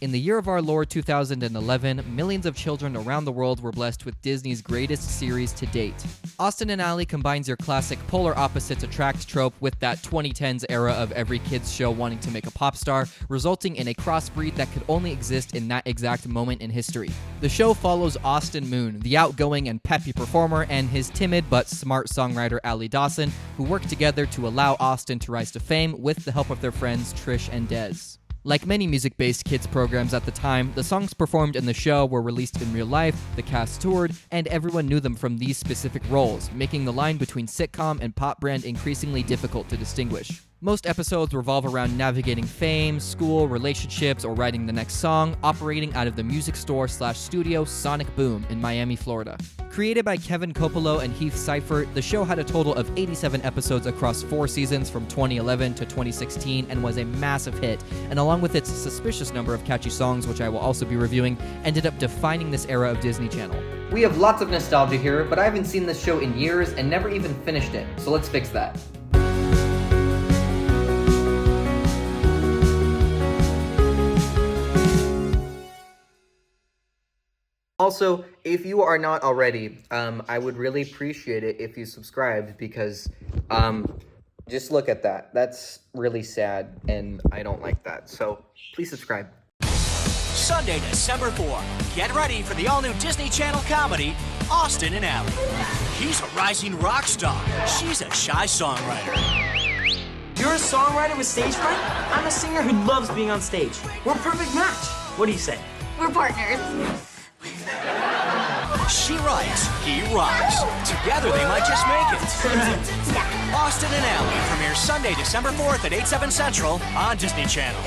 In the year of our Lord 2011, millions of children around the world were blessed with Disney's greatest series to date. Austin and Ally combines your classic polar opposites attract trope with that 2010s era of every kid's show wanting to make a pop star, resulting in a crossbreed that could only exist in that exact moment in history. The show follows Austin Moon, the outgoing and peppy performer, and his timid but smart songwriter Ally Dawson, who work together to allow Austin to rise to fame with the help of their friends Trish and Dez. Like many music-based kids programs at the time, the songs performed in the show were released in real life, the cast toured, and everyone knew them from these specific roles, making the line between sitcom and pop brand increasingly difficult to distinguish. Most episodes revolve around navigating fame, school, relationships, or writing the next song, operating out of the music store/studio Sonic Boom in Miami, Florida. Created by Kevin Coppolo and Heath Seifert, the show had a total of 87 episodes across 4 seasons from 2011 to 2016 and was a massive hit, and along with its suspicious number of catchy songs, which I will also be reviewing, ended up defining this era of Disney Channel. We have lots of nostalgia here, but I haven't seen this show in years and never even finished it, so let's fix that. Also, if you are not already, I would really appreciate it if you subscribed because, just look at that. That's really sad, and I don't like that. So, please subscribe. Sunday, December 4. Get ready for the all-new Disney Channel comedy, Austin and Ally. He's a rising rock star. She's a shy songwriter. You're a songwriter with stage fright? I'm a singer who loves being on stage. We're a perfect match. What do you say? We're partners. She writes, he rocks. Together they might just make it. Austin and Ally premieres Sunday, December 4th at 8/7 Central on Disney Channel.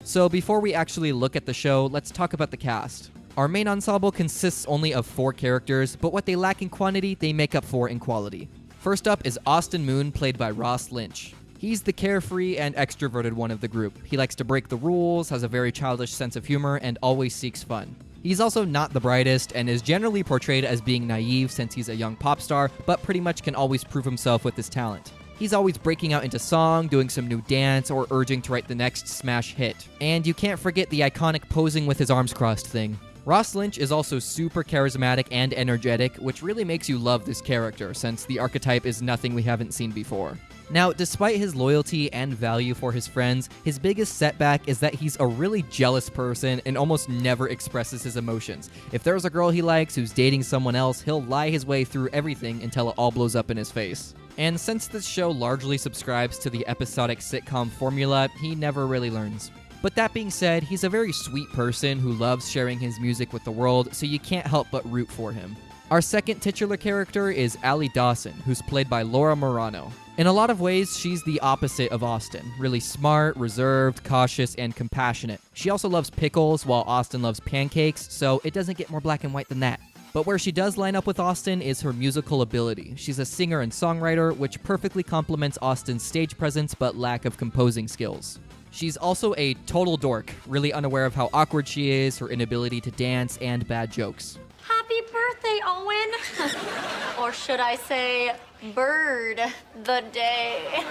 So before we actually look at the show, let's talk about the cast. Our main ensemble consists only of 4 characters, but what they lack in quantity, they make up for in quality. First up is Austin Moon, played by Ross Lynch. He's the carefree and extroverted one of the group. He likes to break the rules, has a very childish sense of humor, and always seeks fun. He's also not the brightest and is generally portrayed as being naive since he's a young pop star, but pretty much can always prove himself with his talent. He's always breaking out into song, doing some new dance, or urging to write the next smash hit. And you can't forget the iconic posing with his arms crossed thing. Ross Lynch is also super charismatic and energetic, which really makes you love this character, since the archetype is nothing we haven't seen before. Now, despite his loyalty and value for his friends, his biggest setback is that he's a really jealous person and almost never expresses his emotions. If there's a girl he likes who's dating someone else, he'll lie his way through everything until it all blows up in his face. And since this show largely subscribes to the episodic sitcom formula, he never really learns. But that being said, he's a very sweet person who loves sharing his music with the world, so you can't help but root for him. Our second titular character is Ally Dawson, who's played by Laura Marano. In a lot of ways, she's the opposite of Austin. Really smart, reserved, cautious, and compassionate. She also loves pickles, while Austin loves pancakes, so it doesn't get more black and white than that. But where she does line up with Austin is her musical ability. She's a singer and songwriter, which perfectly complements Austin's stage presence but lack of composing skills. She's also a total dork, really unaware of how awkward she is, her inability to dance, and bad jokes. Happy birthday, Owen. Or should I say, bird the day.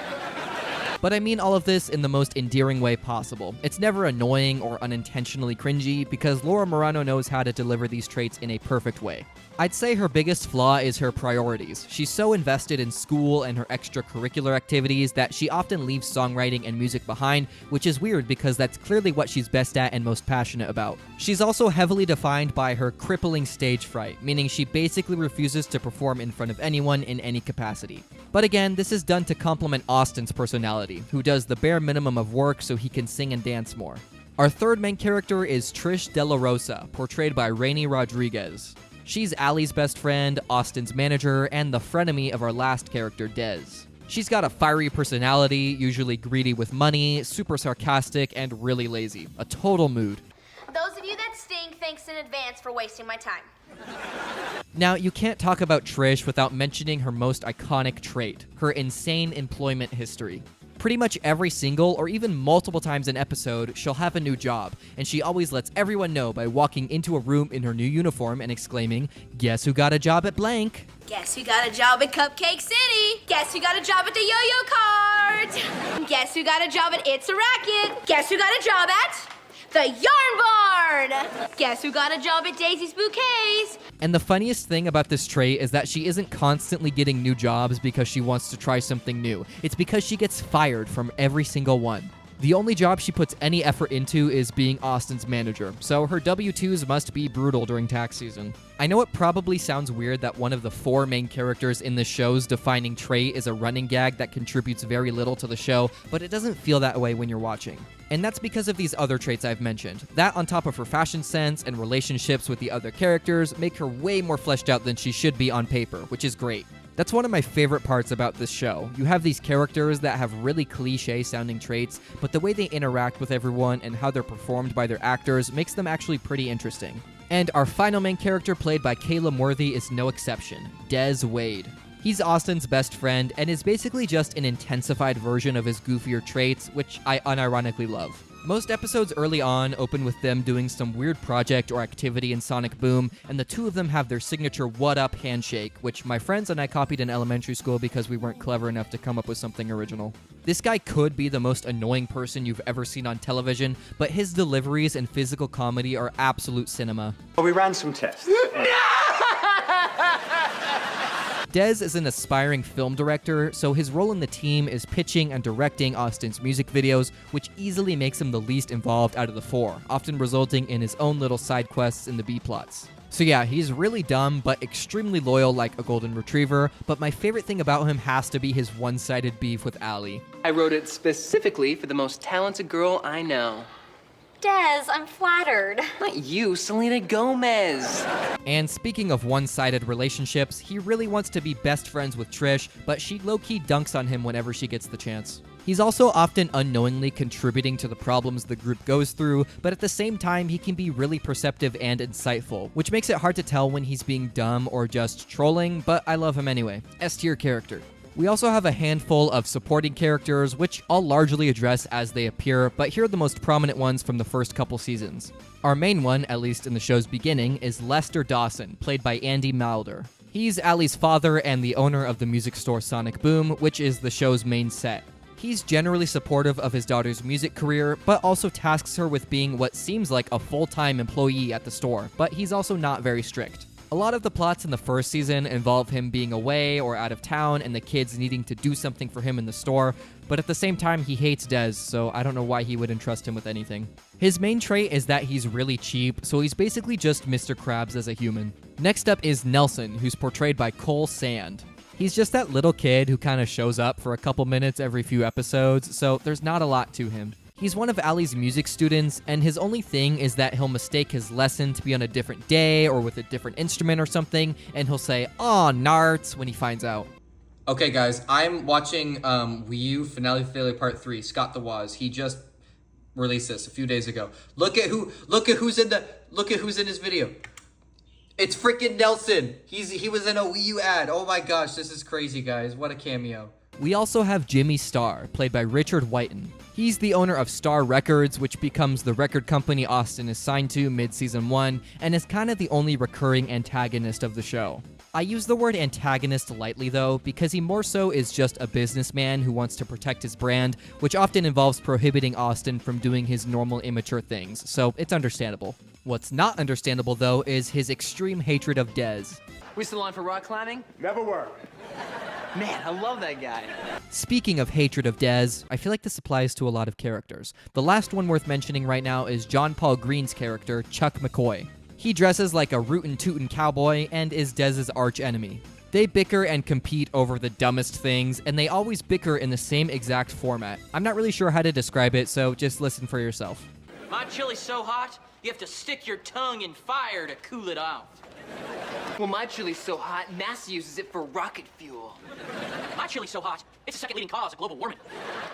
But I mean all of this in the most endearing way possible. It's never annoying or unintentionally cringy because Laura Marano knows how to deliver these traits in a perfect way. I'd say her biggest flaw is her priorities. She's so invested in school and her extracurricular activities that she often leaves songwriting and music behind, which is weird because that's clearly what she's best at and most passionate about. She's also heavily defined by her crippling stage fright, meaning she basically refuses to perform in front of anyone in any capacity. But again, this is done to complement Austin's personality, who does the bare minimum of work so he can sing and dance more. Our third main character is Trish De La Rosa, portrayed by Rainy Rodriguez. She's Ally's best friend, Austin's manager, and the frenemy of our last character, Dez. She's got a fiery personality, usually greedy with money, super sarcastic, and really lazy. A total mood. Those of you that stink, thanks in advance for wasting my time. Now, you can't talk about Trish without mentioning her most iconic trait, her insane employment history. Pretty much every single, or even multiple times an episode, she'll have a new job, and she always lets everyone know by walking into a room in her new uniform and exclaiming, "Guess who got a job at blank?" Guess who got a job at Cupcake City? Guess who got a job at the Yo-Yo Cart? Guess who got a job at It's a Racket? Guess who got a job at the Yarn Barn! Guess who got a job at Daisy's Bouquets? And the funniest thing about this trait is that she isn't constantly getting new jobs because she wants to try something new. It's because she gets fired from every single one. The only job she puts any effort into is being Austin's manager, so her W-2s must be brutal during tax season. I know it probably sounds weird that one of the 4 main characters in the show's defining trait is a running gag that contributes very little to the show, but it doesn't feel that way when you're watching. And that's because of these other traits I've mentioned. That on top of her fashion sense and relationships with the other characters make her way more fleshed out than she should be on paper, which is great. That's one of my favorite parts about this show. You have these characters that have really cliche-sounding traits, but the way they interact with everyone and how they're performed by their actors makes them actually pretty interesting. And our final main character, played by Caleb Worthy, is no exception, Des Wade. He's Austin's best friend and is basically just an intensified version of his goofier traits, which I unironically love. Most episodes early on open with them doing some weird project or activity in Sonic Boom, and the two of them have their signature "what up" handshake, which my friends and I copied in elementary school because we weren't clever enough to come up with something original. This guy could be the most annoying person you've ever seen on television, but his deliveries and physical comedy are absolute cinema. Well, we ran some tests. Des is an aspiring film director, so his role in the team is pitching and directing Austin's music videos, which easily makes him the least involved out of the 4, often resulting in his own little side quests in the B-plots. So yeah, he's really dumb, but extremely loyal like a golden retriever, but my favorite thing about him has to be his one-sided beef with Allie. I wrote it specifically for the most talented girl I know. Des, I'm flattered. Not you, Selena Gomez. And speaking of one-sided relationships, he really wants to be best friends with Trish, but she low-key dunks on him whenever she gets the chance. He's also often unknowingly contributing to the problems the group goes through, but at the same time, he can be really perceptive and insightful, which makes it hard to tell when he's being dumb or just trolling, but I love him anyway. S-tier character. We also have a handful of supporting characters, which I'll largely address as they appear, but here are the most prominent ones from the first couple seasons. Our main one, at least in the show's beginning, is Lester Dawson, played by Andy Malder. He's Allie's father and the owner of the music store Sonic Boom, which is the show's main set. He's generally supportive of his daughter's music career, but also tasks her with being what seems like a full-time employee at the store, but he's also not very strict. A lot of the plots in the first season involve him being away or out of town and the kids needing to do something for him in the store, but at the same time he hates Des, so I don't know why he would entrust him with anything. His main trait is that he's really cheap, so he's basically just Mr. Krabs as a human. Next up is Nelson, who's portrayed by Cole Sand. He's just that little kid who kind of shows up for a couple minutes every few episodes, so there's not a lot to him. He's one of Allie's music students, and his only thing is that he'll mistake his lesson to be on a different day or with a different instrument or something, and he'll say, "Aw, narts," when he finds out. Okay, guys, I'm watching Wii U Finale Failure Part 3, Scott the Woz. He just released this a few days ago. Look at who's in his video. It's freaking Nelson. He was in a Wii U ad. Oh my gosh, this is crazy, guys. What a cameo. We also have Jimmy Starr, played by Richard Whiten. He's the owner of Star Records, which becomes the record company Austin is signed to mid-season 1, and is kind of the only recurring antagonist of the show. I use the word antagonist lightly though, because he more so is just a businessman who wants to protect his brand, which often involves prohibiting Austin from doing his normal immature things, so it's understandable. What's not understandable though is his extreme hatred of Des. We still on for rock climbing? Never were. Man, I love that guy. Speaking of hatred of Des, I feel like this applies to a lot of characters. The last one worth mentioning right now is John Paul Green's character, Chuck McCoy. He dresses like a rootin' tootin' cowboy and is Dez's arch enemy. They bicker and compete over the dumbest things, and they always bicker in the same exact format. I'm not really sure how to describe it, so just listen for yourself. My chili's so hot, you have to stick your tongue in fire to cool it off. Well, my chili's so hot, NASA uses it for rocket fuel. My chili's so hot, it's the second leading cause of global warming.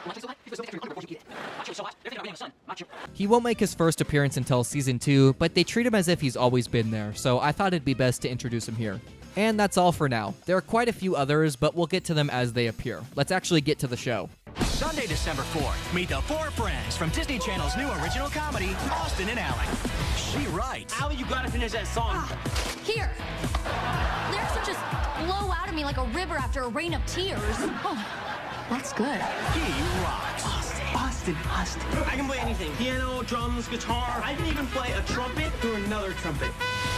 My chili's so hot, you put something before you eat it. My chili's so hot, everything about being in the sun. My chili. He won't make his first appearance until season 2, but they treat him as if he's always been there, so I thought it'd be best to introduce him here. And that's all for now. There are quite a few others, but we'll get to them as they appear. Let's actually get to the show. Sunday, December 4th, meet the 4 friends from Disney Channel's new original comedy, Austin and Allie. She writes. Allie, you gotta finish that song. Here. Lyrics don't just blow out of me like a river after a rain of tears. Oh, that's good. He rocks. Austin. Austin. I can play anything. Piano, drums, guitar. I can even play a trumpet through another trumpet.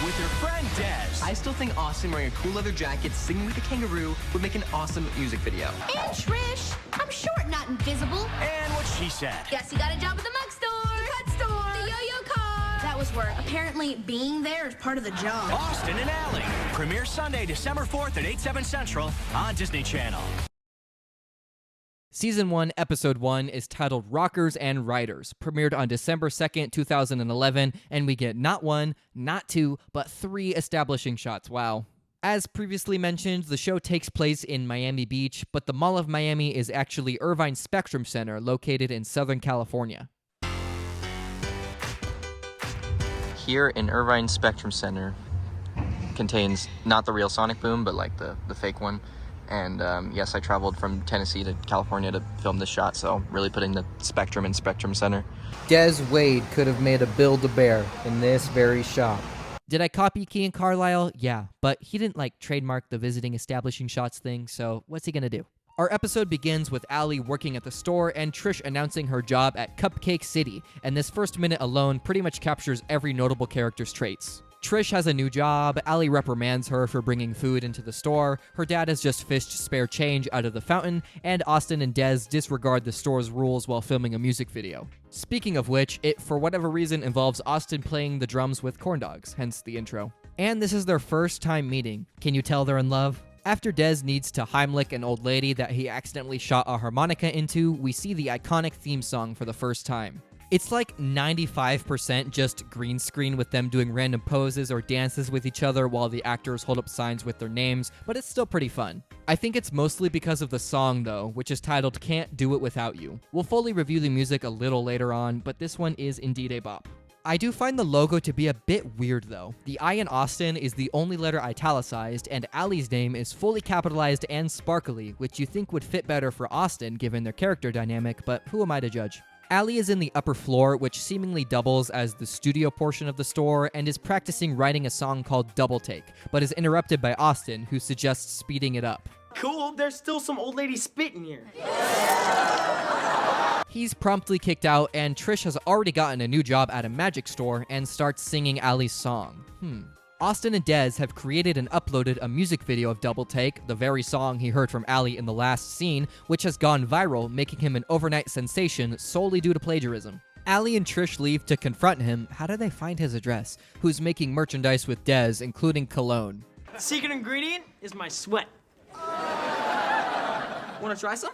With her friend Des. I still think Austin wearing a cool leather jacket, singing like a kangaroo, would make an awesome music video. And Trish, I'm short, not invisible. And what she said. Guess you got a job at the mug store, the cut store, the yo-yo car. That was work. Apparently, being there is part of the job. Austin and Ally. Premiere Sunday, December 4th at 8/7 Central on Disney Channel. Season 1, Episode 1 is titled Rockers and Riders, premiered on December 2nd, 2011, and we get not 1, not 2, but 3 establishing shots. Wow. As previously mentioned, the show takes place in Miami Beach, but the Mall of Miami is actually Irvine Spectrum Center, located in Southern California. Here in Irvine Spectrum Center contains not the real Sonic Boom, but like the fake one. And yes, I traveled from Tennessee to California to film this shot, so really putting the Spectrum in Spectrum Center. Des Wade could have made a Build-A-Bear in this very shop. Did I copy Kean Carlisle? Yeah, but he didn't trademark the visiting establishing shots thing, so what's he gonna do? Our episode begins with Ally working at the store and Trish announcing her job at Cupcake City, and this first minute alone pretty much captures every notable character's traits. Trish has a new job, Ally reprimands her for bringing food into the store, her dad has just fished spare change out of the fountain, and Austin and Des disregard the store's rules while filming a music video. Speaking of which, it for whatever reason involves Austin playing the drums with corn dogs, hence the intro. And this is their first time meeting. Can you tell they're in love? After Des needs to Heimlich an old lady that he accidentally shot a harmonica into, we see the iconic theme song for the first time. It's like 95% just green screen with them doing random poses or dances with each other while the actors hold up signs with their names, but it's still pretty fun. I think it's mostly because of the song though, which is titled Can't Do It Without You. We'll fully review the music a little later on, but this one is indeed a bop. I do find the logo to be a bit weird though. The I in Austin is the only letter italicized, and Ally's name is fully capitalized and sparkly, which you think would fit better for Austin given their character dynamic, but who am I to judge? Ally is in the upper floor, which seemingly doubles as the studio portion of the store, and is practicing writing a song called Double Take, but is interrupted by Austin, who suggests speeding it up. Cool, there's still some old lady spit in here. He's promptly kicked out, and Trish has already gotten a new job at a magic store and starts singing Ally's song. Austin and Des have created and uploaded a music video of Double Take, the very song he heard from Ally in the last scene, which has gone viral, making him an overnight sensation solely due to plagiarism. Ally and Trish leave to confront him. How do they find his address? Who's making merchandise with Des, including cologne. Secret ingredient is my sweat. Wanna try some?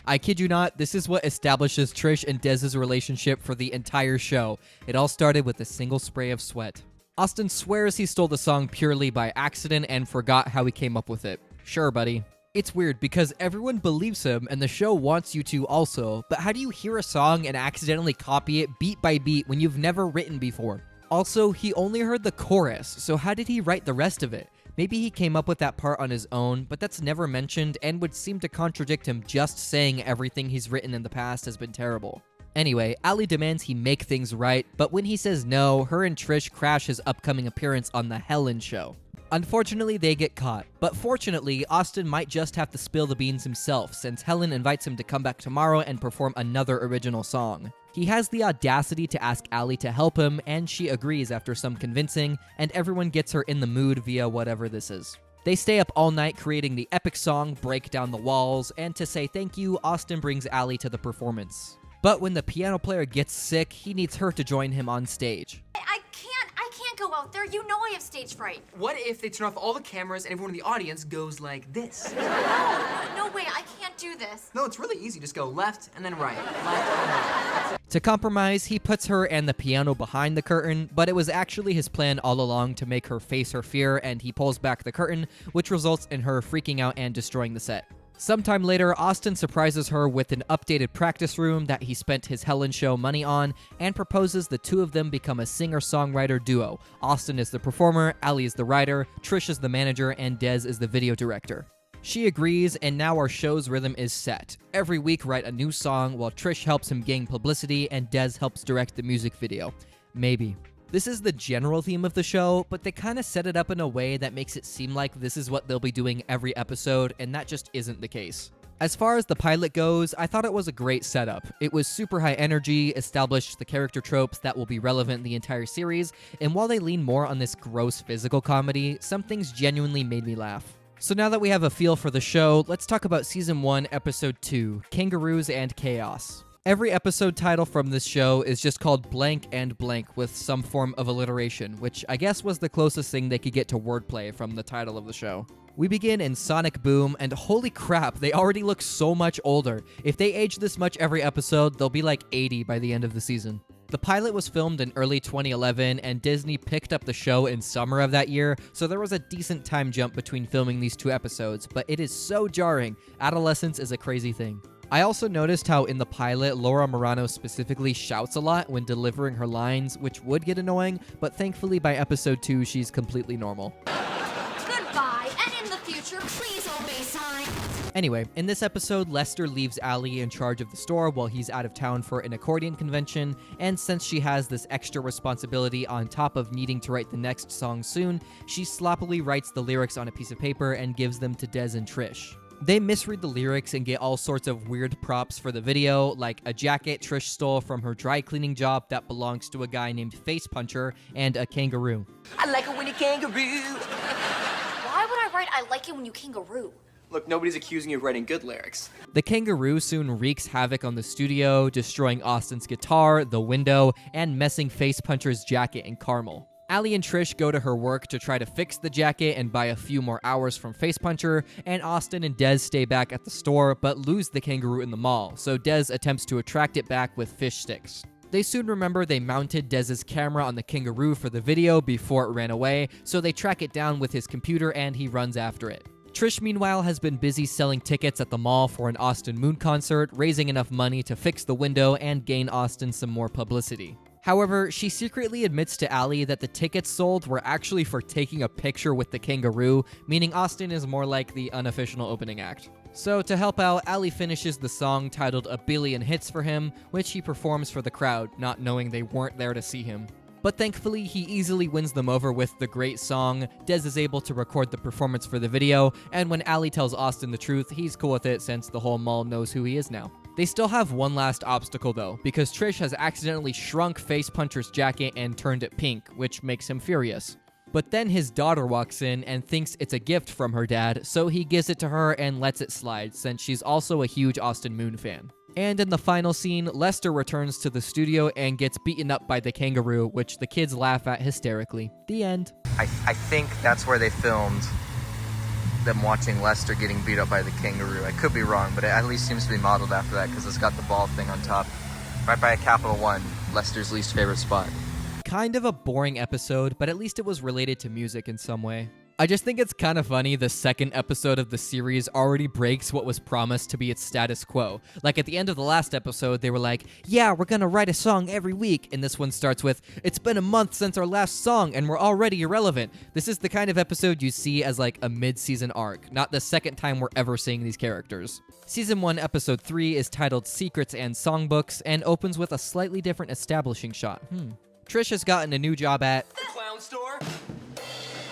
I kid you not, this is what establishes Trish and Dez's relationship for the entire show. It all started with a single spray of sweat. Austin swears he stole the song purely by accident and forgot how he came up with it. Sure, buddy. It's weird because everyone believes him and the show wants you to also, but how do you hear a song and accidentally copy it beat by beat when you've never written before? Also, he only heard the chorus, so how did he write the rest of it? Maybe he came up with that part on his own, but that's never mentioned and would seem to contradict him just saying everything he's written in the past has been terrible. Anyway, Ally demands he make things right, but when he says no, her and Trish crash his upcoming appearance on The Helen Show. Unfortunately, they get caught, but fortunately, Austin might just have to spill the beans himself since Helen invites him to come back tomorrow and perform another original song. He has the audacity to ask Ally to help him, and she agrees after some convincing, and everyone gets her in the mood via whatever this is. They stay up all night creating the epic song Break Down the Walls, and to say thank you, Austin brings Ally to the performance. But when the piano player gets sick, he needs her to join him on stage. I can't go out there. You know I have stage fright. What if they turn off all the cameras and everyone in the audience goes like this? No way, I can't do this. No, it's really easy. Just go left and then right. Left and right. To compromise, he puts her and the piano behind the curtain, but it was actually his plan all along to make her face her fear, and he pulls back the curtain, which results in her freaking out and destroying the set. Sometime later, Austin surprises her with an updated practice room that he spent his Helen Show money on and proposes the two of them become a singer-songwriter duo. Austin is the performer, Ally is the writer, Trish is the manager, and Des is the video director. She agrees, and now our show's rhythm is set. Every week, write a new song while Trish helps him gain publicity and Des helps direct the music video. Maybe. This is the general theme of the show, but they kind of set it up in a way that makes it seem like this is what they'll be doing every episode, and that just isn't the case. As far as the pilot goes, I thought it was a great setup. It was super high energy, established the character tropes that will be relevant in the entire series, and while they lean more on this gross physical comedy, some things genuinely made me laugh. So now that we have a feel for the show, let's talk about Season 1, Episode 2, Kangaroos and Chaos. Every episode title from this show is just called blank and blank with some form of alliteration, which I guess was the closest thing they could get to wordplay from the title of the show. We begin in Sonic Boom, and holy crap, they already look so much older. If they age this much every episode, they'll be like 80 by the end of the season. The pilot was filmed in early 2011, and Disney picked up the show in summer of that year, so there was a decent time jump between filming these 2 episodes, but it is so jarring. Adolescence is a crazy thing. I also noticed how in the pilot, Laura Morano specifically shouts a lot when delivering her lines, which would get annoying, but thankfully by episode 2, she's completely normal. Goodbye, and in the future, please obey signs. Anyway, in this episode, Lester leaves Allie in charge of the store while he's out of town for an accordion convention, and since she has this extra responsibility on top of needing to write the next song soon, she sloppily writes the lyrics on a piece of paper and gives them to Des and Trish. They misread the lyrics and get all sorts of weird props for the video, like a jacket Trish stole from her dry cleaning job that belongs to a guy named Face Puncher, and a kangaroo. I like it when you kangaroo. Why would I write I like it when you kangaroo? Look, nobody's accusing you of writing good lyrics. The kangaroo soon wreaks havoc on the studio, destroying Austin's guitar, the window, and messing Face Puncher's jacket in caramel. Allie and Trish go to her work to try to fix the jacket and buy a few more hours from Face Puncher, and Austin and Des stay back at the store but lose the kangaroo in the mall, so Des attempts to attract it back with fish sticks. They soon remember they mounted Dez's camera on the kangaroo for the video before it ran away, so they track it down with his computer and he runs after it. Trish, meanwhile, has been busy selling tickets at the mall for an Austin Moon concert, raising enough money to fix the window and gain Austin some more publicity. However, she secretly admits to Allie that the tickets sold were actually for taking a picture with the kangaroo, meaning Austin is more like the unofficial opening act. So to help out, Allie finishes the song titled A Billion Hits for him, which he performs for the crowd, not knowing they weren't there to see him. But thankfully, he easily wins them over with the great song. Des is able to record the performance for the video, and when Allie tells Austin the truth, he's cool with it since the whole mall knows who he is now. They still have one last obstacle though, because Trish has accidentally shrunk Face Puncher's jacket and turned it pink, which makes him furious. But then his daughter walks in and thinks it's a gift from her dad, so he gives it to her and lets it slide, since she's also a huge Austin Moon fan. And in the final scene, Lester returns to the studio and gets beaten up by the kangaroo, which the kids laugh at hysterically. The end. I think that's where they filmed them watching Lester getting beat up by the kangaroo. I could be wrong, but it at least seems to be modeled after that because it's got the ball thing on top. Right by a Capital One, Lester's least favorite spot. Kind of a boring episode, but at least it was related to music in some way. I just think it's kind of funny the second episode of the series already breaks what was promised to be its status quo. Like at the end of the last episode, they were like, yeah, we're gonna write a song every week, and this one starts with, it's been a month since our last song and we're already irrelevant. This is the kind of episode you see as like a mid-season arc, not the second time we're ever seeing these characters. Season 1, Episode 3 is titled Secrets and Songbooks and opens with a slightly different establishing shot. Trish has gotten a new job at The clown store?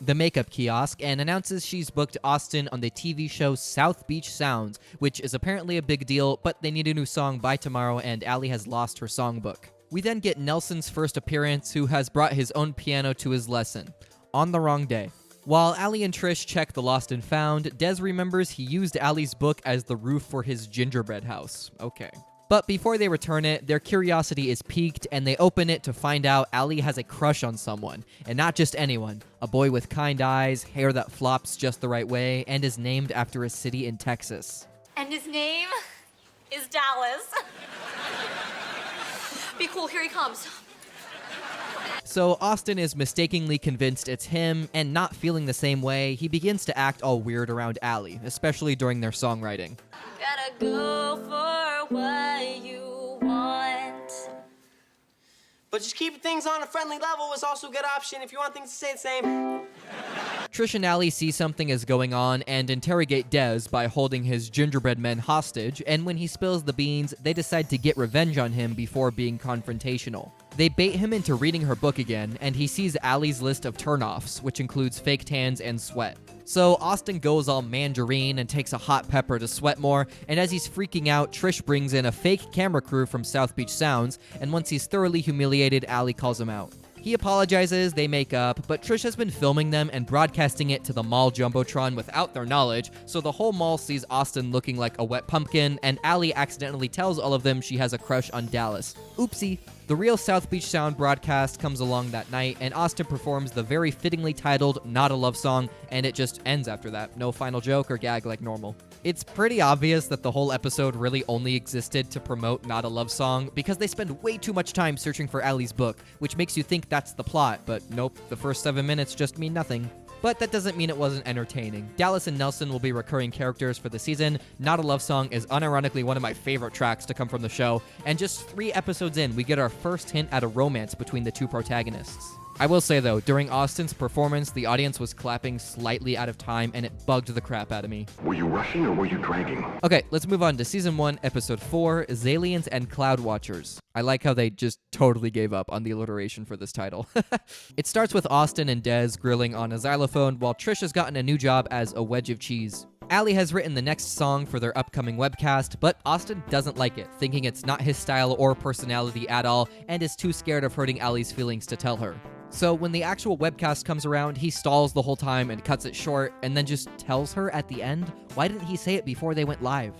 the makeup kiosk and announces she's booked Austin on the TV show South Beach Sounds, which is apparently a big deal, but they need a new song by tomorrow and Allie has lost her songbook. We then get Nelson's first appearance, who has brought his own piano to his lesson. On the wrong day. While Allie and Trish check the lost and found, Des remembers he used Allie's book as the roof for his gingerbread house. Okay. But before they return it, their curiosity is piqued and they open it to find out Allie has a crush on someone. And not just anyone. A boy with kind eyes, hair that flops just the right way, and is named after a city in Texas. And his name is Dallas. Be cool, here he comes. So Austin is mistakenly convinced it's him, and not feeling the same way, he begins to act all weird around Allie, especially during their songwriting. Gotta go for what you want. But just keeping things on a friendly level is also a good option if you want things to stay the same. Trish and Allie see something is going on and interrogate Des by holding his gingerbread men hostage, and when he spills the beans, they decide to get revenge on him before being confrontational. They bait him into reading her book again, and he sees Allie's list of turnoffs, which includes fake tans and sweat. So Austin goes all mandarin and takes a hot pepper to sweat more, and as he's freaking out, Trish brings in a fake camera crew from South Beach Sounds, and once he's thoroughly humiliated, Allie calls him out. He apologizes, they make up, but Trish has been filming them and broadcasting it to the mall jumbotron without their knowledge, so the whole mall sees Austin looking like a wet pumpkin, and Allie accidentally tells all of them she has a crush on Dallas. Oopsie. The real South Beach Sound broadcast comes along that night, and Austin performs the very fittingly titled Not a Love Song, and it just ends after that. No final joke or gag like normal. It's pretty obvious that the whole episode really only existed to promote Not a Love Song because they spend way too much time searching for Allie's book, which makes you think that's the plot, but nope, the first 7 minutes just mean nothing. But that doesn't mean it wasn't entertaining. Dallas and Nelson will be recurring characters for the season. Not a Love Song is unironically one of my favorite tracks to come from the show, and just 3 episodes in, we get our first hint at a romance between the two protagonists. I will say though, during Austin's performance, the audience was clapping slightly out of time, and it bugged the crap out of me. Were you rushing or were you dragging? Okay, let's move on to Season 1, Episode 4, Zalians and Cloud Watchers. I like how they just totally gave up on the alliteration for this title. It starts with Austin and Dez grilling on a xylophone while Trish has gotten a new job as a wedge of cheese. Allie has written the next song for their upcoming webcast, but Austin doesn't like it, thinking it's not his style or personality at all, and is too scared of hurting Allie's feelings to tell her. So when the actual webcast comes around, he stalls the whole time and cuts it short, and then just tells her at the end. Why didn't he say it before they went live?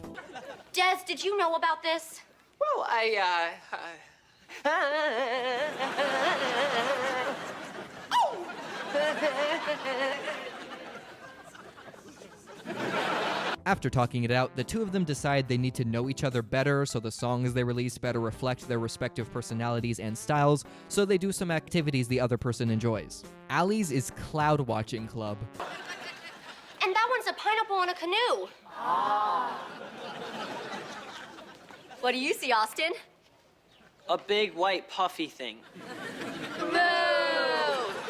Des, did you know about this? Well, After talking it out, the two of them decide they need to know each other better so the songs they release better reflect their respective personalities and styles, so they do some activities the other person enjoys. Allie's is Cloud Watching Club. And that one's a pineapple on a canoe. What do you see, Austin? A big white puffy thing.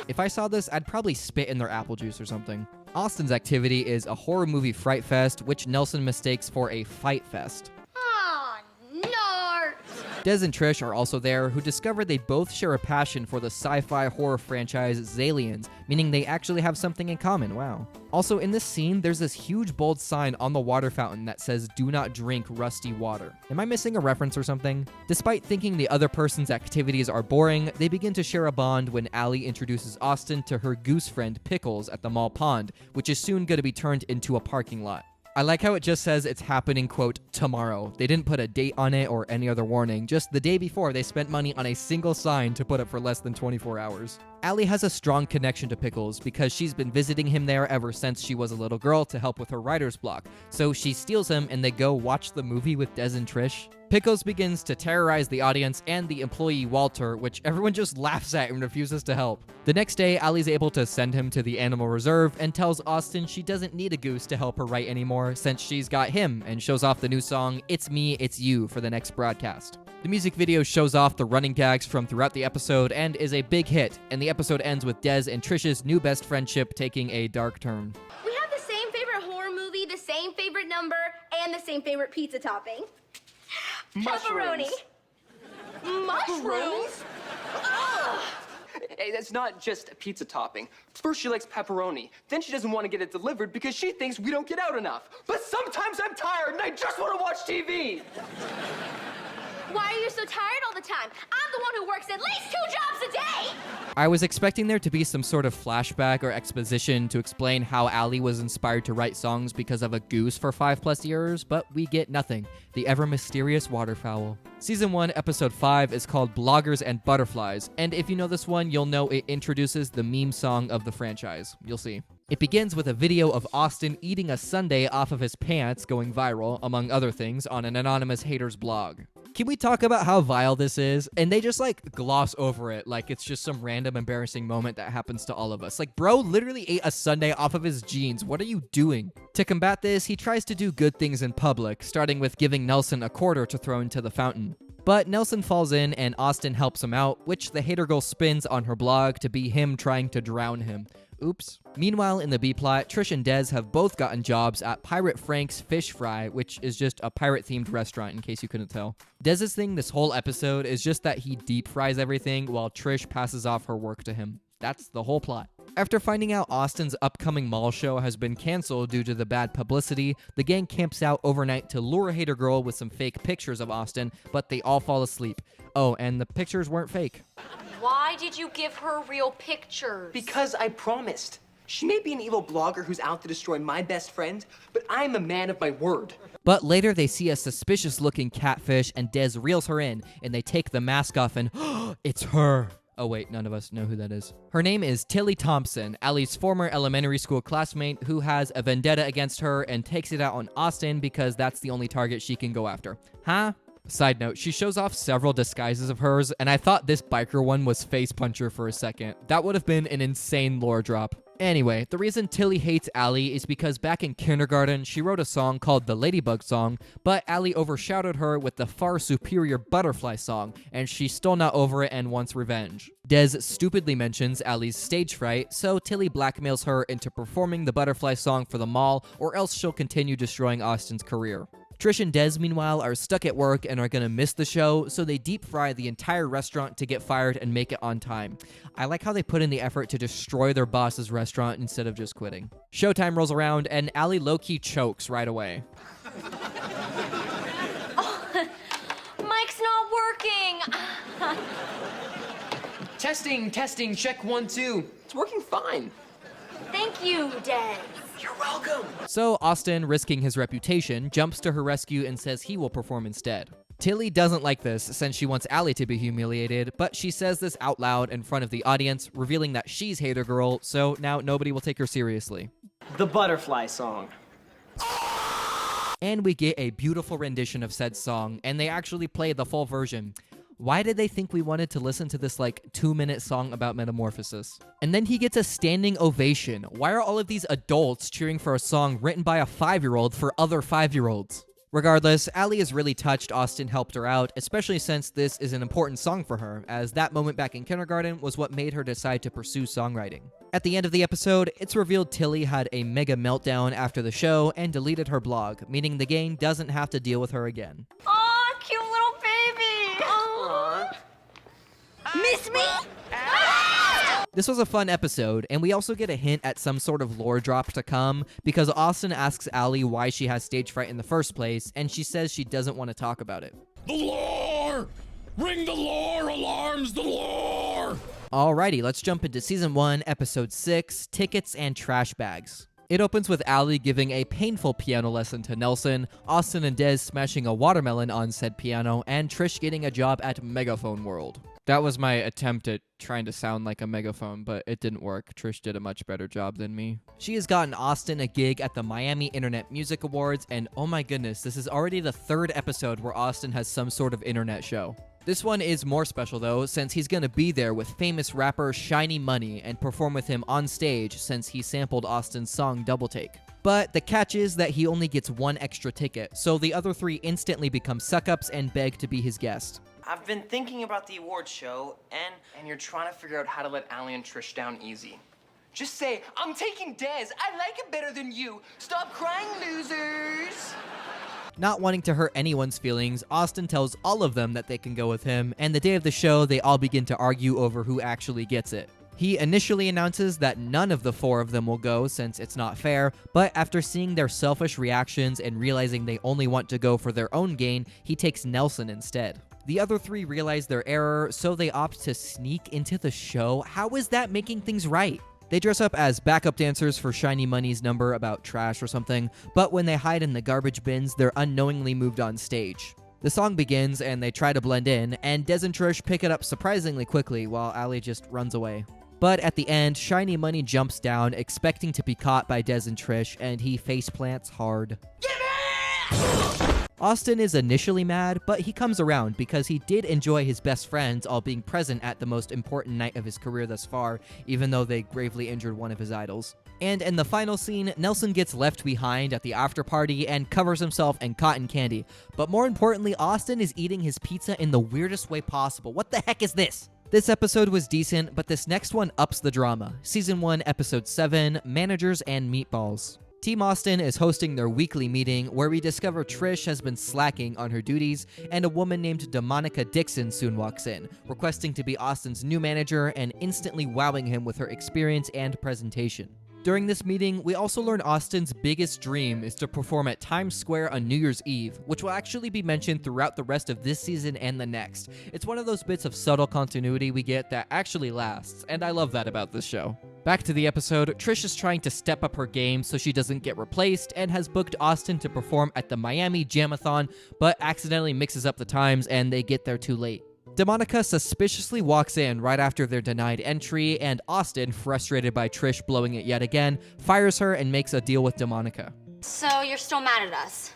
If I saw this, I'd probably spit in their apple juice or something. Austin's activity is a horror movie fright fest, which Nelson mistakes for a fight fest. Aw, nart. Des and Trish are also there, who discover they both share a passion for the sci-fi horror franchise Zalians, meaning they actually have something in common, wow. Also, in this scene, there's this huge bold sign on the water fountain that says, "Do not drink rusty water." Am I missing a reference or something? Despite thinking the other person's activities are boring, they begin to share a bond when Allie introduces Austin to her goose friend Pickles at the mall pond, which is soon going to be turned into a parking lot. I like how it just says it's happening, quote, tomorrow. They didn't put a date on it or any other warning. Just the day before, they spent money on a single sign to put up for less than 24 hours. Allie has a strong connection to Pickles because she's been visiting him there ever since she was a little girl to help with her writer's block. So she steals him and they go watch the movie with Des and Trish. Pickles begins to terrorize the audience and the employee Walter, which everyone just laughs at and refuses to help. The next day, Allie's able to send him to the animal reserve and tells Austin she doesn't need a goose to help her write anymore since she's got him, and shows off the new song It's Me, It's You for the next broadcast. The music video shows off the running gags from throughout the episode and is a big hit, and the episode ends with Des and Trish's new best friendship taking a dark turn. We have the same favorite horror movie, the same favorite number, and the same favorite pizza topping. Pepperoni. Mushrooms? Hey, that's not just a pizza topping. First she likes pepperoni, then she doesn't want to get it delivered because she thinks we don't get out enough. But sometimes I'm tired and I just want to watch TV. Why are you so tired all the time? I'm the one who works at least 2 jobs a day! I was expecting there to be some sort of flashback or exposition to explain how Allie was inspired to write songs because of a goose for 5+ years, but we get nothing. The ever-mysterious waterfowl. Season 1, Episode 5 is called Bloggers and Butterflies, and if you know this one, you'll know it introduces the meme song of the franchise. You'll see. It begins with a video of Austin eating a sundae off of his pants going viral, among other things, on an anonymous hater's blog. Can we talk about how vile this is? And they just gloss over it like it's just some random embarrassing moment that happens to all of us. Like, bro literally ate a sundae off of his jeans. What are you doing? To combat this, he tries to do good things in public, starting with giving Nelson a quarter to throw into the fountain. But Nelson falls in and Austin helps him out, which the hater girl spins on her blog to be him trying to drown him. Oops. Meanwhile, in the B-plot, Trish and Des have both gotten jobs at Pirate Frank's Fish Fry, which is just a pirate-themed restaurant, in case you couldn't tell. Des's thing this whole episode is just that he deep fries everything while Trish passes off her work to him. That's the whole plot. After finding out Austin's upcoming mall show has been canceled due to the bad publicity, the gang camps out overnight to lure Hater Girl with some fake pictures of Austin, but they all fall asleep. Oh, and the pictures weren't fake. Why did you give her real pictures? Because I promised. She may be an evil blogger who's out to destroy my best friend, but I'm a man of my word. But later they see a suspicious-looking catfish and Des reels her in, and they take the mask off and it's her. Oh wait, none of us know who that is. Her name is Tilly Thompson, Allie's former elementary school classmate who has a vendetta against her and takes it out on Austin because that's the only target she can go after. Huh? Side note, she shows off several disguises of hers, and I thought this biker one was Face Puncher for a second. That would have been an insane lore drop. Anyway, the reason Tilly hates Allie is because back in kindergarten, she wrote a song called the Ladybug Song, but Allie overshadowed her with the far superior Butterfly Song, and she's still not over it and wants revenge. Des stupidly mentions Allie's stage fright, so Tilly blackmails her into performing the Butterfly Song for the mall, or else she'll continue destroying Austin's career. Trish and Des, meanwhile, are stuck at work and are gonna miss the show, so they deep fry the entire restaurant to get fired and make it on time. I like how they put in the effort to destroy their boss's restaurant instead of just quitting. Showtime rolls around, and Allie low-key chokes right away. Oh, Mike's not working. Testing, check 1, 2. It's working fine. Thank you, Des. You're welcome. So Austin, risking his reputation, jumps to her rescue and says he will perform instead. Tilly doesn't like this since she wants Allie to be humiliated, but she says this out loud in front of the audience, revealing that she's Hater Girl, so now nobody will take her seriously. The Butterfly Song. And we get a beautiful rendition of said song, and they actually play the full version. Why did they think we wanted to listen to this, 2-minute song about metamorphosis? And then he gets a standing ovation. Why are all of these adults cheering for a song written by a 5-year-old for other 5-year-olds? Regardless, Allie is really touched Austin helped her out, especially since this is an important song for her, as that moment back in kindergarten was what made her decide to pursue songwriting. At the end of the episode, it's revealed Tilly had a mega meltdown after the show and deleted her blog, meaning the gang doesn't have to deal with her again. Aw, cute little baby. Aww. Miss me? This was a fun episode, and we also get a hint at some sort of lore drop to come, because Austin asks Allie why she has stage fright in the first place, and she says she doesn't want to talk about it. The lore! Ring the lore alarms, the lore! Alrighty, let's jump into Season 1, Episode 6, Tickets and Trash Bags. It opens with Allie giving a painful piano lesson to Nelson, Austin and Des smashing a watermelon on said piano, and Trish getting a job at Megaphone World. That was my attempt at trying to sound like a megaphone, but it didn't work. Trish did a much better job than me. She has gotten Austin a gig at the Miami Internet Music Awards, and oh my goodness, this is already the 3rd episode where Austin has some sort of internet show. This one is more special though, since he's gonna be there with famous rapper Shiny Money and perform with him on stage since he sampled Austin's song Double Take. But the catch is that he only gets 1 extra ticket, so the other 3 instantly become suck-ups and beg to be his guest. I've been thinking about the awards show, and you're trying to figure out how to let Allie and Trish down easy. Just say, I'm taking Des. I like it better than you. Stop crying, losers. Not wanting to hurt anyone's feelings, Austin tells all of them that they can go with him, and the day of the show, they all begin to argue over who actually gets it. He initially announces that none of the 4 of them will go since it's not fair, but after seeing their selfish reactions and realizing they only want to go for their own gain, he takes Nelson instead. The other 3 realize their error, so they opt to sneak into the show. How is that making things right? They dress up as backup dancers for Shiny Money's number about trash or something, but when they hide in the garbage bins, they're unknowingly moved on stage. The song begins and they try to blend in, and Des and Trish pick it up surprisingly quickly while Allie just runs away. But at the end, Shiny Money jumps down, expecting to be caught by Des and Trish, and he faceplants hard. Austin is initially mad, but he comes around because he did enjoy his best friends all being present at the most important night of his career thus far, even though they gravely injured one of his idols. And in the final scene, Nelson gets left behind at the after party and covers himself in cotton candy. But more importantly, Austin is eating his pizza in the weirdest way possible. What the heck is this? This episode was decent, but this next one ups the drama. Season 1, Episode 7, Managers and Meatballs. Team Austin is hosting their weekly meeting where we discover Trish has been slacking on her duties, and a woman named DeMonica Dixon soon walks in, requesting to be Austin's new manager and instantly wowing him with her experience and presentation. During this meeting, we also learn Austin's biggest dream is to perform at Times Square on New Year's Eve, which will actually be mentioned throughout the rest of this season and the next. It's one of those bits of subtle continuity we get that actually lasts, and I love that about this show. Back to the episode, Trish is trying to step up her game so she doesn't get replaced and has booked Austin to perform at the Miami Jamathon, but accidentally mixes up the times and they get there too late. DeMonica suspiciously walks in right after they're denied entry, and Austin, frustrated by Trish blowing it yet again, fires her and makes a deal with DeMonica. So you're still mad at us?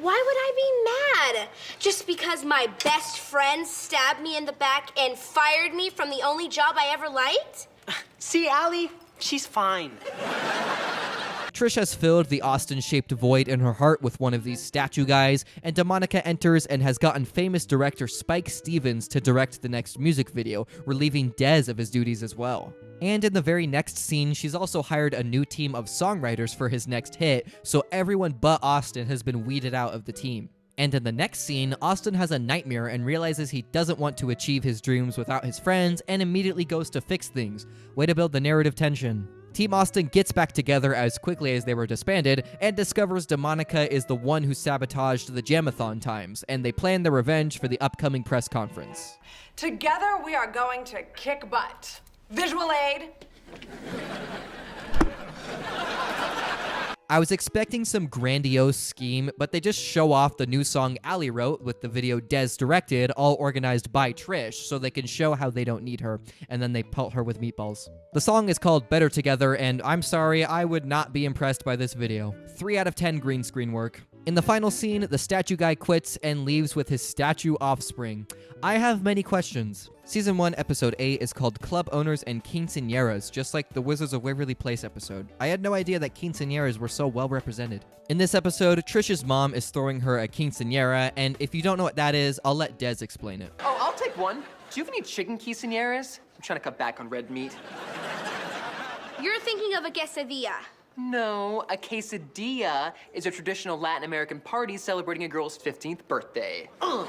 Why would I be mad? Just because my best friend stabbed me in the back and fired me from the only job I ever liked? See, Allie? She's fine. Trish has filled the Austin-shaped void in her heart with one of these statue guys, and DeMonica enters and has gotten famous director Spike Stevens to direct the next music video, relieving Dez of his duties as well. And in the very next scene, she's also hired a new team of songwriters for his next hit, so everyone but Austin has been weeded out of the team. And in the next scene, Austin has a nightmare and realizes he doesn't want to achieve his dreams without his friends and immediately goes to fix things. Way to build the narrative tension. Team Austin gets back together as quickly as they were disbanded and discovers DeMonica is the one who sabotaged the Jamathon times, and they plan their revenge for the upcoming press conference. Together we are going to kick butt. Visual aid. I was expecting some grandiose scheme, but they just show off the new song Allie wrote with the video Dez directed, all organized by Trish, so they can show how they don't need her, and then they pelt her with meatballs. The song is called Better Together, and I'm sorry, I would not be impressed by this video. 3 out of 10 green screen work. In the final scene, the statue guy quits and leaves with his statue offspring. I have many questions. Season 1, Episode 8 is called Club Owners and Quinceañeras, just like the Wizards of Waverly Place episode. I had no idea that quinceañeras were so well represented. In this episode, Trish's mom is throwing her a quinceañera, and if you don't know what that is, I'll let Dez explain it. Oh, I'll take one. Do you have any chicken quinceañeras? I'm trying to cut back on red meat. You're thinking of a quesadilla. No, a quesadilla is a traditional Latin American party celebrating a girl's 15th birthday. Ugh.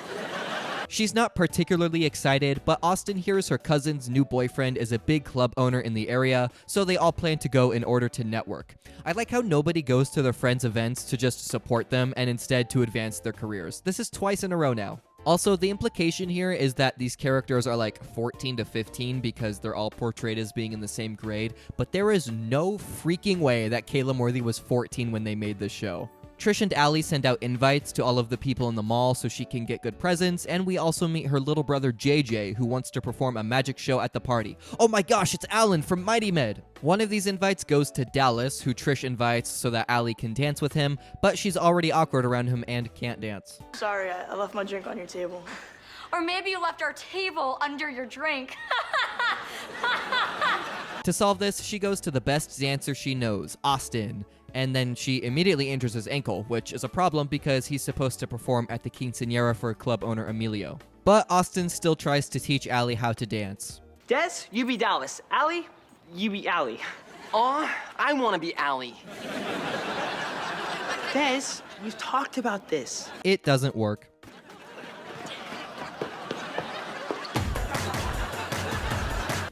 She's not particularly excited, but Austin hears her cousin's new boyfriend is a big club owner in the area, so they all plan to go in order to network. I like how nobody goes to their friends' events to just support them and instead to advance their careers. This is twice in a row now. Also, the implication here is that these characters are like 14 to 15 because they're all portrayed as being in the same grade, but there is no freaking way that Caleb Worthy was 14 when they made this show. Trish and Allie send out invites to all of the people in the mall so she can get good presents, and we also meet her little brother JJ, who wants to perform a magic show at the party. Oh my gosh, it's Alan from Mighty Med! One of these invites goes to Dallas, who Trish invites so that Allie can dance with him, but she's already awkward around him and can't dance. Sorry, I left my drink on your table. Or maybe you left our table under your drink. To solve this, she goes to the best dancer she knows, Austin, and then she immediately injures his ankle, which is a problem because he's supposed to perform at the quinceañera for club owner Emilio. But Austin still tries to teach Allie how to dance. Des, you be Dallas. Allie, you be Allie. Aw, I want to be Allie. Des, we've talked about this. It doesn't work.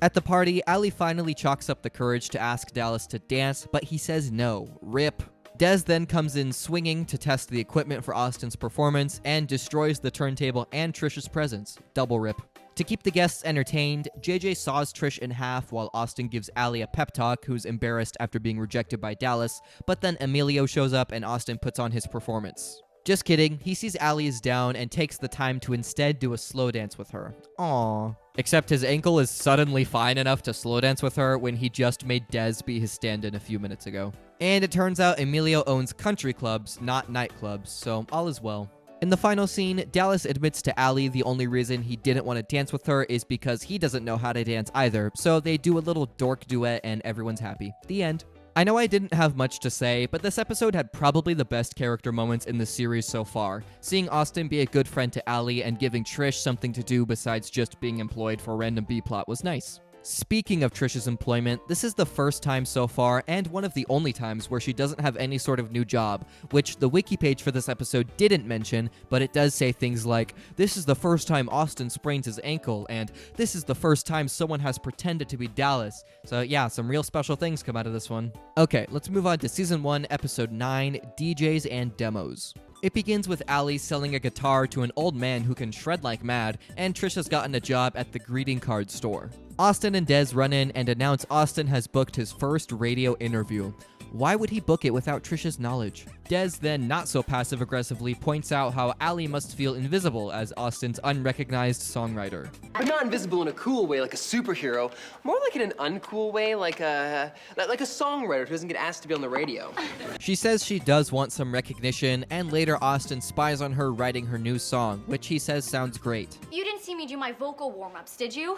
At the party, Allie finally chalks up the courage to ask Dallas to dance, but he says no. Rip. Dez then comes in swinging to test the equipment for Austin's performance and destroys the turntable and Trish's presents. Double rip. To keep the guests entertained, JJ saws Trish in half while Austin gives Allie a pep talk, who's embarrassed after being rejected by Dallas, but then Emilio shows up and Austin puts on his performance. Just kidding, he sees Allie is down and takes the time to instead do a slow dance with her. Aww. Except his ankle is suddenly fine enough to slow dance with her when he just made Dez be his stand-in a few minutes ago. And it turns out Emilio owns country clubs, not nightclubs, so all is well. In the final scene, Dallas admits to Allie the only reason he didn't want to dance with her is because he doesn't know how to dance either, so they do a little dork duet and everyone's happy. The end. I know I didn't have much to say, but this episode had probably the best character moments in the series so far. Seeing Austin be a good friend to Allie and giving Trish something to do besides just being employed for a random B-plot was nice. Speaking of Trish's employment, this is the first time so far, and one of the only times where she doesn't have any sort of new job, which the wiki page for this episode didn't mention, but it does say things like, "This is the first time Austin sprains his ankle," and "This is the first time someone has pretended to be Dallas." So yeah, some real special things come out of this one. Okay, let's move on to Season 1, Episode 9, DJs and Demos. It begins with Allie selling a guitar to an old man who can shred like mad, and Trish has gotten a job at the greeting card store. Austin and Des run in and announce Austin has booked his first radio interview. Why would he book it without Trish's knowledge? Des then, not so passive-aggressively, points out how Allie must feel invisible as Austin's unrecognized songwriter. But not invisible in a cool way, like a superhero. More like in an uncool way, like a songwriter who doesn't get asked to be on the radio. She says she does want some recognition, and later Austin spies on her writing her new song, which he says sounds great. You didn't see me do my vocal warm-ups, did you?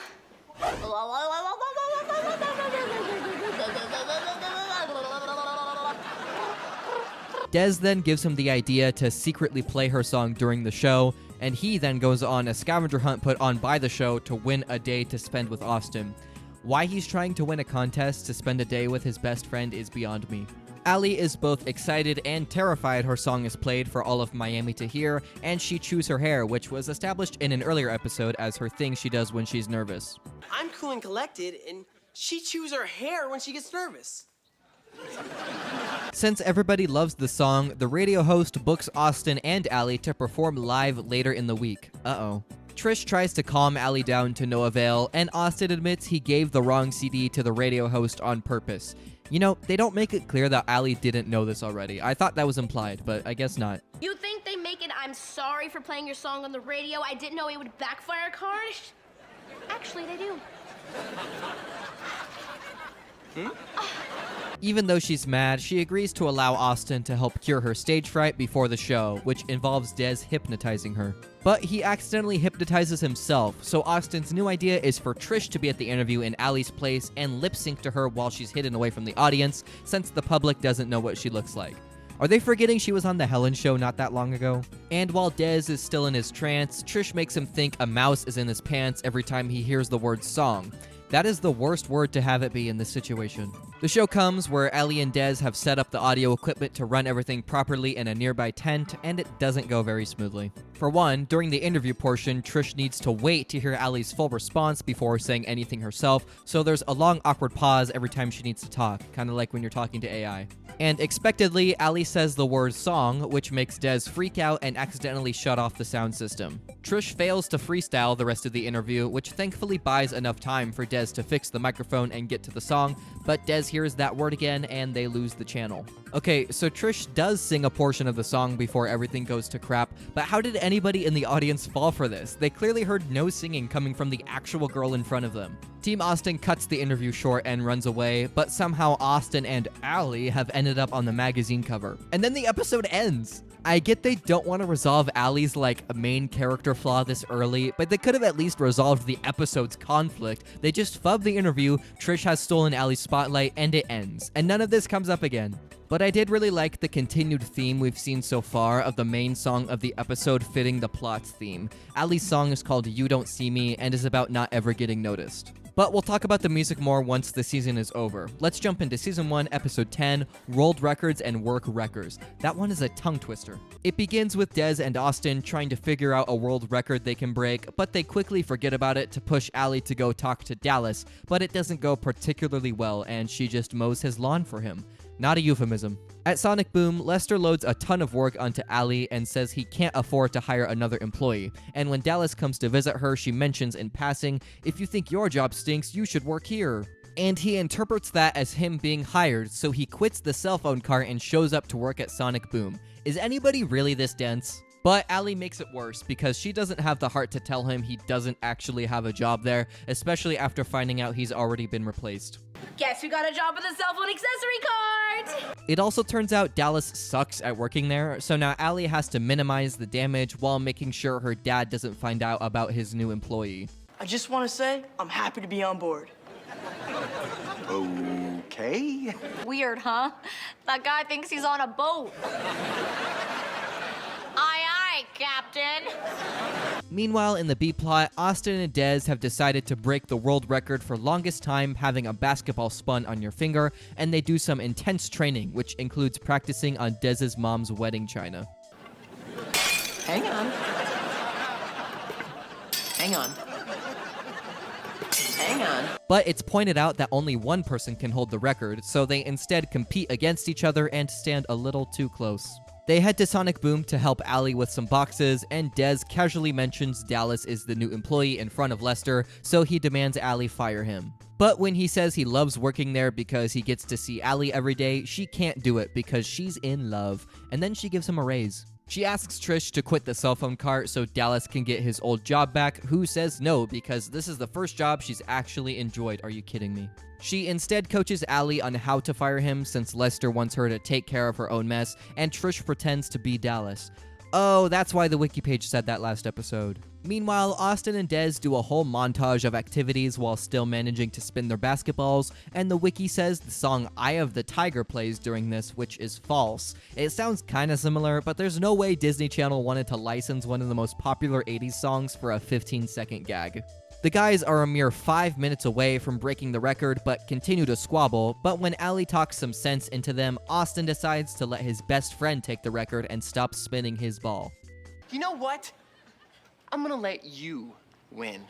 Des then gives him the idea to secretly play her song during the show, and he then goes on a scavenger hunt put on by the show to win a day to spend with Austin. Why he's trying to win a contest to spend a day with his best friend is beyond me. Allie is both excited and terrified her song is played for all of Miami to hear, and she chews her hair, which was established in an earlier episode as her thing she does when she's nervous. I'm cool and collected, and she chews her hair when she gets nervous. Since everybody loves the song, the radio host books Austin and Allie to perform live later in the week. Uh-oh. Trish tries to calm Allie down to no avail, and Austin admits he gave the wrong CD to the radio host on purpose. You know, they don't make it clear that Allie didn't know this already. I thought that was implied, but I guess not. You think they make it "I'm sorry for playing your song on the radio, I didn't know it would backfire" card? Actually, they do. Even though she's mad, she agrees to allow Austin to help cure her stage fright before the show, which involves Des hypnotizing her. But he accidentally hypnotizes himself, so Austin's new idea is for Trish to be at the interview in Allie's place and lip-sync to her while she's hidden away from the audience, since the public doesn't know what she looks like. Are they forgetting she was on The Helen Show not that long ago? And while Des is still in his trance, Trish makes him think a mouse is in his pants every time he hears the word song. That is the worst word to have it be in this situation. The show comes where Allie and Des have set up the audio equipment to run everything properly in a nearby tent, and it doesn't go very smoothly. For one, during the interview portion, Trish needs to wait to hear Allie's full response before saying anything herself, so there's a long awkward pause every time she needs to talk, kind of like when you're talking to AI. And expectedly, Allie says the word song, which makes Des freak out and accidentally shut off the sound system. Trish fails to freestyle the rest of the interview, which thankfully buys enough time for Des to fix the microphone and get to the song, but Des hears that word again and they lose the channel. Okay, so Trish does sing a portion of the song before everything goes to crap, but how did anybody in the audience fall for this? They clearly heard no singing coming from the actual girl in front of them. Team Austin cuts the interview short and runs away, but somehow Austin and Allie have ended up on the magazine cover. And then the episode ends! I get they don't want to resolve Allie's, main character flaw this early, but they could have at least resolved the episode's conflict. They just fub the interview, Trish has stolen Allie's spotlight, and it ends. And none of this comes up again. But I did really like the continued theme we've seen so far of the main song of the episode fitting the plot's theme. Allie's song is called You Don't See Me and is about not ever getting noticed. But we'll talk about the music more once the season is over. Let's jump into Season 1, Episode 10, World Records and Work Wreckers. That one is a tongue twister. It begins with Des and Austin trying to figure out a world record they can break, but they quickly forget about it to push Allie to go talk to Dallas, but it doesn't go particularly well and she just mows his lawn for him. Not a euphemism. At Sonic Boom, Lester loads a ton of work onto Allie and says he can't afford to hire another employee. And when Dallas comes to visit her, she mentions in passing, "If you think your job stinks, you should work here." And he interprets that as him being hired, so he quits the cell phone cart and shows up to work at Sonic Boom. Is anybody really this dense? But Allie makes it worse because she doesn't have the heart to tell him he doesn't actually have a job there, especially after finding out he's already been replaced. Guess who got a job with a cell phone accessory card? It also turns out Dallas sucks at working there, so now Allie has to minimize the damage while making sure her dad doesn't find out about his new employee. I just want to say I'm happy to be on board. okay? Weird, huh? That guy thinks he's on a boat. Aye, aye, Captain. Meanwhile, in the B-plot, Austin and Dez have decided to break the world record for longest time having a basketball spun on your finger, and they do some intense training, which includes practicing on Dez's mom's wedding china. Hang on. Hang on. Hang on. But it's pointed out that only one person can hold the record, so they instead compete against each other and stand a little too close. They head to Sonic Boom to help Allie with some boxes, and Dez casually mentions Dallas is the new employee in front of Lester, so he demands Allie fire him. But when he says he loves working there because he gets to see Allie every day, she can't do it because she's in love, and then she gives him a raise. She asks Trish to quit the cell phone cart so Dallas can get his old job back, who says no because this is the first job she's actually enjoyed. Are you kidding me? She instead coaches Allie on how to fire him since Lester wants her to take care of her own mess, and Trish pretends to be Dallas. Oh, that's why the wiki page said that last episode. Meanwhile, Austin and Dez do a whole montage of activities while still managing to spin their basketballs, and the wiki says the song Eye of the Tiger plays during this, which is false. It sounds kinda similar, but there's no way Disney Channel wanted to license one of the most popular 80s songs for a 15-second gag. The guys are a mere 5 minutes away from breaking the record, but continue to squabble, but when Allie talks some sense into them, Austin decides to let his best friend take the record and stop spinning his ball. You know what? I'm gonna let you win.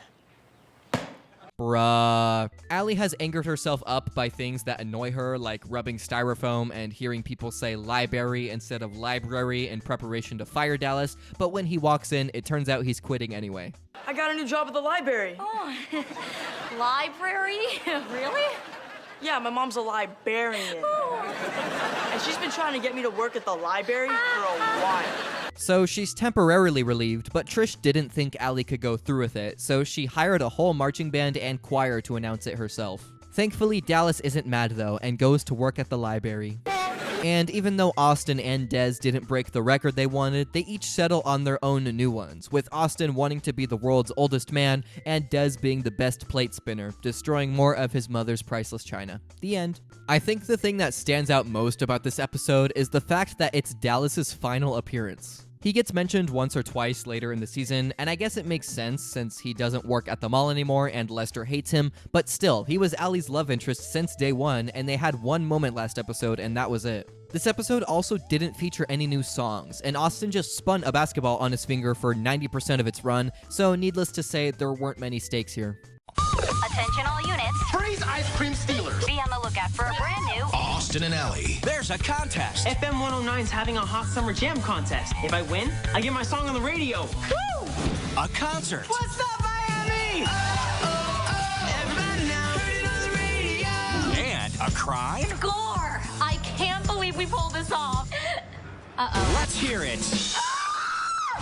Bruh. Allie has angered herself up by things that annoy her, like rubbing styrofoam and hearing people say library instead of library in preparation to fire Dallas, but when he walks in, it turns out he's quitting anyway. I got a new job at the library. Oh, library? Really? Yeah, my mom's a librarian. And she's been trying to get me to work at the library for a while. So she's temporarily relieved, but Trish didn't think Allie could go through with it, so she hired a whole marching band and choir to announce it herself. Thankfully, Dallas isn't mad though, and goes to work at the library. And even though Austin and Dez didn't break the record they wanted, they each settle on their own new ones, with Austin wanting to be the world's oldest man, and Dez being the best plate spinner, destroying more of his mother's priceless china. The end. I think the thing that stands out most about this episode is the fact that it's Dallas's final appearance. He gets mentioned once or twice later in the season, and I guess it makes sense since he doesn't work at the mall anymore and Lester hates him, but still, he was Allie's love interest since day one, and they had one moment last episode, and that was it. This episode also didn't feature any new songs, and Austin just spun a basketball on his finger for 90% of its run, so needless to say, there weren't many stakes here. Attention all units. Freeze ice cream stealers. Be on the lookout for a brand new Austin and Allie. There's a contest. FM 109's having a hot summer jam contest. If I win, I get my song on the radio. Woo! A concert. What's up, Miami? Everybody now, turn it on the radio. And a crime. Score! I can't believe we pulled this off. Uh-oh. Let's hear it.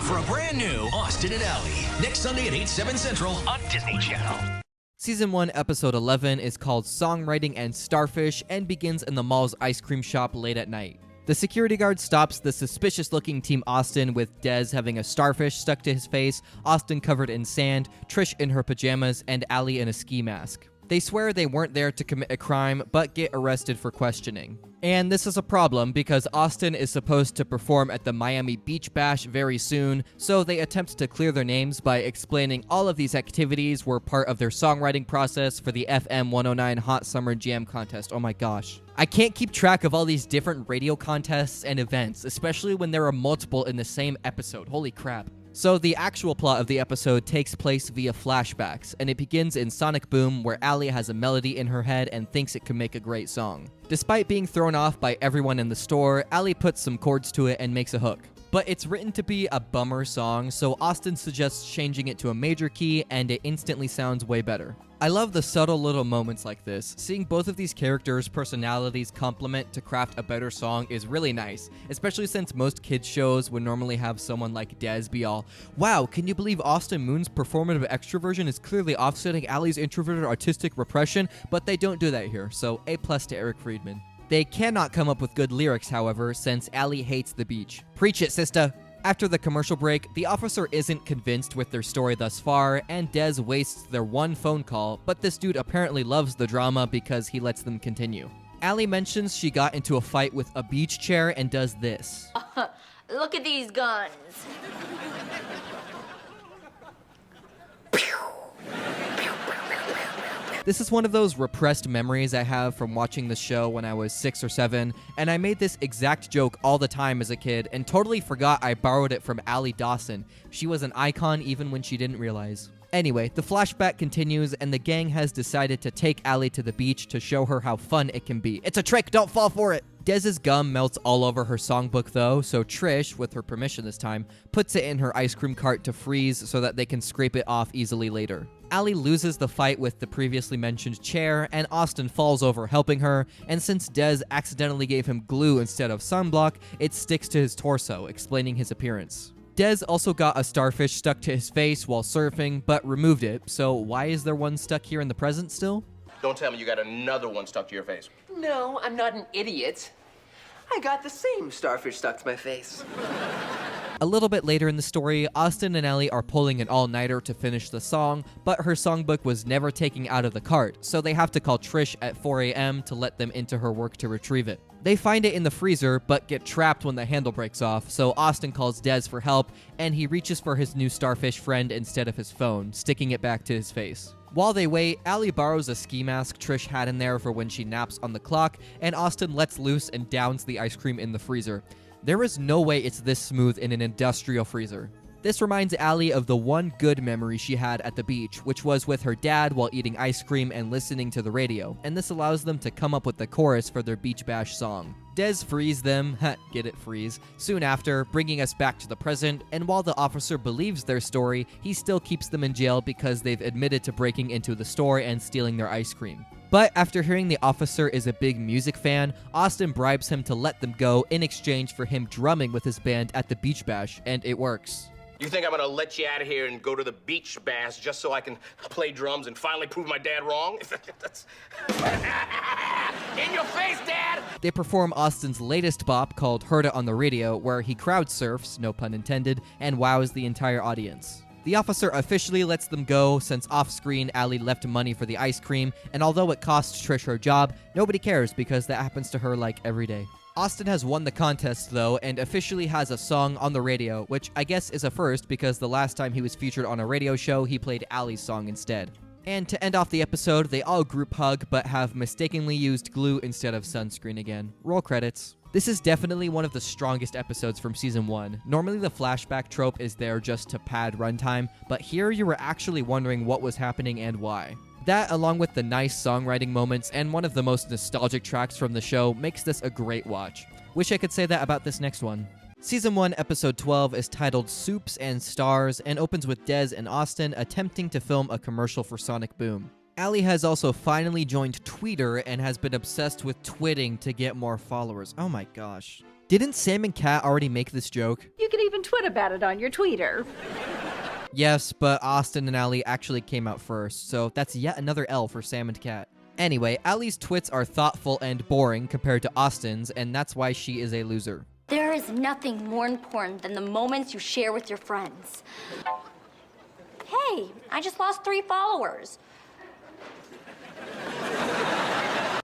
For a brand new Austin and Allie. Next Sunday at 8, 7 Central on Disney Channel. Season 1, Episode 11 is called Songwriting and Starfish and begins in the mall's ice cream shop late at night. The security guard stops the suspicious-looking Team Austin with Dez having a starfish stuck to his face, Austin covered in sand, Trish in her pajamas, and Allie in a ski mask. They swear they weren't there to commit a crime, but get arrested for questioning. And this is a problem because Austin is supposed to perform at the Miami Beach Bash very soon, so they attempt to clear their names by explaining all of these activities were part of their songwriting process for the FM 109 Hot Summer Jam Contest. Oh my gosh. I can't keep track of all these different radio contests and events, especially when there are multiple in the same episode. Holy crap. So the actual plot of the episode takes place via flashbacks, and it begins in Sonic Boom where Allie has a melody in her head and thinks it could make a great song. Despite being thrown off by everyone in the store, Allie puts some chords to it and makes a hook. But it's written to be a bummer song, so Austin suggests changing it to a major key, and it instantly sounds way better. I love the subtle little moments like this. Seeing both of these characters' personalities complement to craft a better song is really nice, especially since most kids shows would normally have someone like Dez be all, "Wow, can you believe Austin Moon's performative extroversion is clearly offsetting Allie's introverted artistic repression?" But they don't do that here, so A+ to Eric Friedman. They cannot come up with good lyrics, however, since Allie hates the beach. Preach it, sister! After the commercial break, the officer isn't convinced with their story thus far, and Dez wastes their one phone call, but this dude apparently loves the drama because he lets them continue. Allie mentions she got into a fight with a beach chair and does this. Look at these guns. This is one of those repressed memories I have from watching the show when I was 6 or 7, and I made this exact joke all the time as a kid and totally forgot I borrowed it from Allie Dawson. She was an icon even when she didn't realize. Anyway, the flashback continues, and the gang has decided to take Allie to the beach to show her how fun it can be. It's a trick, don't fall for it! Dez's gum melts all over her songbook though, so Trish, with her permission this time, puts it in her ice cream cart to freeze so that they can scrape it off easily later. Allie loses the fight with the previously mentioned chair, and Austin falls over helping her, and since Dez accidentally gave him glue instead of sunblock, it sticks to his torso, explaining his appearance. Dez also got a starfish stuck to his face while surfing, but removed it, so why is there one stuck here in the present still? Don't tell me you got another one stuck to your face. No, I'm not an idiot. I got the same starfish stuck to my face. A little bit later in the story, Austin and Allie are pulling an all-nighter to finish the song, but her songbook was never taken out of the cart, so they have to call Trish at 4 a.m. to let them into her work to retrieve it. They find it in the freezer, but get trapped when the handle breaks off, so Austin calls Dez for help, and he reaches for his new starfish friend instead of his phone, sticking it back to his face. While they wait, Allie borrows a ski mask Trish had in there for when she naps on the clock, and Austin lets loose and downs the ice cream in the freezer. There is no way it's this smooth in an industrial freezer. This reminds Allie of the one good memory she had at the beach, which was with her dad while eating ice cream and listening to the radio, and this allows them to come up with the chorus for their beach bash song. Dez frees them, get it, freeze, soon after, bringing us back to the present, and while the officer believes their story, he still keeps them in jail because they've admitted to breaking into the store and stealing their ice cream. But after hearing the officer is a big music fan, Austin bribes him to let them go in exchange for him drumming with his band at the beach bash, and it works. You think I'm gonna let you out of here and go to the beach bash just so I can play drums and finally prove my dad wrong? That's... In your face, Dad! They perform Austin's latest bop called Heard It on the Radio, where he crowd surfs, no pun intended, and wows the entire audience. The officer officially lets them go since off-screen Allie left money for the ice cream, and although it costs Trish her job, nobody cares because that happens to her like every day. Austin has won the contest though, and officially has a song on the radio, which I guess is a first because the last time he was featured on a radio show, he played Allie's song instead. And to end off the episode, they all group hug but have mistakenly used glue instead of sunscreen again. Roll credits. This is definitely one of the strongest episodes from Season 1. Normally the flashback trope is there just to pad runtime, but here you were actually wondering what was happening and why. That, along with the nice songwriting moments and one of the most nostalgic tracks from the show, makes this a great watch. Wish I could say that about this next one. Season 1, Episode 12 is titled Soups and Stars and opens with Dez and Austin attempting to film a commercial for Sonic Boom. Allie has also finally joined Twitter and has been obsessed with twitting to get more followers. Oh my gosh. Didn't Sam and Kat already make this joke? You can even tweet about it on your tweeter. Yes, but Austin and Allie actually came out first, so that's yet another L for Sam and Kat. Anyway, Allie's twits are thoughtful and boring compared to Austin's, and that's why she is a loser. There is nothing more important than the moments you share with your friends. Hey, I just lost 3 followers.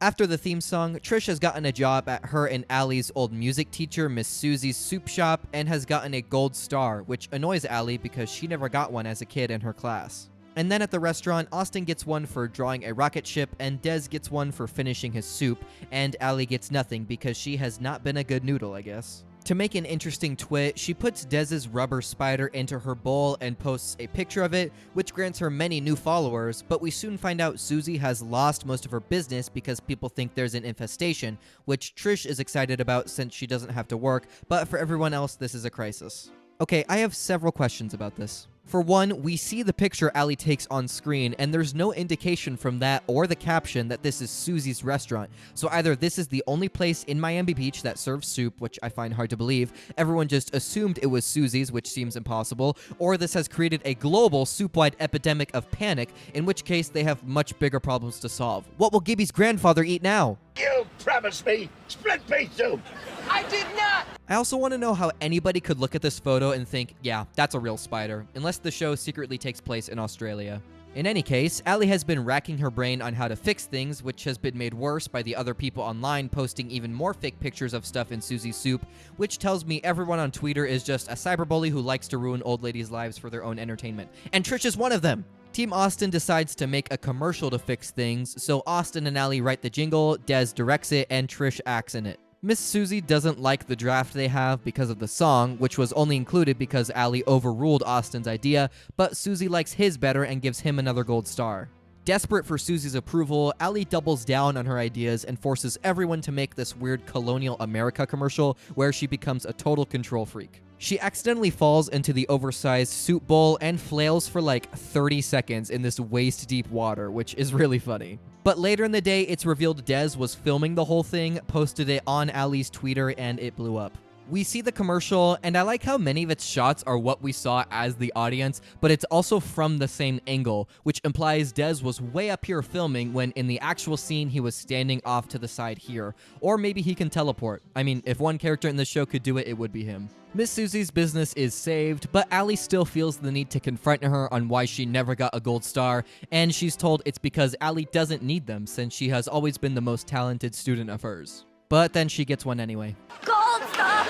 After the theme song, Trish has gotten a job at her and Allie's old music teacher, Miss Susie's soup shop, and has gotten a gold star, which annoys Allie because she never got one as a kid in her class. And then at the restaurant, Austin gets one for drawing a rocket ship, and Dez gets one for finishing his soup, and Allie gets nothing because she has not been a good noodle, I guess. To make an interesting twit, she puts Dez's rubber spider into her bowl and posts a picture of it, which grants her many new followers, but we soon find out Susie has lost most of her business because people think there's an infestation, which Trish is excited about since she doesn't have to work, but for everyone else, this is a crisis. Okay, I have several questions about this. For one, we see the picture Allie takes on screen, and there's no indication from that or the caption that this is Susie's restaurant. So either this is the only place in Miami Beach that serves soup, which I find hard to believe, everyone just assumed it was Susie's, which seems impossible, or this has created a global soup-wide epidemic of panic, in which case they have much bigger problems to solve. What will Gibby's grandfather eat now? You promised me split pea soup. I did not! I also want to know how anybody could look at this photo and think, yeah, that's a real spider, unless the show secretly takes place in Australia. In any case, Allie has been racking her brain on how to fix things, which has been made worse by the other people online posting even more fake pictures of stuff in Susie's soup, which tells me everyone on Twitter is just a cyberbully who likes to ruin old ladies' lives for their own entertainment. And Trish is one of them! Team Austin decides to make a commercial to fix things, so Austin and Allie write the jingle, Des directs it, and Trish acts in it. Miss Susie doesn't like the draft they have because of the song, which was only included because Allie overruled Austin's idea, but Susie likes his better and gives him another gold star. Desperate for Susie's approval, Allie doubles down on her ideas and forces everyone to make this weird colonial America commercial where she becomes a total control freak. She accidentally falls into the oversized soup bowl and flails for like 30 seconds in this waist-deep water, which is really funny. But later in the day, it's revealed Des was filming the whole thing, posted it on Allie's Twitter, and it blew up. We see the commercial, and I like how many of its shots are what we saw as the audience, but it's also from the same angle, which implies Des was way up here filming when in the actual scene he was standing off to the side here. Or maybe he can teleport. I mean, if one character in the show could do it, it would be him. Miss Susie's business is saved, but Allie still feels the need to confront her on why she never got a gold star, and she's told it's because Allie doesn't need them since she has always been the most talented student of hers. But then she gets one anyway. Gold star,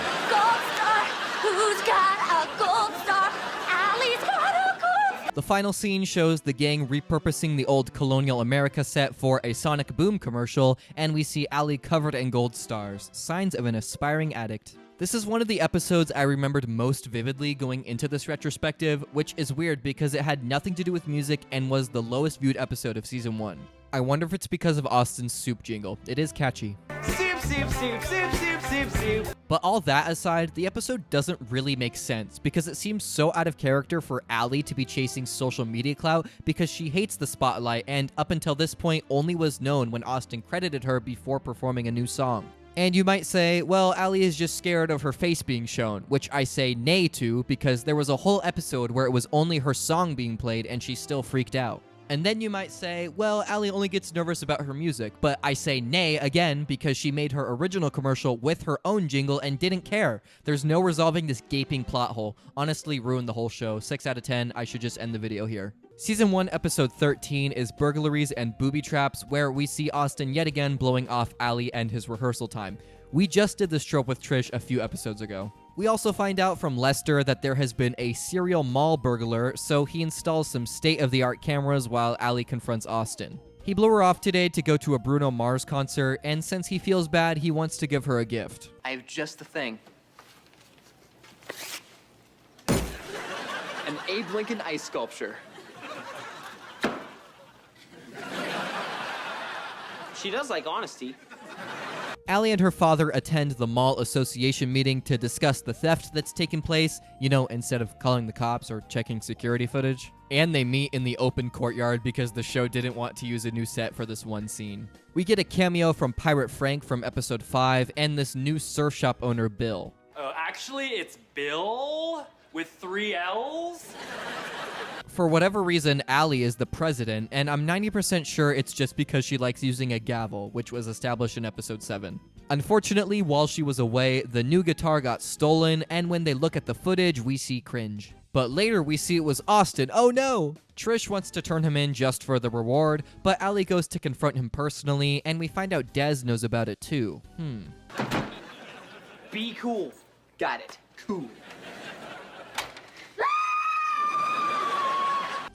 who's got a gold star? Allie's got a gold star. The final scene shows the gang repurposing the old Colonial America set for a Sonic Boom commercial, and we see Allie covered in gold stars, signs of an aspiring addict. This is one of the episodes I remembered most vividly going into this retrospective, which is weird because it had nothing to do with music and was the lowest viewed episode of season 1. I wonder if it's because of Austin's soup jingle. It is catchy. Soup, soup, soup, soup, soup, soup, soup. But all that aside, the episode doesn't really make sense because it seems so out of character for Allie to be chasing social media clout because she hates the spotlight and up until this point only was known when Austin credited her before performing a new song. And you might say, well, Allie is just scared of her face being shown, which I say nay to because there was a whole episode where it was only her song being played and she still freaked out. And then you might say, well, Allie only gets nervous about her music, but I say nay again because she made her original commercial with her own jingle and didn't care. There's no resolving this gaping plot hole. Honestly, ruined the whole show. 6 out of 10, I should just end the video here. Season 1, episode 13 is Burglaries and Booby Traps, where we see Austin yet again blowing off Allie and his rehearsal time. We just did this trope with Trish a few episodes ago. We also find out from Lester that there has been a serial mall burglar, so he installs some state-of-the-art cameras while Allie confronts Austin. He blew her off today to go to a Bruno Mars concert, and since he feels bad, he wants to give her a gift. I have just the thing. An Abe Lincoln ice sculpture. She does like honesty. Allie and her father attend the mall association meeting to discuss the theft that's taken place, instead of calling the cops or checking security footage. And they meet in the open courtyard because the show didn't want to use a new set for this one scene. We get a cameo from Pirate Frank from episode 5 and this new surf shop owner, Bill. Actually, it's Bill with 3 L's. For whatever reason, Allie is the president, and I'm 90% sure it's just because she likes using a gavel, which was established in episode 7. Unfortunately, while she was away, the new guitar got stolen, and when they look at the footage, we see cringe. But later we see it was Austin. Oh no! Trish wants to turn him in just for the reward, but Allie goes to confront him personally, and we find out Des knows about it too. Be cool. Got it. Cool.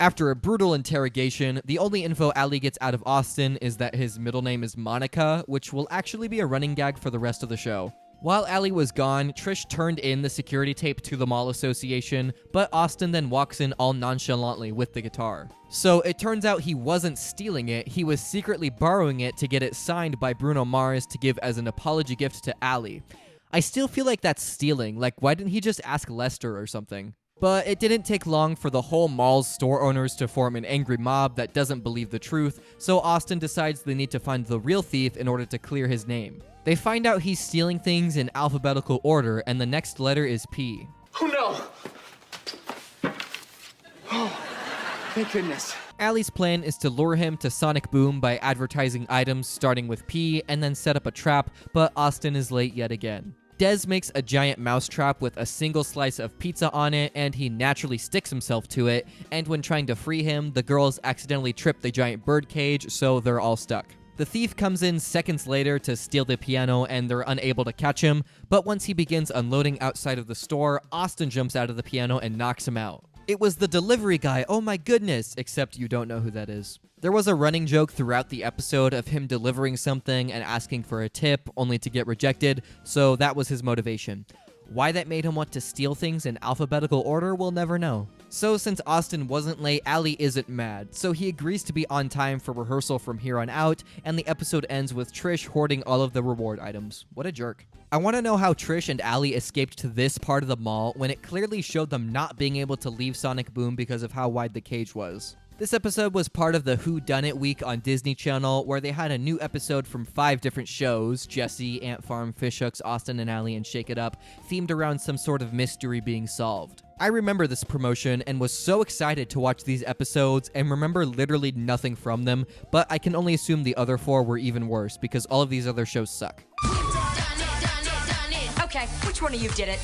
After a brutal interrogation, the only info Allie gets out of Austin is that his middle name is Monica, which will actually be a running gag for the rest of the show. While Allie was gone, Trish turned in the security tape to the mall association, but Austin then walks in all nonchalantly with the guitar. So it turns out he wasn't stealing it, he was secretly borrowing it to get it signed by Bruno Mars to give as an apology gift to Allie. I still feel like that's stealing, like why didn't he just ask Lester or something? But it didn't take long for the whole mall's store owners to form an angry mob that doesn't believe the truth, so Austin decides they need to find the real thief in order to clear his name. They find out he's stealing things in alphabetical order, and the next letter is P. Oh no! Oh, thank goodness. Allie's plan is to lure him to Sonic Boom by advertising items starting with P and then set up a trap, but Austin is late yet again. Dez makes a giant mousetrap with a single slice of pizza on it, and he naturally sticks himself to it, and when trying to free him, the girls accidentally trip the giant bird cage, so they're all stuck. The thief comes in seconds later to steal the piano, and they're unable to catch him, but once he begins unloading outside of the store, Austin jumps out of the piano and knocks him out. It was the delivery guy, oh my goodness, except you don't know who that is. There was a running joke throughout the episode of him delivering something and asking for a tip, only to get rejected, so that was his motivation. Why that made him want to steal things in alphabetical order, we'll never know. So since Austin wasn't late, Allie isn't mad, so he agrees to be on time for rehearsal from here on out, and the episode ends with Trish hoarding all of the reward items. What a jerk. I want to know how Trish and Allie escaped to this part of the mall when it clearly showed them not being able to leave Sonic Boom because of how wide the cage was. This episode was part of the Who Done It week on Disney Channel, where they had a new episode from 5 different shows, Jessie, Ant Farm, Fishhooks, Austin and Allie, and Shake It Up, themed around some sort of mystery being solved. I remember this promotion and was so excited to watch these episodes and remember literally nothing from them, but I can only assume the other 4 were even worse because all of these other shows suck. Okay, which one of you did it?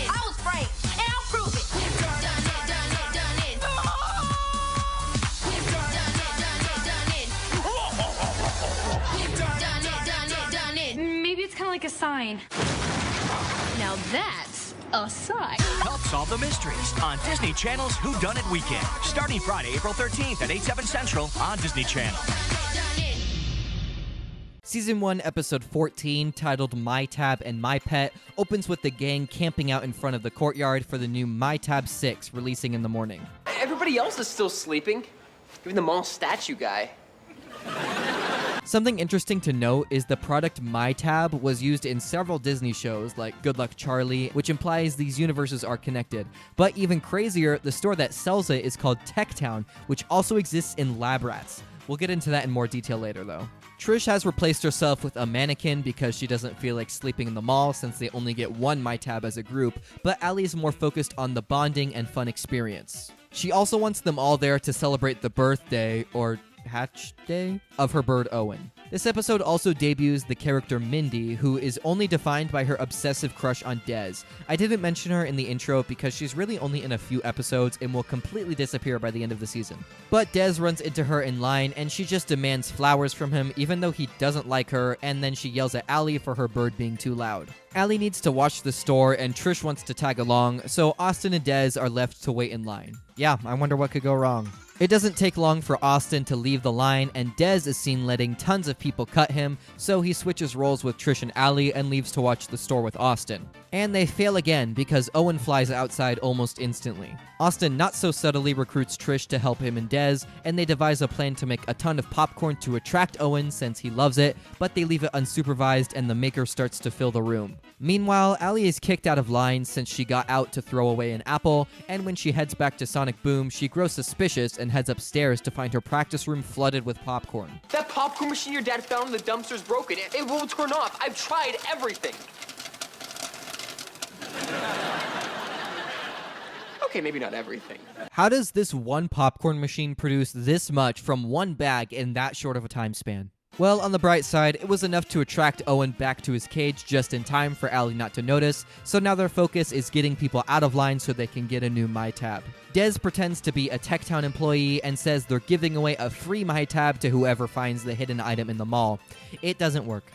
I was Frank, and I'll prove it. Maybe it's kind of like a sign. Now that's a sign. Help solve the mysteries on Disney Channel's Who Done It Weekend, starting Friday, April 13th at 8, 7 Central on Disney Channel. Season 1, Episode 14, titled My Tab and My Pet, opens with the gang camping out in front of the courtyard for the new My Tab 6, releasing in the morning. Everybody else is still sleeping. Even the mall statue guy. Something interesting to note is the product My Tab was used in several Disney shows like Good Luck Charlie, which implies these universes are connected. But even crazier, the store that sells it is called Tech Town, which also exists in Lab Rats. We'll get into that in more detail later, though. Trish has replaced herself with a mannequin because she doesn't feel like sleeping in the mall since they only get one My Tab as a group, but Allie's more focused on the bonding and fun experience. She also wants them all there to celebrate the birthday, or hatch day, of her bird Owen. This episode also debuts the character Mindy, who is only defined by her obsessive crush on Dez. I didn't mention her in the intro because she's really only in a few episodes and will completely disappear by the end of the season. But Dez runs into her in line and she just demands flowers from him even though he doesn't like her, and then she yells at Allie for her bird being too loud. Allie needs to watch the store and Trish wants to tag along, so Austin and Dez are left to wait in line. Yeah, I wonder what could go wrong. It doesn't take long for Austin to leave the line, and Dez is seen letting tons of people cut him, so he switches roles with Trish and Allie and leaves to watch the store with Austin. And they fail again because Owen flies outside almost instantly. Austin not so subtly recruits Trish to help him and Dez, and they devise a plan to make a ton of popcorn to attract Owen since he loves it, but they leave it unsupervised and the maker starts to fill the room. Meanwhile, Allie is kicked out of line since she got out to throw away an apple, and when she heads back to Sonic Boom, she grows suspicious and heads upstairs to find her practice room flooded with popcorn. That popcorn machine your dad found in the dumpster's broken. It won't turn off. I've tried everything. Okay, maybe not everything. How does this one popcorn machine produce this much from one bag in that short of a time span? Well, on the bright side, it was enough to attract Owen back to his cage just in time for Allie not to notice, so now their focus is getting people out of line so they can get a new My Tab. Dez pretends to be a Tech Town employee and says they're giving away a free My Tab to whoever finds the hidden item in the mall. It doesn't work.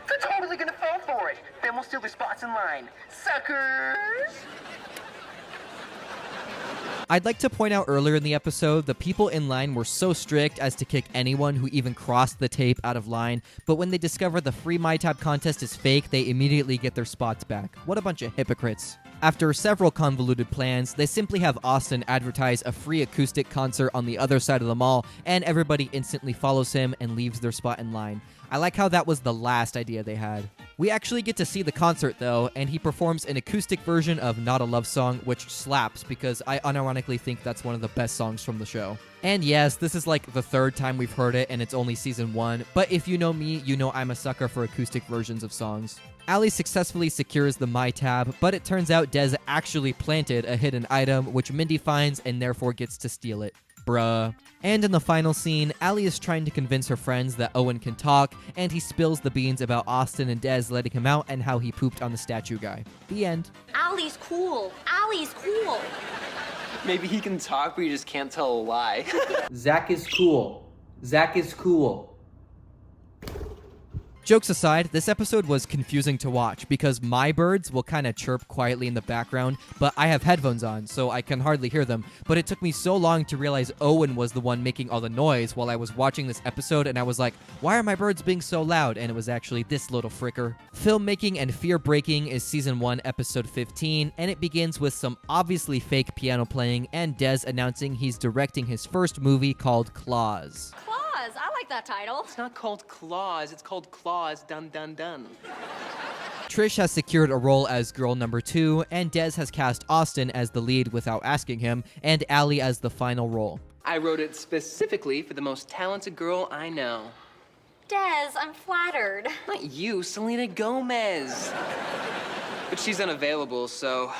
They're totally gonna fall for it. Then we'll steal their spots in line. Suckers! I'd like to point out earlier in the episode, the people in line were so strict as to kick anyone who even crossed the tape out of line, but when they discover the free My Tab contest is fake, they immediately get their spots back. What a bunch of hypocrites. After several convoluted plans, they simply have Austin advertise a free acoustic concert on the other side of the mall, and everybody instantly follows him and leaves their spot in line. I like how that was the last idea they had. We actually get to see the concert though, and he performs an acoustic version of Not a Love Song, which slaps because I unironically think that's one of the best songs from the show. And yes, this is like the third time we've heard it and it's only season 1, but if you know me, you know I'm a sucker for acoustic versions of songs. Allie successfully secures the My Tab, but it turns out Dez actually planted a hidden item, which Mindy finds and therefore gets to steal it. bruh. And in the final scene, Allie is trying to convince her friends that Owen can talk, and he spills the beans about Austin and Des letting him out and how he pooped on the statue guy. The end. Allie's cool. Allie's cool. Maybe he can talk, but you just can't tell a lie. Zach is cool. Zach is cool. Jokes aside, this episode was confusing to watch because my birds will kind of chirp quietly in the background, but I have headphones on, so I can hardly hear them. But it took me so long to realize Owen was the one making all the noise while I was watching this episode, and I was like, why are my birds being so loud? And it was actually this little fricker. Filmmaking and Fear Breaking is Season 1, Episode 15, and it begins with some obviously fake piano playing and Des announcing he's directing his first movie called Claws. I like that title. It's not called Claws, it's called Claws Dun Dun Dun. Trish has secured a role as girl number 2, and Des has cast Austin as the lead without asking him, and Allie as the final role. I wrote it specifically for the most talented girl I know. Des, I'm flattered. Not you, Selena Gomez. But she's unavailable, so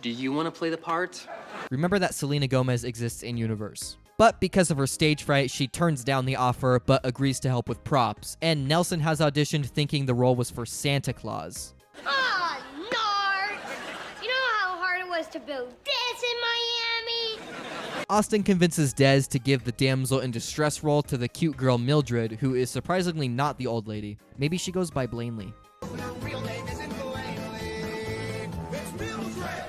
do you want to play the part? Remember that Selena Gomez exists in universe. But because of her stage fright, she turns down the offer but agrees to help with props. And Nelson has auditioned thinking the role was for Santa Claus. Aw, nards! You know how hard it was to build this in Miami? Austin convinces Des to give the damsel in distress role to the cute girl Mildred, who is surprisingly not the old lady. Maybe she goes by Blaney.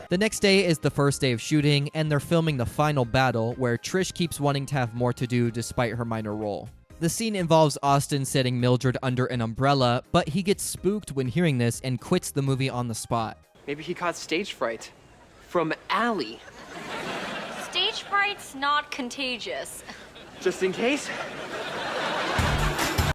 The next day is the first day of shooting, and they're filming the final battle, where Trish keeps wanting to have more to do despite her minor role. The scene involves Austin setting Mildred under an umbrella, but he gets spooked when hearing this and quits the movie on the spot. Maybe he caught stage fright. From Allie. Stage fright's not contagious. Just in case.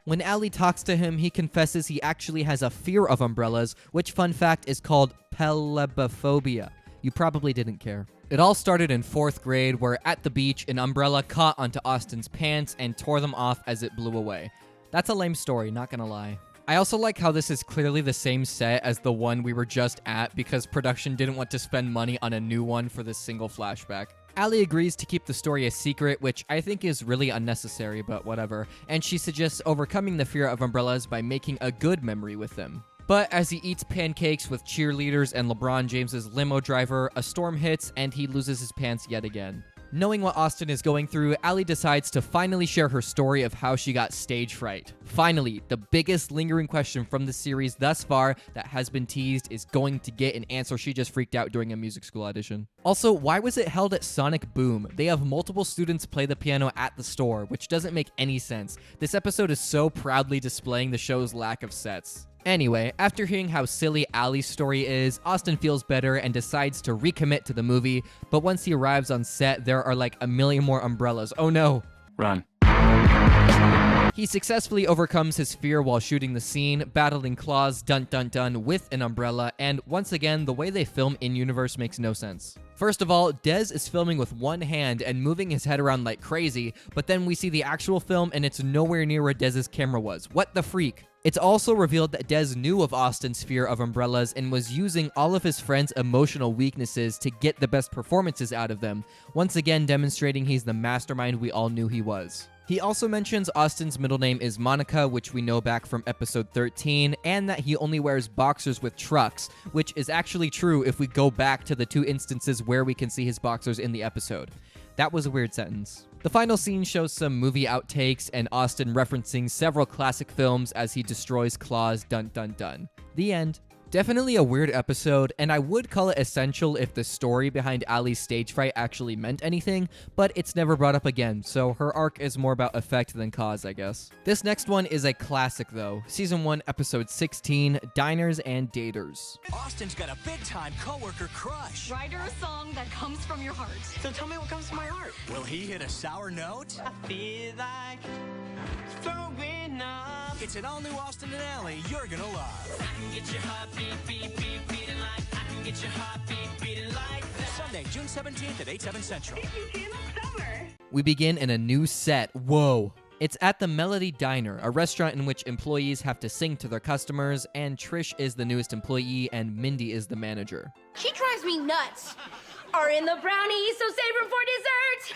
When Allie talks to him, he confesses he actually has a fear of umbrellas, which, fun fact, is called pelebophobia. You probably didn't care. It all started in 4th grade, where at the beach, an umbrella caught onto Austin's pants and tore them off as it blew away. That's a lame story, not gonna lie. I also like how this is clearly the same set as the one we were just at because production didn't want to spend money on a new one for this single flashback. Allie agrees to keep the story a secret, which I think is really unnecessary, but whatever, and she suggests overcoming the fear of umbrellas by making a good memory with them. But as he eats pancakes with cheerleaders and LeBron James's limo driver, a storm hits and he loses his pants yet again. Knowing what Austin is going through, Allie decides to finally share her story of how she got stage fright. Finally, the biggest lingering question from the series thus far that has been teased is going to get an answer she just freaked out during a music school audition. Also, why was it held at Sonic Boom? They have multiple students play the piano at the store, which doesn't make any sense. This episode is so proudly displaying the show's lack of sets. Anyway, after hearing how silly Allie's story is, Austin feels better and decides to recommit to the movie, but once he arrives on set, there are like a million more umbrellas. Oh no! Run. He successfully overcomes his fear while shooting the scene, battling Claws dun dun dun with an umbrella, and once again, the way they film in-universe makes no sense. First of all, Des is filming with one hand and moving his head around like crazy, but then we see the actual film and it's nowhere near where Des's camera was. What the freak? It's also revealed that Des knew of Austin's fear of umbrellas and was using all of his friends' emotional weaknesses to get the best performances out of them, once again demonstrating he's the mastermind we all knew he was. He also mentions Austin's middle name is Monica, which we know back from episode 13, and that he only wears boxers with trucks, which is actually true if we go back to the 2 instances where we can see his boxers in the episode. That was a weird sentence. The final scene shows some movie outtakes and Austin referencing several classic films as he destroys Claws dun dun dun. The end. Definitely a weird episode, and I would call it essential if the story behind Allie's stage fright actually meant anything, but it's never brought up again, so her arc is more about effect than cause, I guess. This next one is a classic though. Season 1, Episode 16, Diners and Daters. Austin's got a big-time coworker crush. Write her a song that comes from your heart. So tell me what comes to my heart. Will he hit a sour note? I feel like throwing up. It's an all-new Austin and Allie you're gonna love. I can get your heart beating like. I can get your heart beating like that. Sunday, June 17th at 8/7 Central. We begin in a new set. Whoa. It's at the Melody Diner, a restaurant in which employees have to sing to their customers, and Trish is the newest employee and Mindy is the manager. She drives me nuts. Are in the brownies, so save them for dessert.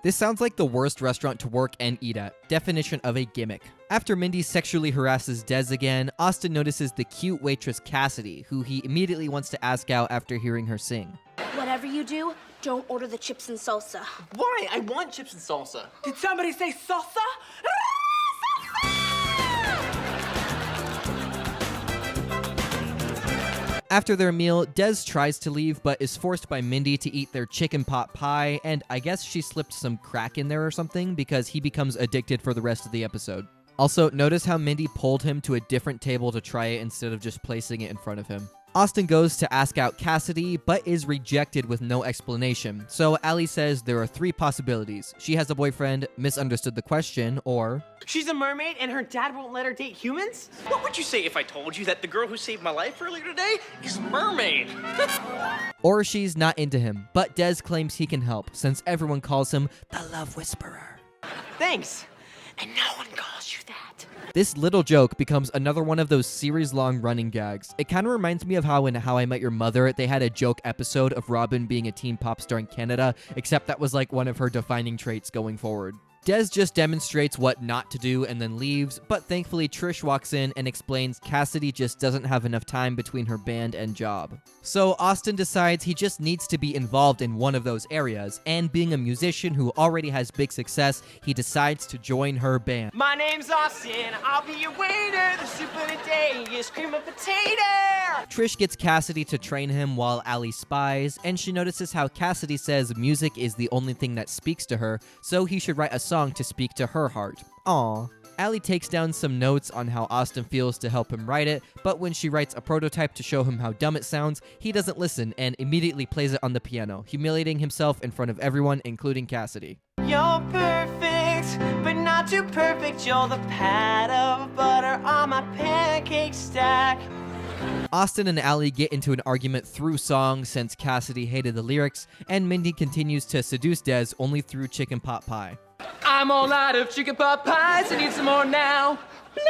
This sounds like the worst restaurant to work and eat at. Definition of a gimmick. After Mindy sexually harasses Des again, Austin notices the cute waitress Cassidy, who he immediately wants to ask out after hearing her sing. Whatever you do, don't order the chips and salsa. Why? I want chips and salsa. Did somebody say salsa? After their meal, Des tries to leave but is forced by Mindy to eat their chicken pot pie, and I guess she slipped some crack in there or something because he becomes addicted for the rest of the episode. Also, notice how Mindy pulled him to a different table to try it instead of just placing it in front of him. Austin goes to ask out Cassidy, but is rejected with no explanation. So Allie says there are 3 possibilities. She has a boyfriend, misunderstood the question, or... She's a mermaid and her dad won't let her date humans? What would you say if I told you that the girl who saved my life earlier today is a mermaid? or she's not into him, but Des claims he can help, since everyone calls him the Love Whisperer. Thanks. And no one calls you that. This little joke becomes another one of those series-long running gags. It kind of reminds me of how in How I Met Your Mother, they had a joke episode of Robin being a teen pop star in Canada, except that was like one of her defining traits going forward. Des just demonstrates what not to do and then leaves, but thankfully Trish walks in and explains Cassidy just doesn't have enough time between her band and job. So Austin decides he just needs to be involved in one of those areas, and being a musician who already has big success, he decides to join her band. My name's Austin, I'll be your waiter, the soup of the day is cream of potato! Trish gets Cassidy to train him while Allie spies, and she notices how Cassidy says music is the only thing that speaks to her, so he should write a song to speak to her heart. Aww. Allie takes down some notes on how Austin feels to help him write it, but when she writes a prototype to show him how dumb it sounds, he doesn't listen and immediately plays it on the piano, humiliating himself in front of everyone, including Cassidy. You're perfect, but not too perfect. You're the pat of butter on my pancake stack. Austin and Allie get into an argument through song since Cassidy hated the lyrics, and Mindy continues to seduce Des only through chicken pot pie. I'm all out of chicken pot pies. I need some more now. Please.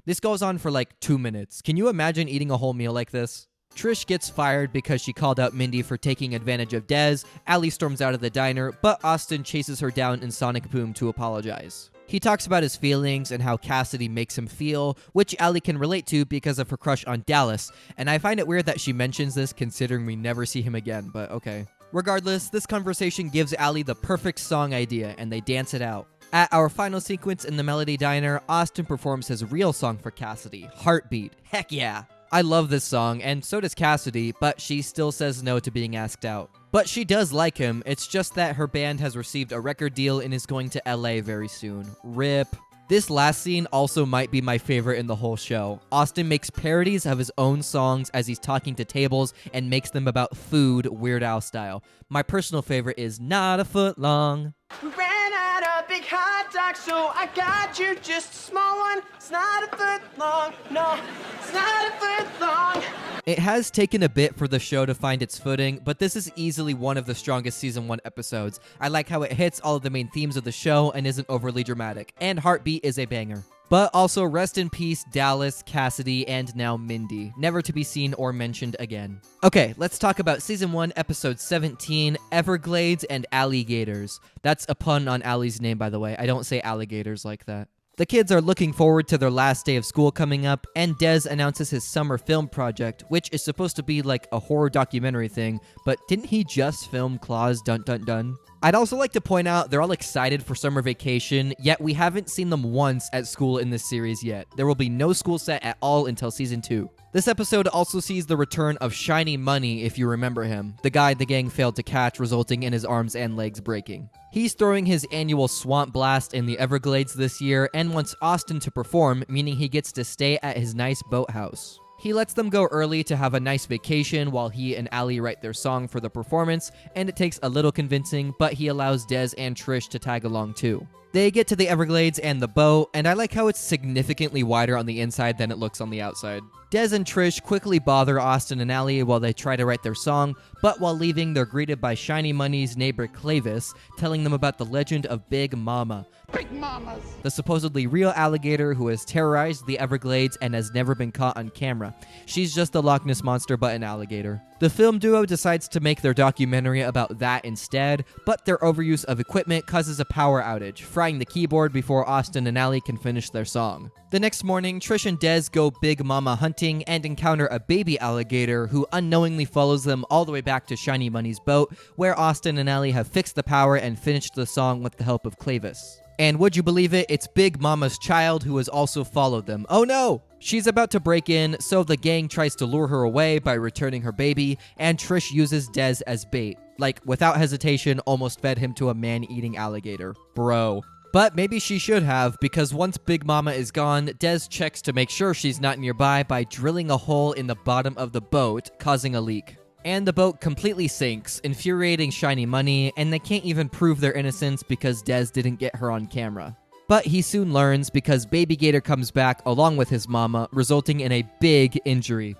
This goes on for like 2 minutes. Can you imagine eating a whole meal like this? Trish gets fired because she called out Mindy for taking advantage of Des. Allie storms out of the diner, but Austin chases her down in Sonic Boom to apologize. He talks about his feelings and how Cassidy makes him feel, which Allie can relate to because of her crush on Dallas, and I find it weird that she mentions this considering we never see him again, but okay. Regardless, this conversation gives Allie the perfect song idea, and they dance it out. At our final sequence in the Melody Diner, Austin performs his real song for Cassidy, Heartbeat. Heck yeah! I love this song, and so does Cassidy, but she still says no to being asked out. But she does like him, it's just that her band has received a record deal and is going to LA very soon. RIP. This last scene also might be my favorite in the whole show. Austin makes parodies of his own songs as he's talking to tables and makes them about food, Weird Al style. My personal favorite is Not a Foot Long. We ran out of big hot dogs, so I got you just a small one. It's not a foot long, no, it's not a foot long. It has taken a bit for the show to find its footing, but this is easily one of the strongest Season 1 episodes. I like how it hits all of the main themes of the show and isn't overly dramatic, and Heartbeat is a banger. But also rest in peace Dallas, Cassidy, and now Mindy, never to be seen or mentioned again. Okay, let's talk about Season 1, Episode 17, Everglades and Alligators. That's a pun on Allie's name, by the way. I don't say alligators like that. The kids are looking forward to their last day of school coming up, and Des announces his summer film project, which is supposed to be like a horror documentary thing, but didn't he just film Claws Dun Dun Dun? I'd also like to point out they're all excited for summer vacation, yet we haven't seen them once at school in this series yet. There will be no school set at all until Season 2. This episode also sees the return of Shiny Money, if you remember him, the guy the gang failed to catch, resulting in his arms and legs breaking. He's throwing his annual swamp blast in the Everglades this year and wants Austin to perform, meaning he gets to stay at his nice boathouse. He lets them go early to have a nice vacation while he and Allie write their song for the performance, and it takes a little convincing, but he allows Des and Trish to tag along too. They get to the Everglades and the boat, and I like how it's significantly wider on the inside than it looks on the outside. Des and Trish quickly bother Austin and Allie while they try to write their song, but while leaving, they're greeted by Shiny Money's neighbor Clavis, telling them about the legend of Big Mama. Big Mamas! The supposedly real alligator who has terrorized the Everglades and has never been caught on camera. She's just the Loch Ness Monster, but an alligator. The film duo decides to make their documentary about that instead, but their overuse of equipment causes a power outage, frying the keyboard before Austin and Ally can finish their song. The next morning, Trish and Des go Big Mama hunting and encounter a baby alligator who unknowingly follows them all the way back to Shiny Money's boat, where Austin and Ally have fixed the power and finished the song with the help of Clavis. And would you believe it, it's Big Mama's child who has also followed them. Oh no! She's about to break in, so the gang tries to lure her away by returning her baby, and Trish uses Des as bait. Like, without hesitation, almost fed him to a man-eating alligator. Bro. But maybe she should have, because once Big Mama is gone, Des checks to make sure she's not nearby by drilling a hole in the bottom of the boat, causing a leak. And the boat completely sinks, infuriating Shiny Money, and they can't even prove their innocence because Des didn't get her on camera. But he soon learns because Baby Gator comes back along with his mama, resulting in a big injury.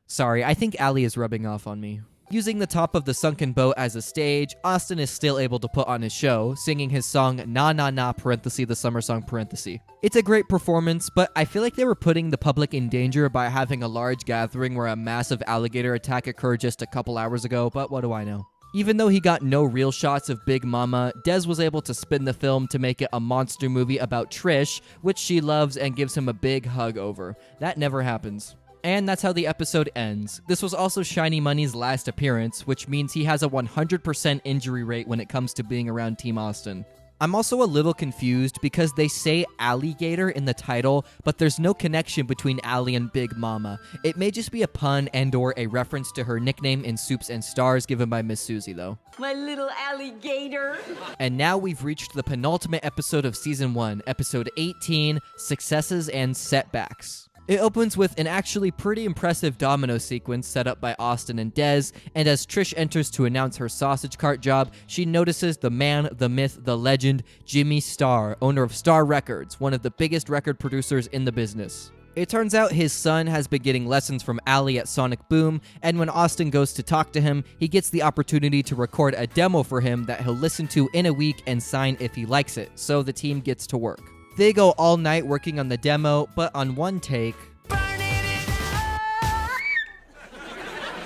Sorry, I think Ally is rubbing off on me. Using the top of the sunken boat as a stage, Austin is still able to put on his show, singing his song Na Na Na parenthesis the summer song parenthesis. It's a great performance, but I feel like they were putting the public in danger by having a large gathering where a massive alligator attack occurred just a couple hours ago, but what do I know? Even though he got no real shots of Big Mama, Des was able to spin the film to make it a monster movie about Trish, which she loves and gives him a big hug over. That never happens. And that's how the episode ends. This was also Shiny Money's last appearance, which means he has a 100% injury rate when it comes to being around Team Austin. I'm also a little confused because they say alligator in the title, but there's no connection between Ally and Big Mama. It may just be a pun and or a reference to her nickname in Soups and Stars given by Miss Susie though. My little alligator. And now we've reached the penultimate episode of Season 1, Episode 18, Successes and Setbacks. It opens with an actually pretty impressive domino sequence set up by Austin and Des, and as Trish enters to announce her sausage cart job, she notices the man, the myth, the legend, Jimmy Star, owner of Star Records, one of the biggest record producers in the business. It turns out his son has been getting lessons from Ally at Sonic Boom, and when Austin goes to talk to him, he gets the opportunity to record a demo for him that he'll listen to in a week and sign if he likes it, so the team gets to work. They go all night working on the demo, but on one take,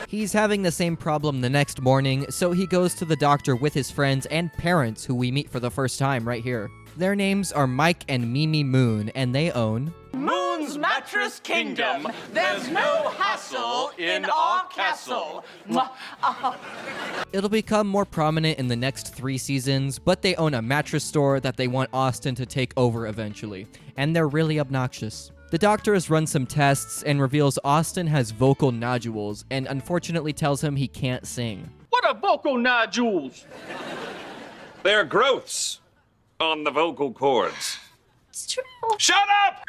he's having the same problem the next morning, so he goes to the doctor with his friends and parents who we meet for the first time right here. Their names are Mike and Mimi Moon, and they own Moon's Mattress Kingdom. There's no hassle in our castle. It'll become more prominent in the next 3 seasons, but they own a mattress store that they want Austin to take over eventually, and they're really obnoxious. The doctor has run some tests and reveals Austin has vocal nodules, and unfortunately tells him he can't sing. What are vocal nodules? They're growths on the vocal cords. It's true. Shut up!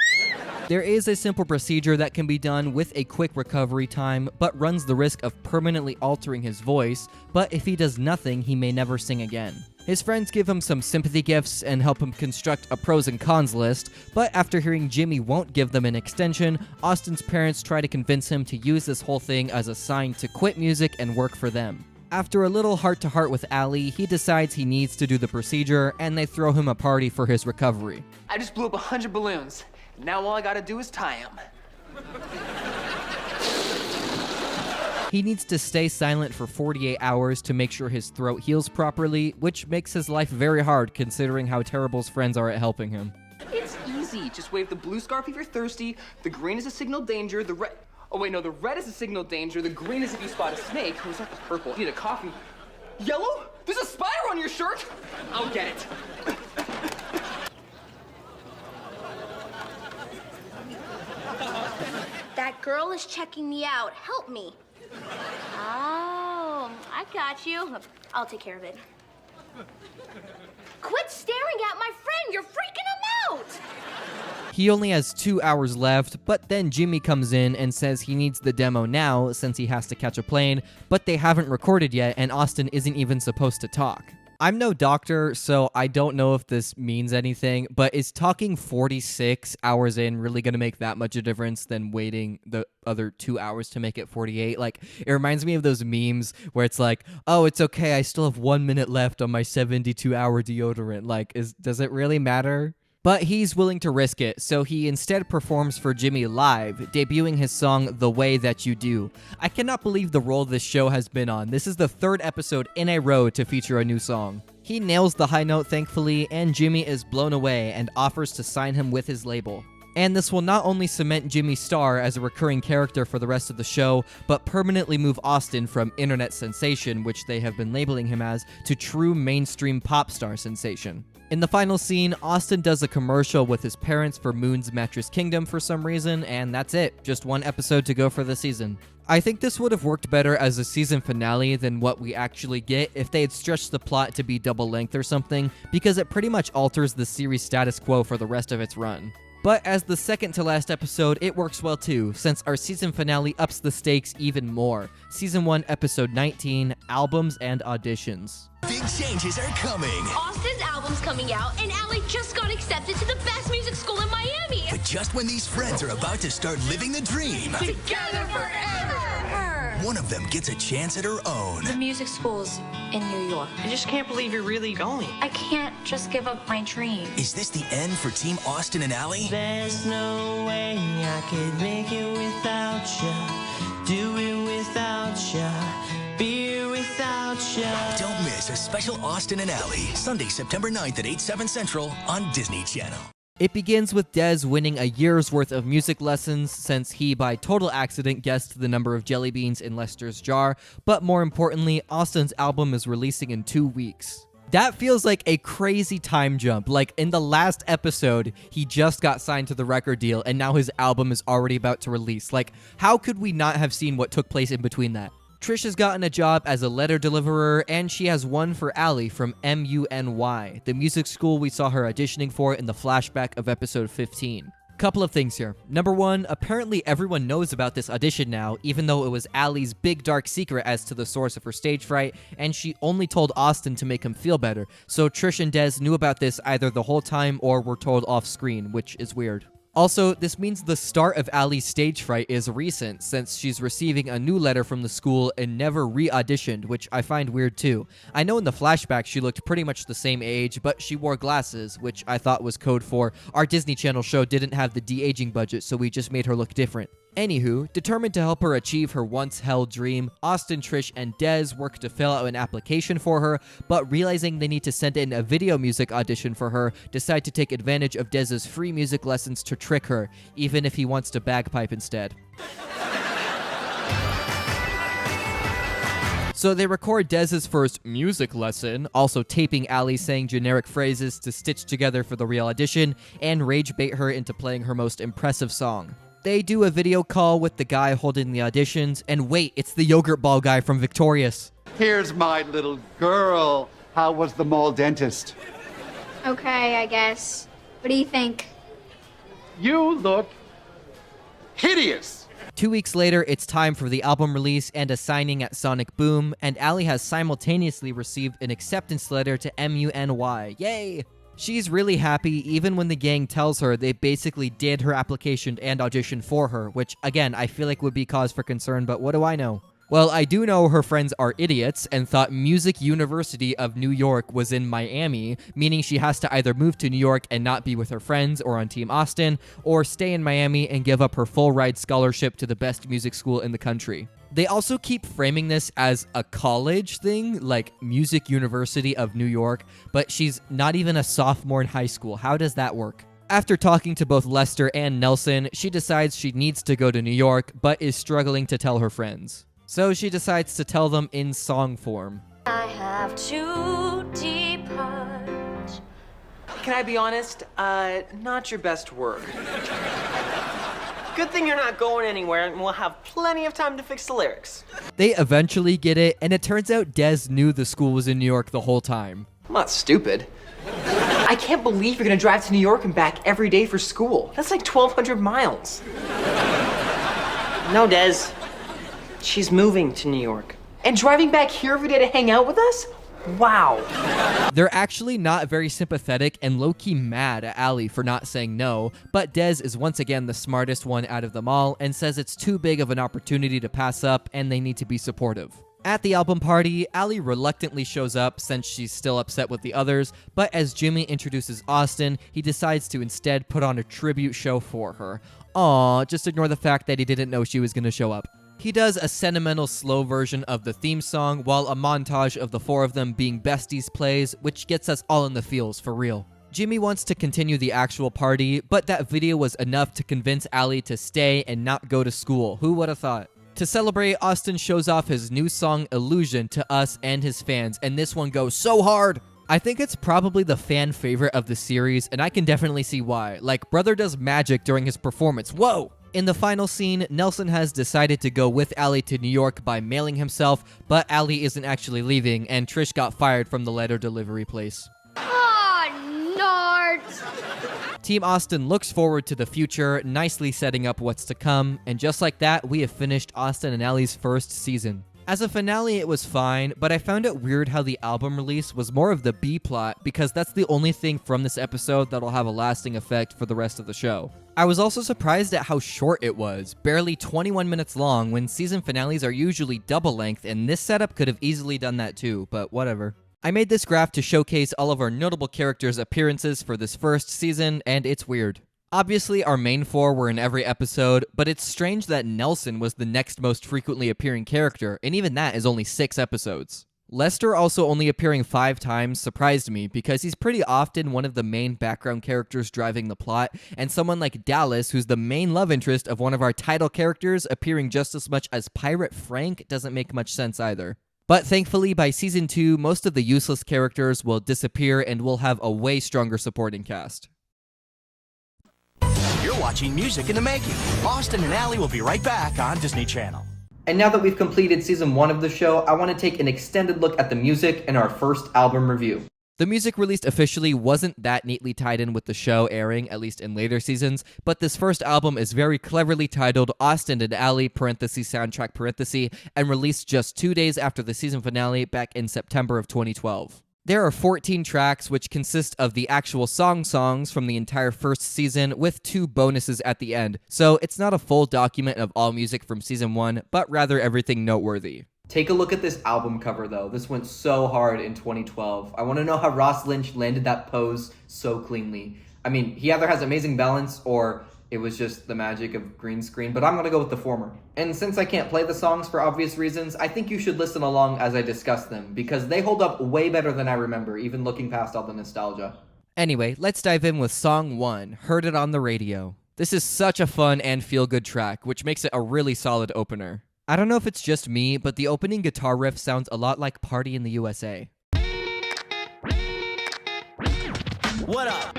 There is a simple procedure that can be done with a quick recovery time, but runs the risk of permanently altering his voice, but if he does nothing, he may never sing again. His friends give him some sympathy gifts and help him construct a pros and cons list, but after hearing Jimmy won't give them an extension, Austin's parents try to convince him to use this whole thing as a sign to quit music and work for them. After a little heart-to-heart with Ally, he decides he needs to do the procedure, and they throw him a party for his recovery. I just blew up 100 balloons. Now all I gotta do is tie them. He needs to stay silent for 48 hours to make sure his throat heals properly, which makes his life very hard considering how terrible his friends are at helping him. It's easy. Just wave the blue scarf if you're thirsty, the green is a signal danger, the red... Oh wait, no, the red is a signal danger, the green is if you spot a snake. Who's that? The purple. You need a coffee. Yellow? There's a spider on your shirt! I'll get it. That girl is checking me out. Help me. Oh, I got you. I'll take care of it. Quit staring at my friend. You're freaking him out. He only has 2 hours left, but then Jimmy comes in and says he needs the demo now since he has to catch a plane, but they haven't recorded yet and Austin isn't even supposed to talk. I'm no doctor, so I don't know if this means anything, but is talking 46 hours in really going to make that much a difference than waiting the other 2 hours to make it 48? Like, it reminds me of those memes where it's like, oh, it's okay, I still have 1 minute left on my 72-hour deodorant. Like, does it really matter? But he's willing to risk it, so he instead performs for Jimmy live, debuting his song The Way That You Do. I cannot believe the role this show has been on. This is the 3rd episode in a row to feature a new song. He nails the high note, thankfully, and Jimmy is blown away and offers to sign him with his label. And this will not only cement Jimmy's star as a recurring character for the rest of the show, but permanently move Austin from internet sensation, which they have been labeling him as, to true mainstream pop star sensation. In the final scene, Austin does a commercial with his parents for Moon's Mattress Kingdom for some reason, and that's it. Just 1 episode to go for the season. I think this would have worked better as a season finale than what we actually get if they had stretched the plot to be double length or something, because it pretty much alters the series' status quo for the rest of its run. But as the second to last episode, it works well too, since our season finale ups the stakes even more. Season 1, episode 19, Albums and Auditions. Big changes are coming. Austin's album's coming out, and Allie just got accepted to the best music school in Miami. But just when these friends are about to start living the dream, Together forever. one of them gets a chance at her own. The music school's in New York. I just can't believe you're really going. I can't just give up my dream. Is this the end for Team Austin and Allie? There's no way I could make it without you. Do it without you. Be it without you. Don't miss a special Austin and Allie, Sunday, September 9th at 8/7 Central on Disney Channel. It begins with Dez winning a year's worth of music lessons since he, by total accident, guessed the number of jelly beans in Lester's jar, but more importantly, Austin's album is releasing in 2 weeks. That feels like a crazy time jump. Like, in the last episode, he just got signed to the record deal, and now his album is already about to release. Like, how could we not have seen what took place in between that? Trish has gotten a job as a letter deliverer, and she has one for Allie from MUNY, the music school we saw her auditioning for in the flashback of episode 15. Couple of things here. Number 1, apparently everyone knows about this audition now, even though it was Allie's big dark secret as to the source of her stage fright, and she only told Austin to make him feel better. So Trish and Dez knew about this either the whole time or were told off screen, which is weird. Also, this means the start of Allie's stage fright is recent, since she's receiving a new letter from the school and never re-auditioned, which I find weird too. I know in the flashback she looked pretty much the same age, but she wore glasses, which I thought was code for our Disney Channel show didn't have the de-aging budget, so we just made her look different. Anywho, determined to help her achieve her once-held dream, Austin, Trish, and Dez work to fill out an application for her, but realizing they need to send in a video music audition for her, decide to take advantage of Dez's free music lessons to trick her, even if he wants to bagpipe instead. So they record Dez's first music lesson, also taping Allie saying generic phrases to stitch together for the real audition, and rage bait her into playing her most impressive song. They do a video call with the guy holding the auditions, and wait, it's the yogurt ball guy from Victorious. Here's my little girl. How was the mall dentist? Okay, I guess. What do you think? You look hideous. 2 weeks later, it's time for the album release and a signing at Sonic Boom, and Allie has simultaneously received an acceptance letter to MUNY. Yay! She's really happy even when the gang tells her they basically did her application and audition for her, which, again, I feel like would be cause for concern, but what do I know? Well, I do know her friends are idiots and thought Music University of New York was in Miami, meaning she has to either move to New York and not be with her friends or on Team Austin, or stay in Miami and give up her full-ride scholarship to the best music school in the country. They also keep framing this as a college thing, like Music University of New York, but she's not even a sophomore in high school. How does that work? After talking to both Lester and Nelson, she decides she needs to go to New York, but is struggling to tell her friends. So she decides to tell them in song form. I have to depart. Can I be honest? Not your best work. Good thing you're not going anywhere, and we'll have plenty of time to fix the lyrics. They eventually get it, and it turns out Dez knew the school was in New York the whole time. I'm not stupid. I can't believe you're gonna drive to New York and back every day for school. That's like 1,200 miles. No, Dez. She's moving to New York. And driving back here every day to hang out with us? Wow. They're actually not very sympathetic and low-key mad at Allie for not saying no, but Dez is once again the smartest one out of them all and says it's too big of an opportunity to pass up and they need to be supportive. At the album party, Allie reluctantly shows up since she's still upset with the others, but as Jimmy introduces Austin, he decides to instead put on a tribute show for her. Aw, just ignore the fact that he didn't know she was gonna show up. He does a sentimental slow version of the theme song while a montage of the four of them being besties plays, which gets us all in the feels for real. Jimmy wants to continue the actual party, but that video was enough to convince Allie to stay and not go to school. Who would have thought? To celebrate, Austin shows off his new song, Illusion, to us and his fans, and this one goes so hard! I think it's probably the fan favorite of the series, and I can definitely see why. Like, brother does magic during his performance. Whoa! In the final scene, Nelson has decided to go with Allie to New York by mailing himself, but Allie isn't actually leaving, and Trish got fired from the letter delivery place. Team Austin looks forward to the future, nicely setting up what's to come, and just like that, we have finished Austin and Allie's first season. As a finale, it was fine, but I found it weird how the album release was more of the B-plot, because that's the only thing from this episode that'll have a lasting effect for the rest of the show. I was also surprised at how short it was, barely 21 minutes long, when season finales are usually double length, and this setup could have easily done that too, but whatever. I made this graph to showcase all of our notable characters' appearances for this first season, and it's weird. Obviously, our main four were in every episode, but it's strange that Nelson was the next most frequently appearing character, and even that is only 6 episodes. Lester also only appearing 5 times surprised me, because he's pretty often one of the main background characters driving the plot, and someone like Dallas, who's the main love interest of one of our title characters, appearing just as much as Pirate Frank doesn't make much sense either. But thankfully, by season 2, most of the useless characters will disappear and we'll have a way stronger supporting cast. You're watching Music in the Making. Austin and Allie will be right back on Disney Channel. And now that we've completed season 1 of the show, I want to take an extended look at the music in our first album review. The music released officially wasn't that neatly tied in with the show airing, at least in later seasons, but this first album is very cleverly titled Austin and Allie (soundtrack) and released just 2 days after the season finale back in September of 2012. There are 14 tracks, which consist of the actual songs from the entire first season, with 2 bonuses at the end, so it's not a full document of all music from season 1, but rather everything noteworthy. Take a look at this album cover, though. This went so hard in 2012. I want to know how Ross Lynch landed that pose so cleanly. I mean, he either has amazing balance or it was just the magic of green screen, but I'm going to go with the former. And since I can't play the songs for obvious reasons, I think you should listen along as I discuss them, because they hold up way better than I remember, even looking past all the nostalgia. Anyway, let's dive in with song 1, Heard It on the Radio. This is such a fun and feel-good track, which makes it a really solid opener. I don't know if it's just me, but the opening guitar riff sounds a lot like Party in the USA. What up?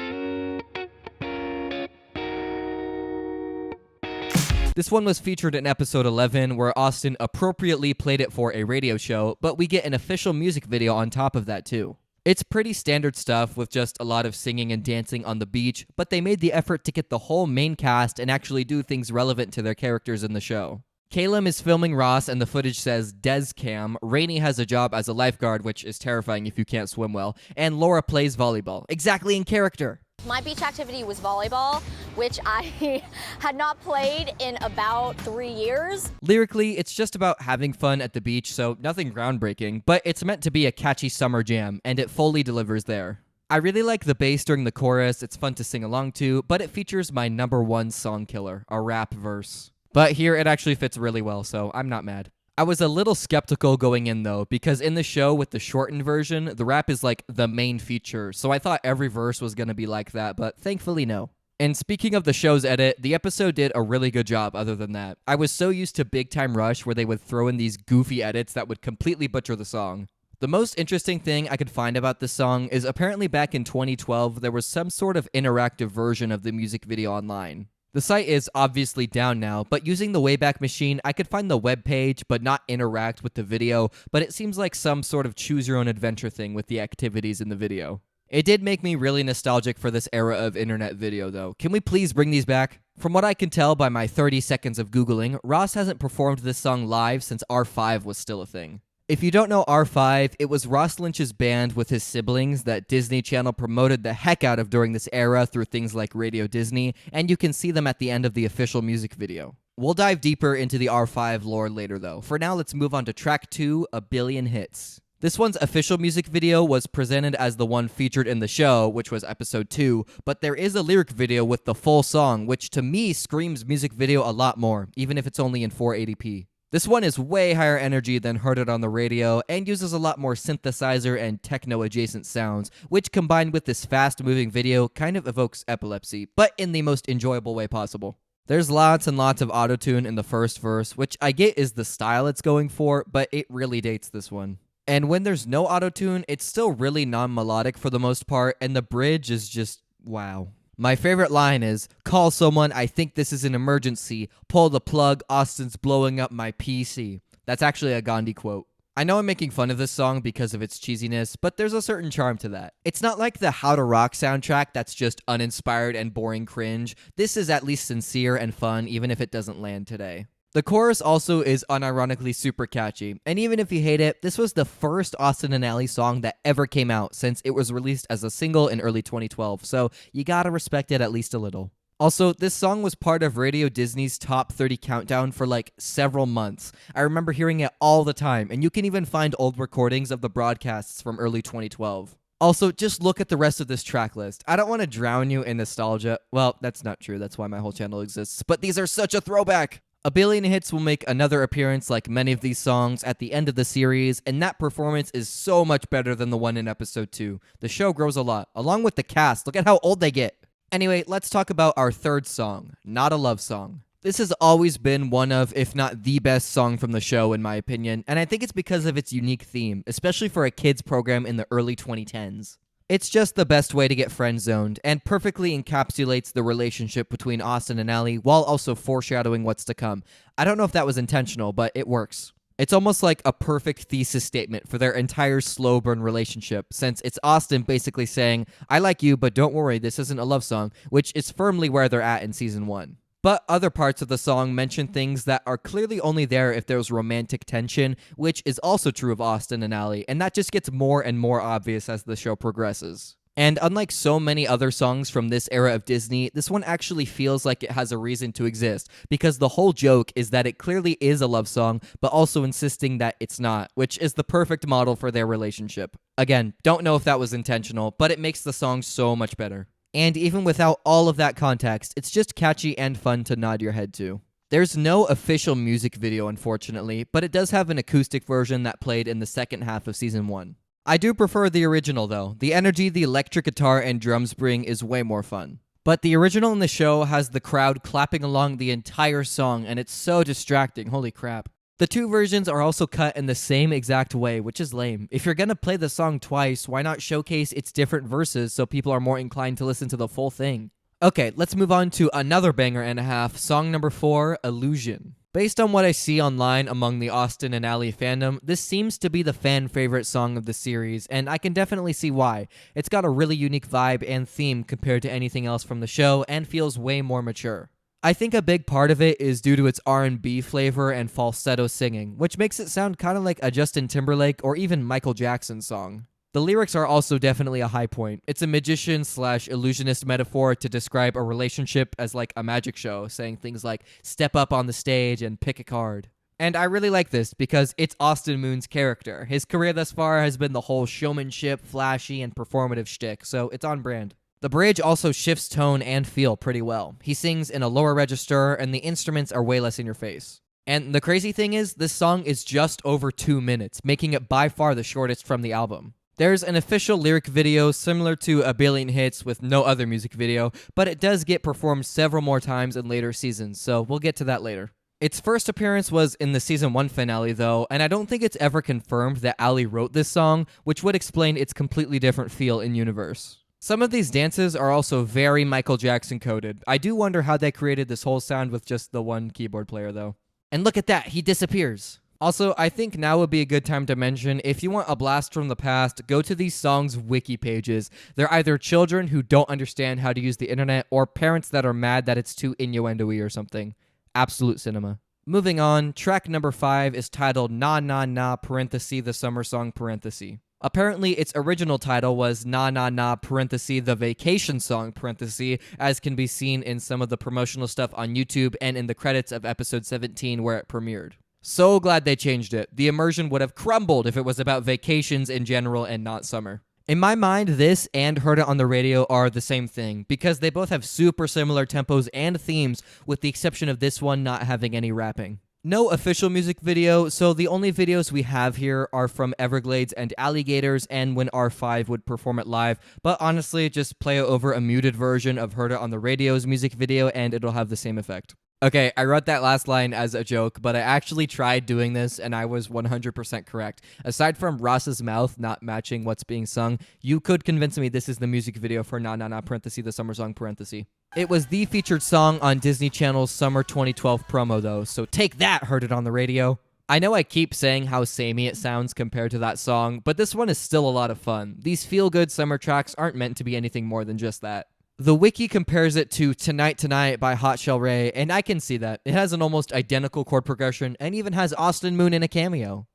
This one was featured in episode 11, where Austin appropriately played it for a radio show, but we get an official music video on top of that too. It's pretty standard stuff with just a lot of singing and dancing on the beach, but they made the effort to get the whole main cast and actually do things relevant to their characters in the show. Caleb is filming Ross and the footage says Des Cam, Rainey has a job as a lifeguard, which is terrifying if you can't swim well, and Laura plays volleyball. Exactly in character. My beach activity was volleyball, which I had not played in about 3 years. Lyrically, it's just about having fun at the beach, so nothing groundbreaking, but it's meant to be a catchy summer jam, and it fully delivers there. I really like the bass during the chorus, it's fun to sing along to, but it features my #1 song killer, a rap verse. But here it actually fits really well, so I'm not mad. I was a little skeptical going in though, because in the show with the shortened version, the rap is like the main feature, so I thought every verse was gonna be like that, but thankfully no. And speaking of the show's edit, the episode did a really good job other than that. I was so used to Big Time Rush where they would throw in these goofy edits that would completely butcher the song. The most interesting thing I could find about this song is apparently back in 2012, there was some sort of interactive version of the music video online. The site is obviously down now, but using the Wayback Machine, I could find the web page, but not interact with the video, but it seems like some sort of choose-your-own-adventure thing with the activities in the video. It did make me really nostalgic for this era of internet video, though. Can we please bring these back? From what I can tell by my 30 seconds of Googling, Ross hasn't performed this song live since R5 was still a thing. If you don't know R5, it was Ross Lynch's band with his siblings that Disney Channel promoted the heck out of during this era through things like Radio Disney, and you can see them at the end of the official music video. We'll dive deeper into the R5 lore later though. For now, let's move on to track 2, A Billion Hits. This one's official music video was presented as the one featured in the show, which was episode 2, but there is a lyric video with the full song, which to me screams music video a lot more, even if it's only in 480p. This one is way higher energy than Heard It on the Radio and uses a lot more synthesizer and techno-adjacent sounds, which combined with this fast-moving video kind of evokes epilepsy, but in the most enjoyable way possible. There's lots and lots of autotune in the first verse, which I get is the style it's going for, but it really dates this one. And when there's no autotune, it's still really non-melodic for the most part, and the bridge is just wow. My favorite line is, "Call someone, I think this is an emergency. Pull the plug, Austin's blowing up my PC." That's actually a Gandhi quote. I know I'm making fun of this song because of its cheesiness, but there's a certain charm to that. It's not like the How to Rock soundtrack that's just uninspired and boring cringe. This is at least sincere and fun, even if it doesn't land today. The chorus also is unironically super catchy, and even if you hate it, this was the first Austin and Ally song that ever came out since it was released as a single in early 2012, so you gotta respect it at least a little. Also, this song was part of Radio Disney's Top 30 countdown for like several months. I remember hearing it all the time, and you can even find old recordings of the broadcasts from early 2012. Also, just look at the rest of this track list. I don't want to drown you in nostalgia. Well, that's not true, that's why my whole channel exists, but these are such a throwback! A Billion Hits will make another appearance like many of these songs at the end of the series, and that performance is so much better than the one in episode 2. The show grows a lot, along with the cast. Look at how old they get. Anyway, let's talk about our third song, Not a Love Song. This has always been one of, if not the best song from the show in my opinion, and I think it's because of its unique theme, especially for a kids program in the early 2010s. It's just the best way to get friend-zoned, and perfectly encapsulates the relationship between Austin and Ally while also foreshadowing what's to come. I don't know if that was intentional, but it works. It's almost like a perfect thesis statement for their entire slow burn relationship, since it's Austin basically saying, "I like you, but don't worry, this isn't a love song," which is firmly where they're at in season 1. But other parts of the song mention things that are clearly only there if there's romantic tension, which is also true of Austin and Ally, and that just gets more and more obvious as the show progresses. And unlike so many other songs from this era of Disney, this one actually feels like it has a reason to exist, because the whole joke is that it clearly is a love song, but also insisting that it's not, which is the perfect model for their relationship. Again, don't know if that was intentional, but it makes the song so much better. And even without all of that context, it's just catchy and fun to nod your head to. There's no official music video, unfortunately, but it does have an acoustic version that played in the second half of season 1. I do prefer the original, though. The energy the electric guitar and drums bring is way more fun. But the original in the show has the crowd clapping along the entire song, and it's so distracting, holy crap. The two versions are also cut in the same exact way, which is lame. If you're gonna play the song twice, why not showcase its different verses so people are more inclined to listen to the full thing? Okay, let's move on to another banger and a half, song number 4, Illusion. Based on what I see online among the Austin and Ally fandom, this seems to be the fan favorite song of the series, and I can definitely see why. It's got a really unique vibe and theme compared to anything else from the show, and feels way more mature. I think a big part of it is due to its R&B flavor and falsetto singing, which makes it sound kind of like a Justin Timberlake or even Michael Jackson song. The lyrics are also definitely a high point. It's a magician/illusionist metaphor to describe a relationship as like a magic show, saying things like step up on the stage and pick a card. And I really like this because it's Austin Moon's character. His career thus far has been the whole showmanship, flashy, and performative shtick, so it's on brand. The bridge also shifts tone and feel pretty well. He sings in a lower register, and the instruments are way less in your face. And the crazy thing is, this song is just over 2 minutes, making it by far the shortest from the album. There's an official lyric video similar to A Billion Hits with no other music video, but it does get performed several more times in later seasons, so we'll get to that later. Its first appearance was in the season 1 finale though, and I don't think it's ever confirmed that Ally wrote this song, which would explain its completely different feel in universe. Some of these dances are also very Michael Jackson coded. I do wonder how they created this whole sound with just the one keyboard player though. And look at that, he disappears. Also, I think now would be a good time to mention, if you want a blast from the past, go to these songs' wiki pages. They're either children who don't understand how to use the internet, or parents that are mad that it's too innuendo-y or something. Absolute cinema. Moving on, track number 5 is titled Na Na Na parenthesis the summer song parenthesis. Apparently, its original title was Na Na Na parenthesis the vacation song parenthesis, as can be seen in some of the promotional stuff on YouTube and in the credits of episode 17 where it premiered. So glad they changed it. The immersion would have crumbled if it was about vacations in general and not summer. In my mind, this and Heard It on the Radio are the same thing, because they both have super similar tempos and themes, with the exception of this one not having any rapping. No official music video, so the only videos we have here are from Everglades and Alligators and when R5 would perform it live, but honestly, just play over a muted version of Heard It on the Radio's music video and it'll have the same effect. Okay, I wrote that last line as a joke, but I actually tried doing this and I was 100% correct. Aside from Ross's mouth not matching what's being sung, you could convince me this is the music video for Na Na Na parenthesis the summer song parenthesis. It was the featured song on Disney Channel's Summer 2012 promo though, so take that, Heard It on the Radio. I know I keep saying how samey it sounds compared to that song, but this one is still a lot of fun. These feel-good summer tracks aren't meant to be anything more than just that. The wiki compares it to Tonight Tonight by Hot Shell Ray, and I can see that. It has an almost identical chord progression and even has Austin Moon in a cameo.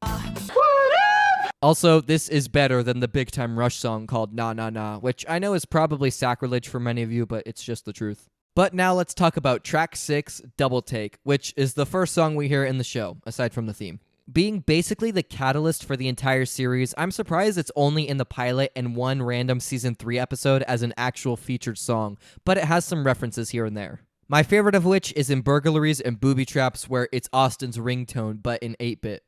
Also, this is better than the Big Time Rush song called Na Na Na, which I know is probably sacrilege for many of you, but it's just the truth. But now let's talk about track 6, Double Take, which is the first song we hear in the show, aside from the theme. Being basically the catalyst for the entire series, I'm surprised it's only in the pilot and one random Season 3 episode as an actual featured song, but it has some references here and there. My favorite of which is in Burglaries and Booby Traps, where it's Austin's ringtone, but in 8-bit.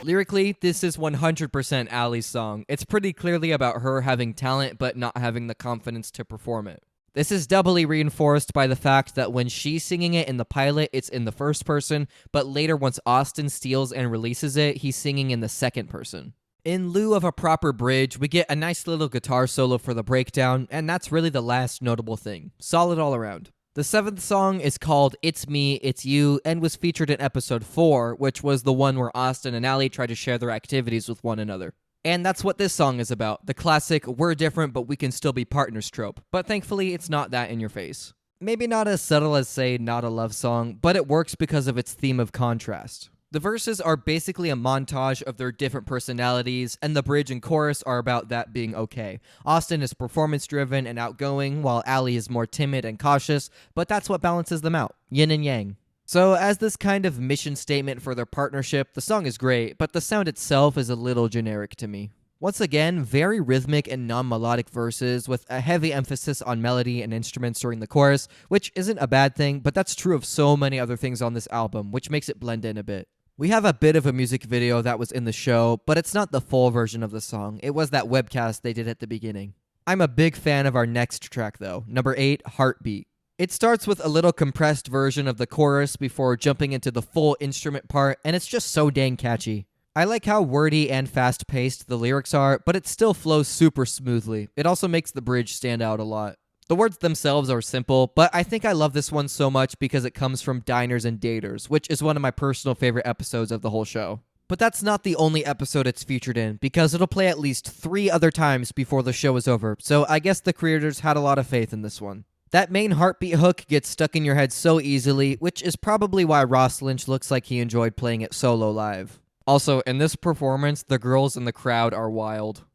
Lyrically, this is 100% Allie's song. It's pretty clearly about her having talent but not having the confidence to perform it. This is doubly reinforced by the fact that when she's singing it in the pilot, it's in the first person, but later once Austin steals and releases it, he's singing in the second person. In lieu of a proper bridge, we get a nice little guitar solo for the breakdown, and that's really the last notable thing. Solid all around. The 7th song is called It's Me, It's You, and was featured in episode 4, which was the one where Austin and Allie try to share their activities with one another. And that's what this song is about, the classic we're different but we can still be partners trope, but thankfully it's not that in your face. Maybe not as subtle as, say, Not a Love Song, but it works because of its theme of contrast. The verses are basically a montage of their different personalities, and the bridge and chorus are about that being okay. Austin is performance-driven and outgoing, while Allie is more timid and cautious, but that's what balances them out, yin and yang. So as this kind of mission statement for their partnership, the song is great, but the sound itself is a little generic to me. Once again, very rhythmic and non-melodic verses with a heavy emphasis on melody and instruments during the chorus, which isn't a bad thing, but that's true of so many other things on this album, which makes it blend in a bit. We have a bit of a music video that was in the show, but it's not the full version of the song. It was that webcast they did at the beginning. I'm a big fan of our next track though, number 8, Heartbeat. It starts with a little compressed version of the chorus before jumping into the full instrument part, and it's just so dang catchy. I like how wordy and fast-paced the lyrics are, but it still flows super smoothly. It also makes the bridge stand out a lot. The words themselves are simple, but I think I love this one so much because it comes from Diners and Daters, which is one of my personal favorite episodes of the whole show. But that's not the only episode it's featured in, because it'll play at least 3 other times before the show is over, so I guess the creators had a lot of faith in this one. That main heartbeat hook gets stuck in your head so easily, which is probably why Ross Lynch looks like he enjoyed playing it solo live. Also, in this performance, the girls in the crowd are wild.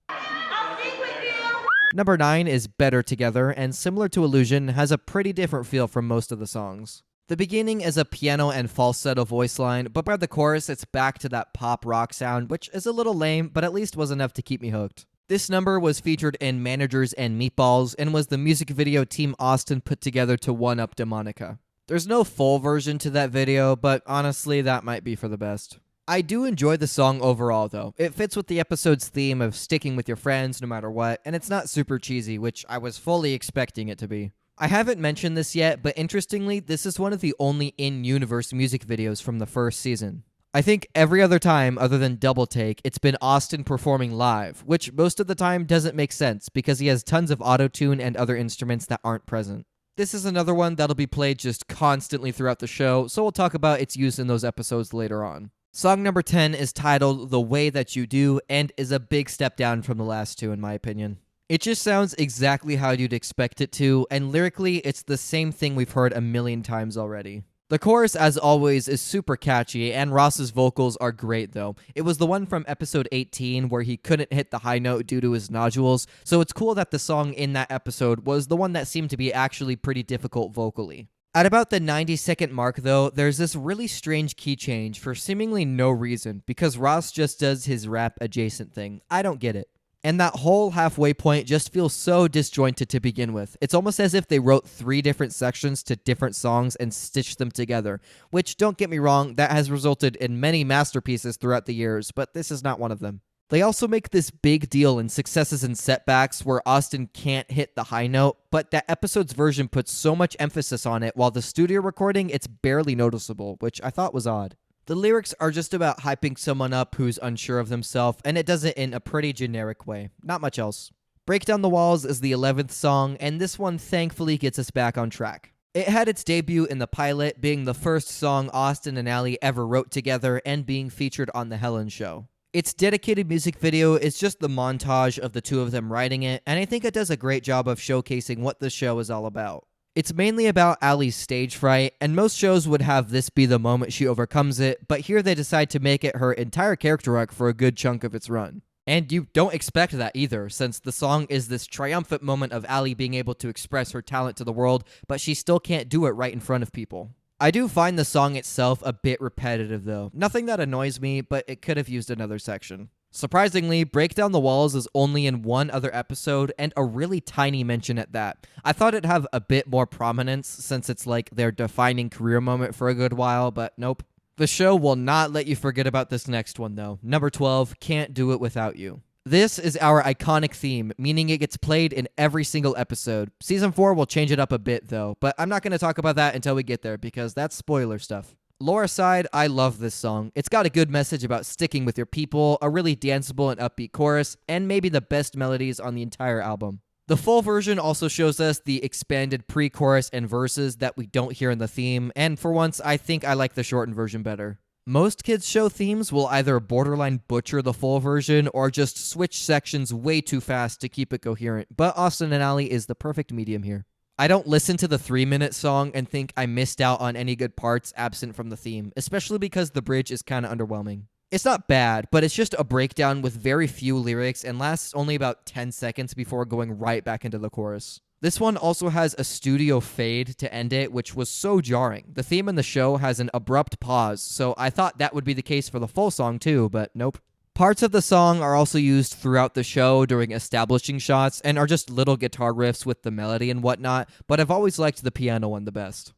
Number 9 is Better Together, and similar to Illusion, has a pretty different feel from most of the songs. The beginning is a piano and falsetto voice line, but by the chorus, it's back to that pop rock sound, which is a little lame, but at least was enough to keep me hooked. This number was featured in Managers and Meatballs, and was the music video Team Austin put together to one-up Demonica. There's no full version to that video, but honestly, that might be for the best. I do enjoy the song overall, though. It fits with the episode's theme of sticking with your friends no matter what, and it's not super cheesy, which I was fully expecting it to be. I haven't mentioned this yet, but interestingly, this is one of the only in-universe music videos from the first season. I think every other time, other than Double Take, it's been Austin performing live, which most of the time doesn't make sense because he has tons of auto-tune and other instruments that aren't present. This is another one that'll be played just constantly throughout the show, so we'll talk about its use in those episodes later on. Song number 10 is titled The Way That You Do and is a big step down from the last two in my opinion. It just sounds exactly how you'd expect it to, and lyrically it's the same thing we've heard a million times already. The chorus, as always, is super catchy, and Ross's vocals are great, though. It was the one from episode 18 where he couldn't hit the high note due to his nodules, so it's cool that the song in that episode was the one that seemed to be actually pretty difficult vocally. At about the 90-second mark, though, there's this really strange key change for seemingly no reason, because Ross just does his rap adjacent thing. I don't get it. And that whole halfway point just feels so disjointed to begin with. It's almost as if they wrote 3 different sections to different songs and stitched them together, which, don't get me wrong, that has resulted in many masterpieces throughout the years, but this is not one of them. They also make this big deal in Successes and Setbacks where Austin can't hit the high note, but that episode's version puts so much emphasis on it, while the studio recording, it's barely noticeable, which I thought was odd. The lyrics are just about hyping someone up who's unsure of themselves, and it does it in a pretty generic way. Not much else. Break Down the Walls is the 11th song, and this one thankfully gets us back on track. It had its debut in the pilot, being the first song Austin and Ally ever wrote together and being featured on The Helen Show. Its dedicated music video is just the montage of the two of them writing it, and I think it does a great job of showcasing what the show is all about. It's mainly about Ally's stage fright, and most shows would have this be the moment she overcomes it, but here they decide to make it her entire character arc for a good chunk of its run. And you don't expect that either, since the song is this triumphant moment of Ally being able to express her talent to the world, but she still can't do it right in front of people. I do find the song itself a bit repetitive though. Nothing that annoys me, but it could have used another section. Surprisingly, Break Down the Walls is only in one other episode, and a really tiny mention at that. I thought it'd have a bit more prominence, since it's like their defining career moment for a good while, but nope. The show will not let you forget about this next one, though. Number 12, Can't Do It Without You. This is our iconic theme, meaning it gets played in every single episode. Season 4 will change it up a bit, though, but I'm not going to talk about that until we get there, because that's spoiler stuff. Lore aside, I love this song. It's got a good message about sticking with your people, a really danceable and upbeat chorus, and maybe the best melodies on the entire album. The full version also shows us the expanded pre-chorus and verses that we don't hear in the theme, and for once, I think I like the shortened version better. Most kids' show themes will either borderline butcher the full version or just switch sections way too fast to keep it coherent, but Austin and Ally is the perfect medium here. I don't listen to the 3-minute song and think I missed out on any good parts absent from the theme, especially because the bridge is kind of underwhelming. It's not bad, but it's just a breakdown with very few lyrics and lasts only about 10 seconds before going right back into the chorus. This one also has a studio fade to end it, which was so jarring. The theme in the show has an abrupt pause, so I thought that would be the case for the full song too, but nope. Parts of the song are also used throughout the show during establishing shots and are just little guitar riffs with the melody and whatnot, but I've always liked the piano one the best.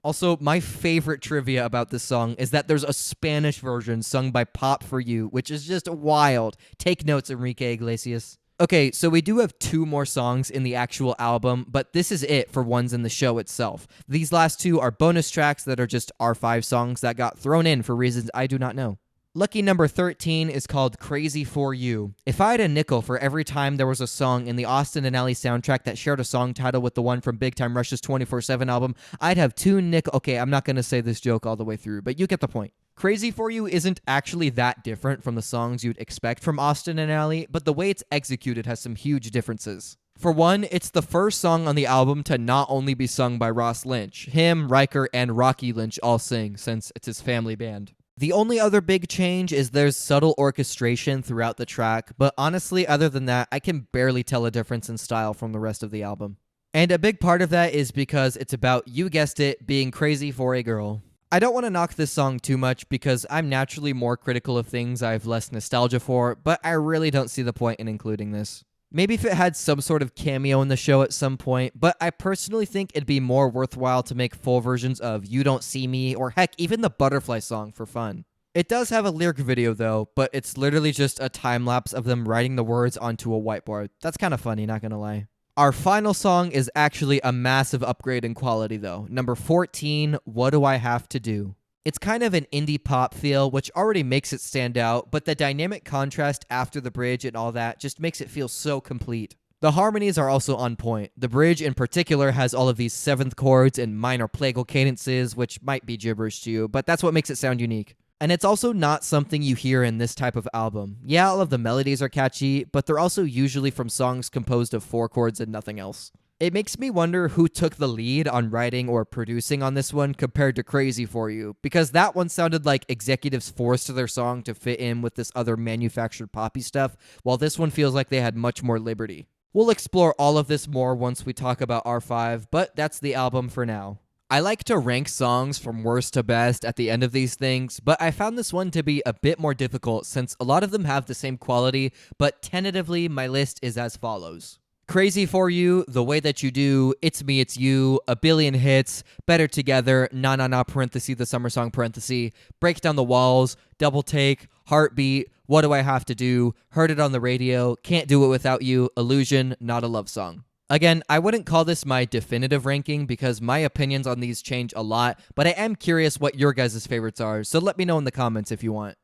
Also, my favorite trivia about this song is that there's a Spanish version sung by Pop For You, which is just wild. Take notes, Enrique Iglesias. Okay, so we do have 2 more songs in the actual album, but this is it for ones in the show itself. These last 2 are bonus tracks that are just R5 songs that got thrown in for reasons I do not know. Lucky number 13 is called Crazy For You. If I had a nickel for every time there was a song in the Austin and Ally soundtrack that shared a song title with the one from Big Time Rush's 24/7 album, I'd have 2 nickel. Okay, I'm not going to say this joke all the way through, but you get the point. Crazy For You isn't actually that different from the songs you'd expect from Austin and Ally, but the way it's executed has some huge differences. For one, it's the first song on the album to not only be sung by Ross Lynch. Him, Riker, and Rocky Lynch all sing, since it's his family band. The only other big change is there's subtle orchestration throughout the track, but honestly, other than that, I can barely tell a difference in style from the rest of the album. And a big part of that is because it's about, you guessed it, being crazy for a girl. I don't want to knock this song too much because I'm naturally more critical of things I have less nostalgia for, but I really don't see the point in including this. Maybe if it had some sort of cameo in the show at some point, but I personally think it'd be more worthwhile to make full versions of You Don't See Me, or heck, even the Butterfly song for fun. It does have a lyric video though, but it's literally just a time-lapse of them writing the words onto a whiteboard. That's kind of funny, not gonna lie. Our final song is actually a massive upgrade in quality though. Number 14, What Do I Have to Do? It's kind of an indie pop feel, which already makes it stand out, but the dynamic contrast after the bridge and all that just makes it feel so complete. The harmonies are also on point. The bridge in particular has all of these 7th chords and minor plagal cadences, which might be gibberish to you, but that's what makes it sound unique. And it's also not something you hear in this type of album. Yeah, all of the melodies are catchy, but they're also usually from songs composed of 4 chords and nothing else. It makes me wonder who took the lead on writing or producing on this one compared to Crazy For You, because that one sounded like executives forced their song to fit in with this other manufactured poppy stuff, while this one feels like they had much more liberty. We'll explore all of this more once we talk about R5, but that's the album for now. I like to rank songs from worst to best at the end of these things, but I found this one to be a bit more difficult since a lot of them have the same quality, but tentatively my list is as follows. Crazy For You, The Way That You Do, It's Me, It's You, A Billion Hits, Better Together, Na Na Na parenthesis, The Summer Song parenthesis, Break Down the Walls, Double Take, Heartbeat, What Do I Have to Do, Heard It on the Radio, Can't Do It Without You, Illusion, Not a Love Song. Again, I wouldn't call this my definitive ranking because my opinions on these change a lot, but I am curious what your guys' favorites are, so let me know in the comments if you want.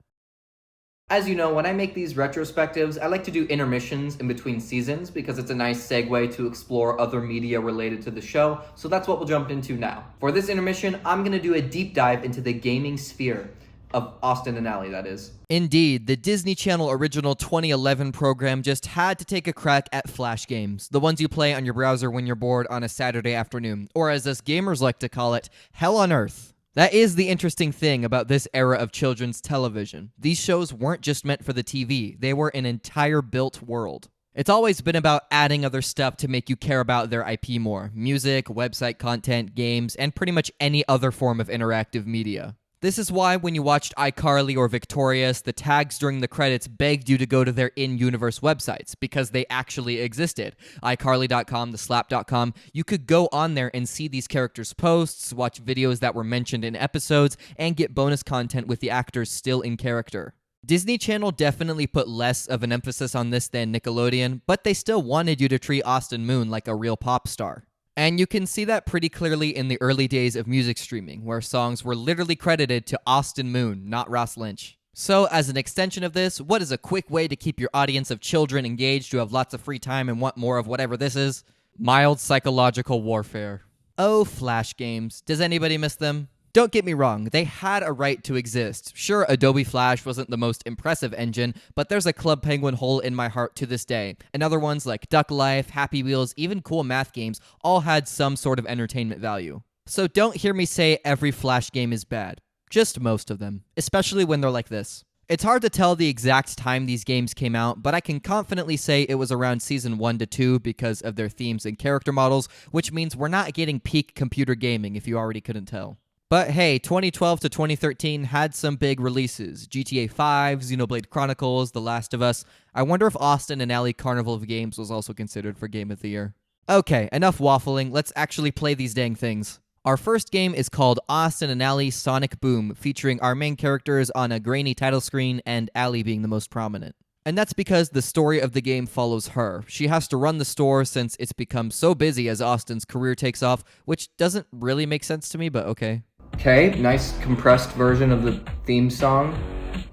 As you know, when I make these retrospectives, I like to do intermissions in between seasons because it's a nice segue to explore other media related to the show, so that's what we'll jump into now. For this intermission, I'm going to do a deep dive into the gaming sphere of Austin and Ally, that is. Indeed, the Disney Channel original 2011 program just had to take a crack at flash games, the ones you play on your browser when you're bored on a Saturday afternoon, or as us gamers like to call it, hell on earth. That is the interesting thing about this era of children's television. These shows weren't just meant for the TV, they were an entire built world. It's always been about adding other stuff to make you care about their IP more. Music, website content, games, and pretty much any other form of interactive media. This is why when you watched iCarly or Victorious, the tags during the credits begged you to go to their in-universe websites, because they actually existed. iCarly.com, theslap.com, you could go on there and see these characters' posts, watch videos that were mentioned in episodes, and get bonus content with the actors still in character. Disney Channel definitely put less of an emphasis on this than Nickelodeon, but they still wanted you to treat Austin Moon like a real pop star. And you can see that pretty clearly in the early days of music streaming, where songs were literally credited to Austin Moon, not Ross Lynch. So, as an extension of this, what is a quick way to keep your audience of children engaged who have lots of free time and want more of whatever this is? Mild psychological warfare. Oh, Flash games. Does anybody miss them? Don't get me wrong, they had a right to exist. Sure, Adobe Flash wasn't the most impressive engine, but there's a Club Penguin hole in my heart to this day. And other ones like Duck Life, Happy Wheels, even cool math games all had some sort of entertainment value. So don't hear me say every Flash game is bad. Just most of them, especially when they're like this. It's hard to tell the exact time these games came out, but I can confidently say it was around season 1 to 2 because of their themes and character models, which means we're not getting peak computer gaming if you already couldn't tell. But hey, 2012 to 2013 had some big releases. GTA 5, Xenoblade Chronicles, The Last of Us. I wonder if Austin and Ally Carnival of Games was also considered for Game of the Year. Okay, enough waffling, let's actually play these dang things. Our first game is called Austin and Ally Sonic Boom, featuring our main characters on a grainy title screen and Ally being the most prominent. And that's because the story of the game follows her. She has to run the store since it's become so busy as Austin's career takes off, which doesn't really make sense to me, but okay. Okay, nice compressed version of the theme song.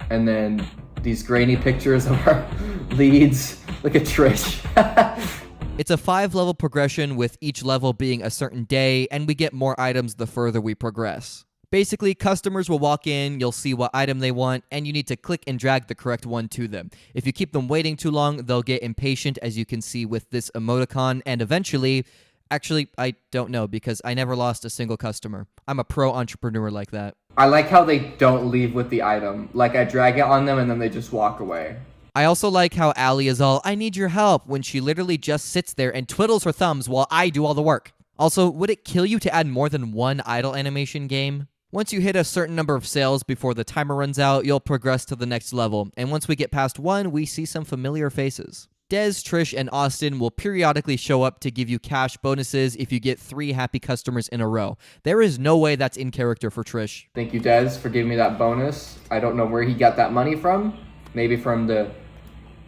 And then these grainy pictures of our leads. Look at Trish. It's a 5-level progression with each level being a certain day, and we get more items the further we progress. Basically, customers will walk in, you'll see what item they want, and you need to click and drag the correct one to them. If you keep them waiting too long, they'll get impatient, as you can see with this emoticon, and eventually... Actually, I don't know, because I never lost a single customer. I'm a pro entrepreneur like that. I like how they don't leave with the item. Like, I drag it on them and then they just walk away. I also like how Ally is all, I need your help, when she literally just sits there and twiddles her thumbs while I do all the work. Also, would it kill you to add more than one idle animation game? Once you hit a certain number of sales before the timer runs out, you'll progress to the next level, and once we get past 1, we see some familiar faces. Des, Trish, and Austin will periodically show up to give you cash bonuses if you get 3 happy customers in a row. There is no way that's in character for Trish. Thank you, Des, for giving me that bonus. I don't know where he got that money from. Maybe from the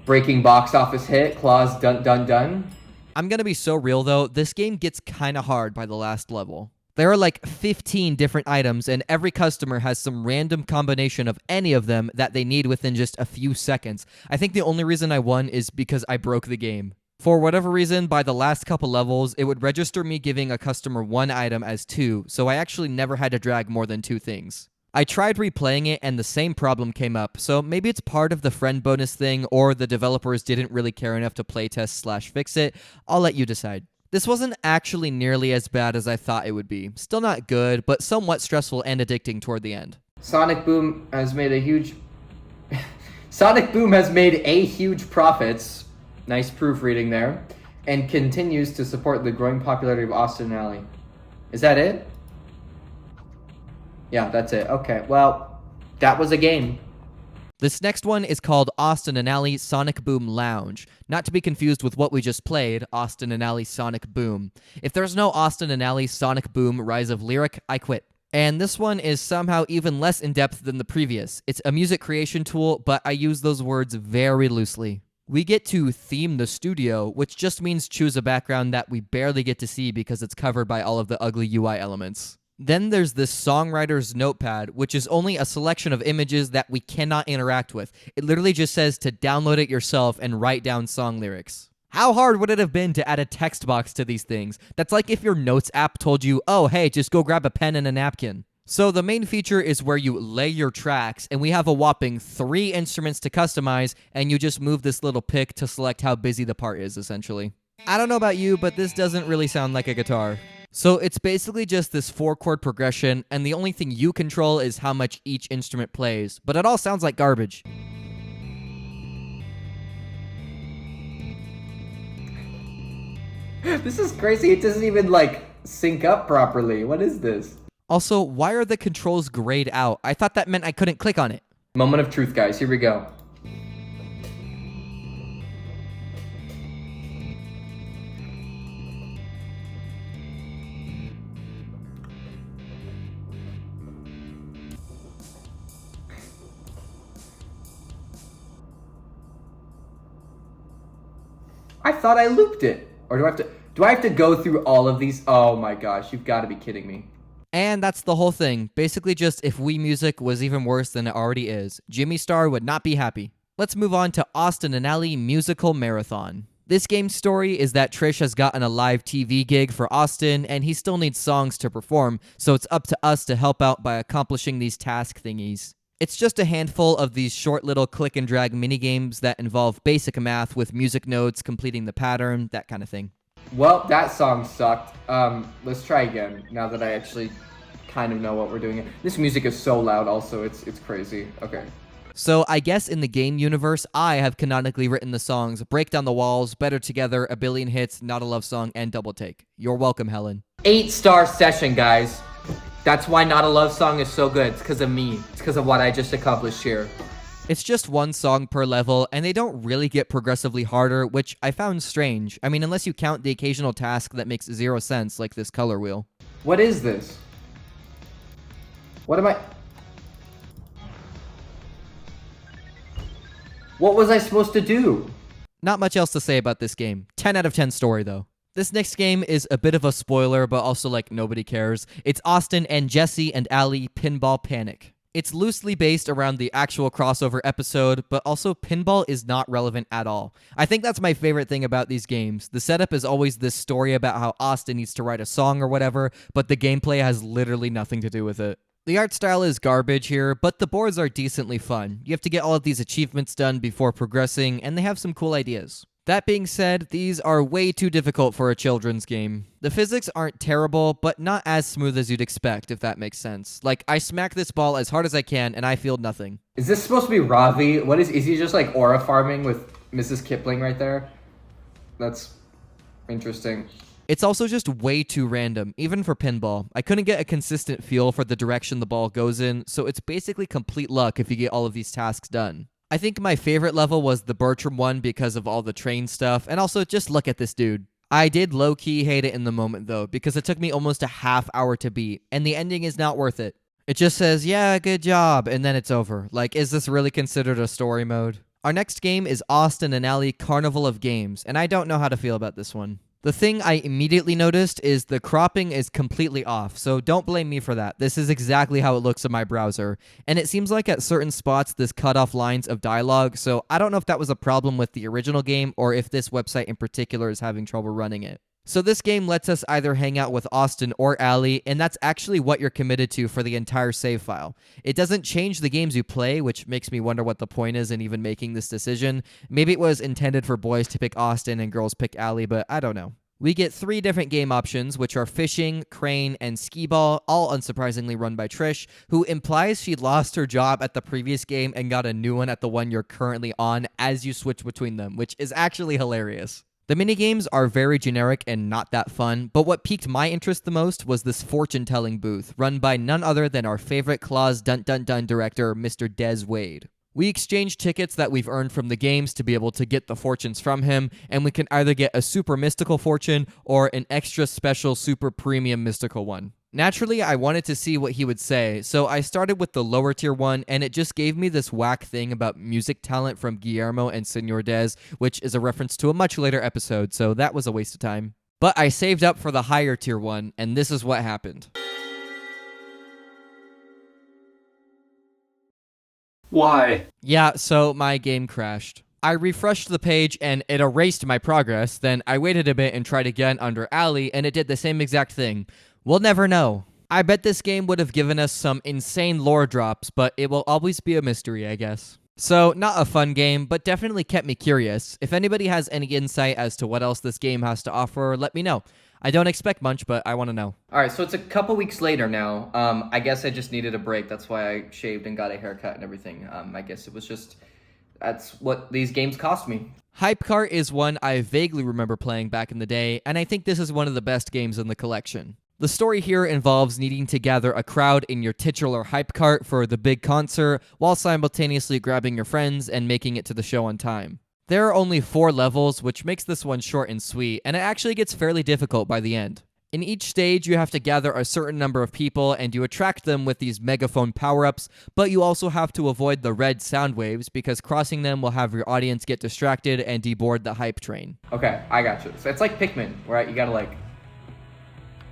breaking box office hit, Claus Dun Dun Dun. I'm gonna be so real though, this game gets kinda hard by the last level. There are like 15 different items, and every customer has some random combination of any of them that they need within just a few seconds. I think the only reason I won is because I broke the game. For whatever reason, by the last couple levels, it would register me giving a customer 1 item as 2, so I actually never had to drag more than 2 things. I tried replaying it and the same problem came up, so maybe it's part of the friend bonus thing, or the developers didn't really care enough to playtest/fix it. I'll let you decide. This wasn't actually nearly as bad as I thought it would be. Still not good, but somewhat stressful and addicting toward the end. Sonic Boom has made a huge profits. Nice proofreading there. And continues to support the growing popularity of Austin and Ally. Is that it? Yeah, that's it. Okay, well, that was a game. This next one is called Austin and Ally Sonic Boom Lounge. Not to be confused with what we just played, Austin and Ally Sonic Boom. If there's no Austin and Ally Sonic Boom Rise of Lyric, I quit. And this one is somehow even less in-depth than the previous. It's a music creation tool, but I use those words very loosely. We get to theme the studio, which just means choose a background that we barely get to see because it's covered by all of the ugly UI elements. Then there's this songwriter's notepad, which is only a selection of images that we cannot interact with. It literally just says to download it yourself and write down song lyrics. How hard would it have been to add a text box to these things? That's like if your notes app told you, oh, hey, just go grab a pen and a napkin. So the main feature is where you lay your tracks, and we have a whopping 3 instruments to customize, and you just move this little pick to select how busy the part is, essentially. I don't know about you, but this doesn't really sound like a guitar. So it's basically just this 4-chord progression, and the only thing you control is how much each instrument plays, but it all sounds like garbage. This is crazy. It doesn't even, like, sync up properly. What is this? Also, why are the controls grayed out? I thought that meant I couldn't click on it. Moment of truth, guys. Here we go. I thought I looped it. Or do I have to go through all of these? Oh my gosh, you've got to be kidding me. And that's the whole thing. Basically just if Wii Music was even worse than it already is. Jimmy Star would not be happy. Let's move on to Austin and Ally Musical Marathon. This game's story is that Trish has gotten a live TV gig for Austin, and he still needs songs to perform, so it's up to us to help out by accomplishing these task thingies. It's just a handful of these short little click and drag minigames that involve basic math with music notes, completing the pattern, that kind of thing. Well, that song sucked. Let's try again, now that I actually kind of know what we're doing. This music is so loud also, it's crazy. Okay. So I guess in the game universe, I have canonically written the songs Break Down the Walls, Better Together, A Billion Hits, Not a Love Song, and Double Take. You're welcome, Helen. 8-star session, guys. That's why Not a Love Song is so good. It's because of me. It's because of what I just accomplished here. It's just one song per level, and they don't really get progressively harder, which I found strange. I mean, unless you count the occasional task that makes 0 sense, like this color wheel. What is this? What am I... What was I supposed to do? Not much else to say about this game. 10 out of 10 story, though. This next game is a bit of a spoiler, but also like nobody cares. It's Austin and Jesse and Ally Pinball Panic. It's loosely based around the actual crossover episode, but also pinball is not relevant at all. I think that's my favorite thing about these games. The setup is always this story about how Austin needs to write a song or whatever, but the gameplay has literally nothing to do with it. The art style is garbage here, but the boards are decently fun. You have to get all of these achievements done before progressing, and they have some cool ideas. That being said, these are way too difficult for a children's game. The physics aren't terrible, but not as smooth as you'd expect, if that makes sense. Like, I smack this ball as hard as I can, and I feel nothing. Is this supposed to be Ravi? Is he just like aura farming with Mrs. Kipling right there? That's interesting. It's also just way too random, even for pinball. I couldn't get a consistent feel for the direction the ball goes in, so it's basically complete luck if you get all of these tasks done. I think my favorite level was the Bertram one because of all the train stuff, and also just look at this dude. I did low-key hate it in the moment though, because it took me almost a half hour to beat, and the ending is not worth it. It just says, yeah, good job, and then it's over. Like, is this really considered a story mode? Our next game is Austin and Ally Carnival of Games, and I don't know how to feel about this one. The thing I immediately noticed is the cropping is completely off, so don't blame me for that. This is exactly how it looks in my browser. And it seems like at certain spots this cut off lines of dialogue, so I don't know if that was a problem with the original game or if this website in particular is having trouble running it. So this game lets us either hang out with Austin or Ally, and that's actually what you're committed to for the entire save file. It doesn't change the games you play, which makes me wonder what the point is in even making this decision. Maybe it was intended for boys to pick Austin and girls pick Ally, but I don't know. We get 3 different game options, which are fishing, crane, and skee ball, all unsurprisingly run by Trish, who implies she lost her job at the previous game and got a new one at the one you're currently on as you switch between them, which is actually hilarious. The minigames are very generic and not that fun, but what piqued my interest the most was this fortune-telling booth, run by none other than our favorite Claus Dun Dun Dun director, Mr. Des Wade. We exchange tickets that we've earned from the games to be able to get the fortunes from him, and we can either get a super mystical fortune or an extra special super premium mystical one. Naturally, I wanted to see what he would say, so I started with the lower tier one, and it just gave me this whack thing about music talent from Guillermo and Senor Des, which is a reference to a much later episode, so that was a waste of time. But I saved up for the higher tier one, and this is what happened. Why? Yeah, so my game crashed. I refreshed the page and it erased my progress, then I waited a bit and tried again under Allie, and it did the same exact thing. We'll never know. I bet this game would have given us some insane lore drops, but it will always be a mystery, I guess. So, not a fun game, but definitely kept me curious. If anybody has any insight as to what else this game has to offer, let me know. I don't expect much, but I want to know. All right, so it's a couple weeks later now. I guess I just needed a break. That's why I shaved and got a haircut and everything. I guess it was just, that's what these games cost me. Hype Cart is one I vaguely remember playing back in the day, and I think this is one of the best games in the collection. The story here involves needing to gather a crowd in your titular hype cart for the big concert, while simultaneously grabbing your friends and making it to the show on time. There are only 4 levels, which makes this one short and sweet, and it actually gets fairly difficult by the end. In each stage, you have to gather a certain number of people, and you attract them with these megaphone power-ups, but you also have to avoid the red sound waves, because crossing them will have your audience get distracted and deboard the hype train. Okay, I got you. So it's like Pikmin, right? You gotta,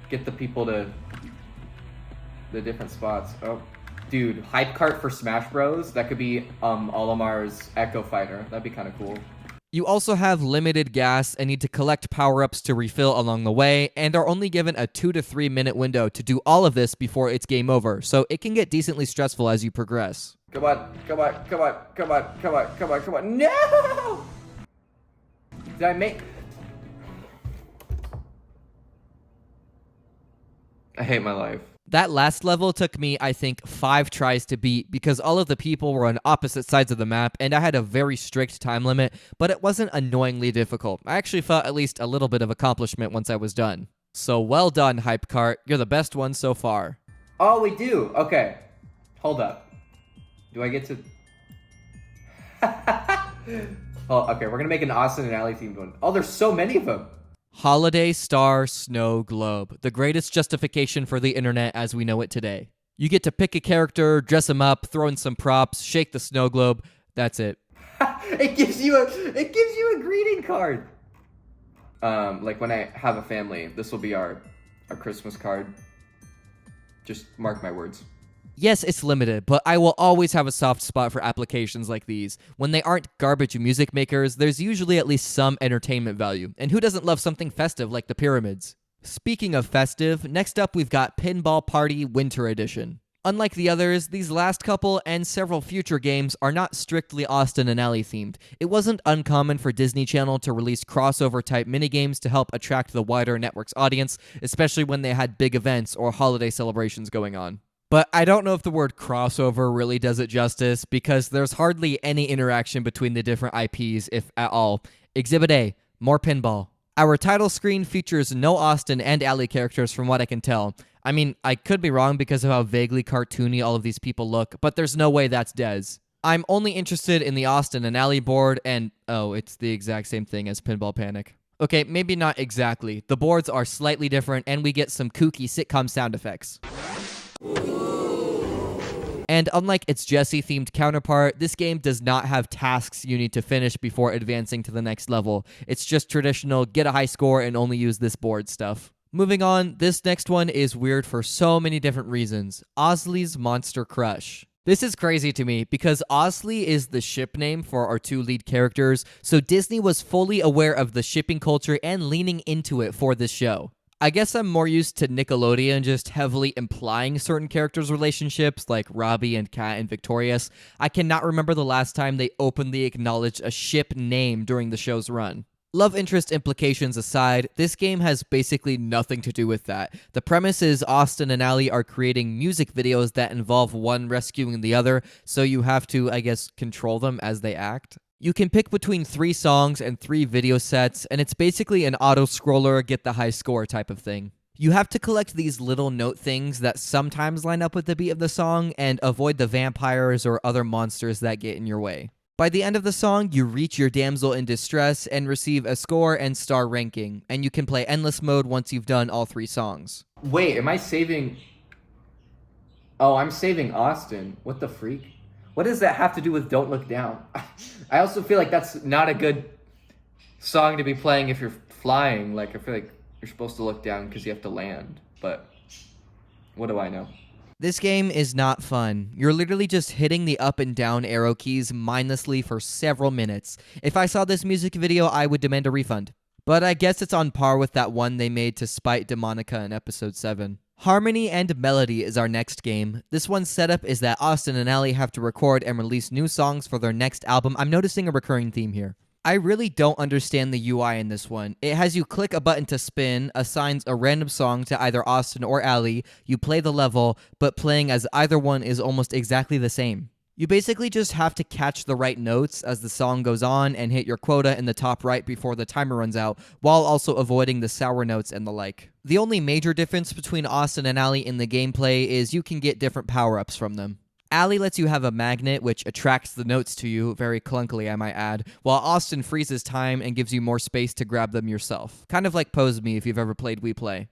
get the people to the different spots. Oh, dude, hype cart for Smash Bros. That could be Olimar's Echo Fighter. That'd be kind of cool. You also have limited gas and need to collect power-ups to refill along the way, and are only given a 2 to 3 minute window to do all of this before it's game over, so it can get decently stressful as you progress. Come on, come on, come on, come on, come on, come on, come on. No! Did I make... I hate my life. That last level took me, I think, 5 tries to beat because all of the people were on opposite sides of the map and I had a very strict time limit, but it wasn't annoyingly difficult. I actually felt at least a little bit of accomplishment once I was done. So well done, Hype Cart. You're the best one so far. Oh, we do? Okay. Hold up. Do I get to... Oh, okay, we're gonna make an Austin and Allie themed one. Oh, there's so many of them. Holiday Star Snow Globe, the greatest justification for the internet as we know it today. You get to pick a character, dress him up, throw in some props, shake the snow globe. That's it. It gives you a greeting card. Like when I have a family, this will be our Christmas card. Just mark my words. Yes, it's limited, but I will always have a soft spot for applications like these. When they aren't garbage music makers, there's usually at least some entertainment value. And who doesn't love something festive like the pyramids? Speaking of festive, next up we've got Pinball Party Winter Edition. Unlike the others, these last couple and several future games are not strictly Austin and Allie themed. It wasn't uncommon for Disney Channel to release crossover type minigames to help attract the wider network's audience, especially when they had big events or holiday celebrations going on. But I don't know if the word crossover really does it justice, because there's hardly any interaction between the different IPs, if at all. Exhibit A, more pinball. Our title screen features no Austin and Allie characters from what I can tell. I mean, I could be wrong because of how vaguely cartoony all of these people look, but there's no way that's Dez. I'm only interested in the Austin and Allie board, and oh, it's the exact same thing as Pinball Panic. Okay, maybe not exactly. The boards are slightly different, and we get some kooky sitcom sound effects. And unlike its Jessie-themed counterpart, this game does not have tasks you need to finish before advancing to the next level. It's just traditional get a high score and only use this board stuff. Moving on, this next one is weird for so many different reasons. Osley's Monster Crush. This is crazy to me because Osley is the ship name for our 2 lead characters, so Disney was fully aware of the shipping culture and leaning into it for this show. I guess I'm more used to Nickelodeon just heavily implying certain characters' relationships, like Robbie and Kat and Victorious. I cannot remember the last time they openly acknowledged a ship name during the show's run. Love interest implications aside, this game has basically nothing to do with that. The premise is Austin and Ally are creating music videos that involve one rescuing the other, so you have to, I guess, control them as they act. You can pick between 3 songs and 3 video sets, and it's basically an auto-scroller, get the high score type of thing. You have to collect these little note things that sometimes line up with the beat of the song and avoid the vampires or other monsters that get in your way. By the end of the song, you reach your damsel in distress and receive a score and star ranking, and you can play endless mode once you've done all 3 songs. Wait, am I saving... Oh, I'm saving Austin. What the freak? What does that have to do with Don't Look Down? I also feel like that's not a good song to be playing if you're flying. Like, I feel like you're supposed to look down because you have to land, but what do I know? This game is not fun. You're literally just hitting the up and down arrow keys mindlessly for several minutes. If I saw this music video, I would demand a refund. But I guess it's on par with that one they made to spite Demonica in episode 7. Harmony and Melody is our next game. This one's setup is that Austin and Ally have to record and release new songs for their next album. I'm noticing a recurring theme here. I really don't understand the UI in this one. It has you click a button to spin, assigns a random song to either Austin or Ally, you play the level, but playing as either one is almost exactly the same. You basically just have to catch the right notes as the song goes on and hit your quota in the top right before the timer runs out, while also avoiding the sour notes and the like. The only major difference between Austin and Ally in the gameplay is you can get different power-ups from them. Ally lets you have a magnet, which attracts the notes to you, very clunkily I might add, while Austin freezes time and gives you more space to grab them yourself. Kind of like Pose Me if you've ever played We Play.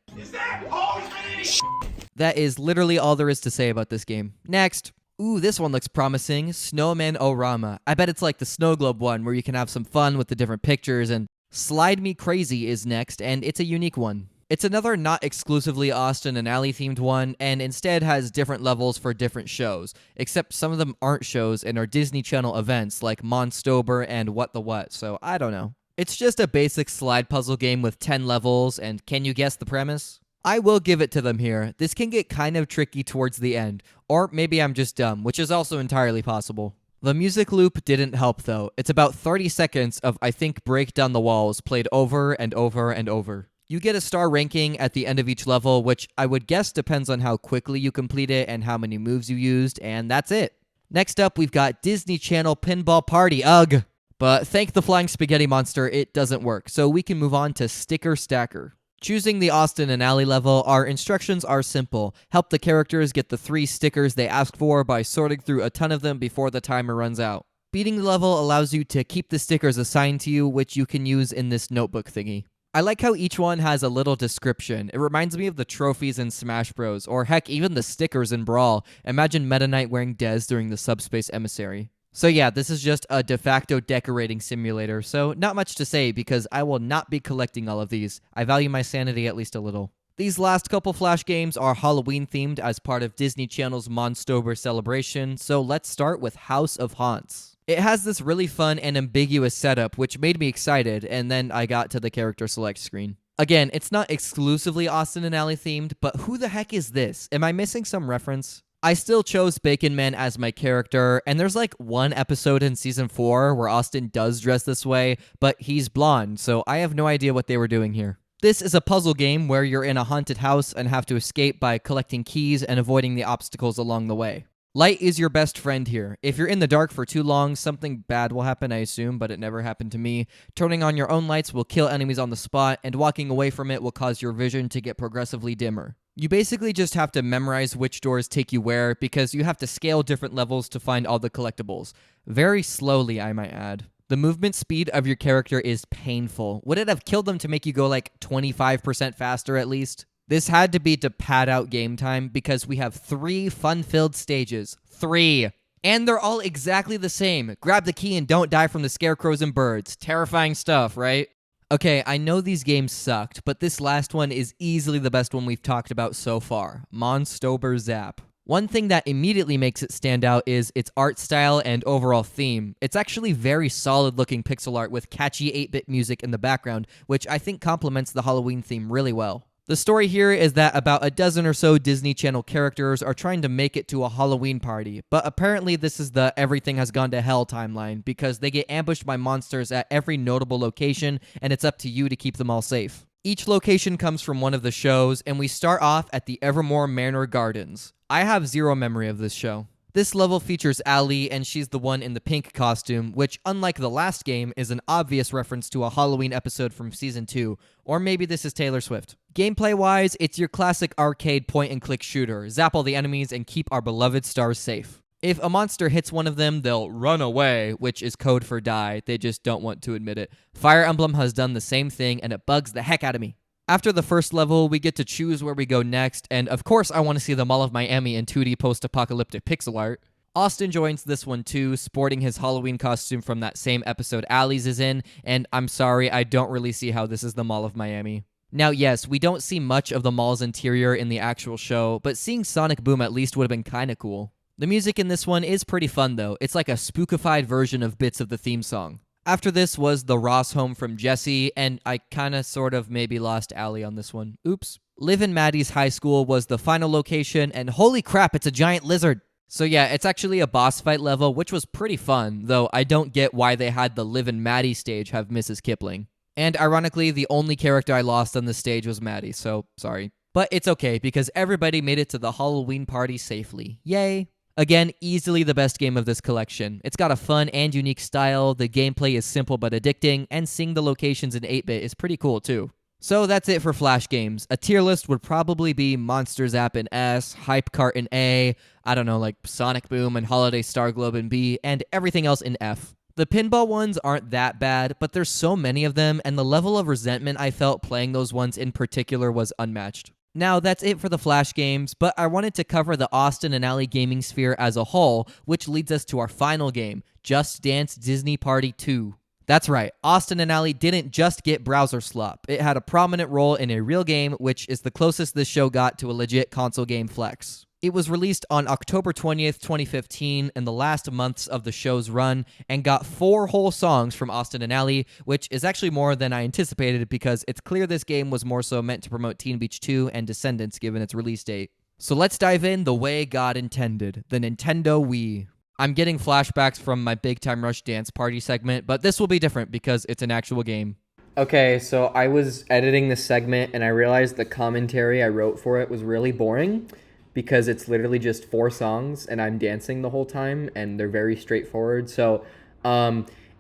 That is literally all there is to say about this game. Next. Ooh, this one looks promising. Snowman Orama. I bet it's like the Snow Globe one where you can have some fun with the different pictures, and Slide Me Crazy is next, and it's a unique one. It's another not exclusively Austin and Ally themed one, and instead has different levels for different shows, except some of them aren't shows and are Disney Channel events like Monstober and What the What, so I don't know. It's just a basic slide puzzle game with 10 levels, and can you guess the premise? I will give it to them here. This can get kind of tricky towards the end, or maybe I'm just dumb, which is also entirely possible. The music loop didn't help though. It's about 30 seconds of I Think Break Down the Walls played over and over and over. You get a star ranking at the end of each level, which I would guess depends on how quickly you complete it and how many moves you used, and that's it. Next up, we've got Disney Channel Pinball Party. Ugh! But thank the Flying Spaghetti Monster, it doesn't work, so we can move on to Sticker Stacker. Choosing the Austin and Ally level, our instructions are simple. Help the characters get the 3 stickers they ask for by sorting through a ton of them before the timer runs out. Beating the level allows you to keep the stickers assigned to you, which you can use in this notebook thingy. I like how each one has a little description. It reminds me of the trophies in Smash Bros, or heck, even the stickers in Brawl. Imagine Meta Knight wearing Dez during the Subspace Emissary. So yeah, this is just a de facto decorating simulator, so not much to say because I will not be collecting all of these. I value my sanity at least a little. These last couple Flash games are Halloween themed as part of Disney Channel's Monstober celebration, so let's start with House of Haunts. It has this really fun and ambiguous setup, which made me excited, and then I got to the character select screen. Again, it's not exclusively Austin and Ally themed, but who the heck is this? Am I missing some reference? I still chose Bacon Man as my character, and there's like one episode in season 4 where Austin does dress this way, but he's blonde, so I have no idea what they were doing here. This is a puzzle game where you're in a haunted house and have to escape by collecting keys and avoiding the obstacles along the way. Light is your best friend here. If you're in the dark for too long, something bad will happen, I assume, but it never happened to me. Turning on your own lights will kill enemies on the spot, and walking away from it will cause your vision to get progressively dimmer. You basically just have to memorize which doors take you where, because you have to scale different levels to find all the collectibles. Very slowly, I might add. The movement speed of your character is painful. Would it have killed them to make you go like 25% faster at least? This had to be to pad out game time because we have 3 fun-filled stages. 3! And they're all exactly the same. Grab the key and don't die from the scarecrows and birds. Terrifying stuff, right? Okay, I know these games sucked, but this last one is easily the best one we've talked about so far. Monstober Zap. One thing that immediately makes it stand out is its art style and overall theme. It's actually very solid-looking pixel art with catchy 8-bit music in the background, which I think complements the Halloween theme really well. The story here is that about a dozen or so Disney Channel characters are trying to make it to a Halloween party, but apparently this is the everything has gone to hell timeline because they get ambushed by monsters at every notable location, and it's up to you to keep them all safe. Each location comes from one of the shows, and we start off at the Evermore Manor Gardens. I have zero memory of this show. This level features Allie, and she's the one in the pink costume, which, unlike the last game, is an obvious reference to a Halloween episode from Season 2, or maybe this is Taylor Swift. Gameplay-wise, it's your classic arcade point-and-click shooter. Zap all the enemies and keep our beloved stars safe. If a monster hits one of them, they'll run away, which is code for die. They just don't want to admit it. Fire Emblem has done the same thing, and it bugs the heck out of me. After the first level, we get to choose where we go next, and of course I want to see the Mall of Miami in 2D post-apocalyptic pixel art. Austin joins this one too, sporting his Halloween costume from that same episode Allie's is in, and I'm sorry, I don't really see how this is the Mall of Miami. Now yes, we don't see much of the mall's interior in the actual show, but seeing Sonic Boom at least would have been kinda cool. The music in this one is pretty fun though, it's like a spookified version of bits of the theme song. After this was the Ross home from Jesse, and I kinda sort of maybe lost Allie on this one. Oops. Liv and Maddie's high school was the final location, and holy crap, it's a giant lizard! So yeah, it's actually a boss fight level, which was pretty fun, though I don't get why they had the Liv and Maddie stage have Mrs. Kipling. And ironically, the only character I lost on this stage was Maddie, so sorry. But it's okay, because everybody made it to the Halloween party safely. Yay! Again, easily the best game of this collection. It's got a fun and unique style, the gameplay is simple but addicting, and seeing the locations in 8-bit is pretty cool too. So that's it for Flash games. A tier list would probably be Monster Zap in S, Hype Cart in A, I don't know, like Sonic Boom and Holiday Star Globe in B, and everything else in F. The pinball ones aren't that bad, but there's so many of them, and the level of resentment I felt playing those ones in particular was unmatched. Now, that's it for the Flash games, but I wanted to cover the Austin and Allie gaming sphere as a whole, which leads us to our final game, Just Dance Disney Party 2. That's right, Austin and Allie didn't just get browser slop. It had a prominent role in a real game, which is the closest this show got to a legit console game flex. It was released on October 20th, 2015, in the last months of the show's run, and got 4 whole songs from Austin and Allie, which is actually more than I anticipated because it's clear this game was more so meant to promote Teen Beach 2 and Descendants given its release date. So let's dive in the way God intended, the Nintendo Wii. I'm getting flashbacks from my Big Time Rush dance party segment, but this will be different because it's an actual game. Okay, so I was editing this segment and I realized the commentary I wrote for it was really boring because it's literally just 4 songs and I'm dancing the whole time and they're very straightforward. So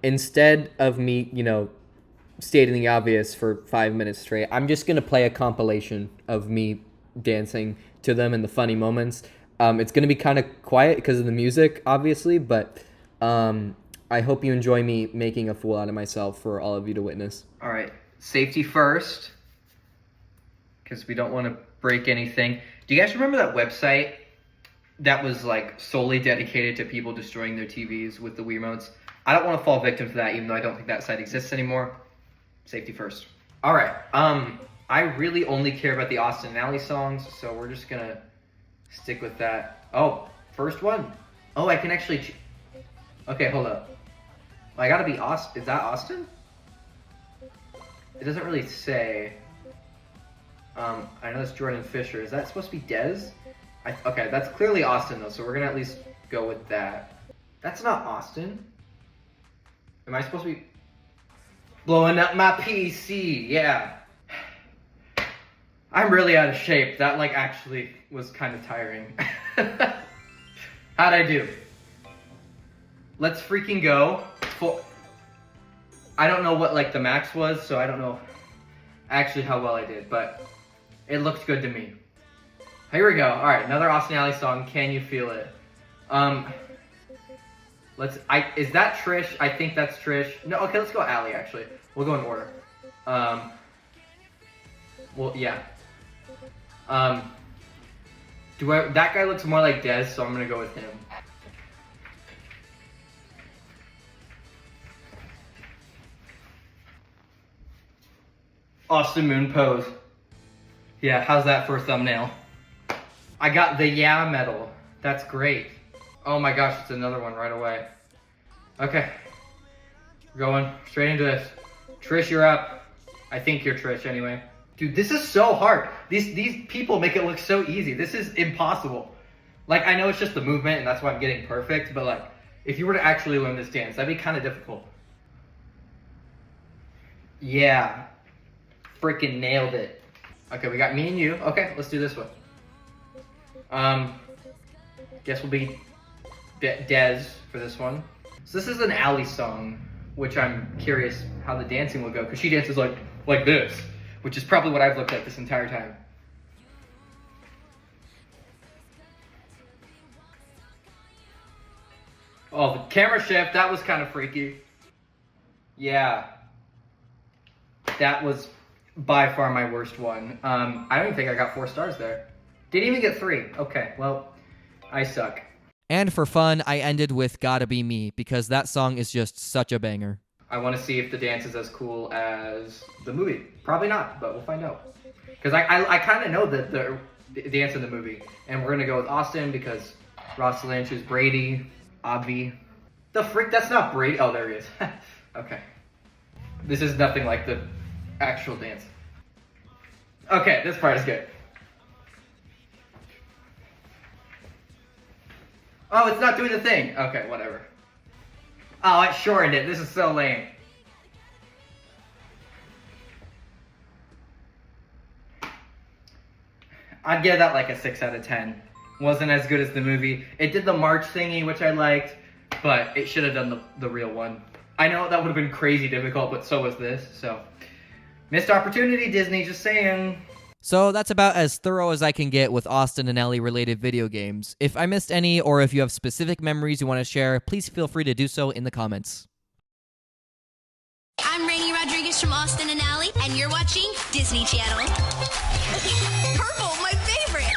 instead of me, stating the obvious for 5 minutes straight, I'm just going to play a compilation of me dancing to them in the funny moments. It's going to be kind of quiet because of the music, obviously, but I hope you enjoy me making a fool out of myself for all of you to witness. All right, safety first, because we don't want to break anything. Do you guys remember that website that was like solely dedicated to people destroying their TVs with the Wii remotes? I don't want to fall victim to that, even though I don't think that site exists anymore. Safety first. All right, I really only care about the Austin and Allie songs, so we're just going to stick with that. Oh, first one. Oh, I can actually... Okay, hold up. I gotta be Austin. Is that Austin? It doesn't really say. I know that's Jordan Fisher. Is that supposed to be Dez? Okay, that's clearly Austin though, so we're gonna at least go with that. That's not Austin. Am I supposed to be blowing up my PC? Yeah. I'm really out of shape. That actually was kind of tiring. How'd I do? Let's freaking go. I don't know what the max was, so I don't know actually how well I did, but it looks good to me. Here we go. All right, another Austin Alley song. Can you feel it? Is that Trish? I think that's Trish. No, okay, let's go Alley actually. We'll go in order. Well, yeah. That guy looks more like Dez, so I'm gonna go with him. Austin Moon pose. Yeah, how's that for a thumbnail? I got the yeah medal. That's great. Oh my gosh, it's another one right away. Okay. We're going straight into this. Trish, you're up. I think you're Trish anyway. Dude, this is so hard. These people make it look so easy. This is impossible. Like, I know it's just the movement, and that's why I'm getting perfect, but like, if you were to actually learn this dance, that'd be kind of difficult. Yeah. Freaking nailed it. Okay, we got me and you. Okay, let's do this one. Guess we'll be Dez for this one. So this is an Ally song, which I'm curious how the dancing will go, because she dances like this, which is probably what I've looked at this entire time. Oh, the camera shift, that was kind of freaky. Yeah. That was by far my worst one. I don't even think I got 4 stars there. Didn't even get 3. Okay, well, I suck. And for fun, I ended with Gotta Be Me, because that song is just such a banger. I want to see if the dance is as cool as the movie. Probably not, but we'll find out. Because I kind of know the dance in the movie. And we're going to go with Austin because Rosalind, who's Brady, Obvi. The frick, that's not Brady. Oh, there he is. Okay. This is nothing like the actual dance. Okay, this part is good. Oh, it's not doing the thing. Okay, whatever. Oh, it shortened it. This is so lame. I'd give that like a 6 out of 10. Wasn't as good as the movie. It did the march thingy, which I liked, but it should have done the real one. I know that would have been crazy difficult, but so was this, so. Missed opportunity, Disney, just saying. So that's about as thorough as I can get with Austin and Ellie related video games. If I missed any, or if you have specific memories you want to share, please feel free to do so in the comments. I'm Rainey Rodriguez from Austin and Alley, and you're watching Disney Channel. Purple, my favorite.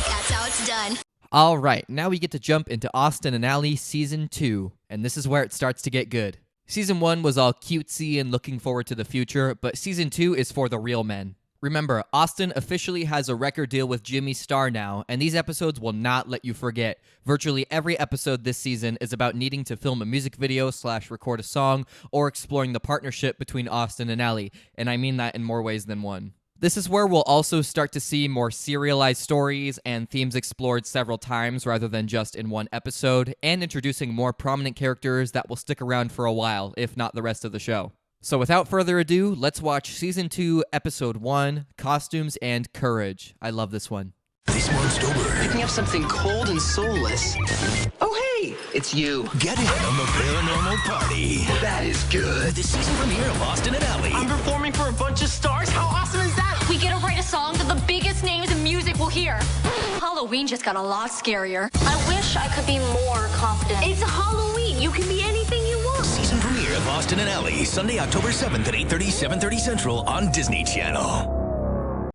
That's how it's done. Alright, now we get to jump into Austin and Alley Season 2, and this is where it starts to get good. Season 1 was all cutesy and looking forward to the future, but Season 2 is for the real men. Remember, Austin officially has a record deal with Jimmy Star now, and these episodes will not let you forget. Virtually every episode this season is about needing to film a music video / record a song, or exploring the partnership between Austin and Ellie, and I mean that in more ways than one. This is where we'll also start to see more serialized stories and themes explored several times rather than just in one episode, and introducing more prominent characters that will stick around for a while, if not the rest of the show. So without further ado, let's watch Season 2, Episode 1, Costumes and Courage. I love this one. This month's over. Picking up something cold and soulless. Oh, hey, it's you. Get in on the paranormal party. That is good. The season premiere of Austin and Alley. I'm performing for a bunch of stars. How awesome is that? We get to write a song that the biggest names in music will hear. Halloween just got a lot scarier. I wish I could be more confident. It's Halloween. You can be anything you want. Season premiere of Austin and Alley, Sunday, October 7th at 8:30, 7:30 Central on Disney Channel.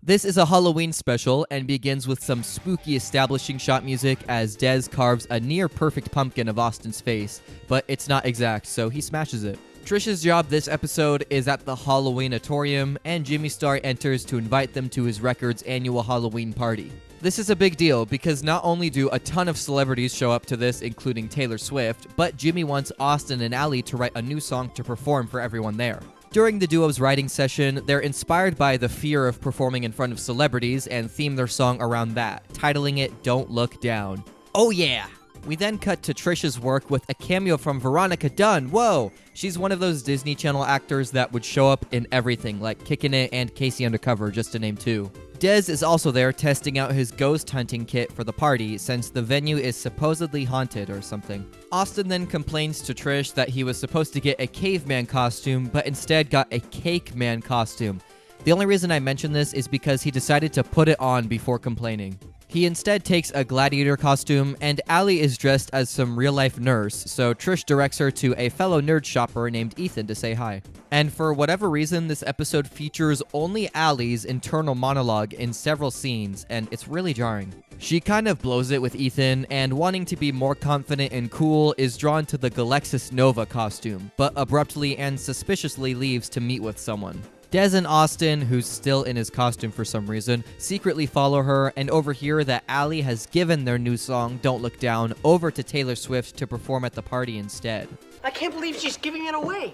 This is a Halloween special and begins with some spooky establishing shot music as Dez carves a near-perfect pumpkin of Austin's face, but it's not exact, so he smashes it. Trish's job this episode is at the Halloween-atorium, and Jimmy Star enters to invite them to his record's annual Halloween party. This is a big deal because not only do a ton of celebrities show up to this, including Taylor Swift, but Jimmy wants Austin and Alley to write a new song to perform for everyone there. During the duo's writing session, they're inspired by the fear of performing in front of celebrities and theme their song around that, titling it Don't Look Down. Oh yeah! We then cut to Trish's work with a cameo from Veronica Dunn. Whoa! She's one of those Disney Channel actors that would show up in everything, like Kickin' It and Casey Undercover, just to name 2. Dez is also there testing out his ghost hunting kit for the party, since the venue is supposedly haunted or something. Austin then complains to Trish that he was supposed to get a caveman costume, but instead got a cake man costume. The only reason I mention this is because he decided to put it on before complaining. He instead takes a gladiator costume, and Allie is dressed as some real-life nurse, so Trish directs her to a fellow nerd shopper named Ethan to say hi. And for whatever reason, this episode features only Allie's internal monologue in several scenes, and it's really jarring. She kind of blows it with Ethan, and wanting to be more confident and cool, is drawn to the Galexis Nova costume, but abruptly and suspiciously leaves to meet with someone. Dez and Austin, who's still in his costume for some reason, secretly follow her and overhear that Allie has given their new song, Don't Look Down, over to Taylor Swift to perform at the party instead. I can't believe she's giving it away.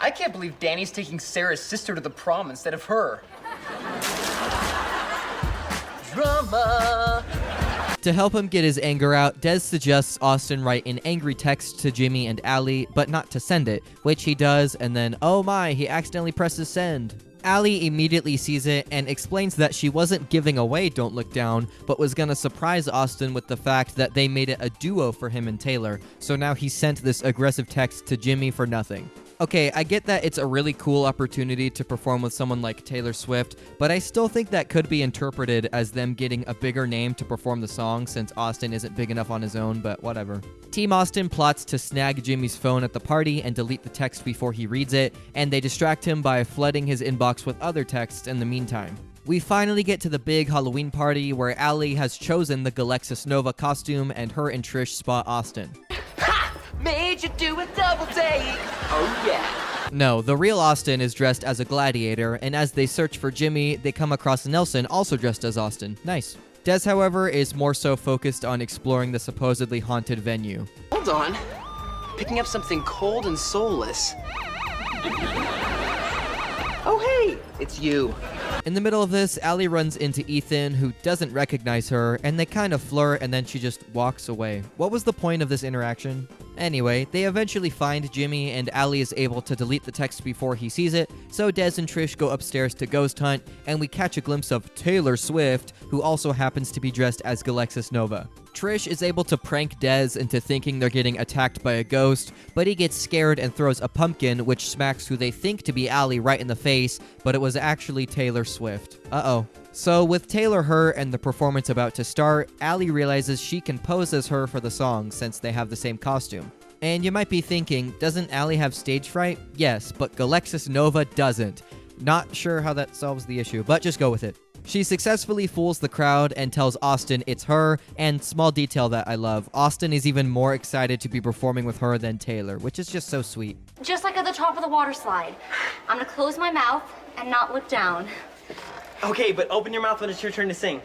I can't believe Danny's taking Sarah's sister to the prom instead of her. Drama. To help him get his anger out, Des suggests Austin write an angry text to Jimmy and Allie, but not to send it, which he does, and then, oh my, he accidentally presses send. Allie immediately sees it and explains that she wasn't giving away Don't Look Down, but was gonna surprise Austin with the fact that they made it a duo for him and Taylor, so now he sent this aggressive text to Jimmy for nothing. Okay, I get that it's a really cool opportunity to perform with someone like Taylor Swift, but I still think that could be interpreted as them getting a bigger name to perform the song since Austin isn't big enough on his own, but whatever. Team Austin plots to snag Jimmy's phone at the party and delete the text before he reads it, and they distract him by flooding his inbox with other texts in the meantime. We finally get to the big Halloween party where Allie has chosen the Galexis Nova costume and her and Trish spot Austin. Made you do a double take. Oh yeah. No, the real Austin is dressed as a gladiator, and as they search for Jimmy, they come across Nelson also dressed as Austin. Nice. Des, however, is more so focused on exploring the supposedly haunted venue. Hold on. Picking up something cold and soulless. Oh hey, it's you. In the middle of this, Allie runs into Ethan, who doesn't recognize her, and they kind of flirt and then she just walks away. What was the point of this interaction? Anyway, they eventually find Jimmy, and Allie is able to delete the text before he sees it, so Des and Trish go upstairs to ghost hunt, and we catch a glimpse of Taylor Swift, who also happens to be dressed as Galexis Nova. Trish is able to prank Des into thinking they're getting attacked by a ghost, but he gets scared and throws a pumpkin, which smacks who they think to be Allie right in the face, but it was actually Taylor Swift. Uh-oh. So with Taylor hurt and the performance about to start, Allie realizes she can pose as her for the song since they have the same costume. And you might be thinking, doesn't Allie have stage fright? Yes, but Galexis Nova doesn't. Not sure how that solves the issue, but just go with it. She successfully fools the crowd and tells Austin it's her, and small detail that I love, Austin is even more excited to be performing with her than Taylor, which is just so sweet. Just like at the top of the water slide. I'm gonna close my mouth and not look down. Okay, but open your mouth when it's your turn to sing.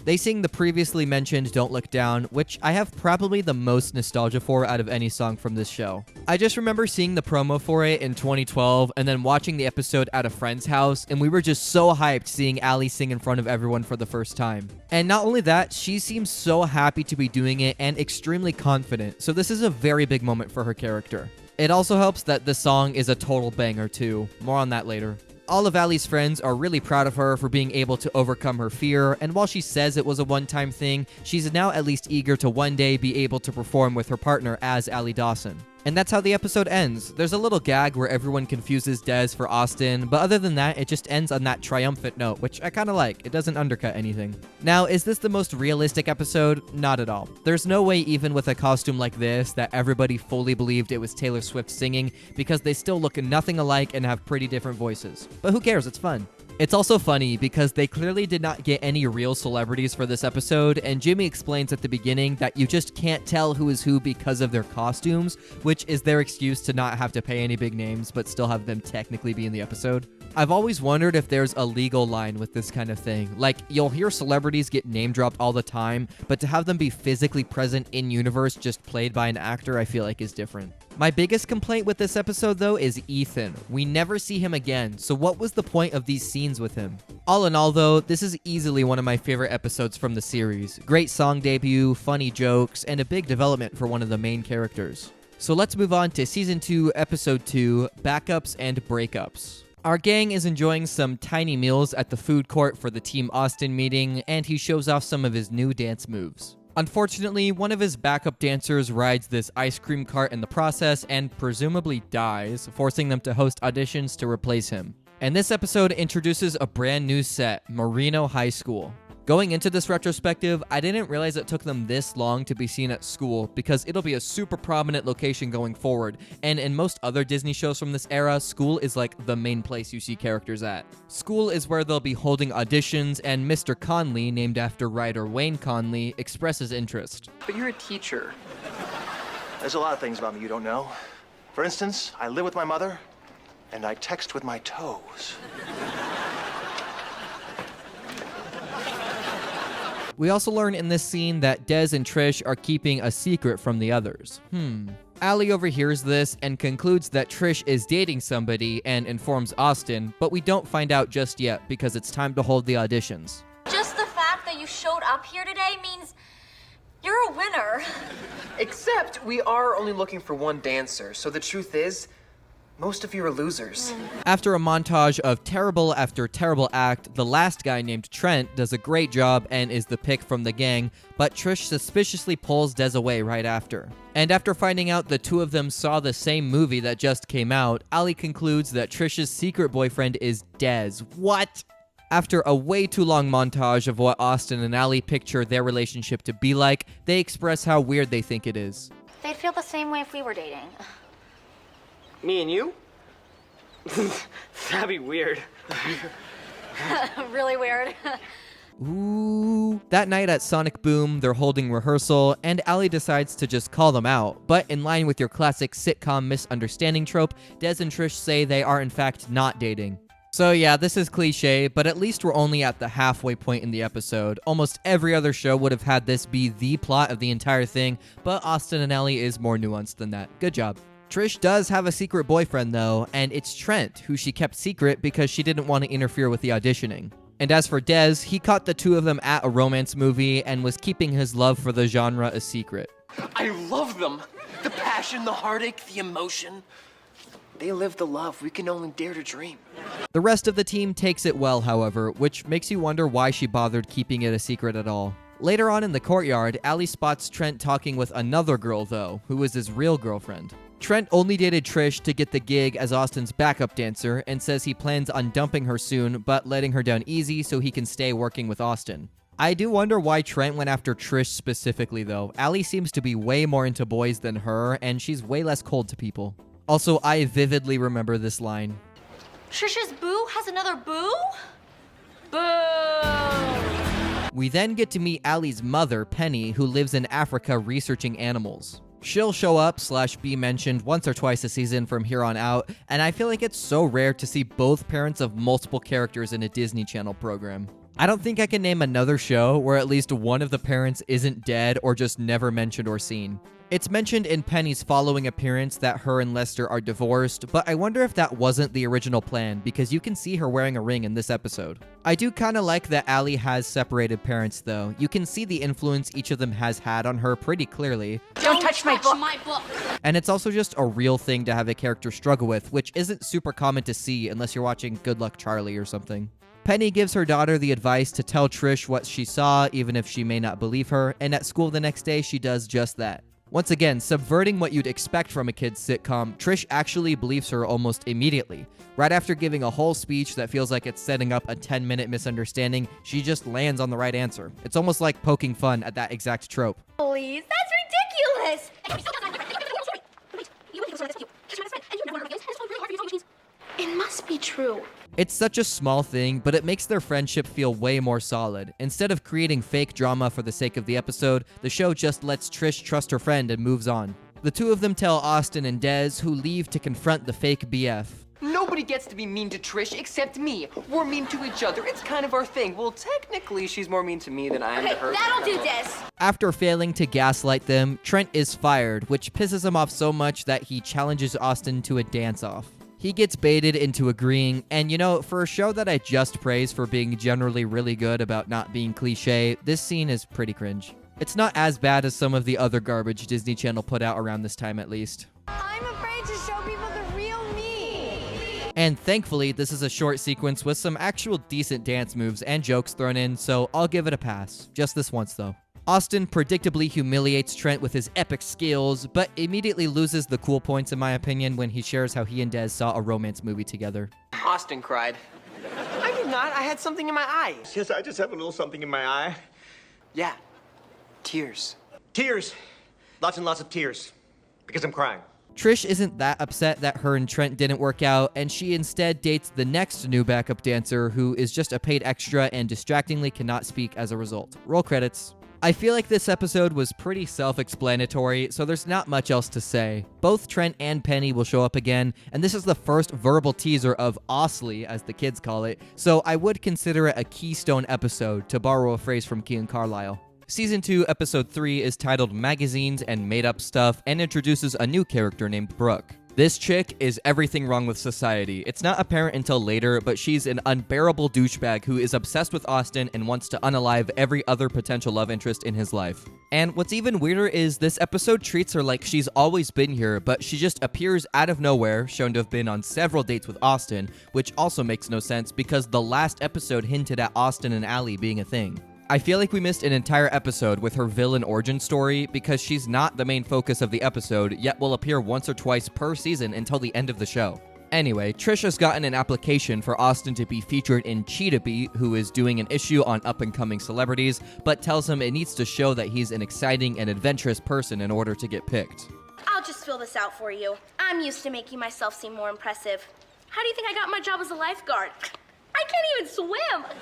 They sing the previously mentioned Don't Look Down, which I have probably the most nostalgia for out of any song from this show. I just remember seeing the promo for it in 2012 and then watching the episode at a friend's house, and we were just so hyped seeing Allie sing in front of everyone for the first time. And not only that, she seems so happy to be doing it and extremely confident, so this is a very big moment for her character. It also helps that the song is a total banger too. More on that later. All of Allie's friends are really proud of her for being able to overcome her fear, and while she says it was a one-time thing, she's now at least eager to one day be able to perform with her partner as Allie Dawson. And that's how the episode ends. There's a little gag where everyone confuses Des for Austin, but other than that, it just ends on that triumphant note, which I kind of like. It doesn't undercut anything. Now, is this the most realistic episode? Not at all. There's no way, even with a costume like this, that everybody fully believed it was Taylor Swift singing, because they still look nothing alike and have pretty different voices. But who cares? It's fun. It's also funny because they clearly did not get any real celebrities for this episode, and Jimmy explains at the beginning that you just can't tell who is who because of their costumes, which is their excuse to not have to pay any big names but still have them technically be in the episode. I've always wondered if there's a legal line with this kind of thing. Like, you'll hear celebrities get name dropped all the time, but to have them be physically present in universe just played by an actor, I feel like is different. My biggest complaint with this episode, though, is Ethan. We never see him again, so what was the point of these scenes with him? All in all, though, this is easily one of my favorite episodes from the series. Great song debut, funny jokes, and a big development for one of the main characters. So let's move on to Season 2, Episode 2, Backups and Breakups. Our gang is enjoying some tiny meals at the food court for the Team Austin meeting, and he shows off some of his new dance moves. Unfortunately, one of his backup dancers rides this ice cream cart in the process and presumably dies, forcing them to host auditions to replace him. And this episode introduces a brand new set, Marino High School. Going into this retrospective, I didn't realize it took them this long to be seen at school because it'll be a super prominent location going forward, and in most other Disney shows from this era, school is like the main place you see characters at. School is where they'll be holding auditions, and Mr. Conley, named after writer Wayne Conley, expresses interest. But you're a teacher. There's a lot of things about me you don't know. For instance, I live with my mother, and I text with my toes. We also learn in this scene that Des and Trish are keeping a secret from the others. Allie overhears this and concludes that Trish is dating somebody and informs Austin, but we don't find out just yet because it's time to hold the auditions. Just the fact that you showed up here today means you're a winner. Except we are only looking for one dancer, so the truth is, most of you are losers. After a montage of terrible after terrible act, the last guy named Trent does a great job and is the pick from the gang, but Trish suspiciously pulls Des away right after. And after finding out the two of them saw the same movie that just came out, Allie concludes that Trish's secret boyfriend is Des. What? After a way too long montage of what Austin and Allie picture their relationship to be like, they express how weird they think it is. They'd feel the same way if we were dating. Me and you? That'd be weird. Really weird. Ooh. That night at Sonic Boom, they're holding rehearsal, and Allie decides to just call them out. But in line with your classic sitcom misunderstanding trope, Des and Trish say they are in fact not dating. So yeah, this is cliche, but at least we're only at the halfway point in the episode. Almost every other show would have had this be the plot of the entire thing, but Austin and Allie is more nuanced than that. Good job. Trish does have a secret boyfriend though, and it's Trent, who she kept secret because she didn't want to interfere with the auditioning. And as for Des, he caught the two of them at a romance movie and was keeping his love for the genre a secret. I love them. The passion, the heartache, the emotion. They live the love we can only dare to dream. The rest of the team takes it well, however, which makes you wonder why she bothered keeping it a secret at all. Later on in the courtyard, Allie spots Trent talking with another girl though, who is his real girlfriend. Trent only dated Trish to get the gig as Austin's backup dancer and says he plans on dumping her soon, but letting her down easy so he can stay working with Austin. I do wonder why Trent went after Trish specifically though. Allie seems to be way more into boys than her, and she's way less cold to people. Also, I vividly remember this line. Trisha's boo has another boo? Boo! We then get to meet Allie's mother, Penny, who lives in Africa researching animals. She'll show up / be mentioned once or twice a season from here on out, and I feel like it's so rare to see both parents of multiple characters in a Disney Channel program. I don't think I can name another show where at least one of the parents isn't dead or just never mentioned or seen. It's mentioned in Penny's following appearance that her and Lester are divorced, but I wonder if that wasn't the original plan because you can see her wearing a ring in this episode. I do kinda like that Allie has separated parents though. You can see the influence each of them has had on her pretty clearly. Don't touch my book! And it's also just a real thing to have a character struggle with, which isn't super common to see unless you're watching Good Luck Charlie or something. Penny gives her daughter the advice to tell Trish what she saw, even if she may not believe her, and at school the next day she does just that. Once again, subverting what you'd expect from a kid's sitcom, Trish actually believes her almost immediately. Right after giving a whole speech that feels like it's setting up a 10-minute misunderstanding, she just lands on the right answer. It's almost like poking fun at that exact trope. Please, that's ridiculous! It must be true. It's such a small thing, but it makes their friendship feel way more solid. Instead of creating fake drama for the sake of the episode, the show just lets Trish trust her friend and moves on. The two of them tell Austin and Des, who leave to confront the fake BF. Nobody gets to be mean to Trish except me. We're mean to each other. It's kind of our thing. Well, technically, she's more mean to me than I am to her. That'll do, Des. After failing to gaslight them, Trent is fired, which pisses him off so much that he challenges Austin to a dance-off. He gets baited into agreeing, and you know, for a show that I just praised for being generally really good about not being cliche, this scene is pretty cringe. It's not as bad as some of the other garbage Disney Channel put out around this time at least. I'm afraid to show people the real me. And thankfully, this is a short sequence with some actual decent dance moves and jokes thrown in, so I'll give it a pass. Just this once though. Austin predictably humiliates Trent with his epic skills, but immediately loses the cool points in my opinion when he shares how he and Des saw a romance movie together. Austin cried. I did not. I had something in my eye. Yes, I just have a little something in my eye. Yeah. Tears. Tears. Lots and lots of tears. Because I'm crying. Trish isn't that upset that her and Trent didn't work out, and she instead dates the next new backup dancer who is just a paid extra and distractingly cannot speak as a result. Roll credits. I feel like this episode was pretty self-explanatory, so there's not much else to say. Both Trent and Penny will show up again, and this is the first verbal teaser of Osley, as the kids call it, so I would consider it a keystone episode, to borrow a phrase from Kean Carlisle. Season 2, Episode 3 is titled Magazines and Made Up Stuff and introduces a new character named Brooke. This chick is everything wrong with society. It's not apparent until later, but she's an unbearable douchebag who is obsessed with Austin and wants to unalive every other potential love interest in his life. And what's even weirder is this episode treats her like she's always been here, but she just appears out of nowhere, shown to have been on several dates with Austin, which also makes no sense because the last episode hinted at Austin and Allie being a thing. I feel like we missed an entire episode with her villain origin story because she's not the main focus of the episode, yet will appear once or twice per season until the end of the show. Anyway, Trish has gotten an application for Austin to be featured in Cheetah Beat, who is doing an issue on up-and-coming celebrities, but tells him it needs to show that he's an exciting and adventurous person in order to get picked. I'll just fill this out for you. I'm used to making myself seem more impressive. How do you think I got my job as a lifeguard? I can't even swim!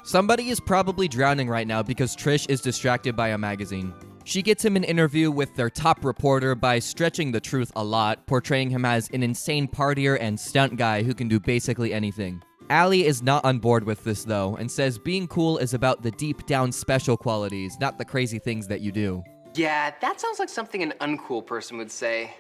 Somebody is probably drowning right now because Trish is distracted by a magazine. She gets him an interview with their top reporter by stretching the truth a lot, portraying him as an insane partier and stunt guy who can do basically anything. Allie is not on board with this though, and says being cool is about the deep down special qualities, not the crazy things that you do. Yeah, that sounds like something an uncool person would say.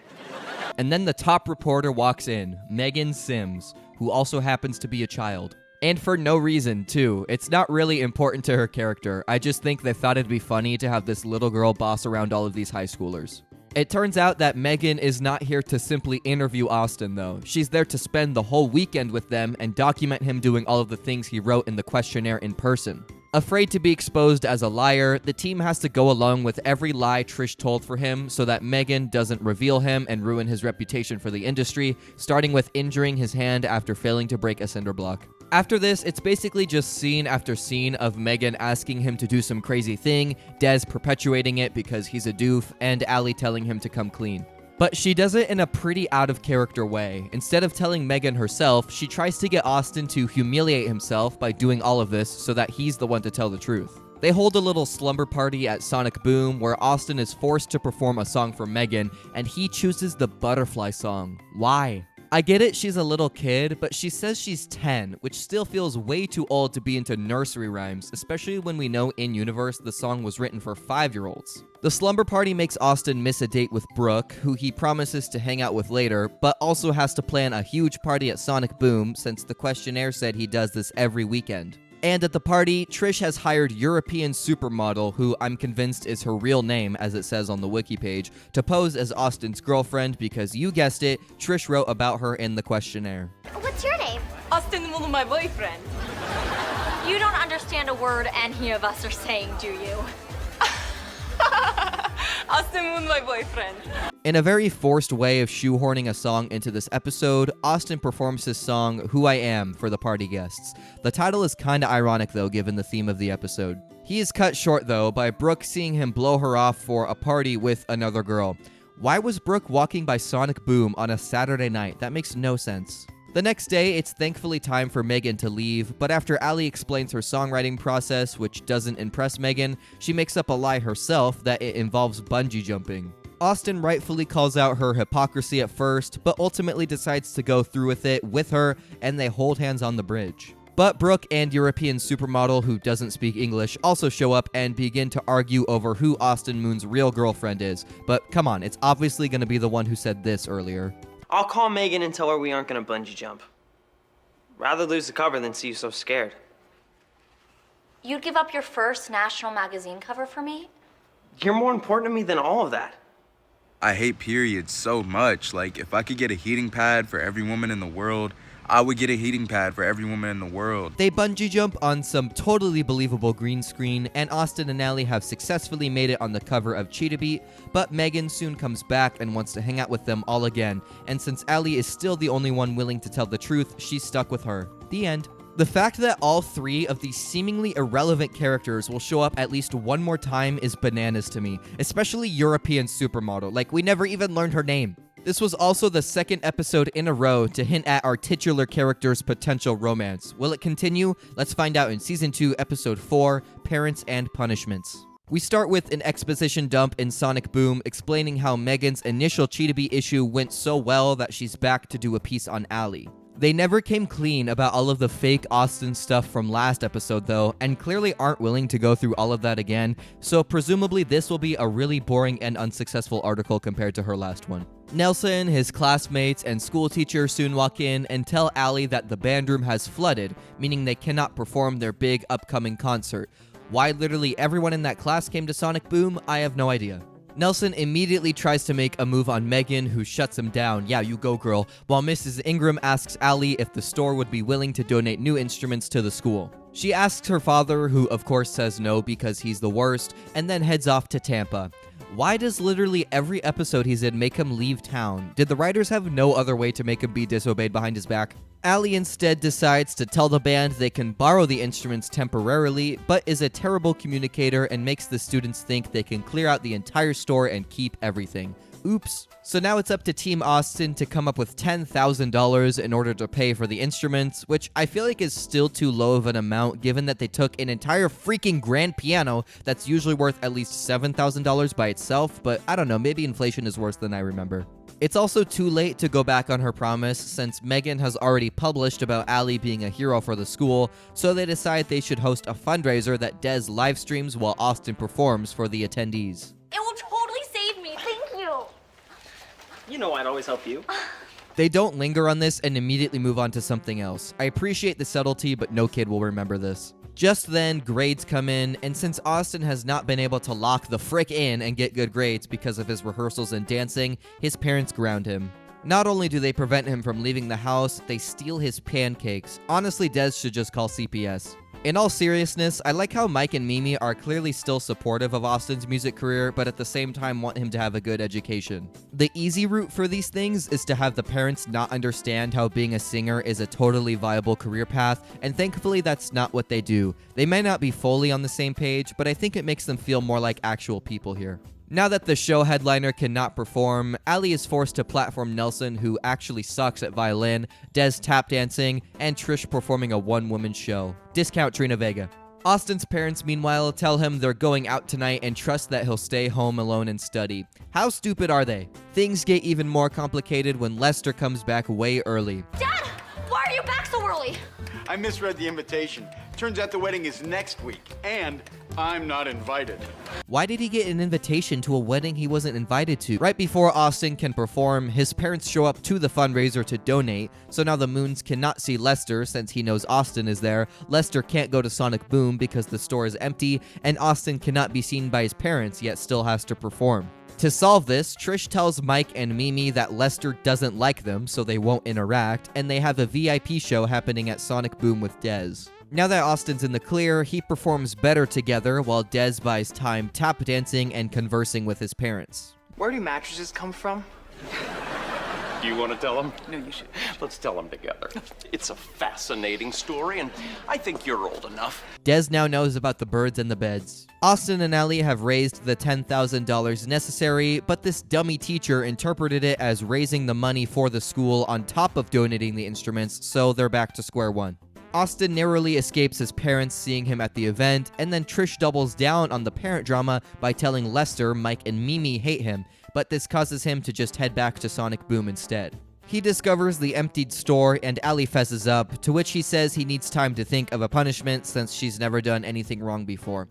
And then the top reporter walks in, Megan Sims, who also happens to be a child. And for no reason, too. It's not really important to her character. I just think they thought it'd be funny to have this little girl boss around all of these high schoolers. It turns out that Megan is not here to simply interview Austin, though. She's there to spend the whole weekend with them and document him doing all of the things he wrote in the questionnaire in person. Afraid to be exposed as a liar, the team has to go along with every lie Trish told for him so that Megan doesn't reveal him and ruin his reputation for the industry, starting with injuring his hand after failing to break a cinder block. After this, it's basically just scene after scene of Megan asking him to do some crazy thing, Des perpetuating it because he's a doof, and Allie telling him to come clean. But she does it in a pretty out-of-character way. Instead of telling Megan herself, she tries to get Austin to humiliate himself by doing all of this so that he's the one to tell the truth. They hold a little slumber party at Sonic Boom where Austin is forced to perform a song for Megan, and he chooses the Butterfly song. Why? I get it, she's a little kid, but she says she's 10, which still feels way too old to be into nursery rhymes, especially when we know in-universe the song was written for 5-year-olds. The slumber party makes Austin miss a date with Brooke, who he promises to hang out with later, but also has to plan a huge party at Sonic Boom since the questionnaire said he does this every weekend. And at the party, Trish has hired European supermodel, who I'm convinced is her real name, as it says on the wiki page, to pose as Austin's girlfriend because, you guessed it, Trish wrote about her in the questionnaire. What's your name? Austin Moon, my boyfriend. You don't understand a word any of us are saying, do you? Austin Moon, my boyfriend. In a very forced way of shoehorning a song into this episode, Austin performs his song, Who I Am, for the party guests. The title is kinda ironic though, given the theme of the episode. He is cut short though, by Brooke seeing him blow her off for a party with another girl. Why was Brooke walking by Sonic Boom on a Saturday night? That makes no sense. The next day, it's thankfully time for Megan to leave, but after Allie explains her songwriting process, which doesn't impress Megan, she makes up a lie herself that it involves bungee jumping. Austin rightfully calls out her hypocrisy at first, but ultimately decides to go through with it with her, and they hold hands on the bridge. But Brooke and European supermodel, who doesn't speak English, also show up and begin to argue over who Austin Moon's real girlfriend is. But come on, it's obviously going to be the one who said this earlier. I'll call Megan and tell her we aren't gonna bungee jump. Rather lose the cover than see you so scared. You'd give up your first national magazine cover for me? You're more important to me than all of that. I hate periods so much. Like, if I could get a heating pad for every woman in the world, I would get a heating pad for every woman in the world. They bungee jump on some totally believable green screen, and Austin and Allie have successfully made it on the cover of Cheetah Beat, but Megan soon comes back and wants to hang out with them all again, and since Allie is still the only one willing to tell the truth, she's stuck with her. The end. The fact that all three of these seemingly irrelevant characters will show up at least one more time is bananas to me, especially European supermodel. Like, we never even learned her name. This was also the second episode in a row to hint at our titular character's potential romance. Will it continue? Let's find out in Season 2, Episode 4, Parents and Punishments. We start with an exposition dump in Sonic Boom explaining how Megan's initial Cheetah Beat issue went so well that she's back to do a piece on Allie. They never came clean about all of the fake Austin stuff from last episode though, and clearly aren't willing to go through all of that again, so presumably this will be a really boring and unsuccessful article compared to her last one. Nelson, his classmates, and school teacher soon walk in and tell Allie that the band room has flooded, meaning they cannot perform their big upcoming concert. Why literally everyone in that class came to Sonic Boom, I have no idea. Nelson immediately tries to make a move on Megan, who shuts him down. Yeah, you go girl. While Mrs. Ingram asks Allie if the store would be willing to donate new instruments to the school. She asks her father, who of course says no because he's the worst, and then heads off to Tampa. Why does literally every episode he's in make him leave town? Did the writers have no other way to make him be disobeyed behind his back? Allie instead decides to tell the band they can borrow the instruments temporarily, but is a terrible communicator and makes the students think they can clear out the entire store and keep everything. Oops. So now it's up to Team Austin to come up with $10,000 in order to pay for the instruments, which I feel like is still too low of an amount given that they took an entire freaking grand piano that's usually worth at least $7,000 by itself, but I don't know, maybe inflation is worse than I remember. It's also too late to go back on her promise since Megan has already published about Allie being a hero for the school, so they decide they should host a fundraiser that Des live streams while Austin performs for the attendees. It will totally save me. Thank you. You know I'd always help you. They don't linger on this and immediately move on to something else. I appreciate the subtlety, but no kid will remember this. Just then, grades come in, and since Austin has not been able to lock the frick in and get good grades because of his rehearsals and dancing, his parents ground him. Not only do they prevent him from leaving the house, they steal his pancakes. Honestly, Des should just call CPS. In all seriousness, I like how Mike and Mimi are clearly still supportive of Austin's music career, but at the same time want him to have a good education. The easy route for these things is to have the parents not understand how being a singer is a totally viable career path, and thankfully that's not what they do. They may not be fully on the same page, but I think it makes them feel more like actual people here. Now that the show headliner cannot perform, Allie is forced to platform Nelson, who actually sucks at violin, Des tap dancing, and Trish performing a one-woman show. Discount Trina Vega. Austin's parents, meanwhile, tell him they're going out tonight and trust that he'll stay home alone and study. How stupid are they? Things get even more complicated when Lester comes back way early. Dad, why are you back so early? I misread the invitation. Turns out the wedding is next week, and I'm not invited. Why did he get an invitation to a wedding he wasn't invited to? Right before Austin can perform, his parents show up to the fundraiser to donate, so now the Moons cannot see Lester since he knows Austin is there, Lester can't go to Sonic Boom because the store is empty, and Austin cannot be seen by his parents yet still has to perform. To solve this, Trish tells Mike and Mimi that Lester doesn't like them, so they won't interact, and they have a VIP show happening at Sonic Boom with Des. Now that Austin's in the clear, he performs better together while Des buys time tap dancing and conversing with his parents. Where do mattresses come from? Do you want to tell them? No, you should. Let's tell them together. It's a fascinating story, and I think you're old enough. Des now knows about the birds and the beds. Austin and Allie have raised the $10,000 necessary, but this dummy teacher interpreted it as raising the money for the school on top of donating the instruments, so they're back to square one. Austin narrowly escapes his parents seeing him at the event, and then Trish doubles down on the parent drama by telling Lester Mike and Mimi hate him, but this causes him to just head back to Sonic Boom instead. He discovers the emptied store and Allie fesses up, to which he says he needs time to think of a punishment since she's never done anything wrong before.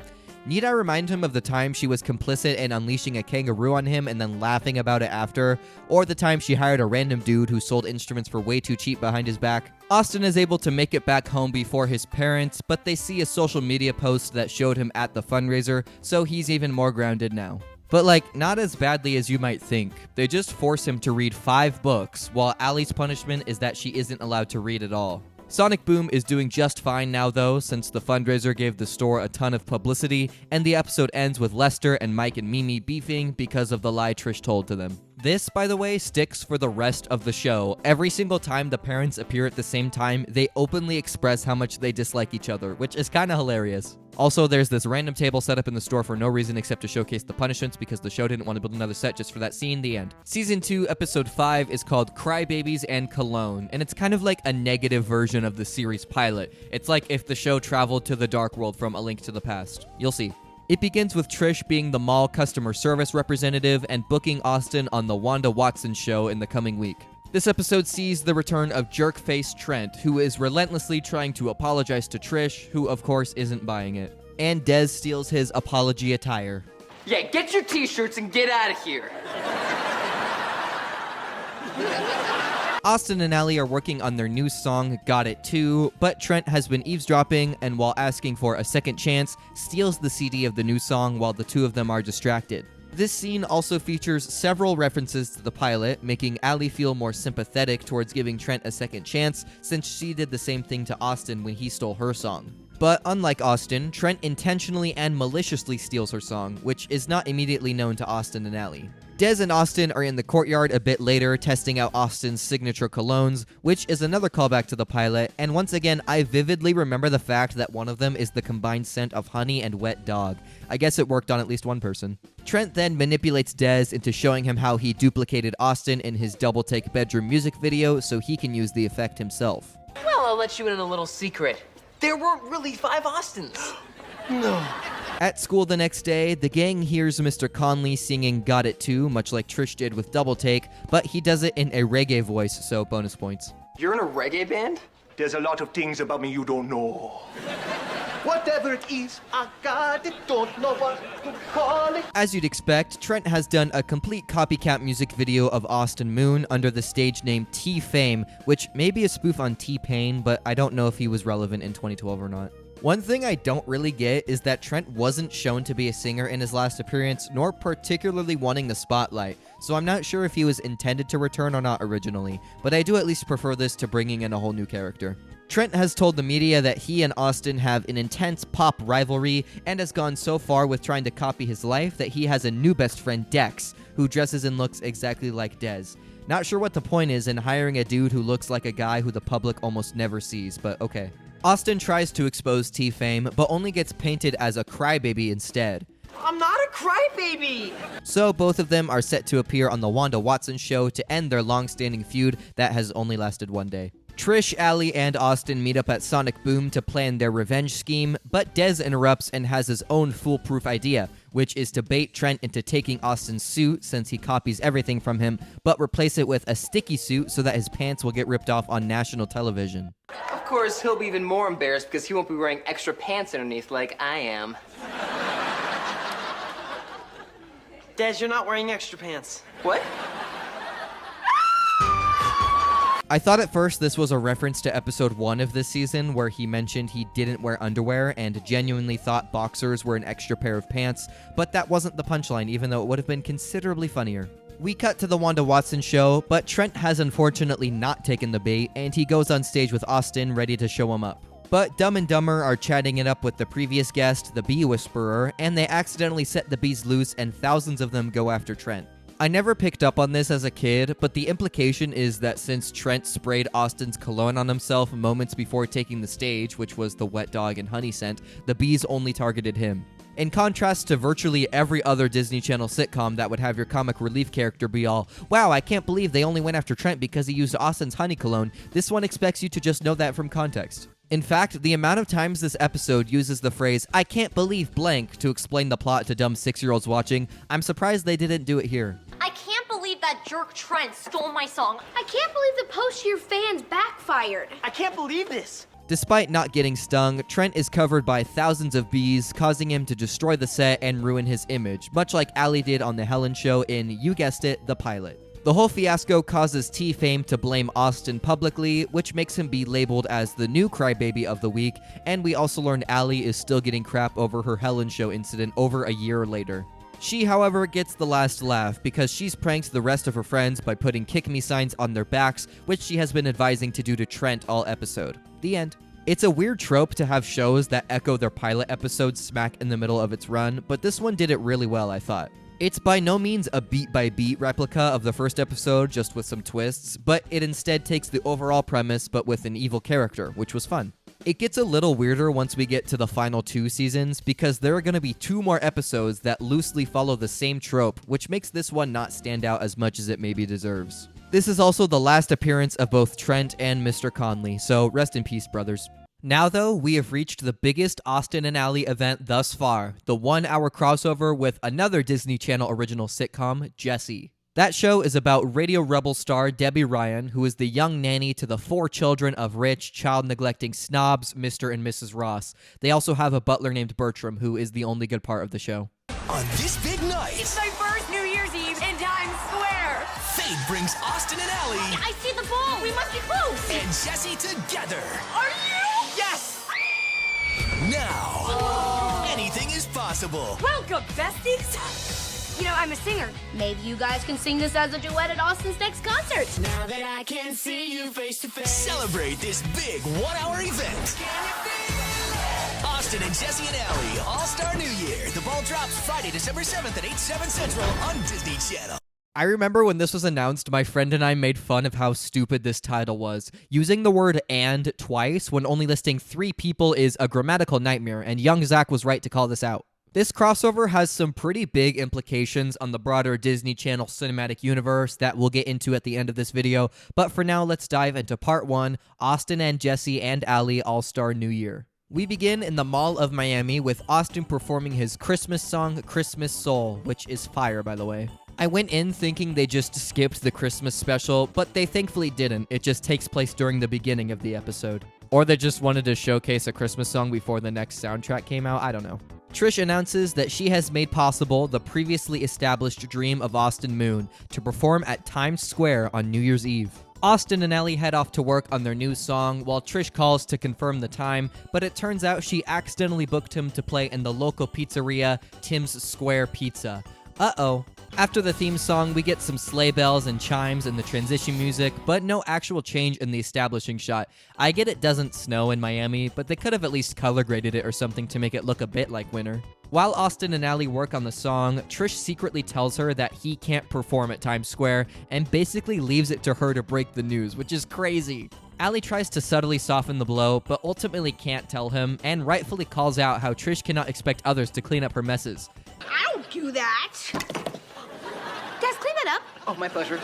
Need I remind him of the time she was complicit in unleashing a kangaroo on him and then laughing about it after? Or the time she hired a random dude who sold instruments for way too cheap behind his back? Austin is able to make it back home before his parents, but they see a social media post that showed him at the fundraiser, so he's even more grounded now. But not as badly as you might think. They just force him to read 5 books, while Allie's punishment is that she isn't allowed to read at all. Sonic Boom is doing just fine now though, since the fundraiser gave the store a ton of publicity, and the episode ends with Lester and Mike and Mimi beefing because of the lie Trish told to them. This, by the way, sticks for the rest of the show. Every single time the parents appear at the same time, they openly express how much they dislike each other, which is kinda hilarious. Also, there's this random table set up in the store for no reason except to showcase the punishments because the show didn't want to build another set just for that scene, the end. Season 2, episode 5 is called Crybabies and Cologne, and it's kind of like a negative version of the series pilot. It's like if the show traveled to the dark world from A Link to the Past. You'll see. It begins with Trish being the mall customer service representative and booking Austin on the Wanda Watson show in the coming week. This episode sees the return of jerk-faced Trent, who is relentlessly trying to apologize to Trish, who of course isn't buying it. And Des steals his apology attire. Yeah, get your t-shirts and get out of here. Austin and Allie are working on their new song, Got It Too, but Trent has been eavesdropping and while asking for a second chance, steals the CD of the new song while the two of them are distracted. This scene also features several references to the pilot, making Allie feel more sympathetic towards giving Trent a second chance, since she did the same thing to Austin when he stole her song. But unlike Austin, Trent intentionally and maliciously steals her song, which is not immediately known to Austin and Allie. Des and Austin are in the courtyard a bit later testing out Austin's signature colognes, which is another callback to the pilot, and once again, I vividly remember the fact that one of them is the combined scent of honey and wet dog. I guess it worked on at least one person. Trent then manipulates Des into showing him how he duplicated Austin in his double-take bedroom music video so he can use the effect himself. Well, I'll let you in on a little secret. There weren't really 5 Austins. No. At school the next day, the gang hears Mr. Conley singing Got It Too, much like Trish did with Double Take, but he does it in a reggae voice, so bonus points. You're in a reggae band? There's a lot of things about me you don't know. Whatever it is, I got it, don't know what to call it. As you'd expect, Trent has done a complete copycat music video of Austin Moon under the stage name T-Fame, which may be a spoof on T-Pain, but I don't know if he was relevant in 2012 or not. One thing I don't really get is that Trent wasn't shown to be a singer in his last appearance, nor particularly wanting the spotlight, so I'm not sure if he was intended to return or not originally, but I do at least prefer this to bringing in a whole new character. Trent has told the media that he and Austin have an intense pop rivalry, and has gone so far with trying to copy his life that he has a new best friend, Dex, who dresses and looks exactly like Des. Not sure what the point is in hiring a dude who looks like a guy who the public almost never sees, but okay. Austin tries to expose T-Fame, but only gets painted as a crybaby instead. I'm not a crybaby! So both of them are set to appear on the Wanda Watson show to end their long-standing feud that has only lasted one day. Trish, Allie, and Austin meet up at Sonic Boom to plan their revenge scheme, but Des interrupts and has his own foolproof idea, which is to bait Trent into taking Austin's suit since he copies everything from him, but replace it with a sticky suit so that his pants will get ripped off on national television. Of course, he'll be even more embarrassed because he won't be wearing extra pants underneath like I am. Des, you're not wearing extra pants. What? I thought at first this was a reference to episode 1 of this season where he mentioned he didn't wear underwear and genuinely thought boxers were an extra pair of pants, but that wasn't the punchline, even though it would have been considerably funnier. We cut to the Wanda Watson show, but Trent has unfortunately not taken the bait, and he goes on stage with Austin ready to show him up. But Dumb and Dumber are chatting it up with the previous guest, the Bee Whisperer, and they accidentally set the bees loose and thousands of them go after Trent. I never picked up on this as a kid, but the implication is that since Trent sprayed Austin's cologne on himself moments before taking the stage, which was the wet dog and honey scent, the bees only targeted him. In contrast to virtually every other Disney Channel sitcom that would have your comic relief character be all, wow, I can't believe they only went after Trent because he used Austin's honey cologne, this one expects you to just know that from context. In fact, the amount of times this episode uses the phrase, I can't believe blank, to explain the plot to dumb 6-year-olds watching, I'm surprised they didn't do it here. I can't believe that jerk Trent stole my song. I can't believe the post to your fans backfired. I can't believe this. Despite not getting stung, Trent is covered by thousands of bees, causing him to destroy the set and ruin his image, much like Allie did on The Helen Show in, you guessed it, the pilot. The whole fiasco causes T-Fame to blame Austin publicly, which makes him be labeled as the new crybaby of the week, and we also learned Allie is still getting crap over her Helen Show incident over a year later. She, however, gets the last laugh because she's pranked the rest of her friends by putting kick me signs on their backs, which she has been advising to do to Trent all episode. The end. It's a weird trope to have shows that echo their pilot episodes smack in the middle of its run, but this one did it really well, I thought. It's by no means a beat-by-beat replica of the first episode, just with some twists, but it instead takes the overall premise but with an evil character, which was fun. It gets a little weirder once we get to the final 2 seasons, because there are going to be 2 more episodes that loosely follow the same trope, which makes this one not stand out as much as it maybe deserves. This is also the last appearance of both Trent and Mr. Conley, so rest in peace, brothers. Now, though, we have reached the biggest Austin and Allie event thus far, the 1-hour crossover with another Disney Channel original sitcom, Jessie. That show is about Radio Rebel star Debbie Ryan, who is the young nanny to the 4 children of rich, child-neglecting snobs, Mr. and Mrs. Ross. They also have a butler named Bertram, who is the only good part of the show. On this big night, It's my first New Year's Eve in Times Square. fate brings Austin and Allie I see the ball. We must be close. and Jesse together. Are you? Yes! Now, anything is possible. Welcome, besties. You know, I'm a singer. Maybe you guys can sing this as a duet at Austin's next concert. Now that I can see you face to face. Celebrate this big 1-hour event. Austin and Jesse and Allie, All-Star New Year. The ball drops Friday, December 7th at 8/7 Central on Disney Channel. I remember when this was announced, my friend and I made fun of how stupid this title was. Using the word "and" twice when only listing 3 people is a grammatical nightmare, and young Zach was right to call this out. This crossover has some pretty big implications on the broader Disney Channel cinematic universe that we'll get into at the end of this video, but for now, let's dive into part 1, Austin and Jesse and Allie All-Star New Year. We begin in the Mall of Miami with Austin performing his Christmas song, Christmas Soul, which is fire, by the way. I went in thinking they just skipped the Christmas special, but they thankfully didn't. It just takes place during the beginning of the episode. Or they just wanted to showcase a Christmas song before the next soundtrack came out, I don't know. Trish announces that she has made possible the previously established dream of Austin Moon to perform at Times Square on New Year's Eve. Austin and Ellie head off to work on their new song while Trish calls to confirm the time, but it turns out she accidentally booked him to play in the local pizzeria, Tim's Square Pizza. Uh-oh. After the theme song, we get some sleigh bells and chimes and the transition music, but no actual change in the establishing shot. I get it doesn't snow in Miami, but they could have at least color graded it or something to make it look a bit like winter. While Austin and Allie work on the song, Trish secretly tells her that he can't perform at Times Square and basically leaves it to her to break the news, which is crazy. Allie tries to subtly soften the blow, but ultimately can't tell him, and rightfully calls out how Trish cannot expect others to clean up her messes. I don't do that. Guys, clean that up. Oh, my pleasure.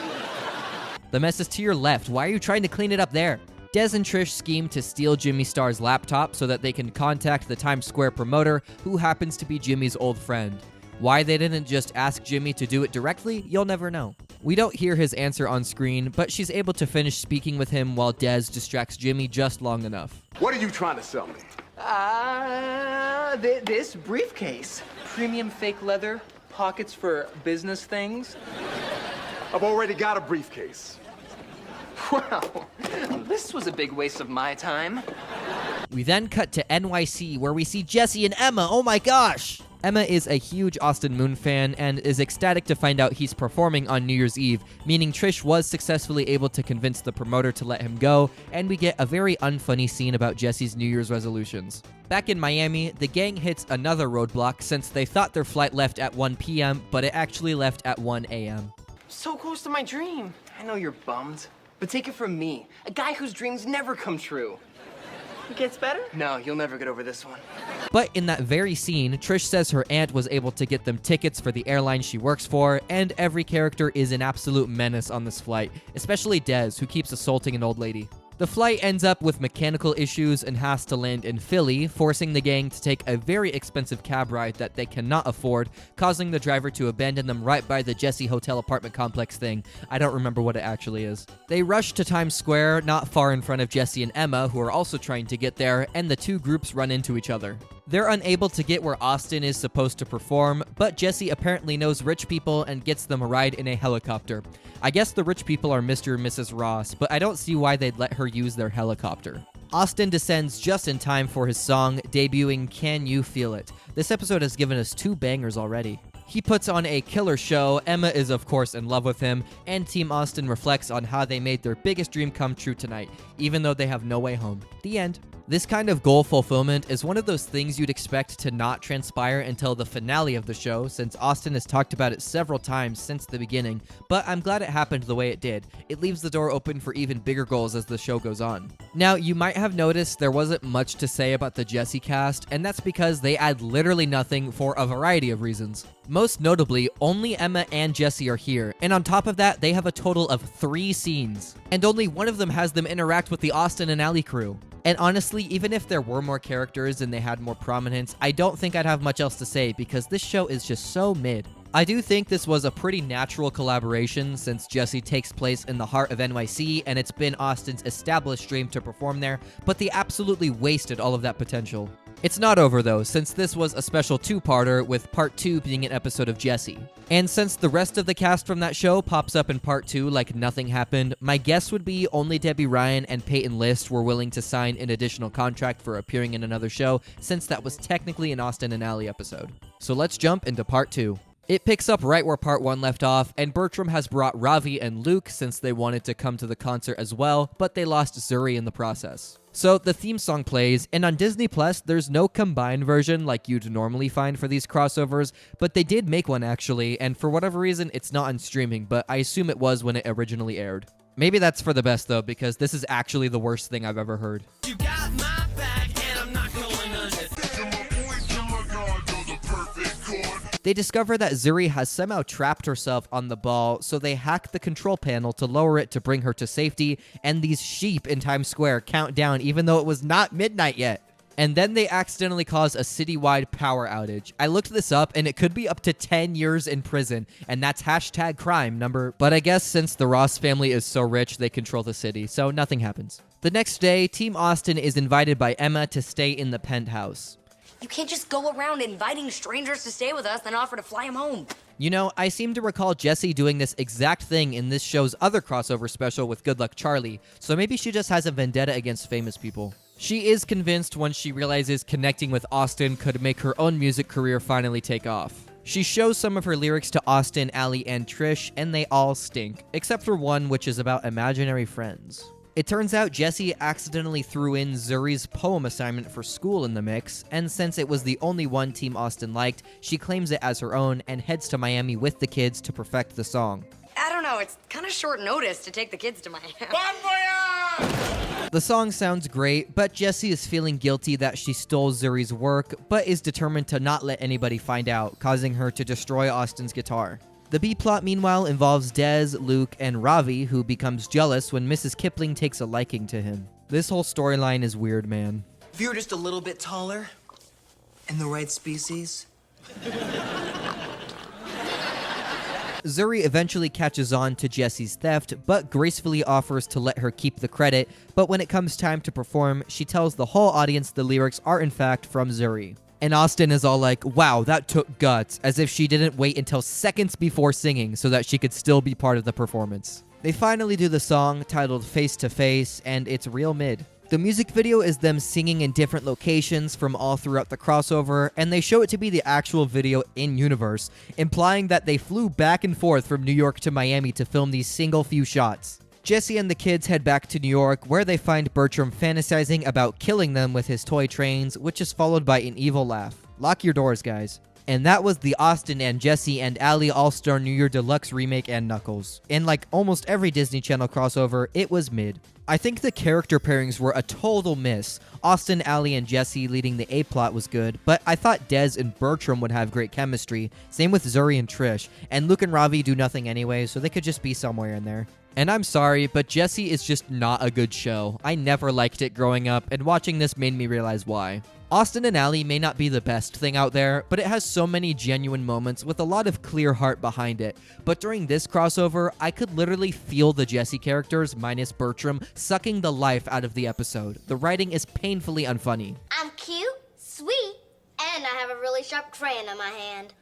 The mess is to your left. Why are you trying to clean it up there? Des and Trish scheme to steal Jimmy Star's laptop so that they can contact the Times Square promoter, who happens to be Jimmy's old friend. Why they didn't just ask Jimmy to do it directly, you'll never know. We don't hear his answer on screen, but she's able to finish speaking with him while Des distracts Jimmy just long enough. What are you trying to sell me? This briefcase. Premium fake leather, pockets for business things. I've already got a briefcase. Wow, this was a big waste of my time. We then cut to NYC, where we see Jesse and Emma. Oh my gosh! Emma is a huge Austin Moon fan and is ecstatic to find out he's performing on New Year's Eve, meaning Trish was successfully able to convince the promoter to let him go, and we get a very unfunny scene about Jesse's New Year's resolutions. Back in Miami, the gang hits another roadblock since they thought their flight left at 1 p.m., but it actually left at 1 a.m. So close to my dream. I know you're bummed, but take it from me, a guy whose dreams never come true. It gets better? No, you'll never get over this one. But in that very scene, Trish says her aunt was able to get them tickets for the airline she works for, and every character is an absolute menace on this flight, especially Des, who keeps assaulting an old lady. The flight ends up with mechanical issues and has to land in Philly, forcing the gang to take a very expensive cab ride that they cannot afford, causing the driver to abandon them right by the Jesse Hotel apartment complex thing. I don't remember what it actually is. They rush to Times Square, not far in front of Jesse and Emma, who are also trying to get there, and the two groups run into each other. They're unable to get where Austin is supposed to perform, but Jesse apparently knows rich people and gets them a ride in a helicopter. I guess the rich people are Mr. and Mrs. Ross, but I don't see why they'd let her use their helicopter. Austin descends just in time for his song, debuting Can You Feel It? This episode has given us 2 bangers already. He puts on a killer show, Emma is of course in love with him, and Team Austin reflects on how they made their biggest dream come true tonight, even though they have no way home. The end. This kind of goal fulfillment is one of those things you'd expect to not transpire until the finale of the show, since Austin has talked about it several times since the beginning, but I'm glad it happened the way it did. It leaves the door open for even bigger goals as the show goes on. Now, you might have noticed there wasn't much to say about the Jesse cast, and that's because they add literally nothing for a variety of reasons. Most notably, only Emma and Jesse are here, and on top of that, they have a total of 3 scenes. And only one of them has them interact with the Austin and Allie crew. And honestly, even if there were more characters and they had more prominence, I don't think I'd have much else to say because this show is just so mid. I do think this was a pretty natural collaboration since Jessie takes place in the heart of NYC and it's been Austin's established dream to perform there, but they absolutely wasted all of that potential. It's not over though, since this was a special two-parter, with part 2 being an episode of Jessie. And since the rest of the cast from that show pops up in part 2 like nothing happened, my guess would be only Debbie Ryan and Peyton List were willing to sign an additional contract for appearing in another show, since that was technically an Austin and Ally episode. So let's jump into part 2. It picks up right where part 1 left off, and Bertram has brought Ravi and Luke since they wanted to come to the concert as well, but they lost Zuri in the process. So the theme song plays, and on Disney Plus, there's no combined version like you'd normally find for these crossovers, but they did make one actually, and for whatever reason, it's not on streaming, but I assume it was when it originally aired. Maybe that's for the best though, because this is actually the worst thing I've ever heard. You got my back, and I'm not going under. They discover that Zuri has somehow trapped herself on the ball, so they hack the control panel to lower it to bring her to safety, and these sheep in Times Square count down even though it was not midnight yet. And then they accidentally cause a citywide power outage. I looked this up, and it could be up to 10 years in prison, and that's hashtag crime number. But I guess since the Ross family is so rich, they control the city, so nothing happens. The next day, Team Austin is invited by Emma to stay in the penthouse. You can't just go around inviting strangers to stay with us, then offer to fly them home. You know, I seem to recall Jessie doing this exact thing in this show's other crossover special with Good Luck Charlie, so maybe she just has a vendetta against famous people. She is convinced when she realizes connecting with Austin could make her own music career finally take off. She shows some of her lyrics to Austin, Ally, and Trish, and they all stink, except for one which is about imaginary friends. It turns out Jessie accidentally threw in Zuri's poem assignment for school in the mix, and since it was the only one Team Austin liked, she claims it as her own and heads to Miami with the kids to perfect the song. I don't know, it's kind of short notice to take the kids to Miami. The song sounds great, but Jessie is feeling guilty that she stole Zuri's work, but is determined to not let anybody find out, causing her to destroy Austin's guitar. The B-plot, meanwhile, involves Dez, Luke, and Ravi, who becomes jealous when Mrs. Kipling takes a liking to him. This whole storyline is weird, man. If you were just a little bit taller, and the right species. Zuri eventually catches on to Jessie's theft, but gracefully offers to let her keep the credit, but when it comes time to perform, she tells the whole audience the lyrics are in fact from Zuri. And Austin is all like, wow, that took guts, as if she didn't wait until seconds before singing so that she could still be part of the performance. They finally do the song, titled Face to Face, and it's real mid. The music video is them singing in different locations from all throughout the crossover, and they show it to be the actual video in-universe, implying that they flew back and forth from New York to Miami to film these single few shots. Jessie and the kids head back to New York, where they find Bertram fantasizing about killing them with his toy trains, which is followed by an evil laugh. Lock your doors, guys. And that was the Austin and Jessie and Ally All-Star New Year Deluxe remake and Knuckles. And like almost every Disney Channel crossover, it was mid. I think the character pairings were a total miss. Austin, Ally, and Jessie leading the A-plot was good, but I thought Dez and Bertram would have great chemistry. Same with Zuri and Trish. And Luke and Ravi do nothing anyway, so they could just be somewhere in there. And I'm sorry, but Jessie is just not a good show. I never liked it growing up, and watching this made me realize why. Austin and Ally may not be the best thing out there, but it has so many genuine moments with a lot of clear heart behind it. But during this crossover, I could literally feel the Jessie characters, minus Bertram, sucking the life out of the episode. The writing is painfully unfunny. I'm cute, sweet, and I have a really sharp crayon in my hand.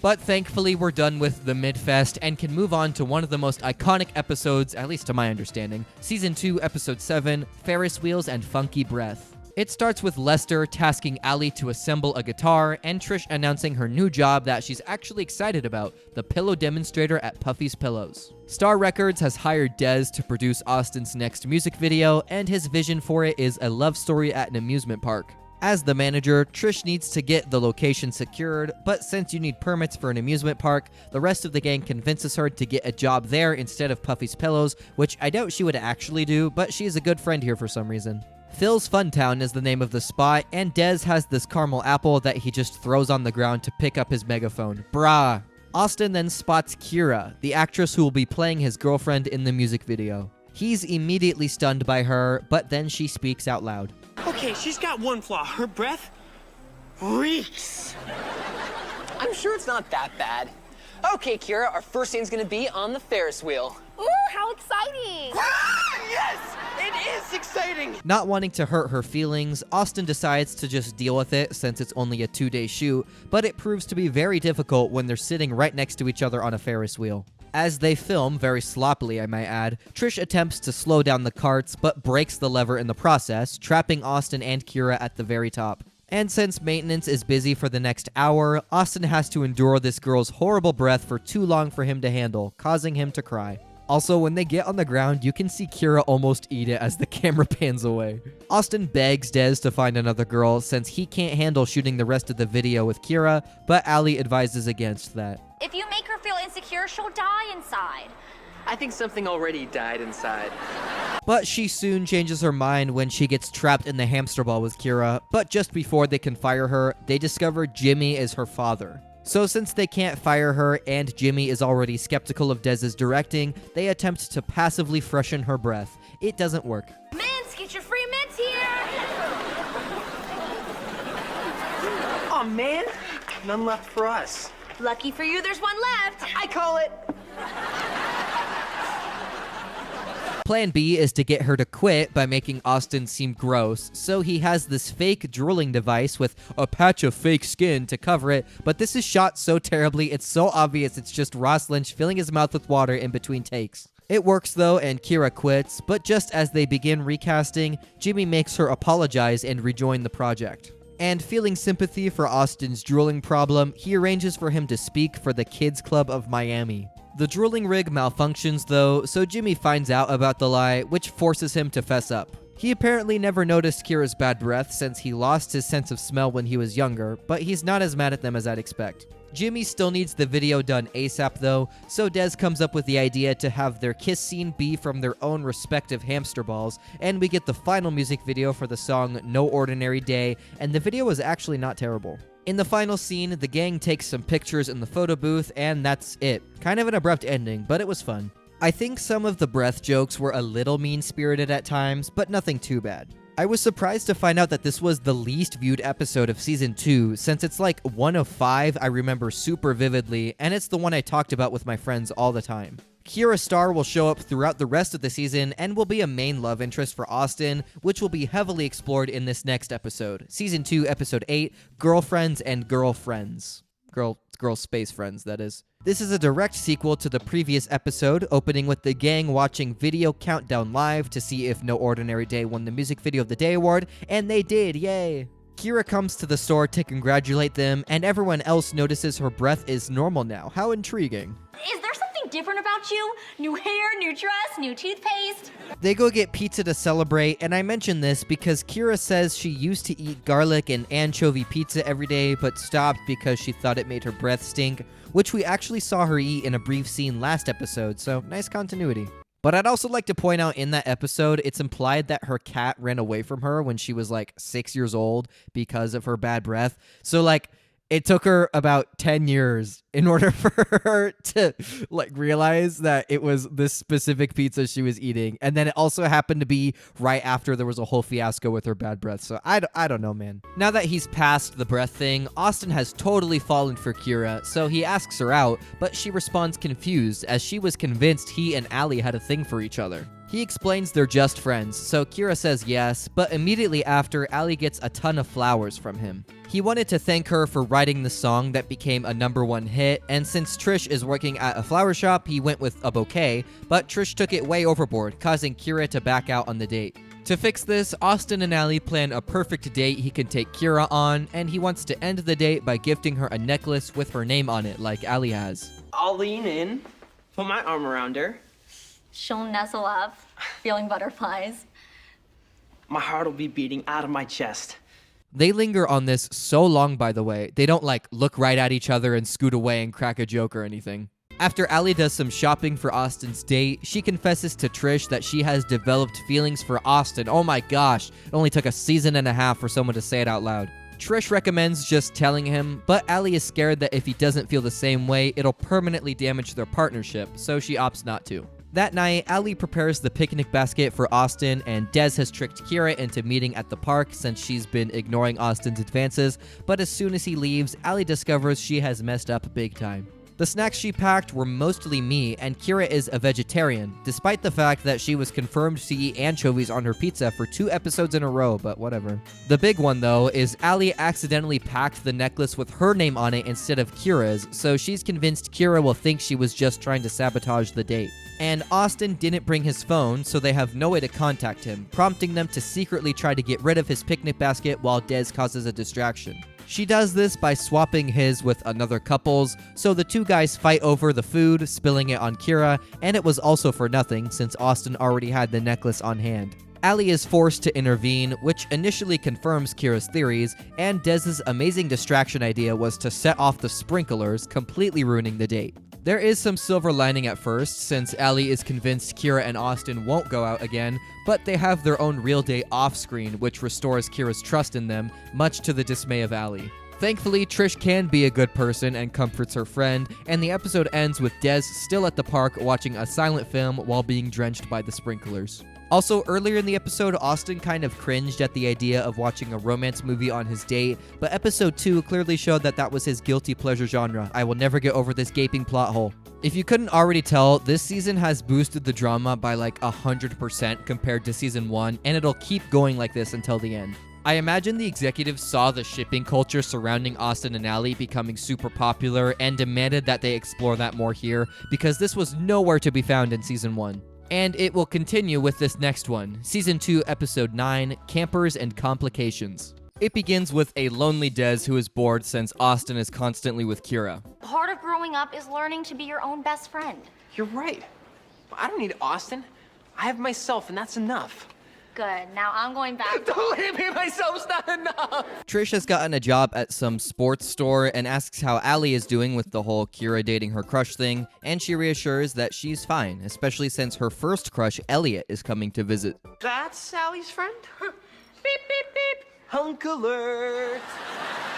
But thankfully, we're done with the Midfest and can move on to one of the most iconic episodes, at least to my understanding. Season 2, Episode 7, Ferris Wheels and Funky Breath. It starts with Lester tasking Ally to assemble a guitar, and Trish announcing her new job that she's actually excited about, the pillow demonstrator at Puffy's Pillows. Star Records has hired Dez to produce Austin's next music video, and his vision for it is a love story at an amusement park. As the manager, Trish needs to get the location secured, but since you need permits for an amusement park, the rest of the gang convinces her to get a job there instead of Puffy's Pillows, which I doubt she would actually do, but she's a good friend here for some reason. Phil's Funtown is the name of the spot, and Dez has this caramel apple that he just throws on the ground to pick up his megaphone. Brah! Austin then spots Kira, the actress who will be playing his girlfriend in the music video. He's immediately stunned by her, but then she speaks out loud. Okay, she's got one flaw. Her breath reeks. I'm sure it's not that bad. Okay, Kira, our first scene's gonna be on the Ferris wheel. Ooh, how exciting! Yes! It is exciting! Not wanting to hurt her feelings, Austin decides to just deal with it since it's only a 2-day shoot, but it proves to be very difficult when they're sitting right next to each other on a Ferris wheel. As they film, very sloppily I might add, Trish attempts to slow down the carts but breaks the lever in the process, trapping Austin and Kira at the very top. And since maintenance is busy for the next hour, Austin has to endure this girl's horrible breath for too long for him to handle, causing him to cry. Also, when they get on the ground, you can see Kira almost eat it as the camera pans away. Austin begs Des to find another girl since he can't handle shooting the rest of the video with Kira, but Allie advises against that. If you make her feel insecure, she'll die inside. I think something already died inside. But she soon changes her mind when she gets trapped in the hamster ball with Kira, but just before they can fire her, they discover Jimmy is her father. So since they can't fire her and Jimmy is already skeptical of Dez's directing, they attempt to passively freshen her breath. It doesn't work. Mints, get your free mints here! Oh man, none left for us. Lucky for you, there's one left. I call it. Plan B is to get her to quit by making Austin seem gross, so he has this fake drooling device with a patch of fake skin to cover it, but this is shot so terribly it's so obvious it's just Ross Lynch filling his mouth with water in between takes. It works though, and Kira quits, but just as they begin recasting, Jimmy makes her apologize and rejoin the project. And feeling sympathy for Austin's drooling problem, he arranges for him to speak for the Kids Club of Miami. The drooling rig malfunctions though, so Jimmy finds out about the lie, which forces him to fess up. He apparently never noticed Kira's bad breath since he lost his sense of smell when he was younger, but he's not as mad at them as I'd expect. Jimmy still needs the video done ASAP though, so Des comes up with the idea to have their kiss scene be from their own respective hamster balls, and we get the final music video for the song No Ordinary Day, and the video is actually not terrible. In the final scene, the gang takes some pictures in the photo booth, and that's it. Kind of an abrupt ending, but it was fun. I think some of the breath jokes were a little mean-spirited at times, but nothing too bad. I was surprised to find out that this was the least viewed episode of Season 2, since it's like one of 5 I remember super vividly, and it's the one I talked about with my friends all the time. Kira Starr will show up throughout the rest of the season and will be a main love interest for Austin, which will be heavily explored in this next episode. Season 2, Episode 8, Girlfriends and Girlfriends. Girl space friends, that is. This is a direct sequel to the previous episode, opening with the gang watching Video Countdown Live to see if No Ordinary Day won the Music Video of the Day award, and they did, yay! Kira comes to the store to congratulate them, and everyone else notices her breath is normal now. How intriguing. Is there something different about you? New hair, new dress, new toothpaste? They go get pizza to celebrate, and I mention this because Kira says she used to eat garlic and anchovy pizza every day, but stopped because she thought it made her breath stink, which we actually saw her eat in a brief scene last episode, so nice continuity. But I'd also like to point out in that episode, it's implied that her cat ran away from her when she was like 6 years old because of her bad breath. So like, it took her about 10 years in order for her to like realize that it was this specific pizza she was eating. And then it also happened to be right after there was a whole fiasco with her bad breath. So I don't know, man. Now that he's past the breath thing, Austin has totally fallen for Kira. So he asks her out, but she responds confused as she was convinced he and Allie had a thing for each other. He explains they're just friends, so Kira says yes, but immediately after, Allie gets a ton of flowers from him. He wanted to thank her for writing the song that became a #1 hit, and since Trish is working at a flower shop, he went with a bouquet, but Trish took it way overboard, causing Kira to back out on the date. To fix this, Austin and Allie plan a perfect date he can take Kira on, and he wants to end the date by gifting her a necklace with her name on it, like Allie has. I'll lean in, put my arm around her. She'll nuzzle up, feeling butterflies. My heart will be beating out of my chest. They linger on this so long, by the way. They don't like look right at each other and scoot away and crack a joke or anything. After Allie does some shopping for Austin's date, she confesses to Trish that she has developed feelings for Austin. Oh my gosh, it only took a season and a half for someone to say it out loud. Trish recommends just telling him, but Allie is scared that if he doesn't feel the same way, it'll permanently damage their partnership, so she opts not to. That night, Allie prepares the picnic basket for Austin, and Des has tricked Kira into meeting at the park since she's been ignoring Austin's advances, but as soon as he leaves, Allie discovers she has messed up big time. The snacks she packed were mostly meat, and Kira is a vegetarian, despite the fact that she was confirmed to eat anchovies on her pizza for 2 episodes in a row, but whatever. The big one, though, is Allie accidentally packed the necklace with her name on it instead of Kira's, so she's convinced Kira will think she was just trying to sabotage the date. And Austin didn't bring his phone, so they have no way to contact him, prompting them to secretly try to get rid of his picnic basket while Des causes a distraction. She does this by swapping his with another couple's, so the 2 guys fight over the food, spilling it on Kira, and it was also for nothing since Austin already had the necklace on hand. Allie is forced to intervene, which initially confirms Kira's theories, and Des's amazing distraction idea was to set off the sprinklers, completely ruining the date. There is some silver lining at first, since Allie is convinced Kira and Austin won't go out again, but they have their own real date off-screen, which restores Kira's trust in them, much to the dismay of Allie. Thankfully, Trish can be a good person and comforts her friend, and the episode ends with Des still at the park watching a silent film while being drenched by the sprinklers. Also, earlier in the episode, Austin kind of cringed at the idea of watching a romance movie on his date, but episode 2 clearly showed that that was his guilty pleasure genre. I will never get over this gaping plot hole. If you couldn't already tell, this season has boosted the drama by like 100% compared to season 1, and it'll keep going like this until the end. I imagine the executives saw the shipping culture surrounding Austin and Allie becoming super popular and demanded that they explore that more here, because this was nowhere to be found in season 1. And it will continue with this next one, Season 2, Episode 9, Campers and Complications. It begins with a lonely Des who is bored since Austin is constantly with Kira. Part of growing up is learning to be your own best friend. You're right. I don't need Austin. I have myself, and that's enough. Good. Now I'm going back. Don't leave me, myself's not enough. Trish has gotten a job at some sports store and asks how Allie is doing with the whole Kira dating her crush thing, and she reassures that she's fine, especially since her first crush, Elliot, is coming to visit. That's Sally's friend? Beep, beep, beep. Hunk alert.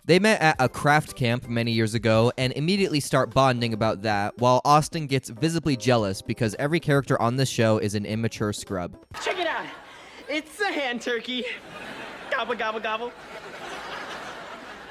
They met at a craft camp many years ago and immediately start bonding about that, while Austin gets visibly jealous because every character on this show is an immature scrub. Check it out. It's a hand turkey. Gobble, gobble, gobble.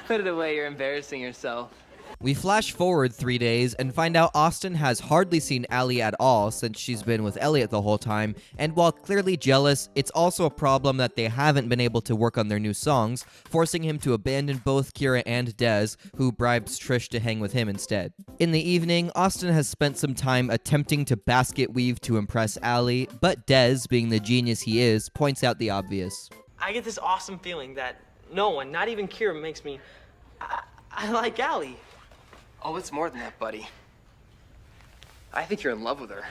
Put it away, you're embarrassing yourself. We flash forward 3 days and find out Austin has hardly seen Allie at all since she's been with Elliot the whole time, and while clearly jealous, it's also a problem that they haven't been able to work on their new songs, forcing him to abandon both Kira and Des, who bribes Trish to hang with him instead. In the evening, Austin has spent some time attempting to basket weave to impress Allie, but Des, being the genius he is, points out the obvious. I get this awesome feeling that no one, not even Kira, makes me... I like Allie. Oh, it's more than that, buddy. I think you're in love with her.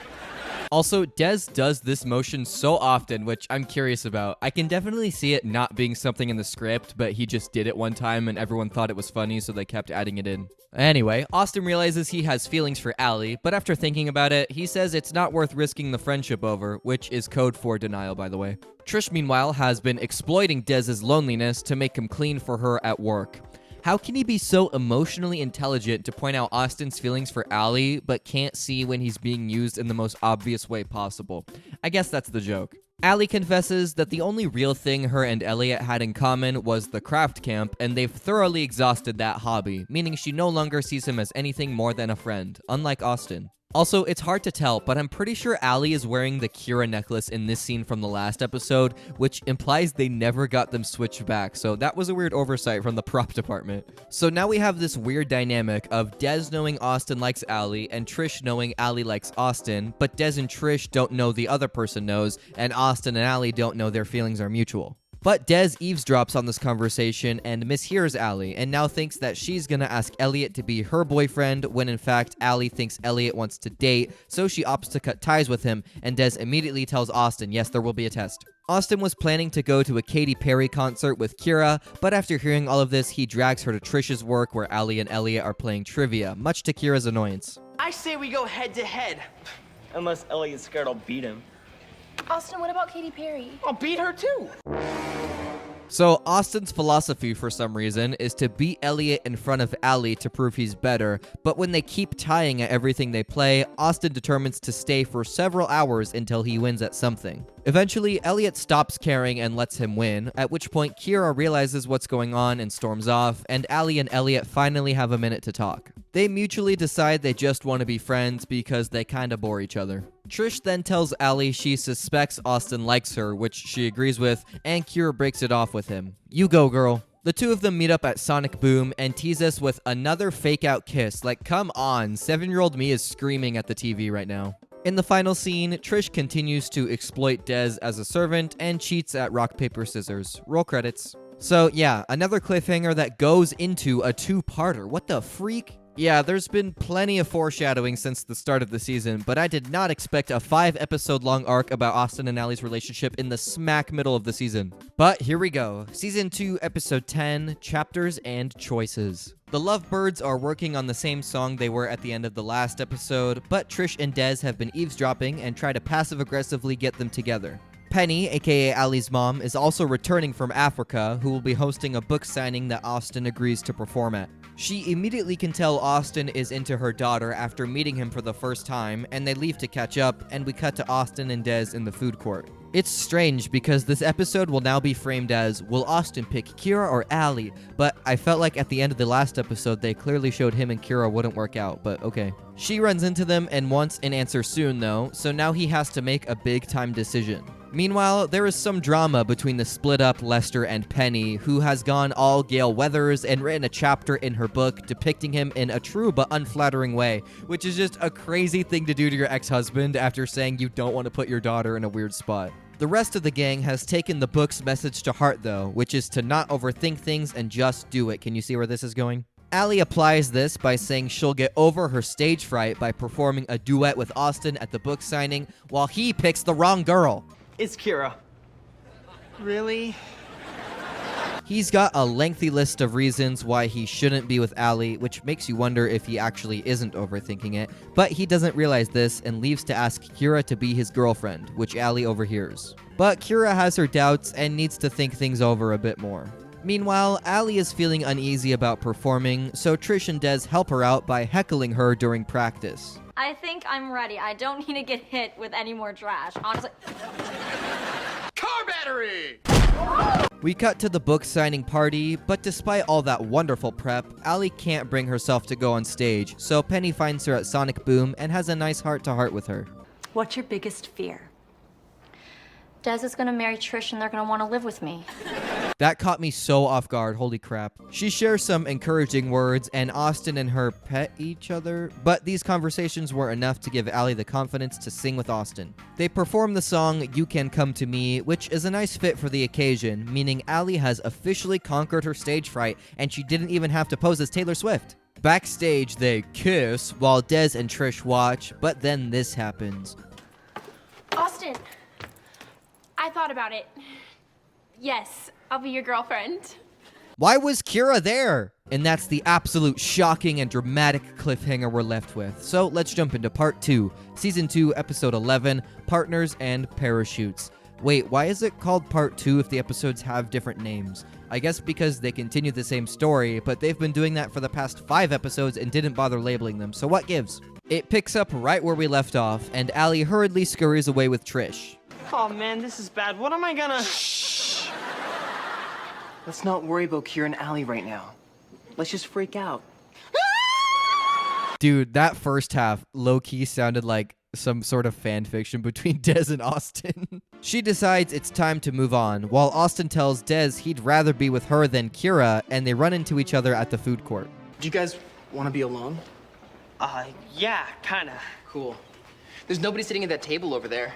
Also, Des does this motion so often, which I'm curious about. I can definitely see it not being something in the script, but he just did it one time and everyone thought it was funny, so they kept adding it in. Anyway, Austin realizes he has feelings for Allie, but after thinking about it, he says it's not worth risking the friendship over, which is code for denial, by the way. Trish, meanwhile, has been exploiting Des's loneliness to make him clean for her at work. How can he be so emotionally intelligent to point out Austin's feelings for Allie, but can't see when he's being used in the most obvious way possible? I guess that's the joke. Allie confesses that the only real thing her and Elliot had in common was the craft camp, and they've thoroughly exhausted that hobby, meaning she no longer sees him as anything more than a friend, unlike Austin. Also, it's hard to tell, but I'm pretty sure Allie is wearing the Kira necklace in this scene from the last episode, which implies they never got them switched back, so that was a weird oversight from the prop department. So now we have this weird dynamic of Des knowing Austin likes Allie, and Trish knowing Allie likes Austin, but Des and Trish don't know the other person knows, and Austin and Allie don't know their feelings are mutual. But Des eavesdrops on this conversation and mishears Allie, and now thinks that she's gonna ask Elliot to be her boyfriend, when in fact Allie thinks Elliot wants to date, so she opts to cut ties with him, and Des immediately tells Austin, yes, there will be a test. Austin was planning to go to a Katy Perry concert with Kira, but after hearing all of this, he drags her to Trish's work where Allie and Elliot are playing trivia, much to Kira's annoyance. I say we go head to head. Unless Elliot's scared I'll beat him. Austin, what about Katy Perry? I'll beat her too. So Austin's philosophy for some reason is to beat Elliot in front of Allie to prove he's better, but when they keep tying at everything they play, Austin determines to stay for several hours until he wins at something. Eventually, Elliot stops caring and lets him win, at which point Kira realizes what's going on and storms off, and Allie and Elliot finally have a minute to talk. They mutually decide they just want to be friends because they kinda bore each other. Trish then tells Allie she suspects Austin likes her, which she agrees with, and Kira breaks it off with him. You go, girl. The two of them meet up at Sonic Boom and tease us with another fake-out kiss. Like, come on, 7-year-old me is screaming at the TV right now. In the final scene, Trish continues to exploit Dez as a servant and cheats at rock, paper, scissors. Roll credits. So yeah, another cliffhanger that goes into a two-parter. What the freak? Yeah, there's been plenty of foreshadowing since the start of the season, but I did not expect a 5-episode long arc about Austin and Allie's relationship in the smack middle of the season. But here we go. Season 2, Episode 10, Chapters and Choices. The Lovebirds are working on the same song they were at the end of the last episode, but Trish and Dez have been eavesdropping and try to passive-aggressively get them together. Penny, aka Allie's mom, is also returning from Africa, who will be hosting a book signing that Austin agrees to perform at. She immediately can tell Austin is into her daughter after meeting him for the first time, and they leave to catch up, and we cut to Austin and Dez in the food court. It's strange because this episode will now be framed as, will Austin pick Kira or Allie? But I felt like at the end of the last episode, they clearly showed him and Kira wouldn't work out, but okay. She runs into them and wants an answer soon though, so now he has to make a big time decision. Meanwhile, there is some drama between the split-up Lester and Penny, who has gone all Gale Weathers and written a chapter in her book depicting him in a true but unflattering way, which is just a crazy thing to do to your ex-husband after saying you don't want to put your daughter in a weird spot. The rest of the gang has taken the book's message to heart though, which is to not overthink things and just do it. Can you see where this is going? Allie applies this by saying she'll get over her stage fright by performing a duet with Austin at the book signing while he picks the wrong girl. It's Kira. Really? He's got a lengthy list of reasons why he shouldn't be with Allie, which makes you wonder if he actually isn't overthinking it, but he doesn't realize this and leaves to ask Kira to be his girlfriend, which Allie overhears. But Kira has her doubts and needs to think things over a bit more. Meanwhile, Allie is feeling uneasy about performing, so Trish and Dez help her out by heckling her during practice. I think I'm ready. I don't need to get hit with any more trash. Honestly. Car battery! We cut to the book signing party, but despite all that wonderful prep, Allie can't bring herself to go on stage, so Penny finds her at Sonic Boom and has a nice heart-to-heart with her. What's your biggest fear? Dez is gonna marry Trish and they're gonna want to live with me. That caught me so off guard, holy crap. She shares some encouraging words, and Austin and her pet each other, but these conversations were enough to give Allie the confidence to sing with Austin. They perform the song You Can Come to Me, which is a nice fit for the occasion, meaning Allie has officially conquered her stage fright, and she didn't even have to pose as Taylor Swift. Backstage, they kiss while Dez and Trish watch, but then this happens. Austin, I thought about it. Yes, I'll be your girlfriend. Why was Kira there? And that's the absolute shocking and dramatic cliffhanger we're left with. So let's jump into part 2, season 2, episode 11, Partners and Parachutes. Wait, why is it called part 2 if the episodes have different names? I guess because they continue the same story, but they've been doing that for the past 5 episodes and didn't bother labeling them, so what gives? It picks up right where we left off, and Allie hurriedly scurries away with Trish. Oh man, this is bad. What am I gonna... Shh. Let's not worry about Kira and Allie right now. Let's just freak out. Dude, that first half low-key sounded like some sort of fan fiction between Dez and Austin. She decides it's time to move on, while Austin tells Dez he'd rather be with her than Kira, and they run into each other at the food court. Do you guys want to be alone? Yeah, kinda. Cool. There's nobody sitting at that table over there.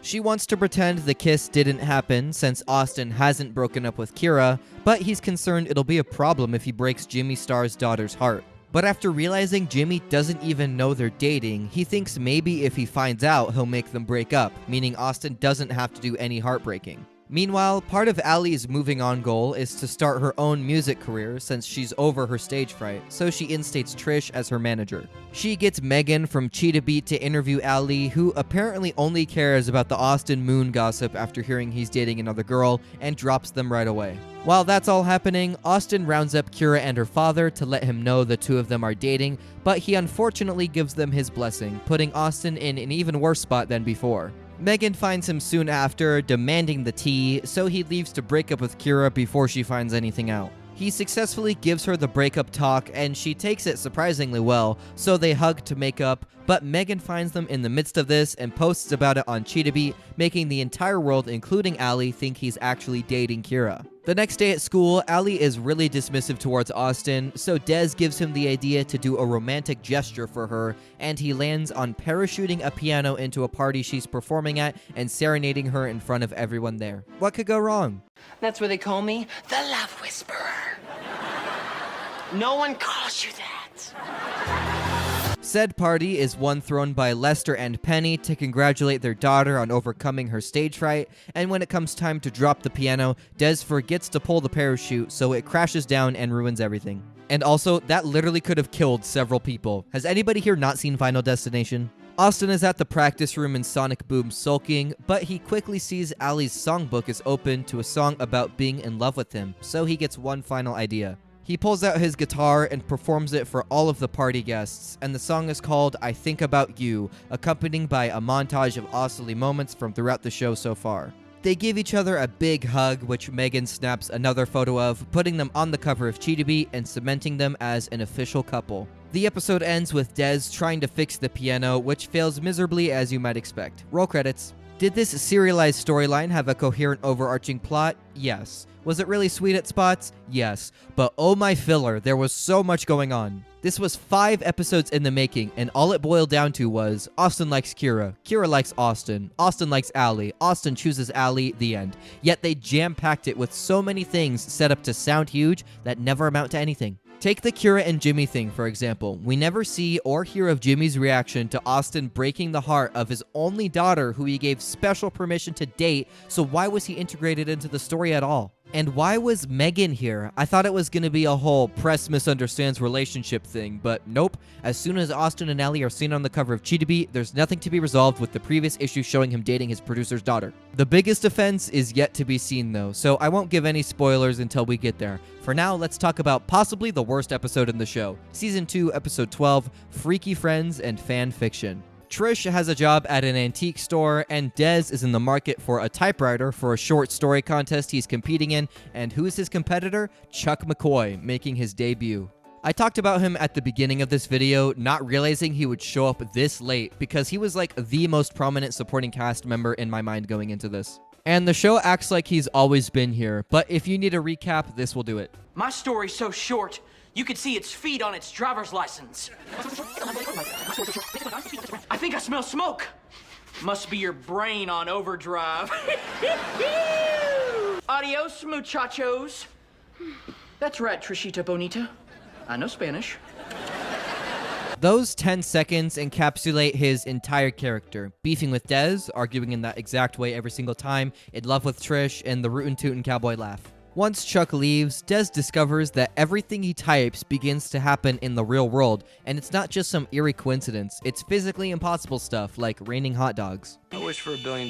She wants to pretend the kiss didn't happen since Austin hasn't broken up with Kira, but he's concerned it'll be a problem if he breaks Jimmy Star's daughter's heart. But after realizing Jimmy doesn't even know they're dating, he thinks maybe if he finds out, he'll make them break up, meaning Austin doesn't have to do any heartbreaking. Meanwhile, part of Allie's moving on goal is to start her own music career since she's over her stage fright, so she instates Trish as her manager. She gets Megan from Cheetah Beat to interview Allie, who apparently only cares about the Austin Moon gossip after hearing he's dating another girl, and drops them right away. While that's all happening, Austin rounds up Kira and her father to let him know the two of them are dating, but he unfortunately gives them his blessing, putting Austin in an even worse spot than before. Megan finds him soon after, demanding the tea, so he leaves to break up with Kira before she finds anything out. He successfully gives her the breakup talk, and she takes it surprisingly well, so they hug to make up, but Megan finds them in the midst of this and posts about it on Cheetah Beat, making the entire world, including Allie, think he's actually dating Kira. The next day at school, Allie is really dismissive towards Austin, so Des gives him the idea to do a romantic gesture for her, and he lands on parachuting a piano into a party she's performing at and serenading her in front of everyone there. What could go wrong? That's where they call me the Love Whisperer. No one calls you that. Said party is one thrown by Lester and Penny to congratulate their daughter on overcoming her stage fright, and when it comes time to drop the piano, Des forgets to pull the parachute, so it crashes down and ruins everything. And also, that literally could have killed several people. Has anybody here not seen Final Destination? Austin is at the practice room in Sonic Boom sulking, but he quickly sees Allie's songbook is open to a song about being in love with him, so he gets one final idea. He pulls out his guitar and performs it for all of the party guests, and the song is called I Think About You, accompanied by a montage of Austin moments from throughout the show so far. They give each other a big hug, which Megan snaps another photo of, putting them on the cover of Cheetah Beat and cementing them as an official couple. The episode ends with Des trying to fix the piano, which fails miserably as you might expect. Roll credits. Did this serialized storyline have a coherent overarching plot? Yes. Was it really sweet at spots? Yes. But oh my filler, there was so much going on. This was 5 episodes in the making, and all it boiled down to was Austin likes Kira, Kira likes Austin likes Allie, Austin chooses Allie, the end. Yet they jam-packed it with so many things set up to sound huge that never amount to anything. Take the Kira and Jimmy thing, for example. We never see or hear of Jimmy's reaction to Austin breaking the heart of his only daughter who he gave special permission to date, so why was he integrated into the story at all? And why was Megan here? I thought it was going to be a whole press misunderstands relationship thing, but nope. As soon as Austin and Allie are seen on the cover of Cheetah Beat, there's nothing to be resolved with the previous issue showing him dating his producer's daughter. The biggest offense is yet to be seen though, so I won't give any spoilers until we get there. For now, let's talk about possibly the worst episode in the show. Season 2, Episode 12, Freaky Friends and Fan Fiction. Trish has a job at an antique store, and Des is in the market for a typewriter for a short story contest he's competing in, and who's his competitor? Chuck McCoy, making his debut. I talked about him at the beginning of this video, not realizing he would show up this late, because he was like the most prominent supporting cast member in my mind going into this. And the show acts like he's always been here, but if you need a recap, this will do it. My story's so short, you could see its feet on its driver's license. I think I smell smoke. Must be your brain on overdrive. Adios, muchachos. That's right, Trishita Bonita. I know Spanish. Those 10 seconds encapsulate his entire character. Beefing with Des, arguing in that exact way every single time, in love with Trish, and the rootin' tootin' cowboy laugh. Once Chuck leaves, Des discovers that everything he types begins to happen in the real world, and it's not just some eerie coincidence, it's physically impossible stuff like raining hot dogs. I wish for $1 billion.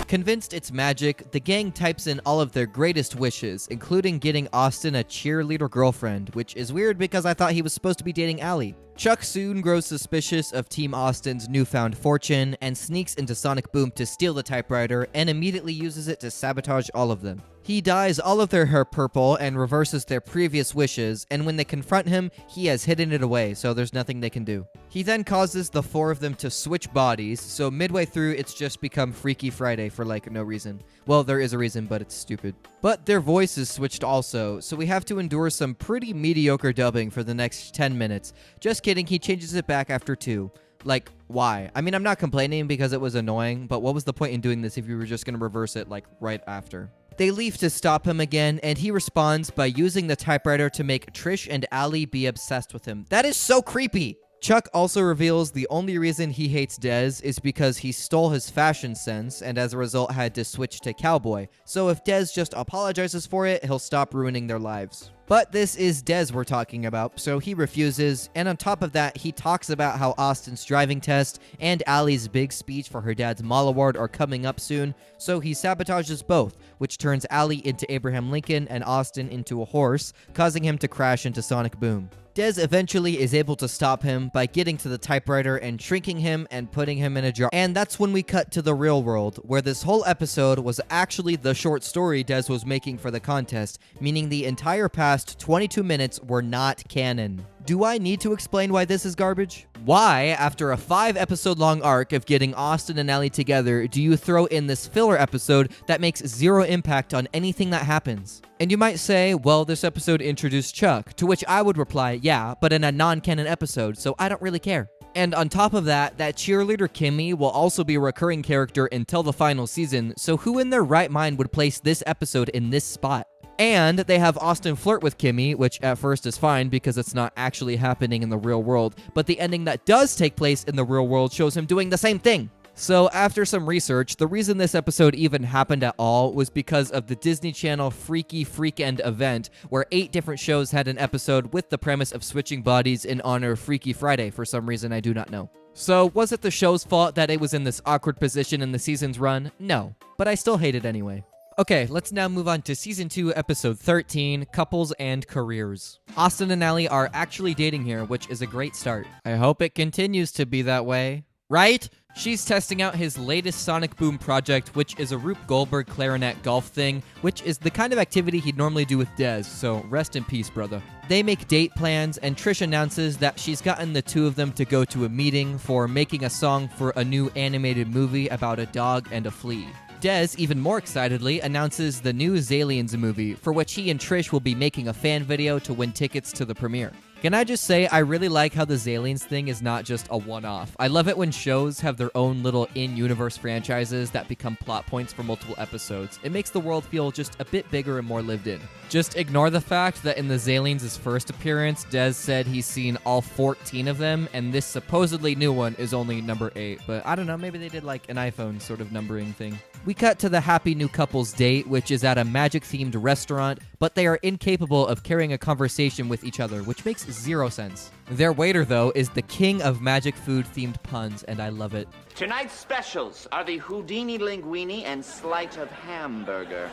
Convinced it's magic, the gang types in all of their greatest wishes, including getting Austin a cheerleader girlfriend, which is weird because I thought he was supposed to be dating Allie. Chuck soon grows suspicious of Team Austin's newfound fortune and sneaks into Sonic Boom to steal the typewriter and immediately uses it to sabotage all of them. He dyes all of their hair purple and reverses their previous wishes, and when they confront him, he has hidden it away, so there's nothing they can do. He then causes the 4 of them to switch bodies, so midway through it's just become Freaky Friday for like no reason. Well, there is a reason, but it's stupid. But their voices switched also, so we have to endure some pretty mediocre dubbing for the next 10 minutes. Just kidding, he changes it back after 2. Like, why? I mean, I'm not complaining because it was annoying, but what was the point in doing this if you were just going to reverse it, like, right after? They leave to stop him again, and he responds by using the typewriter to make Trish and Allie be obsessed with him. That is so creepy! Chuck also reveals the only reason he hates Dez is because he stole his fashion sense and as a result had to switch to cowboy. So if Dez just apologizes for it, he'll stop ruining their lives. But this is Dez we're talking about, so he refuses, and on top of that, he talks about how Austin's driving test and Allie's big speech for her dad's Mall Award are coming up soon, so he sabotages both, which turns Allie into Abraham Lincoln and Austin into a horse, causing him to crash into Sonic Boom. Dez eventually is able to stop him by getting to the typewriter and shrinking him and putting him in a jar. And that's when we cut to the real world, where this whole episode was actually the short story Dez was making for the contest, meaning the entire past 22 minutes were not canon. Do I need to explain why this is garbage? Why, after a 5-episode long arc of getting Austin and Allie together, do you throw in this filler episode that makes zero impact on anything that happens? And you might say, well, this episode introduced Chuck, to which I would reply, yeah, but in a non-canon episode, so I don't really care. And on top of that, that cheerleader Kimmy will also be a recurring character until the final season, so who in their right mind would place this episode in this spot? And they have Austin flirt with Kimmy, which at first is fine because it's not actually happening in the real world, but the ending that does take place in the real world shows him doing the same thing. So after some research, the reason this episode even happened at all was because of the Disney Channel Freaky Freakend event, where 8 different shows had an episode with the premise of switching bodies in honor of Freaky Friday for some reason I do not know. So was it the show's fault that it was in this awkward position in the season's run? No, but I still hate it anyway. Okay, let's now move on to Season 2, Episode 13, Couples and Careers. Austin and Allie are actually dating here, which is a great start. I hope it continues to be that way. Right? She's testing out his latest Sonic Boom project, which is a Rube Goldberg clarinet golf thing, which is the kind of activity he'd normally do with Dez, so rest in peace, brother. They make date plans, and Trish announces that she's gotten the two of them to go to a meeting for making a song for a new animated movie about a dog and a flea. Dez, even more excitedly, announces the new Zalians movie, for which he and Trish will be making a fan video to win tickets to the premiere. Can I just say, I really like how the Zalians thing is not just a one-off. I love it when shows have their own little in-universe franchises that become plot points for multiple episodes. It makes the world feel just a bit bigger and more lived in. Just ignore the fact that in the Zalians' first appearance, Dez said he's seen all 14 of them, and this supposedly new one is only number 8. But I don't know, maybe they did like an iPhone sort of numbering thing. We cut to the happy new couple's date, which is at a magic-themed restaurant, but they are incapable of carrying a conversation with each other, which makes zero sense. Their waiter, though, is the king of magic food-themed puns, and I love it. Tonight's specials are the Houdini linguine and slice of hamburger.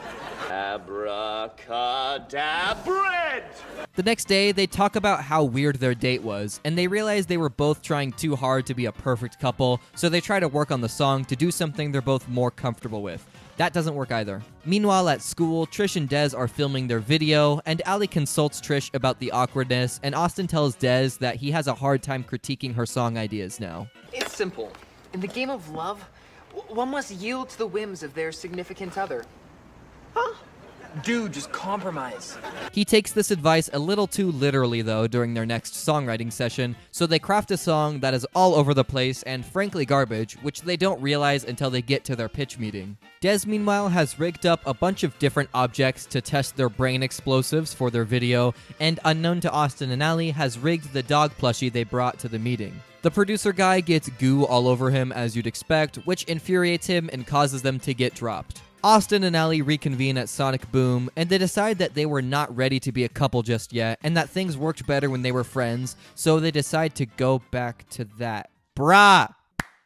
Abracadabra! The next day, they talk about how weird their date was, and they realize they were both trying too hard to be a perfect couple, so they try to work on the song to do something they're both more comfortable with. That doesn't work either. Meanwhile, at school, Trish and Dez are filming their video, and Allie consults Trish about the awkwardness, and Austin tells Dez that he has a hard time critiquing her song ideas now. It's simple. In the game of love, one must yield to the whims of their significant other. Huh? Dude, just compromise. He takes this advice a little too literally, though, during their next songwriting session, so they craft a song that is all over the place and frankly garbage, which they don't realize until they get to their pitch meeting. Dez, meanwhile, has rigged up a bunch of different objects to test their brain explosives for their video, and unknown to Austin and Allie, has rigged the dog plushie they brought to the meeting. The producer guy gets goo all over him, as you'd expect, which infuriates him and causes them to get dropped. Austin and Allie reconvene at Sonic Boom, and they decide that they were not ready to be a couple just yet, and that things worked better when they were friends, so they decide to go back to that. Brah!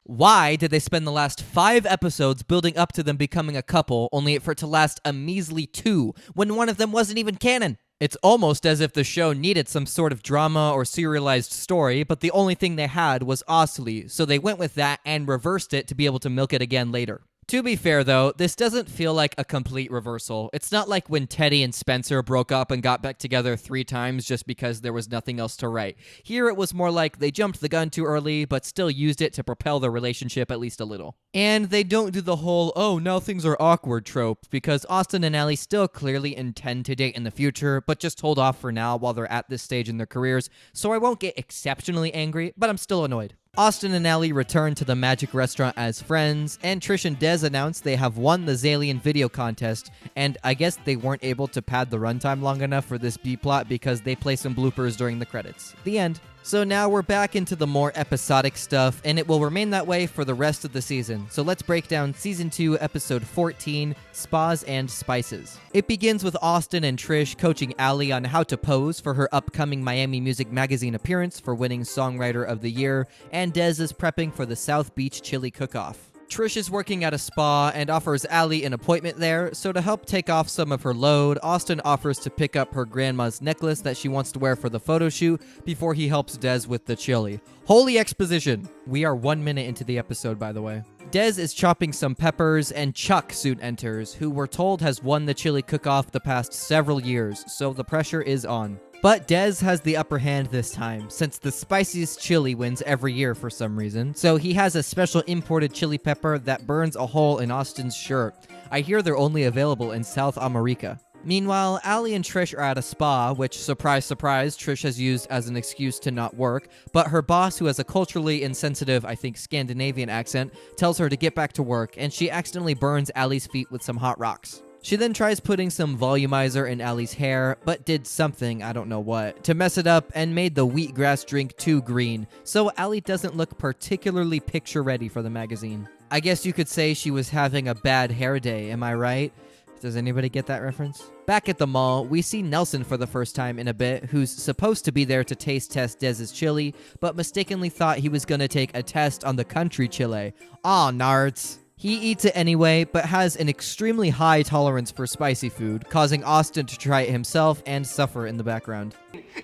Why did they spend the last 5 episodes building up to them becoming a couple, only for it to last a measly 2, when one of them wasn't even canon? It's almost as if the show needed some sort of drama or serialized story, but the only thing they had was Osley, so they went with that and reversed it to be able to milk it again later. To be fair, though, this doesn't feel like a complete reversal. It's not like when Teddy and Spencer broke up and got back together 3 times just because there was nothing else to write. Here, it was more like they jumped the gun too early, but still used it to propel their relationship at least a little. And they don't do the whole, oh, now things are awkward trope, because Austin and Allie still clearly intend to date in the future, but just hold off for now while they're at this stage in their careers, so I won't get exceptionally angry, but I'm still annoyed. Austin and Allie return to the Magic Restaurant as friends, and Trish and Dez announce they have won the Zalian video contest, and I guess they weren't able to pad the runtime long enough for this B-plot because they play some bloopers during the credits. The end. So now we're back into the more episodic stuff, and it will remain that way for the rest of the season. So let's break down Season 2, Episode 14, Spas and Spices. It begins with Austin and Trish coaching Allie on how to pose for her upcoming Miami Music Magazine appearance for winning Songwriter of the Year, and Dez is prepping for the South Beach Chili Cook-Off. Trish is working at a spa and offers Allie an appointment there, so to help take off some of her load, Austin offers to pick up her grandma's necklace that she wants to wear for the photo shoot before he helps Dez with the chili. Holy exposition! We are 1 minute into the episode, by the way. Dez is chopping some peppers, and Chuck soon enters, who we're told has won the chili cook-off the past several years, so the pressure is on. But Dez has the upper hand this time, since the spiciest chili wins every year for some reason, so he has a special imported chili pepper that burns a hole in Austin's shirt. I hear they're only available in South America. Meanwhile, Allie and Trish are at a spa, which, surprise, surprise, Trish has used as an excuse to not work, but her boss, who has a culturally insensitive, I think, Scandinavian accent, tells her to get back to work, and she accidentally burns Allie's feet with some hot rocks. She then tries putting some volumizer in Allie's hair, but did something, I don't know what, to mess it up and made the wheatgrass drink too green, so Allie doesn't look particularly picture-ready for the magazine. I guess you could say she was having a bad hair day, am I right? Does anybody get that reference? Back at the mall, we see Nelson for the first time in a bit, who's supposed to be there to taste test Dez's chili, but mistakenly thought he was gonna take a test on the country chile. Aw, nards. He eats it anyway, but has an extremely high tolerance for spicy food, causing Austin to try it himself and suffer in the background.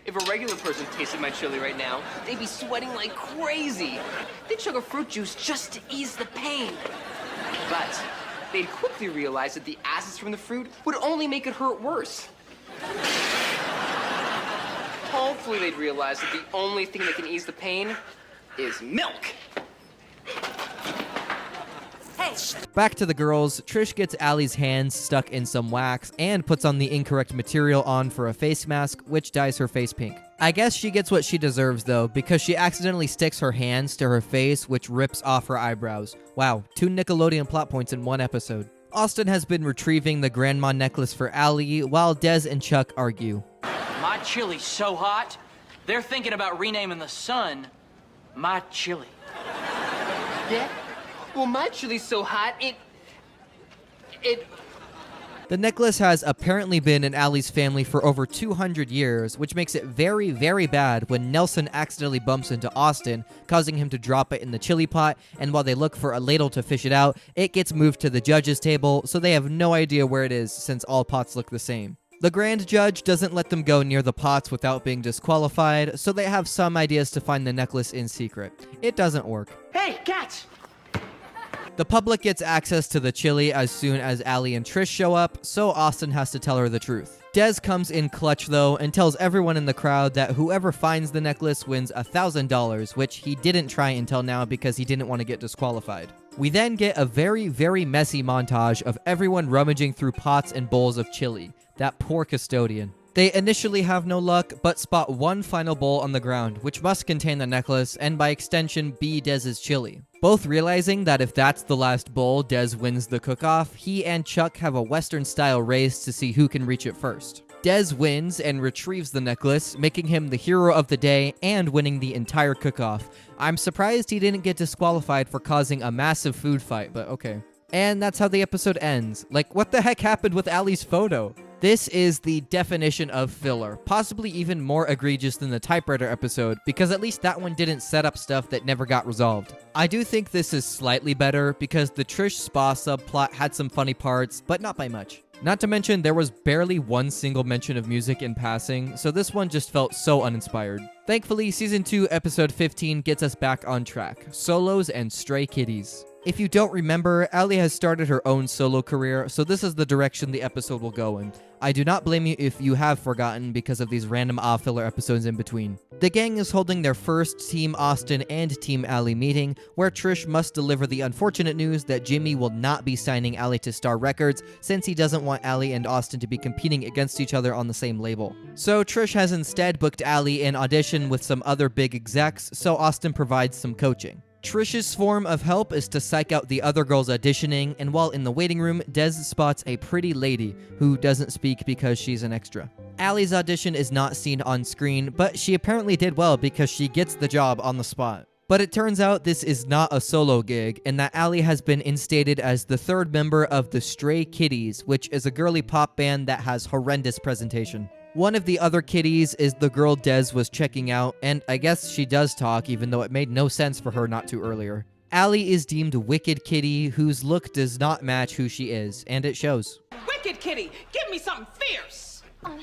If a regular person tasted my chili right now, they'd be sweating like crazy. They'd chug a fruit juice just to ease the pain. But they'd quickly realize that the acids from the fruit would only make it hurt worse. Hopefully they'd realize that the only thing that can ease the pain is milk. Back to the girls, Trish gets Allie's hands stuck in some wax and puts on the incorrect material on for a face mask, which dyes her face pink. I guess she gets what she deserves though, because she accidentally sticks her hands to her face, which rips off her eyebrows. Wow, 2 Nickelodeon plot points in one episode. Austin has been retrieving the grandma necklace for Allie, while Dez and Chuck argue. My chili's so hot, they're thinking about renaming the sun My Chili. Yeah? Well, my chili's so hot, it... The necklace has apparently been in Allie's family for over 200 years, which makes it very, very bad when Nelson accidentally bumps into Austin, causing him to drop it in the chili pot, and while they look for a ladle to fish it out, it gets moved to the judge's table, so they have no idea where it is since all pots look the same. The grand judge doesn't let them go near the pots without being disqualified, so they have some ideas to find the necklace in secret. It doesn't work. Hey, cats! The public gets access to the chili as soon as Allie and Trish show up, so Austin has to tell her the truth. Dez comes in clutch though and tells everyone in the crowd that whoever finds the necklace wins $1,000, which he didn't try until now because he didn't want to get disqualified. We then get a very, very messy montage of everyone rummaging through pots and bowls of chili. That poor custodian. They initially have no luck, but spot one final bowl on the ground, which must contain the necklace, and by extension, be Dez's chili. Both realizing that if that's the last bowl, Dez wins the cook-off, he and Chuck have a Western-style race to see who can reach it first. Dez wins and retrieves the necklace, making him the hero of the day and winning the entire cook-off. I'm surprised he didn't get disqualified for causing a massive food fight, but okay. And that's how the episode ends. Like, what the heck happened with Allie's photo? This is the definition of filler, possibly even more egregious than the typewriter episode, because at least that one didn't set up stuff that never got resolved. I do think this is slightly better, because the Trish spa subplot had some funny parts, but not by much. Not to mention, there was barely one single mention of music in passing, so this one just felt so uninspired. Thankfully, Season 2, Episode 15 gets us back on track. Solos and Stray Kitties. If you don't remember, Allie has started her own solo career, so this is the direction the episode will go in. I do not blame you if you have forgotten because of these random filler episodes in between. The gang is holding their first Team Austin and Team Allie meeting, where Trish must deliver the unfortunate news that Jimmy will not be signing Allie to Star Records since he doesn't want Allie and Austin to be competing against each other on the same label. So Trish has instead booked Allie in audition with some other big execs, so Austin provides some coaching. Trish's form of help is to psych out the other girls auditioning, and while in the waiting room, Dez spots a pretty lady who doesn't speak because she's an extra. Allie's audition is not seen on screen, but she apparently did well because she gets the job on the spot. But it turns out this is not a solo gig, and that Allie has been instated as the third member of the Stray Kitties, which is a girly pop band that has horrendous presentation. One of the other kitties is the girl Des was checking out, and I guess she does talk, even though it made no sense for her not to earlier. Allie is deemed Wicked Kitty, whose look does not match who she is, and it shows. Wicked Kitty, give me something fierce. Meow!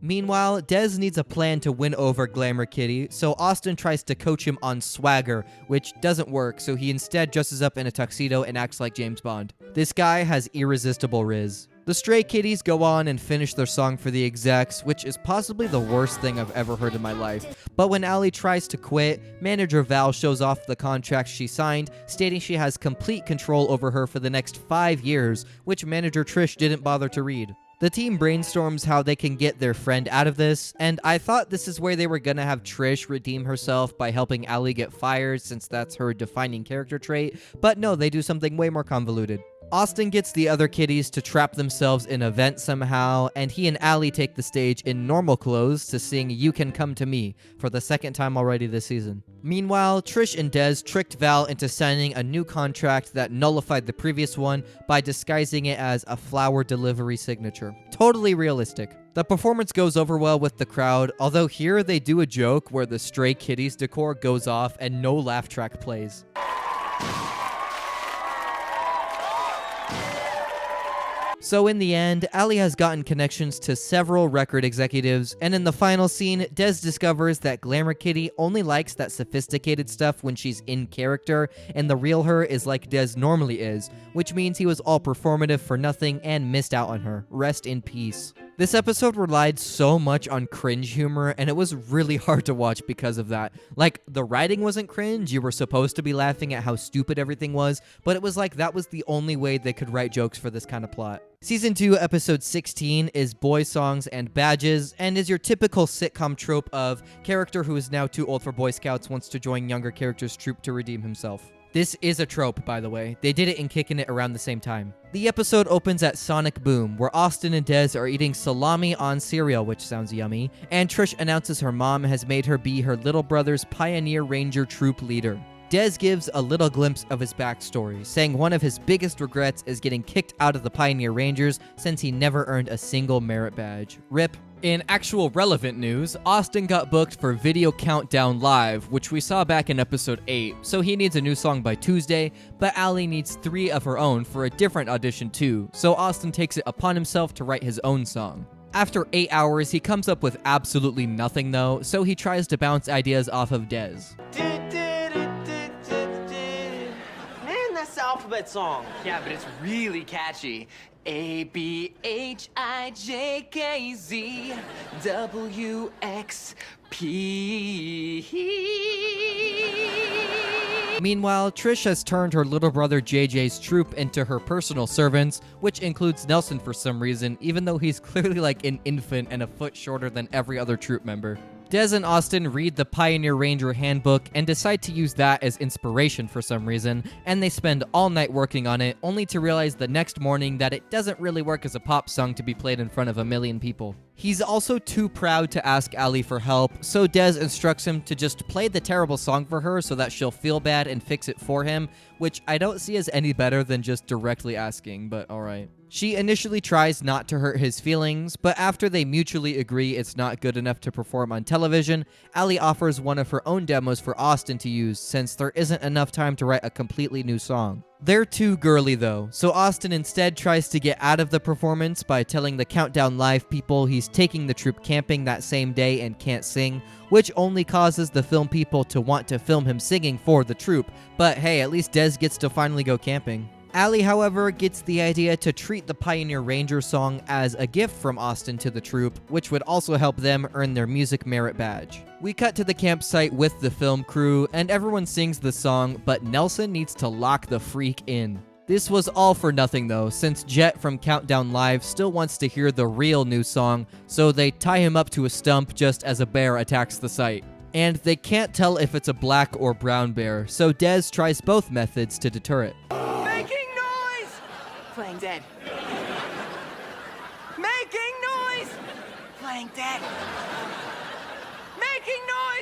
Meanwhile, Des needs a plan to win over Glamour Kitty, so Austin tries to coach him on swagger, which doesn't work, so he instead dresses up in a tuxedo and acts like James Bond. This guy has irresistible riz. The Stray Kitties go on and finish their song for the execs, which is possibly the worst thing I've ever heard in my life. But when Allie tries to quit, manager Val shows off the contract she signed, stating she has complete control over her for the next 5 years, which manager Trish didn't bother to read. The team brainstorms how they can get their friend out of this, and I thought this is where they were gonna have Trish redeem herself by helping Allie get fired since that's her defining character trait, but no, they do something way more convoluted. Austin gets the other kitties to trap themselves in a vent somehow, and he and Allie take the stage in normal clothes to sing You Can Come to Me for the second time already this season. Meanwhile, Trish and Des tricked Val into signing a new contract that nullified the previous one by disguising it as a flower delivery signature. Totally realistic. The performance goes over well with the crowd, although here they do a joke where the Stray Kitties decor goes off and no laugh track plays. So in the end, Allie has gotten connections to several record executives, and in the final scene, Des discovers that Glamour Kitty only likes that sophisticated stuff when she's in character, and the real her is like Des normally is, which means he was all performative for nothing and missed out on her. Rest in peace. This episode relied so much on cringe humor, and it was really hard to watch because of that. Like, the writing wasn't cringe, you were supposed to be laughing at how stupid everything was, but it was like that was the only way they could write jokes for this kind of plot. Season 2, episode 16 is Boy Songs and Badges, and is your typical sitcom trope of character who is now too old for Boy Scouts wants to join younger characters' troop to redeem himself. This is a trope, by the way. They did it in Kickin' It around the same time. The episode opens at Sonic Boom, where Austin and Des are eating salami on cereal, which sounds yummy, and Trish announces her mom has made her be her little brother's Pioneer Ranger troop leader. Des gives a little glimpse of his backstory, saying one of his biggest regrets is getting kicked out of the Pioneer Rangers since he never earned a single merit badge. RIP. In actual relevant news, Austin got booked for Video Countdown Live, which we saw back in episode 8, so he needs a new song by Tuesday, but Allie needs 3 of her own for a different audition too, so Austin takes it upon himself to write his own song. After 8 hours, he comes up with absolutely nothing though, so he tries to bounce ideas off of Des. Man, that's the alphabet song. Yeah, but it's really catchy. ABHIJKZWXP. Meanwhile, Trish has turned her little brother JJ's troop into her personal servants, which includes Nelson for some reason, even though he's clearly like an infant and a foot shorter than every other troop member. Des and Austin read the Pioneer Ranger handbook and decide to use that as inspiration for some reason, and they spend all night working on it, only to realize the next morning that it doesn't really work as a pop song to be played in front of 1 million people. He's also too proud to ask Allie for help, so Des instructs him to just play the terrible song for her so that she'll feel bad and fix it for him, which I don't see as any better than just directly asking, but alright. She initially tries not to hurt his feelings, but after they mutually agree it's not good enough to perform on television, Allie offers one of her own demos for Austin to use since there isn't enough time to write a completely new song. They're too girly though, so Austin instead tries to get out of the performance by telling the Countdown Live people he's taking the troop camping that same day and can't sing, which only causes the film people to want to film him singing for the troop, but hey, at least Des gets to finally go camping. Allie, however, gets the idea to treat the Pioneer Ranger song as a gift from Austin to the troop, which would also help them earn their music merit badge. We cut to the campsite with the film crew, and everyone sings the song, but Nelson needs to lock the freak in. This was all for nothing though, since Jet from Countdown Live still wants to hear the real new song, so they tie him up to a stump just as a bear attacks the site. And they can't tell if it's a black or brown bear, so Des tries both methods to deter it. Playing dead.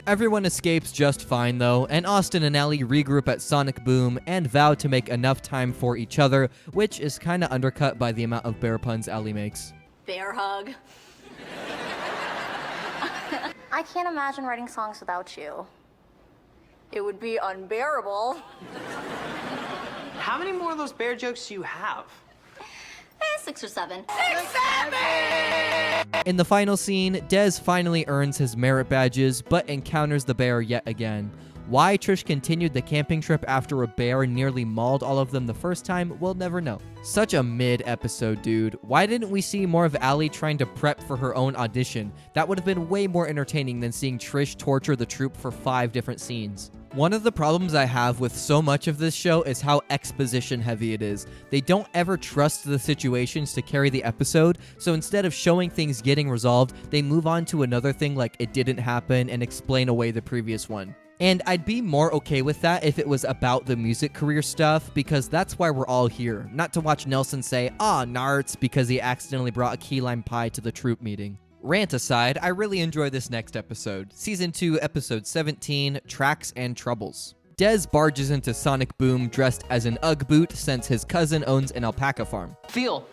Everyone escapes just fine though, and Austin and Allie regroup at Sonic Boom and vow to make enough time for each other, which is kinda undercut by the amount of bear puns Allie makes. Bear hug. I can't imagine writing songs without you. It would be unbearable. How many more of those bear jokes do you have? 6 or 7. In the final scene, Dez finally earns his merit badges, but encounters the bear yet again. Why Trish continued the camping trip after a bear nearly mauled all of them the first time, we'll never know. Such a mid-episode, dude. Why didn't we see more of Allie trying to prep for her own audition? That would have been way more entertaining than seeing Trish torture the troupe for 5 different scenes. One of the problems I have with so much of this show is how exposition heavy it is. They don't ever trust the situations to carry the episode, so instead of showing things getting resolved, they move on to another thing like it didn't happen and explain away the previous one. And I'd be more okay with that if it was about the music career stuff, because that's why we're all here, not to watch Nelson say, "Aw, narts," because he accidentally brought a key lime pie to the troupe meeting. Rant aside, I really enjoy this next episode. Season 2, Episode 17, Tracks and Troubles. Dez barges into Sonic Boom dressed as an Ugg boot since his cousin owns an alpaca farm. Feel.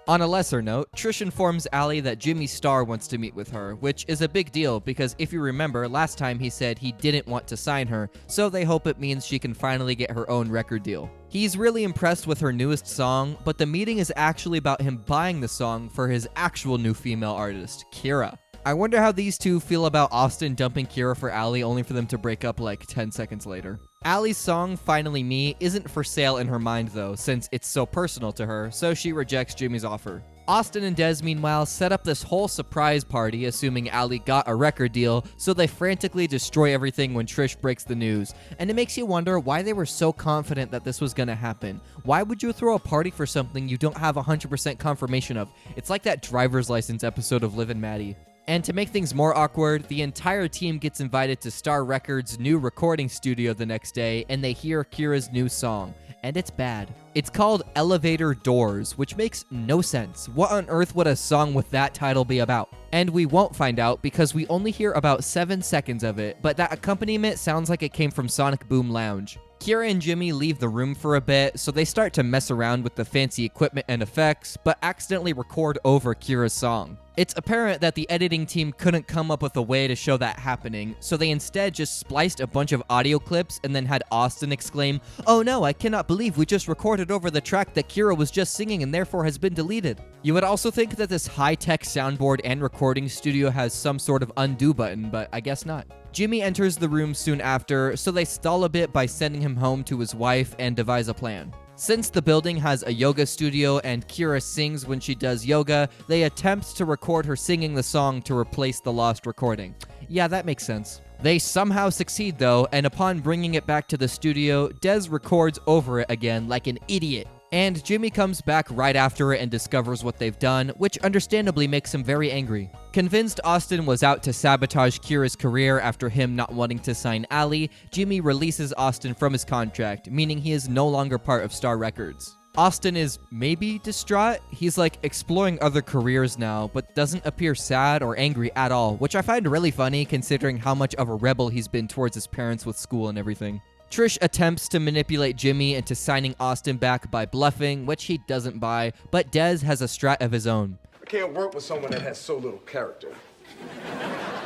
On a lesser note, Trish informs Allie that Jimmy Star wants to meet with her, which is a big deal because if you remember, last time he said he didn't want to sign her, so they hope it means she can finally get her own record deal. He's really impressed with her newest song, but the meeting is actually about him buying the song for his actual new female artist, Kira. I wonder how these two feel about Austin dumping Kira for Allie only for them to break up like 10 seconds later. Allie's song, Finally Me, isn't for sale in her mind though, since it's so personal to her, so she rejects Jimmy's offer. Austin and Dez, meanwhile, set up this whole surprise party, assuming Allie got a record deal, so they frantically destroy everything when Trish breaks the news. And it makes you wonder why they were so confident that this was gonna happen. Why would you throw a party for something you don't have 100% confirmation of? It's like that driver's license episode of Liv and Maddie. And to make things more awkward, the entire team gets invited to Star Records' new recording studio the next day, and they hear Kira's new song. And it's bad. It's called Elevator Doors, which makes no sense. What on earth would a song with that title be about? And we won't find out because we only hear about 7 seconds of it, but that accompaniment sounds like it came from Sonic Boom Lounge. Kira and Jimmy leave the room for a bit, so they start to mess around with the fancy equipment and effects, but accidentally record over Kira's song. It's apparent that the editing team couldn't come up with a way to show that happening, so they instead just spliced a bunch of audio clips and then had Austin exclaim, "Oh no, I cannot believe we just recorded over the track that Kira was just singing and therefore has been deleted." You would also think that this high-tech soundboard and recording studio has some sort of undo button, but I guess not. Jimmy enters the room soon after, so they stall a bit by sending him home to his wife and devise a plan. Since the building has a yoga studio and Kira sings when she does yoga, they attempt to record her singing the song to replace the lost recording. Yeah, that makes sense. They somehow succeed though, and upon bringing it back to the studio, Dez records over it again like an idiot. And Jimmy comes back right after it and discovers what they've done, which understandably makes him very angry. Convinced Austin was out to sabotage Kira's career after him not wanting to sign Allie, Jimmy releases Austin from his contract, meaning he is no longer part of Star Records. Austin is maybe distraught. He's like exploring other careers now, but doesn't appear sad or angry at all, which I find really funny considering how much of a rebel he's been towards his parents with school and everything. Trish attempts to manipulate Jimmy into signing Austin back by bluffing, which he doesn't buy, but Dez has a strat of his own. I can't work with someone that has so little character.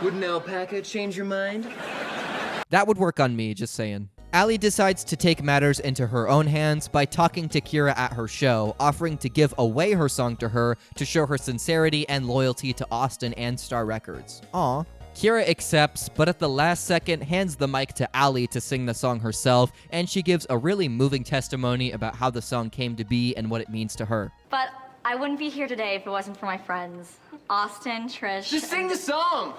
Wouldn't alpaca change your mind? That would work on me, just saying. Allie decides to take matters into her own hands by talking to Kira at her show, offering to give away her song to her to show her sincerity and loyalty to Austin and Star Records. Aw. Kira accepts, but at the last second hands the mic to Allie to sing the song herself, and she gives a really moving testimony about how the song came to be and what it means to her. But I wouldn't be here today if it wasn't for my friends. Austin, Trish... Just sing the song!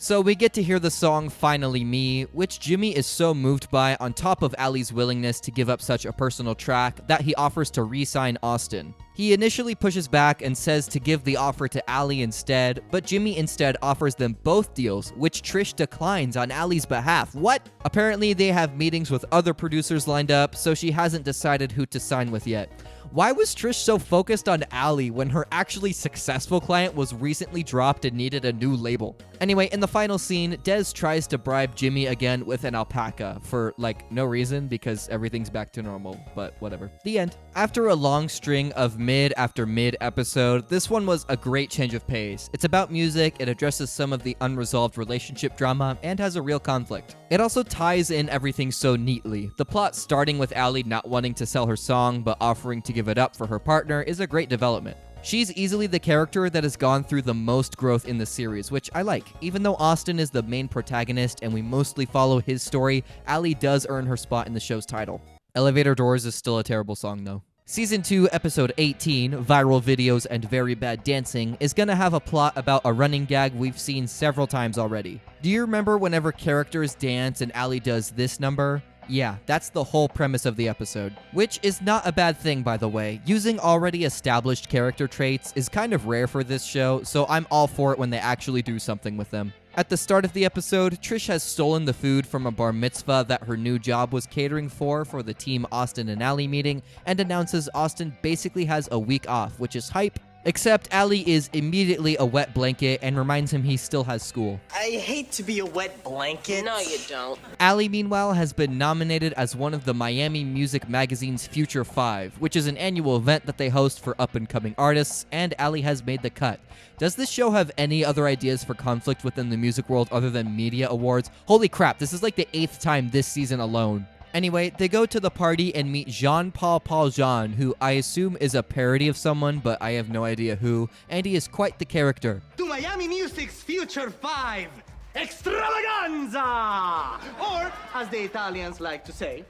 So we get to hear the song Finally Me, which Jimmy is so moved by on top of Allie's willingness to give up such a personal track that he offers to re-sign Austin. He initially pushes back and says to give the offer to Allie instead, but Jimmy instead offers them both deals, which Trish declines on Allie's behalf. What? Apparently they have meetings with other producers lined up, so she hasn't decided who to sign with yet. Why was Trish so focused on Allie when her actually successful client was recently dropped and needed a new label? Anyway, in the final scene, Des tries to bribe Jimmy again with an alpaca for, like, no reason because everything's back to normal, but whatever. The end. After a long string of mid after mid episode, this one was a great change of pace. It's about music, it addresses some of the unresolved relationship drama, and has a real conflict. It also ties in everything so neatly. The plot starting with Allie not wanting to sell her song but offering to give it up for her partner is a great development. She's easily the character that has gone through the most growth in the series, which I like. Even though Austin is the main protagonist and we mostly follow his story, Allie does earn her spot in the show's title. Elevator Doors is still a terrible song though. Season 2, Episode 18, Viral Videos and Very Bad Dancing, is gonna have a plot about a running gag we've seen several times already. Do you remember whenever characters dance and Allie does this number? Yeah, that's the whole premise of the episode. Which is not a bad thing, by the way. Using already established character traits is kind of rare for this show, so I'm all for it when they actually do something with them. At the start of the episode, Trish has stolen the food from a bar mitzvah that her new job was catering for the Team Austin and Allie meeting, and announces Austin basically has a week off, which is hype. Except Allie is immediately a wet blanket and reminds him he still has school. I hate to be a wet blanket. No, you don't. Allie, meanwhile, has been nominated as one of the Miami Music Magazine's Future 5, which is an annual event that they host for up-and-coming artists, and Allie has made the cut. Does this show have any other ideas for conflict within the music world other than media awards? Holy crap, this is like the 8th time this season alone. Anyway, they go to the party and meet Jean-Paul Jean, who I assume is a parody of someone, but I have no idea who, and he is quite the character. To Miami Music's Future 5, Extravaganza! Or, as the Italians like to say,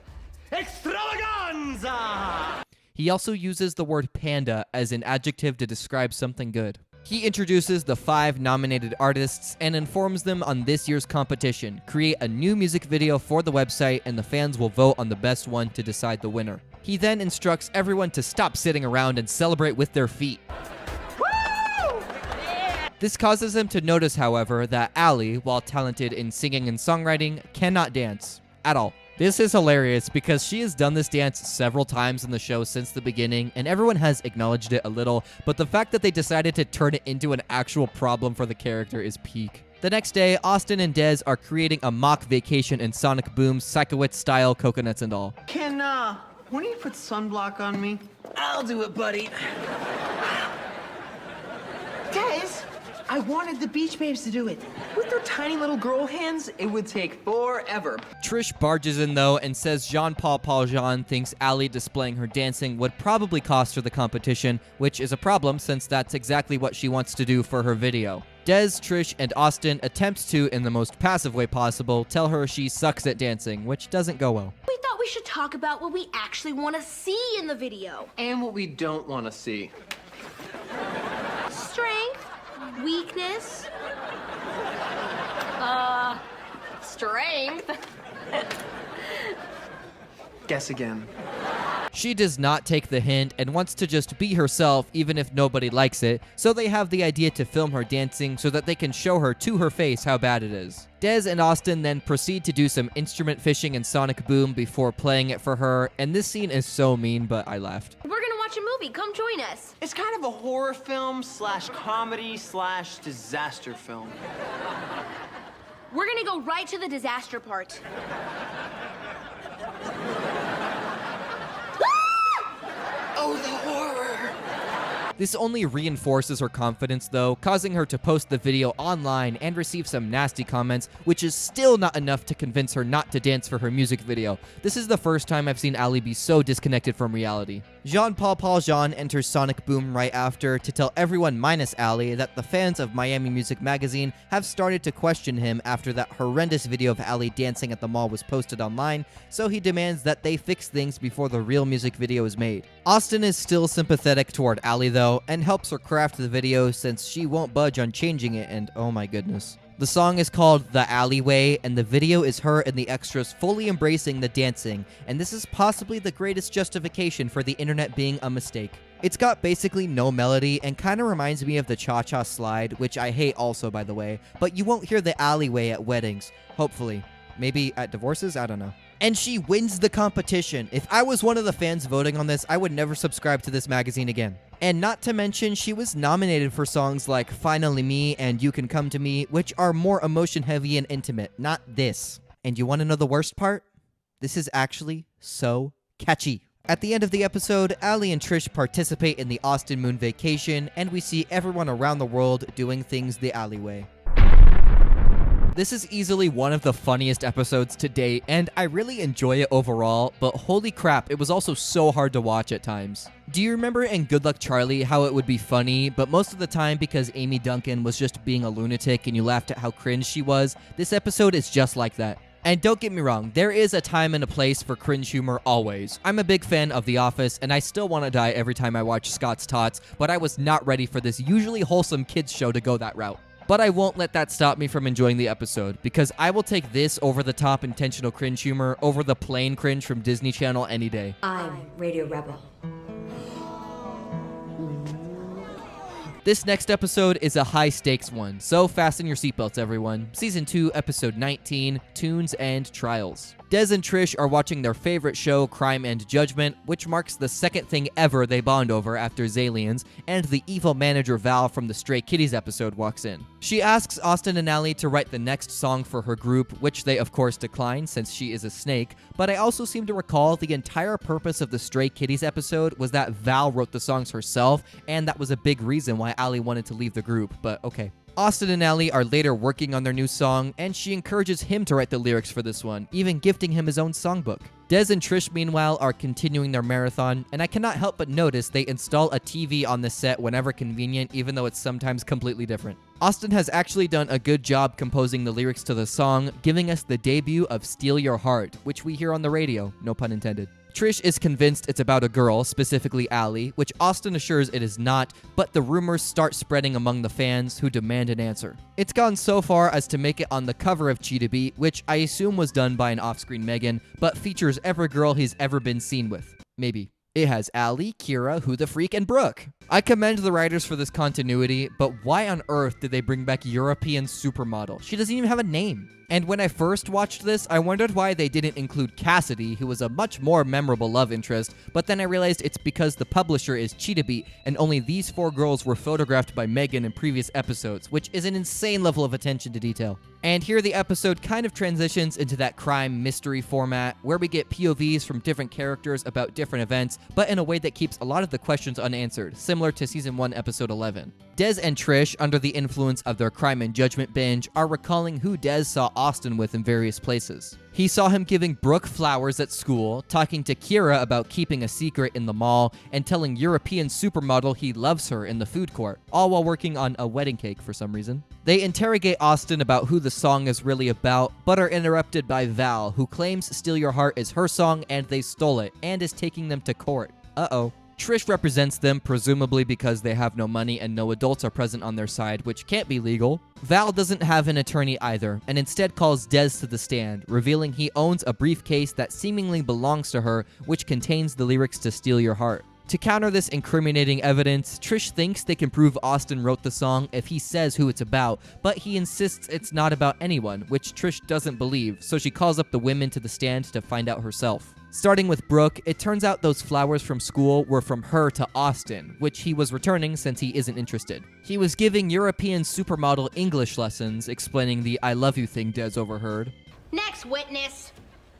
Extravaganza! He also uses the word panda as an adjective to describe something good. He introduces the 5 nominated artists and informs them on this year's competition. Create a new music video for the website and the fans will vote on the best one to decide the winner. He then instructs everyone to stop sitting around and celebrate with their feet. Woo! Yeah! This causes them to notice, however, that Allie, while talented in singing and songwriting, cannot dance at all. This is hilarious because she has done this dance several times in the show since the beginning, and everyone has acknowledged it a little, but the fact that they decided to turn it into an actual problem for the character is peak. The next day, Austin and Des are creating a mock vacation in Sonic Boom's Psychowitz-style Coconuts and All. Can, when do you put sunblock on me? I'll do it, buddy. Des, I wanted the Beach Babes to do it. With their tiny little girl hands, it would take forever. Trish barges in, though, and says Jean-Paul Jean thinks Allie displaying her dancing would probably cost her the competition, which is a problem since that's exactly what she wants to do for her video. Des, Trish, and Austin attempt to, in the most passive way possible, tell her she sucks at dancing, which doesn't go well. We thought we should talk about what we actually want to see in the video. And what we don't want to see. Strength, weakness. Strength. Guess again. She does not take the hint and wants to just be herself even if nobody likes it, so they have the idea to film her dancing so that they can show her to her face how bad it is. Des and Austin then proceed to do some instrument fishing in Sonic Boom before playing it for her, and this scene is so mean, but I laughed. We're gonna watch a movie. Come join us. It's kind of a horror film / comedy / disaster film. We're gonna go right to the disaster part. Oh, the horror! This only reinforces her confidence, though, causing her to post the video online and receive some nasty comments, which is still not enough to convince her not to dance for her music video. This is the first time I've seen Allie be so disconnected from reality. Jean-Paul Jean enters Sonic Boom right after to tell everyone minus Allie that the fans of Miami Music Magazine have started to question him after that horrendous video of Allie dancing at the mall was posted online, so he demands that they fix things before the real music video is made. Austin is still sympathetic toward Allie, though, and helps her craft the video since she won't budge on changing it, and oh my goodness. The song is called The Alleyway, and the video is her and the extras fully embracing the dancing, and this is possibly the greatest justification for the internet being a mistake. It's got basically no melody and kind of reminds me of the Cha-Cha Slide, which I hate also, by the way, but you won't hear The Alleyway at weddings, hopefully. Maybe at divorces? I don't know. And she wins the competition. If I was one of the fans voting on this, I would never subscribe to this magazine again. And not to mention, she was nominated for songs like Finally Me and You Can Come to Me, which are more emotion-heavy and intimate, not this. And you want to know the worst part? This is actually so catchy. At the end of the episode, Allie and Trish participate in the Austin Moon vacation, and we see everyone around the world doing things the Allie way. This is easily one of the funniest episodes to date, and I really enjoy it overall, but holy crap, it was also so hard to watch at times. Do you remember in Good Luck Charlie how it would be funny, but most of the time because Amy Duncan was just being a lunatic and you laughed at how cringe she was, this episode is just like that. And don't get me wrong, there is a time and a place for cringe humor always. I'm a big fan of The Office, and I still want to die every time I watch Scott's Tots, but I was not ready for this usually wholesome kids show to go that route. But I won't let that stop me from enjoying the episode, because I will take this over-the-top intentional cringe humor over the plain cringe from Disney Channel any day. I'm Radio Rebel. This next episode is a high-stakes one, so fasten your seatbelts, everyone. Season 2, Episode 19, Tunes and Trials. Des and Trish are watching their favorite show, Crime and Judgment, which marks the second thing ever they bond over after Zalians, and the evil manager Val from the Stray Kitties episode walks in. She asks Austin and Allie to write the next song for her group, which they of course decline since she is a snake, but I also seem to recall the entire purpose of the Stray Kitties episode was that Val wrote the songs herself, and that was a big reason why Allie wanted to leave the group, but okay. Austin and Allie are later working on their new song, and she encourages him to write the lyrics for this one, even gifting him his own songbook. Des and Trish, meanwhile, are continuing their marathon, and I cannot help but notice they install a TV on the set whenever convenient, even though it's sometimes completely different. Austin has actually done a good job composing the lyrics to the song, giving us the debut of Steal Your Heart, which we hear on the radio, no pun intended. Trish is convinced it's about a girl, specifically Allie, which Austin assures it is not, but the rumors start spreading among the fans who demand an answer. It's gone so far as to make it on the cover of Cheetah Beat, which I assume was done by an off-screen Megan, but features every girl he's ever been seen with. Maybe. It has Allie, Kira, Who the Freak, and Brooke. I commend the writers for this continuity, but why on earth did they bring back European Supermodel? She doesn't even have a name. And when I first watched this, I wondered why they didn't include Cassidy, who was a much more memorable love interest, but then I realized it's because the publisher is Cheetah Beat, and only these 4 girls were photographed by Megan in previous episodes, which is an insane level of attention to detail. And here the episode kind of transitions into that crime mystery format, where we get POVs from different characters about different events, but in a way that keeps a lot of the questions unanswered, similar to Season 1, Episode 11. Des and Trish, under the influence of their Crime and Judgment binge, are recalling who Des saw Austin with in various places. He saw him giving Brooke flowers at school, talking to Kira about keeping a secret in the mall, and telling European Supermodel he loves her in the food court, all while working on a wedding cake for some reason. They interrogate Austin about who the song is really about, but are interrupted by Val, who claims Steal Your Heart is her song and they stole it, and is taking them to court. Uh-oh. Trish represents them, presumably because they have no money and no adults are present on their side, which can't be legal. Val doesn't have an attorney either, and instead calls Des to the stand, revealing he owns a briefcase that seemingly belongs to her, which contains the lyrics to Steal Your Heart. To counter this incriminating evidence, Trish thinks they can prove Austin wrote the song if he says who it's about, but he insists it's not about anyone, which Trish doesn't believe, so she calls up the women to the stand to find out herself. Starting with Brooke, it turns out those flowers from school were from her to Austin, which he was returning since he isn't interested. He was giving European Supermodel English lessons, explaining the I love you thing Des overheard. Next witness.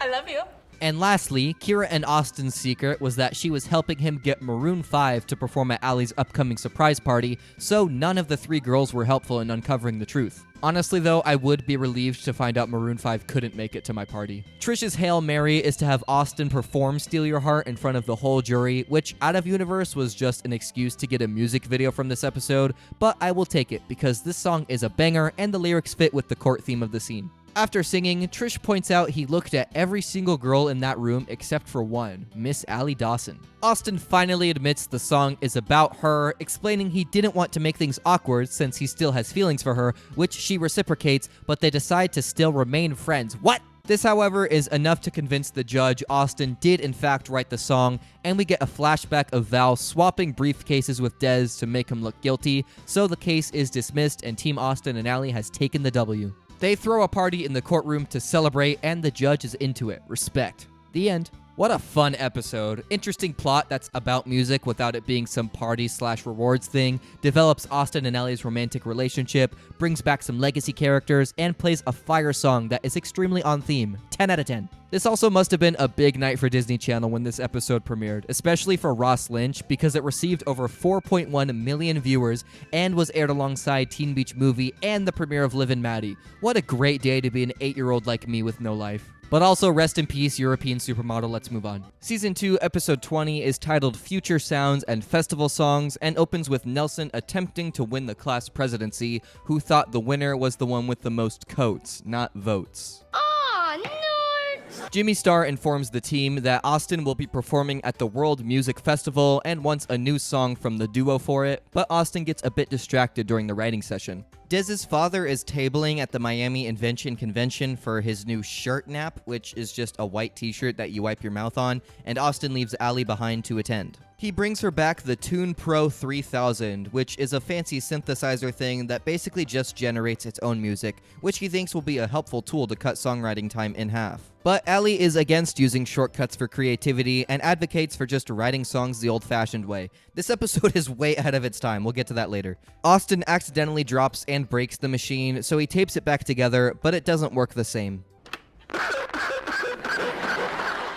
I love you. And lastly, Kira and Austin's secret was that she was helping him get Maroon 5 to perform at Allie's upcoming surprise party, so none of the 3 girls were helpful in uncovering the truth. Honestly though, I would be relieved to find out Maroon 5 couldn't make it to my party. Trish's Hail Mary is to have Austin perform Steal Your Heart in front of the whole jury, which out of universe was just an excuse to get a music video from this episode, but I will take it because this song is a banger and the lyrics fit with the court theme of the scene. After singing, Trish points out he looked at every single girl in that room except for one, Miss Allie Dawson. Austin finally admits the song is about her, explaining he didn't want to make things awkward since he still has feelings for her, which she reciprocates, but they decide to still remain friends. What? This, however, is enough to convince the judge Austin did in fact write the song, and we get a flashback of Val swapping briefcases with Des to make him look guilty, so the case is dismissed and Team Austin and Allie has taken the W. They throw a party in the courtroom to celebrate, and the judge is into it. Respect. The end. What a fun episode. Interesting plot that's about music without it being some party/rewards thing, develops Austin and Ellie's romantic relationship, brings back some legacy characters, and plays a fire song that is extremely on theme. 10 out of 10. This also must have been a big night for Disney Channel when this episode premiered, especially for Ross Lynch because it received over 4.1 million viewers and was aired alongside Teen Beach Movie and the premiere of Liv and Maddie. What a great day to be an 8-year-old like me with no life. But also, rest in peace, European supermodel. Let's move on. Season 2, episode 20 is titled Future Sounds and Festival Songs and opens with Nelson attempting to win the class presidency, who thought the winner was the one with the most coats, not votes. Aw, nerds! Jimmy Star informs the team that Austin will be performing at the World Music Festival and wants a new song from the duo for it, but Austin gets a bit distracted during the writing session. Dez's father is tabling at the Miami Invention Convention for his new shirt nap, which is just a white t-shirt that you wipe your mouth on, and Austin leaves Allie behind to attend. He brings her back the Tune Pro 3000, which is a fancy synthesizer thing that basically just generates its own music, which he thinks will be a helpful tool to cut songwriting time in half. But Allie is against using shortcuts for creativity and advocates for just writing songs the old-fashioned way. This episode is way ahead of its time. We'll get to that later. Austin accidentally drops and breaks the machine, so he tapes it back together, but it doesn't work the same.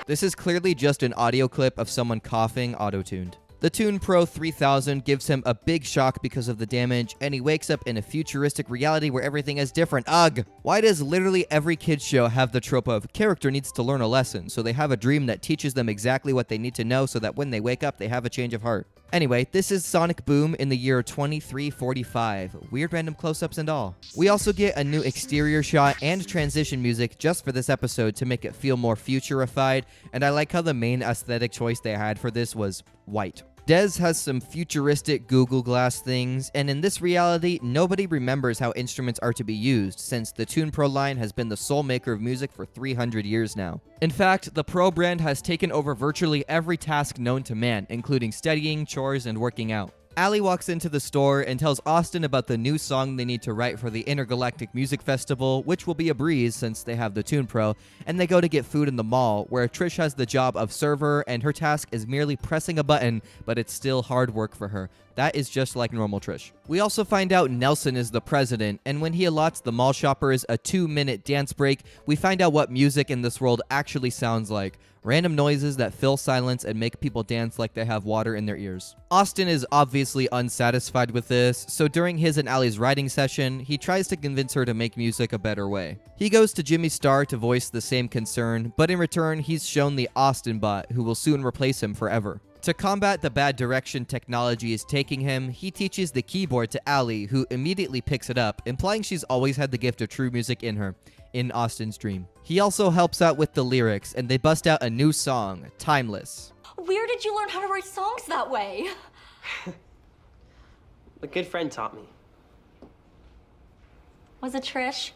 This is clearly just an audio clip of someone coughing auto-tuned. The Tune Pro 3000 gives him a big shock because of the damage, and he wakes up in a futuristic reality where everything is different. Ugh! Why does literally every kid's show have the trope of character needs to learn a lesson, so they have a dream that teaches them exactly what they need to know so that when they wake up, they have a change of heart? Anyway, this is Sonic Boom in the year 2345. Weird random close-ups and all. We also get a new exterior shot and transition music just for this episode to make it feel more futurified, and I like how the main aesthetic choice they had for this was white. Dez has some futuristic Google Glass things, and in this reality, nobody remembers how instruments are to be used, since the Tune Pro line has been the sole maker of music for 300 years now. In fact, the Pro brand has taken over virtually every task known to man, including studying, chores, and working out. Allie walks into the store and tells Austin about the new song they need to write for the Intergalactic Music Festival, which will be a breeze since they have the Tune Pro, and they go to get food in the mall, where Trish has the job of server, and her task is merely pressing a button, but it's still hard work for her. That is just like normal Trish. We also find out Nelson is the president, and when he allots the mall shoppers a 2-minute dance break, we find out what music in this world actually sounds like. Random noises that fill silence and make people dance like they have water in their ears. Austin is obviously unsatisfied with this, so during his and Allie's writing session, he tries to convince her to make music a better way. He goes to Jimmy Star to voice the same concern, but in return, he's shown the Austin bot, who will soon replace him forever. To combat the bad direction technology is taking him, he teaches the keyboard to Allie, who immediately picks it up, implying she's always had the gift of true music in her, in Austin's dream. He also helps out with the lyrics, and they bust out a new song, Timeless. Where did you learn how to write songs that way? A good friend taught me. Was it Trish?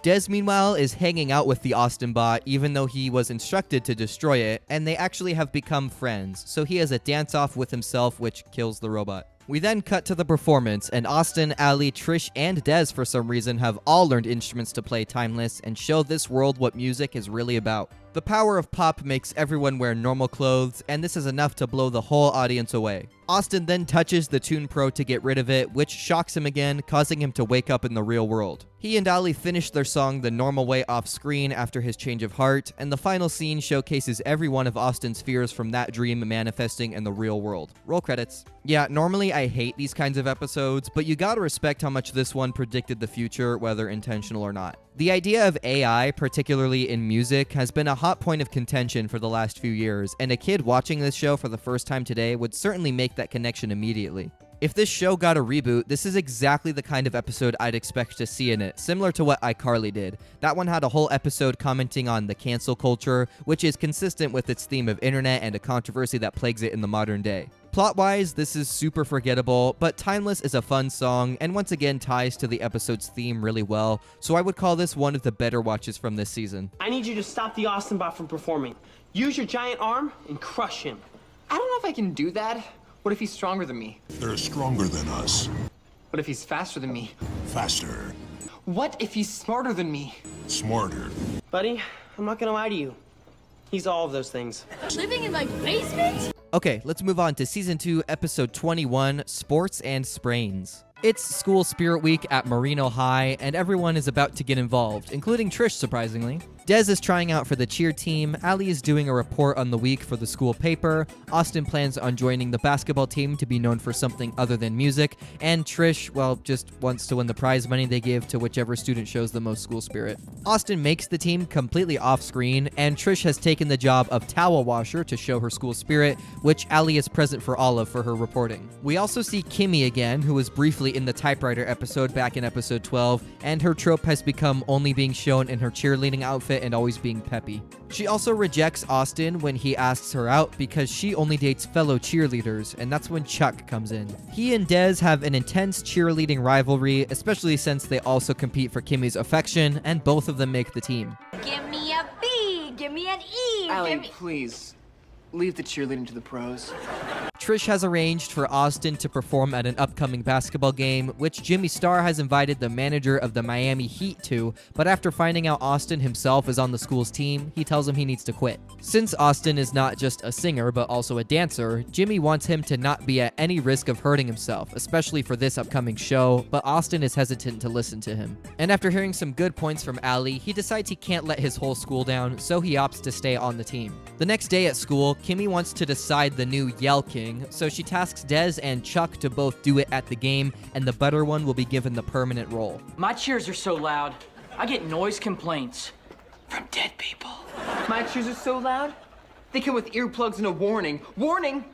Dez, meanwhile, is hanging out with the Austin bot, even though he was instructed to destroy it, and they actually have become friends, so he has a dance-off with himself, which kills the robot. We then cut to the performance, and Austin, Allie, Trish, and Dez, for some reason, have all learned instruments to play Timeless and show this world what music is really about. The power of pop makes everyone wear normal clothes, and this is enough to blow the whole audience away. Austin then touches the Tune Pro to get rid of it, which shocks him again, causing him to wake up in the real world. He and Allie finish their song the normal way off screen after his change of heart, and the final scene showcases every one of Austin's fears from that dream manifesting in the real world. Roll credits. Yeah, normally I hate these kinds of episodes, but you gotta respect how much this one predicted the future, whether intentional or not. The idea of AI, particularly in music, has been a hot point of contention for the last few years, and a kid watching this show for the first time today would certainly make that connection immediately. If this show got a reboot, this is exactly the kind of episode I'd expect to see in it, similar to what iCarly did. That one had a whole episode commenting on the cancel culture, which is consistent with its theme of internet and a controversy that plagues it in the modern day. Plot-wise, this is super forgettable, but Timeless is a fun song, and once again ties to the episode's theme really well, so I would call this one of the better watches from this season. I need you to stop the Austin bot from performing. Use your giant arm and crush him. I don't know if I can do that. What if he's stronger than me? They're stronger than us. What if he's faster than me? Faster. What if he's smarter than me? Smarter. Buddy, I'm not gonna lie to you. He's all of those things. Living in my basement? Okay, let's move on to Season 2, Episode 21, Sports and Sprains. It's School Spirit Week at Merino High, and everyone is about to get involved, including Trish, surprisingly. Dez is trying out for the cheer team, Allie is doing a report on the week for the school paper, Austin plans on joining the basketball team to be known for something other than music, and Trish, well, just wants to win the prize money they give to whichever student shows the most school spirit. Austin makes the team completely off-screen, and Trish has taken the job of towel washer to show her school spirit, which Allie is present for Olive for her reporting. We also see Kimmy again, who was briefly in the typewriter episode back in episode 12, and her trope has become only being shown in her cheerleading outfit and always being peppy. She also rejects Austin when he asks her out because she only dates fellow cheerleaders, and that's when Chuck comes in. He and Dez have an intense cheerleading rivalry, especially since they also compete for Kimmy's affection, and both of them make the team. Give me a B, give me an E, Allie, please. Leave the cheerleading to the pros. Trish has arranged for Austin to perform at an upcoming basketball game, which Jimmy Starr has invited the manager of the Miami Heat to, but after finding out Austin himself is on the school's team, he tells him he needs to quit. Since Austin is not just a singer, but also a dancer, Jimmy wants him to not be at any risk of hurting himself, especially for this upcoming show, but Austin is hesitant to listen to him. And after hearing some good points from Allie, he decides he can't let his whole school down, so he opts to stay on the team. The next day at school, Kimmy wants to decide the new Yell King, so she tasks Dez and Chuck to both do it at the game, and the better one will be given the permanent role. My cheers are so loud, I get noise complaints from dead people. My cheers are so loud, they come with earplugs and a warning. Warning!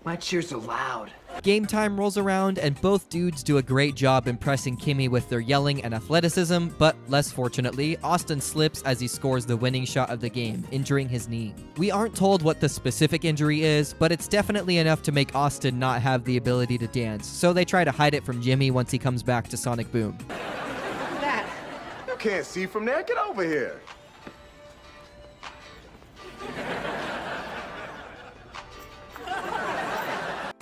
My cheers are loud. Game time rolls around, and both dudes do a great job impressing Kimmy with their yelling and athleticism, but less fortunately, Austin slips as he scores the winning shot of the game, injuring his knee. We aren't told what the specific injury is, but it's definitely enough to make Austin not have the ability to dance, so they try to hide it from Jimmy once he comes back to Sonic Boom. That. You can't see from there. Get over here.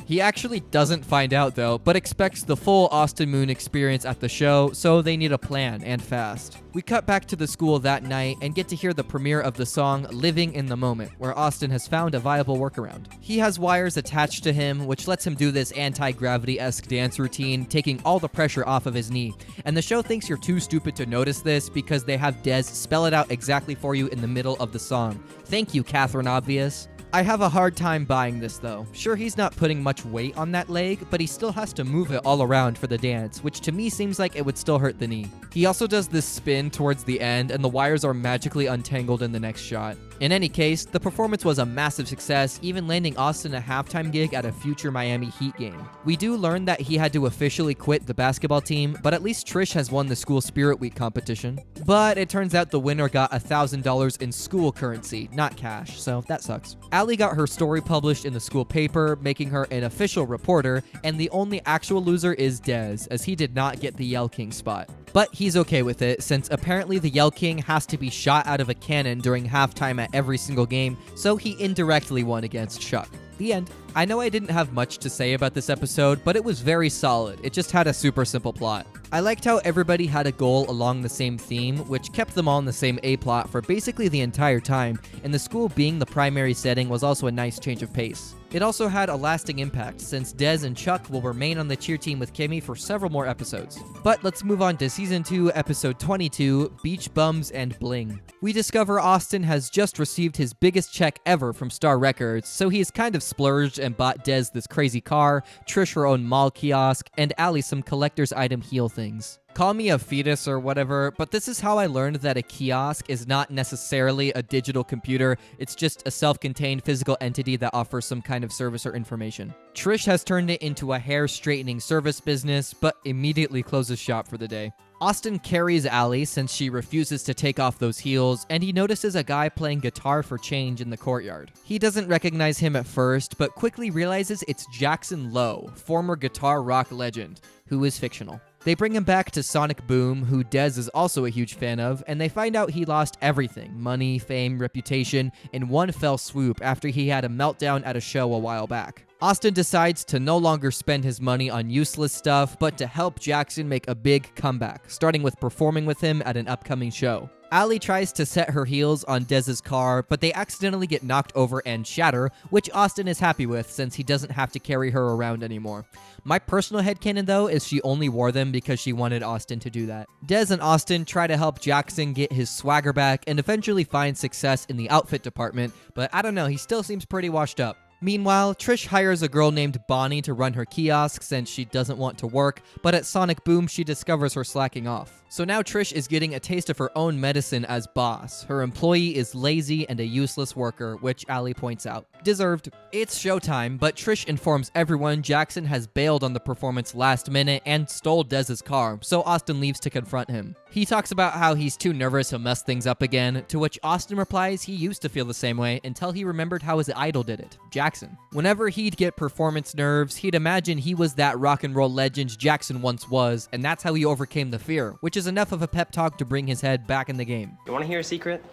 He actually doesn't find out though, but expects the full Austin Moon experience at the show, so they need a plan, and fast. We cut back to the school that night and get to hear the premiere of the song Living in the Moment, where Austin has found a viable workaround. He has wires attached to him, which lets him do this anti-gravity-esque dance routine, taking all the pressure off of his knee. And the show thinks you're too stupid to notice this because they have Dez spell it out exactly for you in the middle of the song. Thank you, Catherine Obvious. I have a hard time buying this though. Sure, he's not putting much weight on that leg, but he still has to move it all around for the dance, which to me seems like it would still hurt the knee. He also does this spin towards the end, and the wires are magically untangled in the next shot. In any case, the performance was a massive success, even landing Austin a halftime gig at a future Miami Heat game. We do learn that he had to officially quit the basketball team, but at least Trish has won the School Spirit Week competition. But it turns out the winner got $1,000 in school currency, not cash, so that sucks. Allie got her story published in the school paper, making her an official reporter, and the only actual loser is Dez, as he did not get the Yell King spot. But he's okay with it, since apparently the Yell King has to be shot out of a cannon during halftime at every single game, so he indirectly won against Chuck. The end. I know I didn't have much to say about this episode, but it was very solid. It just had a super simple plot. I liked how everybody had a goal along the same theme, which kept them all in the same A-plot for basically the entire time, and the school being the primary setting was also a nice change of pace. It also had a lasting impact, since Dez and Chuck will remain on the cheer team with Kimmy for several more episodes. But let's move on to Season 2, Episode 22, Beach Bums and Bling. We discover Austin has just received his biggest check ever from Star Records, so he's kind of splurged and bought Dez this crazy car, Trish her own mall kiosk, and Allie some collector's item heel things. Call me a fetus or whatever, but this is how I learned that a kiosk is not necessarily a digital computer, it's just a self-contained physical entity that offers some kind of service or information. Trish has turned it into a hair straightening service business, but immediately closes shop for the day. Austin carries Allie since she refuses to take off those heels, and he notices a guy playing guitar for change in the courtyard. He doesn't recognize him at first, but quickly realizes it's Jackson Lowe, former guitar rock legend, who is fictional. They bring him back to Sonic Boom, who Dez is also a huge fan of, and they find out he lost everything, money, fame, reputation, in one fell swoop after he had a meltdown at a show a while back. Austin decides to no longer spend his money on useless stuff, but to help Jackson make a big comeback, starting with performing with him at an upcoming show. Allie tries to set her heels on Dez's car, but they accidentally get knocked over and shatter, which Austin is happy with since he doesn't have to carry her around anymore. My personal headcanon though is she only wore them because she wanted Austin to do that. Dez and Austin try to help Jackson get his swagger back and eventually find success in the outfit department, but I don't know, he still seems pretty washed up. Meanwhile, Trish hires a girl named Bonnie to run her kiosk since she doesn't want to work, but at Sonic Boom she discovers her slacking off. So now Trish is getting a taste of her own medicine as boss. Her employee is lazy and a useless worker, which Allie points out. Deserved. It's showtime, but Trish informs everyone Jackson has bailed on the performance last minute and stole Dez's car, so Austin leaves to confront him. He talks about how he's too nervous to mess things up again, to which Austin replies he used to feel the same way until he remembered how his idol did it, Jackson. Whenever he'd get performance nerves, he'd imagine he was that rock and roll legend Jackson once was, and that's how he overcame the fear, which is enough of a pep talk to bring his head back in the game. You want to hear a secret?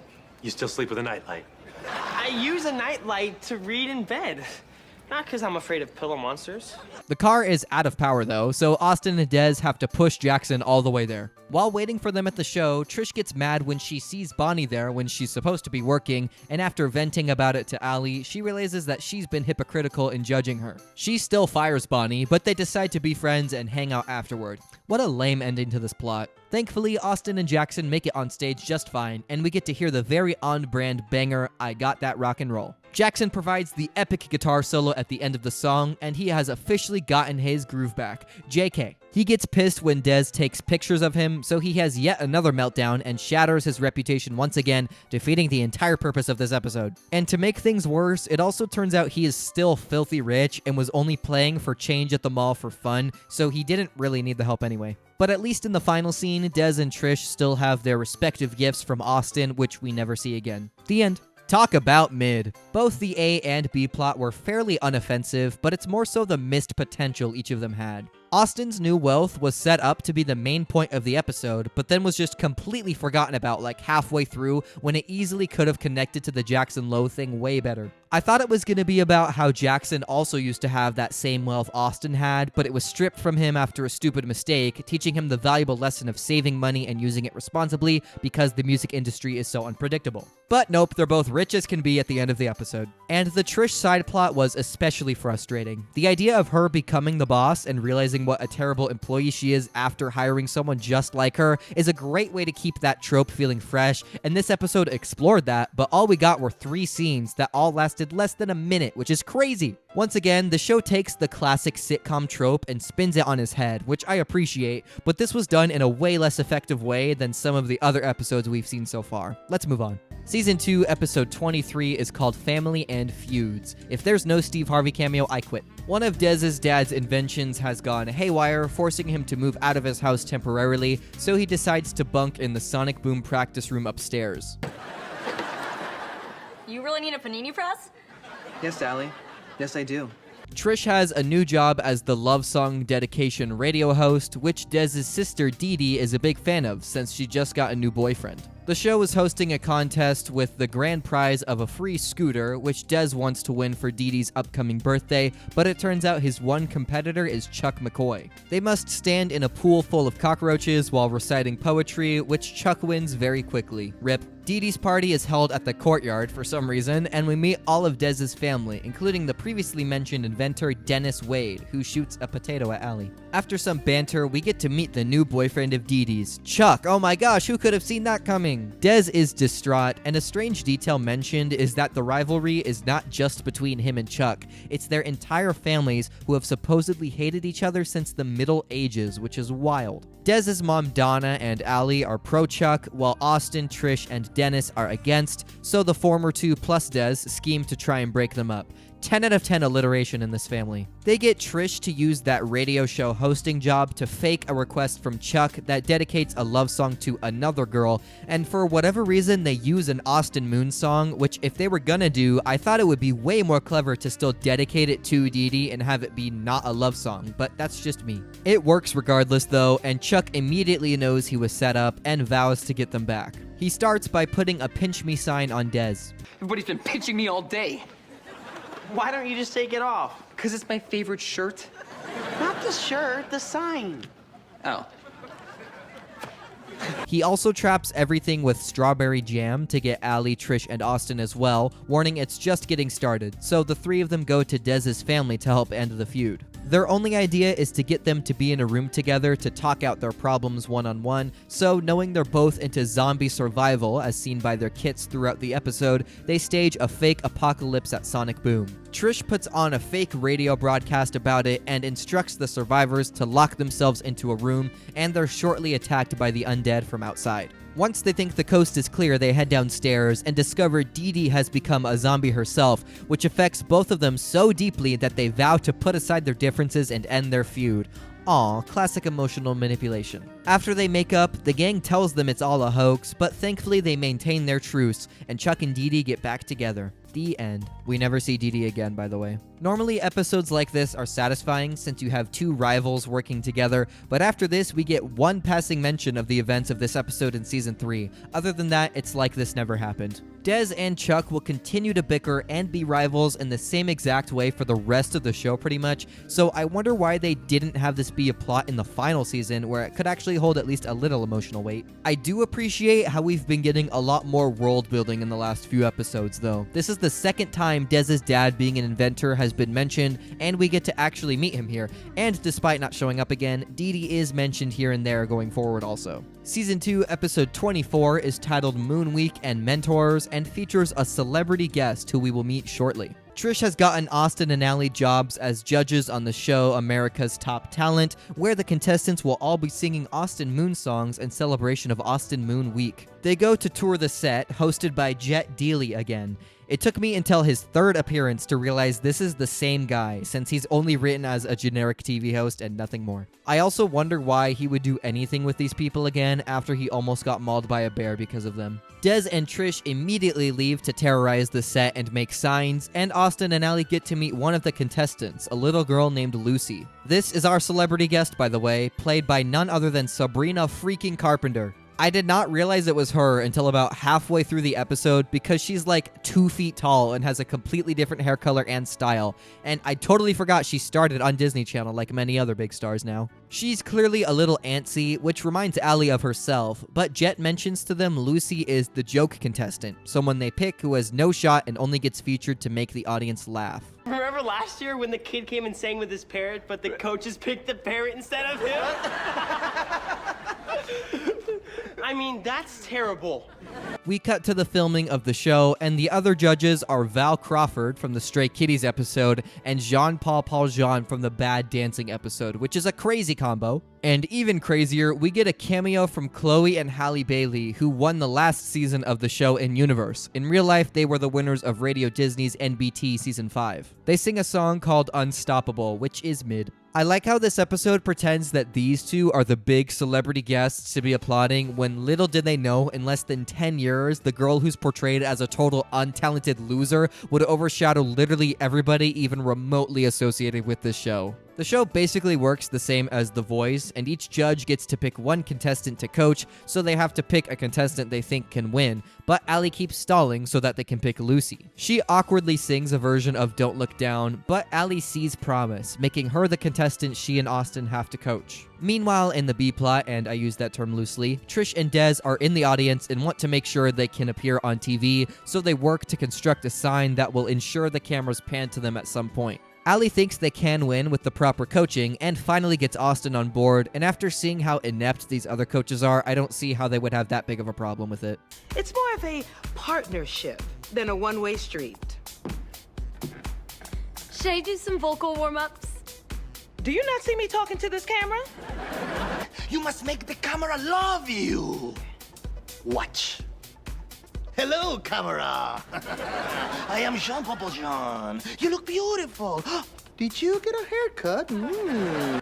You still sleep with a nightlight. I use a nightlight to read in bed. Not because I'm afraid of pillow monsters. The car is out of power though, so Austin and Dez have to push Jackson all the way there. While waiting for them at the show, Trish gets mad when she sees Bonnie there when she's supposed to be working, and after venting about it to Allie, she realizes that she's been hypocritical in judging her. She still fires Bonnie, but they decide to be friends and hang out afterward. What a lame ending to this plot. Thankfully, Austin and Jackson make it on stage just fine, and we get to hear the very on-brand banger, I Got That Rock and Roll. Jackson provides the epic guitar solo at the end of the song, and he has officially gotten his groove back. JK. He gets pissed when Dez takes pictures of him, so he has yet another meltdown and shatters his reputation once again, defeating the entire purpose of this episode. And to make things worse, it also turns out he is still filthy rich and was only playing for change at the mall for fun, so he didn't really need the help anyway. But at least in the final scene, Dez and Trish still have their respective gifts from Austin, which we never see again. The end. Talk about mid. Both the A and B plot were fairly unoffensive, but it's more so the missed potential each of them had. Austin's new wealth was set up to be the main point of the episode, but then was just completely forgotten about like halfway through when it easily could have connected to the Jackson Lowe thing way better. I thought it was going to be about how Jackson also used to have that same wealth Austin had, but it was stripped from him after a stupid mistake, teaching him the valuable lesson of saving money and using it responsibly because the music industry is so unpredictable. But nope, they're both rich as can be at the end of the episode. And the Trish side plot was especially frustrating. The idea of her becoming the boss and realizing what a terrible employee she is after hiring someone just like her is a great way to keep that trope feeling fresh, and this episode explored that, but all we got were 3 scenes that all lasted less than a minute, which is crazy. Once again, the show takes the classic sitcom trope and spins it on his head, which I appreciate, but this was done in a way less effective way than some of the other episodes we've seen so far. Let's move on. Season 2, episode 23 is called Family and Feuds. If there's no Steve Harvey cameo, I quit. One of Dez's dad's inventions has gone haywire, forcing him to move out of his house temporarily, so he decides to bunk in the Sonic Boom practice room upstairs. You really need a panini press? Yes, Allie. Yes, I do. Trish has a new job as the love song dedication radio host, which Dez's sister Dee Dee is a big fan of since she just got a new boyfriend. The show is hosting a contest with the grand prize of a free scooter, which Dez wants to win for Dee Dee's upcoming birthday, but it turns out his one competitor is Chuck McCoy. They must stand in a pool full of cockroaches while reciting poetry, which Chuck wins very quickly. RIP. Dee Dee's party is held at the courtyard for some reason, and we meet all of Dez's family, including the previously mentioned inventor Dennis Wade, who shoots a potato at Allie. After some banter, we get to meet the new boyfriend of Dee Dee's, Chuck. Oh my gosh, who could have seen that coming? Dez is distraught, and a strange detail mentioned is that the rivalry is not just between him and Chuck, it's their entire families who have supposedly hated each other since the Middle Ages, which is wild. Dez's mom Donna and Allie are pro-Chuck, while Austin, Trish, and Dennis are against, so the former two plus Dez scheme to try and break them up. 10 out of 10 alliteration in this family. They get Trish to use that radio show hosting job to fake a request from Chuck that dedicates a love song to another girl, and for whatever reason they use an Austin Moon song, which if they were gonna do, I thought it would be way more clever to still dedicate it to Dee Dee and have it be not a love song, but that's just me. It works regardless though, and Chuck immediately knows he was set up and vows to get them back. He starts by putting a pinch me sign on Dez. Everybody's been pinching me all day. Why don't you just take it off? Because it's my favorite shirt. Not the shirt, the sign. Oh. He also traps everything with strawberry jam to get Allie, Trish, and Austin as well, warning it's just getting started, so the three of them go to Dez's family to help end the feud. Their only idea is to get them to be in a room together to talk out their problems one-on-one, so knowing they're both into zombie survival, as seen by their kits throughout the episode, they stage a fake apocalypse at Sonic Boom. Trish puts on a fake radio broadcast about it and instructs the survivors to lock themselves into a room, and they're shortly attacked by the undead from outside. Once they think the coast is clear, they head downstairs and discover Dee Dee has become a zombie herself, which affects both of them so deeply that they vow to put aside their differences and end their feud. Aw, classic emotional manipulation. After they make up, the gang tells them it's all a hoax, but thankfully they maintain their truce, and Chuck and Dee Dee get back together. The end. We never see Dee Dee again, by the way. Normally, episodes like this are satisfying since you have two rivals working together, but after this, we get one passing mention of the events of this episode in Season 3. Other than that, it's like this never happened. Dez and Chuck will continue to bicker and be rivals in the same exact way for the rest of the show pretty much, so I wonder why they didn't have this be a plot in the final season where it could actually hold at least a little emotional weight. I do appreciate how we've been getting a lot more world building in the last few episodes though. This is the second time Dez's dad being an inventor has been mentioned, and we get to actually meet him here, and despite not showing up again, Dee Dee is mentioned here and there going forward also. Season 2, episode 24 is titled Moon Week and Mentors, and features a celebrity guest who we will meet shortly. Trish has gotten Austin and Allie jobs as judges on the show America's Top Talent, where the contestants will all be singing Austin Moon songs in celebration of Austin Moon Week. They go to tour the set, hosted by Jet Dealey again. It took me until his third appearance to realize this is the same guy, since he's only written as a generic TV host and nothing more. I also wonder why he would do anything with these people again after he almost got mauled by a bear because of them. Dez and Trish immediately leave to terrorize the set and make signs, and Austin and Allie get to meet one of the contestants, a little girl named Lucy. This is our celebrity guest, by the way, played by none other than Sabrina freaking Carpenter. I did not realize it was her until about halfway through the episode because she's like 2 feet tall and has a completely different hair color and style, and I totally forgot she started on Disney Channel like many other big stars now. She's clearly a little antsy, which reminds Allie of herself, but Jet mentions to them Lucy is the joke contestant, someone they pick who has no shot and only gets featured to make the audience laugh. Remember last year when the kid came and sang with his parrot, but the coaches picked the parrot instead of him? I mean, that's terrible. We cut to the filming of the show, and the other judges are Val Crawford from the Stray Kitties episode and Jean-Paul Paul-Jean from the Bad Dancing episode, which is a crazy combo. And even crazier, we get a cameo from Chloe and Halle Bailey, who won the last season of the show in Universe. In real life, they were the winners of Radio Disney's NBT Season 5. They sing a song called Unstoppable, which is mid. I like how this episode pretends that these two are the big celebrity guests to be applauding when little did they know in less than 10 years, the girl who's portrayed as a total untalented loser would overshadow literally everybody even remotely associated with this show. The show basically works the same as The Voice, and each judge gets to pick one contestant to coach, so they have to pick a contestant they think can win, but Allie keeps stalling so that they can pick Lucy. She awkwardly sings a version of Don't Look Down, but Allie sees promise, making her the contestant she and Austin have to coach. Meanwhile, in the B-plot, and I use that term loosely, Trish and Dez are in the audience and want to make sure they can appear on TV, so they work to construct a sign that will ensure the cameras pan to them at some point. Allie thinks they can win with the proper coaching and finally gets Austin on board, and after seeing how inept these other coaches are, I don't see how they would have that big of a problem with it. It's more of a partnership than a one-way street. Should I do some vocal warm-ups? Do you not see me talking to this camera? You must make the camera love you. Watch. Hello, camera. I am Jean-Paul Paul-Jean. You look beautiful. Did you get a haircut?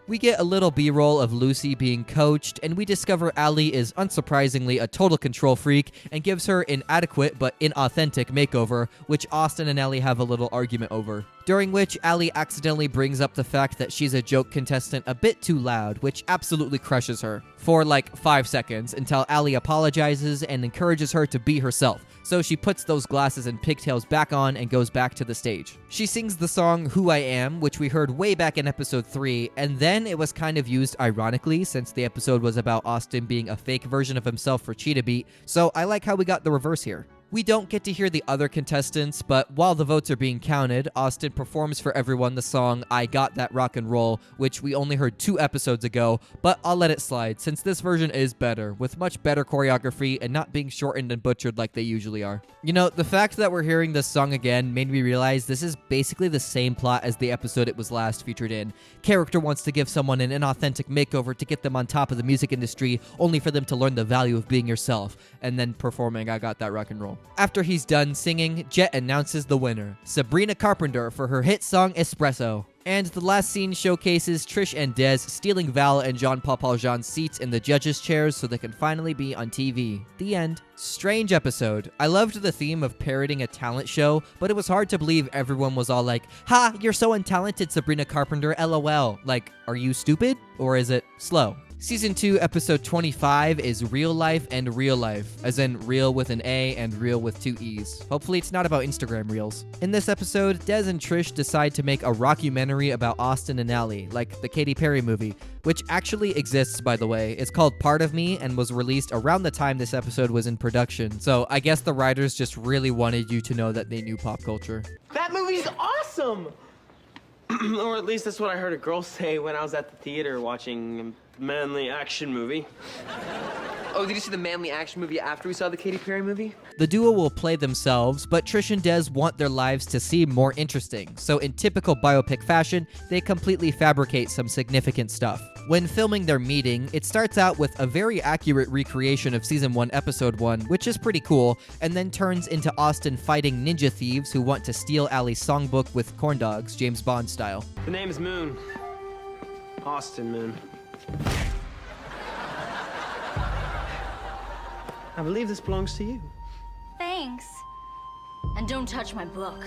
We get a little B-roll of Lucy being coached, and we discover Allie is unsurprisingly a total control freak and gives her an inadequate but inauthentic makeover, which Austin and Allie have a little argument over. during which Allie accidentally brings up the fact that she's a joke contestant a bit too loud, which absolutely crushes her, for like 5 seconds, until Allie apologizes and encourages her to be herself. So she puts those glasses and pigtails back on and goes back to the stage. She sings the song Who I Am, which we heard way back in episode 3, and then it was kind of used ironically since the episode was about Austin being a fake version of himself for Cheetah Beat, so I like how we got the reverse here. We don't get to hear the other contestants, but while the votes are being counted, Austin performs for everyone the song I Got That Rock and Roll, which we only heard 2 episodes ago, but I'll let it slide since this version is better, with much better choreography and not being shortened and butchered like they usually are. You know, the fact that we're hearing this song again made me realize this is basically the same plot as the episode it was last featured in. Character wants to give someone an inauthentic makeover to get them on top of the music industry, only for them to learn the value of being yourself, and then performing I Got That Rock and Roll. After he's done singing, Jet announces the winner, Sabrina Carpenter, for her hit song Espresso. And the last scene showcases Trish and Des stealing Val and Jean-Paul Valjean's seats in the judges' chairs so they can finally be on TV. The end. Strange episode. I loved the theme of parroting a talent show, but it was hard to believe everyone was all like, "Ha, you're so untalented, Sabrina Carpenter, LOL." Like, are you stupid? Or is it slow? Season 2, episode 25 is Real Life and Real Life, as in real with an A and real with 2 E's. Hopefully it's not about Instagram reels. In this episode, Des and Trish decide to make a rockumentary about Austin and Allie, like the Katy Perry movie, which actually exists, by the way. It's called Part of Me and was released around the time this episode was in production, so I guess the writers just really wanted you to know that they knew pop culture. That movie's awesome! Or at least that's what I heard a girl say when I was at the theater watching a manly action movie. Oh, did you see the manly action movie after we saw the Katy Perry movie? The duo will play themselves, but Trish and Des want their lives to seem more interesting, so in typical biopic fashion, they completely fabricate some significant stuff. When filming their meeting, it starts out with a very accurate recreation of Season 1, Episode 1, which is pretty cool, and then turns into Austin fighting ninja thieves who want to steal Allie's songbook with corn dogs, James Bond style. The name is Moon. Austin Moon. I believe this belongs to you. Thanks. And don't touch my book.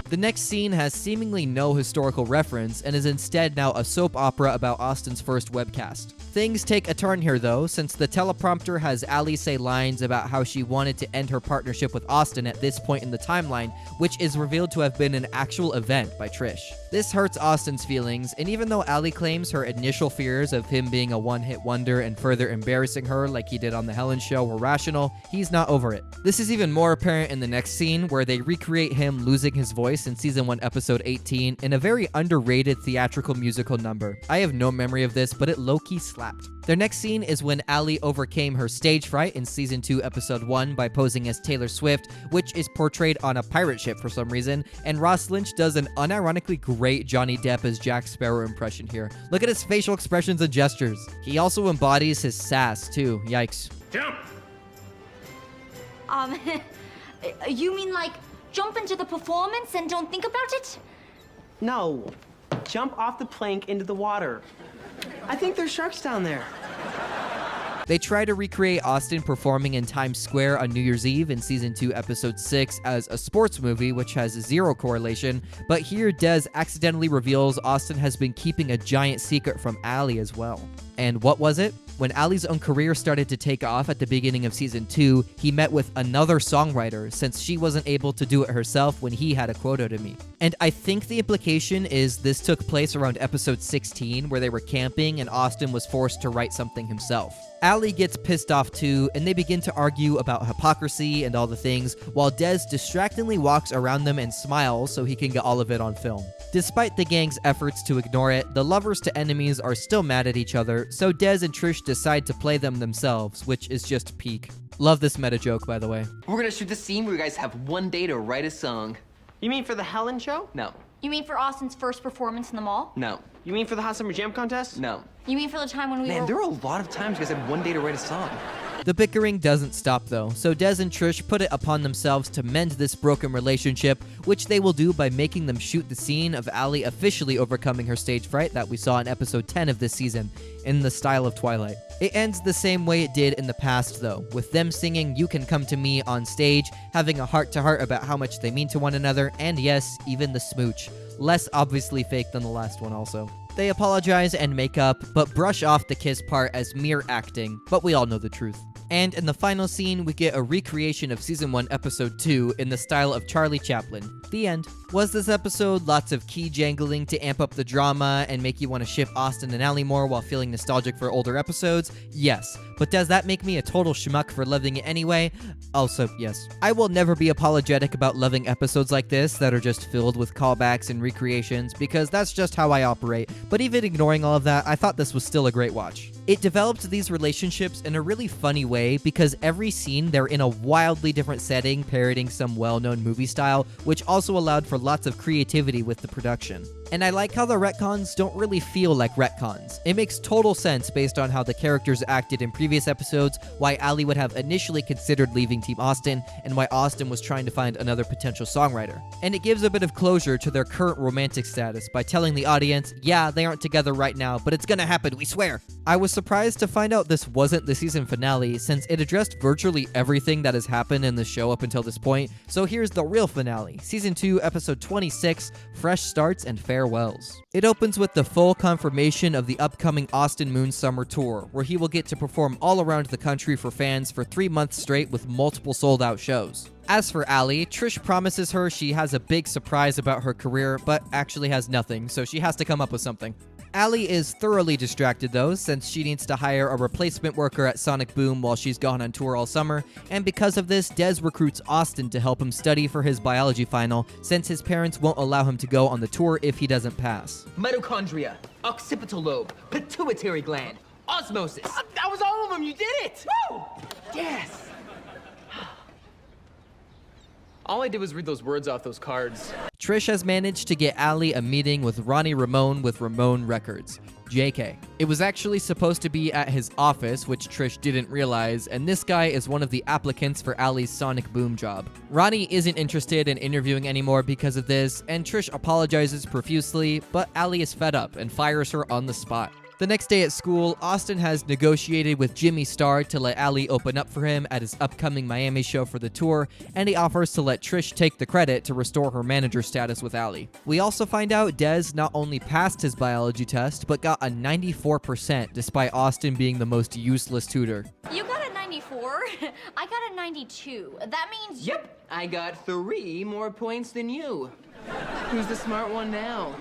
The next scene has seemingly no historical reference and is instead now a soap opera about Austin's first webcast. Things take a turn here though, since the teleprompter has Allie say lines about how she wanted to end her partnership with Austin at this point in the timeline, which is revealed to have been an actual event by Trish. This hurts Austin's feelings, and even though Allie claims her initial fears of him being a one-hit wonder and further embarrassing her like he did on The Helen Show were rational, he's not over it. This is even more apparent in the next scene, where they recreate him losing his voice in Season 1, Episode 18 in a very underrated theatrical musical number. I have no memory of this, but it low-key slapped. Their next scene is when Allie overcame her stage fright in Season 2, Episode 1 by posing as Taylor Swift, which is portrayed on a pirate ship for some reason, and Ross Lynch does an unironically great Johnny Depp as Jack Sparrow impression here. Look at his facial expressions and gestures. He also embodies his sass, too. Yikes. Jump! You mean like jump into the performance and don't think about it? No. Jump off the plank into the water. I think there's sharks down there. They try to recreate Austin performing in Times Square on New Year's Eve in Season 2, Episode 6 as a sports movie, which has zero correlation, but here Des accidentally reveals Austin has been keeping a giant secret from Allie as well. And what was it? When Allie's own career started to take off at the beginning of Season 2, he met with another songwriter since she wasn't able to do it herself when he had a quota to meet. And I think the implication is this took place around Episode 16, where they were camping and Austin was forced to write something himself. Allie gets pissed off too, and they begin to argue about hypocrisy and all the things, while Des distractingly walks around them and smiles so he can get all of it on film. Despite the gang's efforts to ignore it, the lovers to enemies are still mad at each other, so Des and Trish decide to play them themselves, which is just peak. Love this meta joke, by the way. We're gonna shoot this scene where you guys have one day to write a song. You mean for the Helen Show? No. You mean for Austin's first performance in the mall? No. You mean for the Hot Summer Jam Contest? No. You mean for the time when we Man, were... there were a lot of times you guys had one day to write a song. The bickering doesn't stop though, so Des and Trish put it upon themselves to mend this broken relationship, which they will do by making them shoot the scene of Allie officially overcoming her stage fright that we saw in episode 10 of this season, in the style of Twilight. It ends the same way it did in the past though, with them singing You Can Come to Me on stage, having a heart-to-heart about how much they mean to one another, and yes, even the smooch. Less obviously fake than the last one also. They apologize and make up, but brush off the kiss part as mere acting, but we all know the truth. And in the final scene, we get a recreation of Season 1, Episode 2 in the style of Charlie Chaplin. The end. Was this episode lots of key jangling to amp up the drama and make you want to ship Austin and Allie more while feeling nostalgic for older episodes? Yes. But does that make me a total schmuck for loving it anyway? Also, yes. I will never be apologetic about loving episodes like this that are just filled with callbacks and recreations, because that's just how I operate. But even ignoring all of that, I thought this was still a great watch. It developed these relationships in a really funny way because every scene they're in a wildly different setting parodying some well-known movie style, which also allowed for lots of creativity with the production. And I like how the retcons don't really feel like retcons. It makes total sense based on how the characters acted in previous episodes, why Allie would have initially considered leaving Team Austin, and why Austin was trying to find another potential songwriter. And it gives a bit of closure to their current romantic status by telling the audience, yeah, they aren't together right now, but it's gonna happen, we swear. I was surprised to find out this wasn't the season finale, since it addressed virtually everything that has happened in the show up until this point, so here's the real finale, Season 2, Episode 26, Fresh Starts and Farewells. It opens with the full confirmation of the upcoming Austin Moon Summer Tour, where he will get to perform all around the country for fans for 3 months straight with multiple sold-out shows. As for Allie, Trish promises her she has a big surprise about her career, but actually has nothing, so she has to come up with something. Allie is thoroughly distracted though, since she needs to hire a replacement worker at Sonic Boom while she's gone on tour all summer, and because of this, Des recruits Austin to help him study for his biology final, since his parents won't allow him to go on the tour if he doesn't pass. Mitochondria, occipital lobe, pituitary gland, osmosis. That was all of them, you did it! Woo! Yes! All I did was read those words off those cards. Trish has managed to get Allie a meeting with Ronnie Ramone with Ramone Records. JK. It was actually supposed to be at his office, which Trish didn't realize, and this guy is one of the applicants for Allie's Sonic Boom job. Ronnie isn't interested in interviewing anymore because of this, and Trish apologizes profusely, but Allie is fed up and fires her on the spot. The next day at school, Austin has negotiated with Jimmy Star to let Allie open up for him at his upcoming Miami show for the tour, and he offers to let Trish take the credit to restore her manager status with Allie. We also find out Des not only passed his biology test, but got a 94% despite Austin being the most useless tutor. You got a 94. I got a 92. That means... Yep, I got 3 more points than you. Who's the smart one now?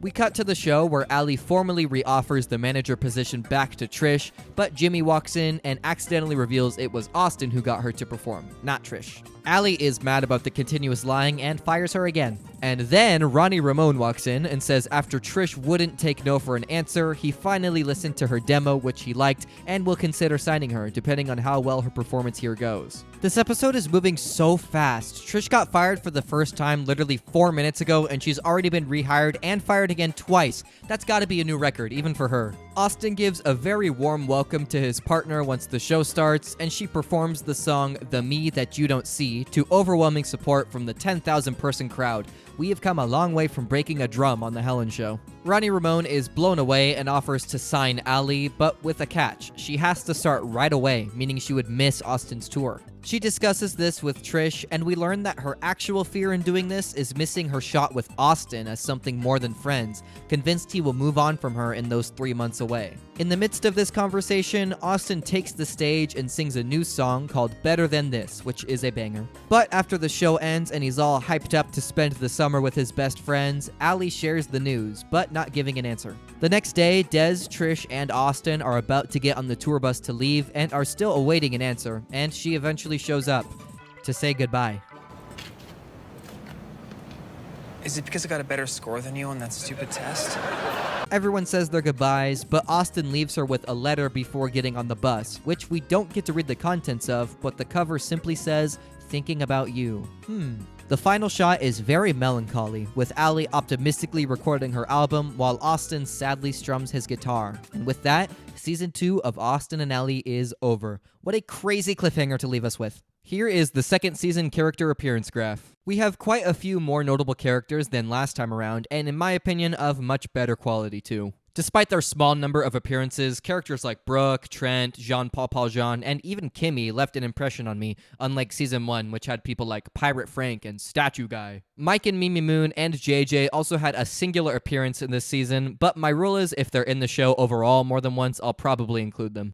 We cut to the show where Allie formally reoffers the manager position back to Trish, but Jimmy walks in and accidentally reveals it was Austin who got her to perform, not Trish. Allie is mad about the continuous lying and fires her again. And then Ronnie Ramone walks in and says after Trish wouldn't take no for an answer, he finally listened to her demo, which he liked, and will consider signing her, depending on how well her performance here goes. This episode is moving so fast. Trish got fired for the first time literally 4 minutes ago, and she's already been rehired and fired again twice. That's gotta be a new record, even for her. Austin gives a very warm welcome to his partner once the show starts, and she performs the song The Me That You Don't See to overwhelming support from the 10,000 person crowd. We have come a long way from breaking a drum on The Helen Show. Ronnie Ramone is blown away and offers to sign Allie, but with a catch. She has to start right away, meaning she would miss Austin's tour. She discusses this with Trish, and we learn that her actual fear in doing this is missing her shot with Austin as something more than friends, convinced he will move on from her in those 3 months away. In the midst of this conversation, Austin takes the stage and sings a new song called Better Than This, which is a banger. But after the show ends and he's all hyped up to spend the summer with his best friends, Allie shares the news, but not giving an answer. The next day, Des, Trish, and Austin are about to get on the tour bus to leave and are still awaiting an answer, and she eventually shows up to say goodbye. Is it because I got a better score than you on that stupid test? everyone says their goodbyes, but Austin leaves her with a letter before getting on the bus, which we don't get to read the contents of, but the cover simply says, "Thinking about you." The final shot is very melancholy, with Allie optimistically recording her album while Austin sadly strums his guitar. And with that, season 2 of Austin and Allie is over. What a crazy cliffhanger to leave us with. Here is the second season character appearance graph. We have quite a few more notable characters than last time around, and in my opinion, of much better quality too. Despite their small number of appearances, characters like Brooke, Trent, Jean-Paul Valjean, and even Kimmy left an impression on me, unlike Season 1, which had people like Pirate Frank and Statue Guy. Mike and Mimi Moon and JJ also had a singular appearance in this season, but my rule is if they're in the show overall more than once, I'll probably include them.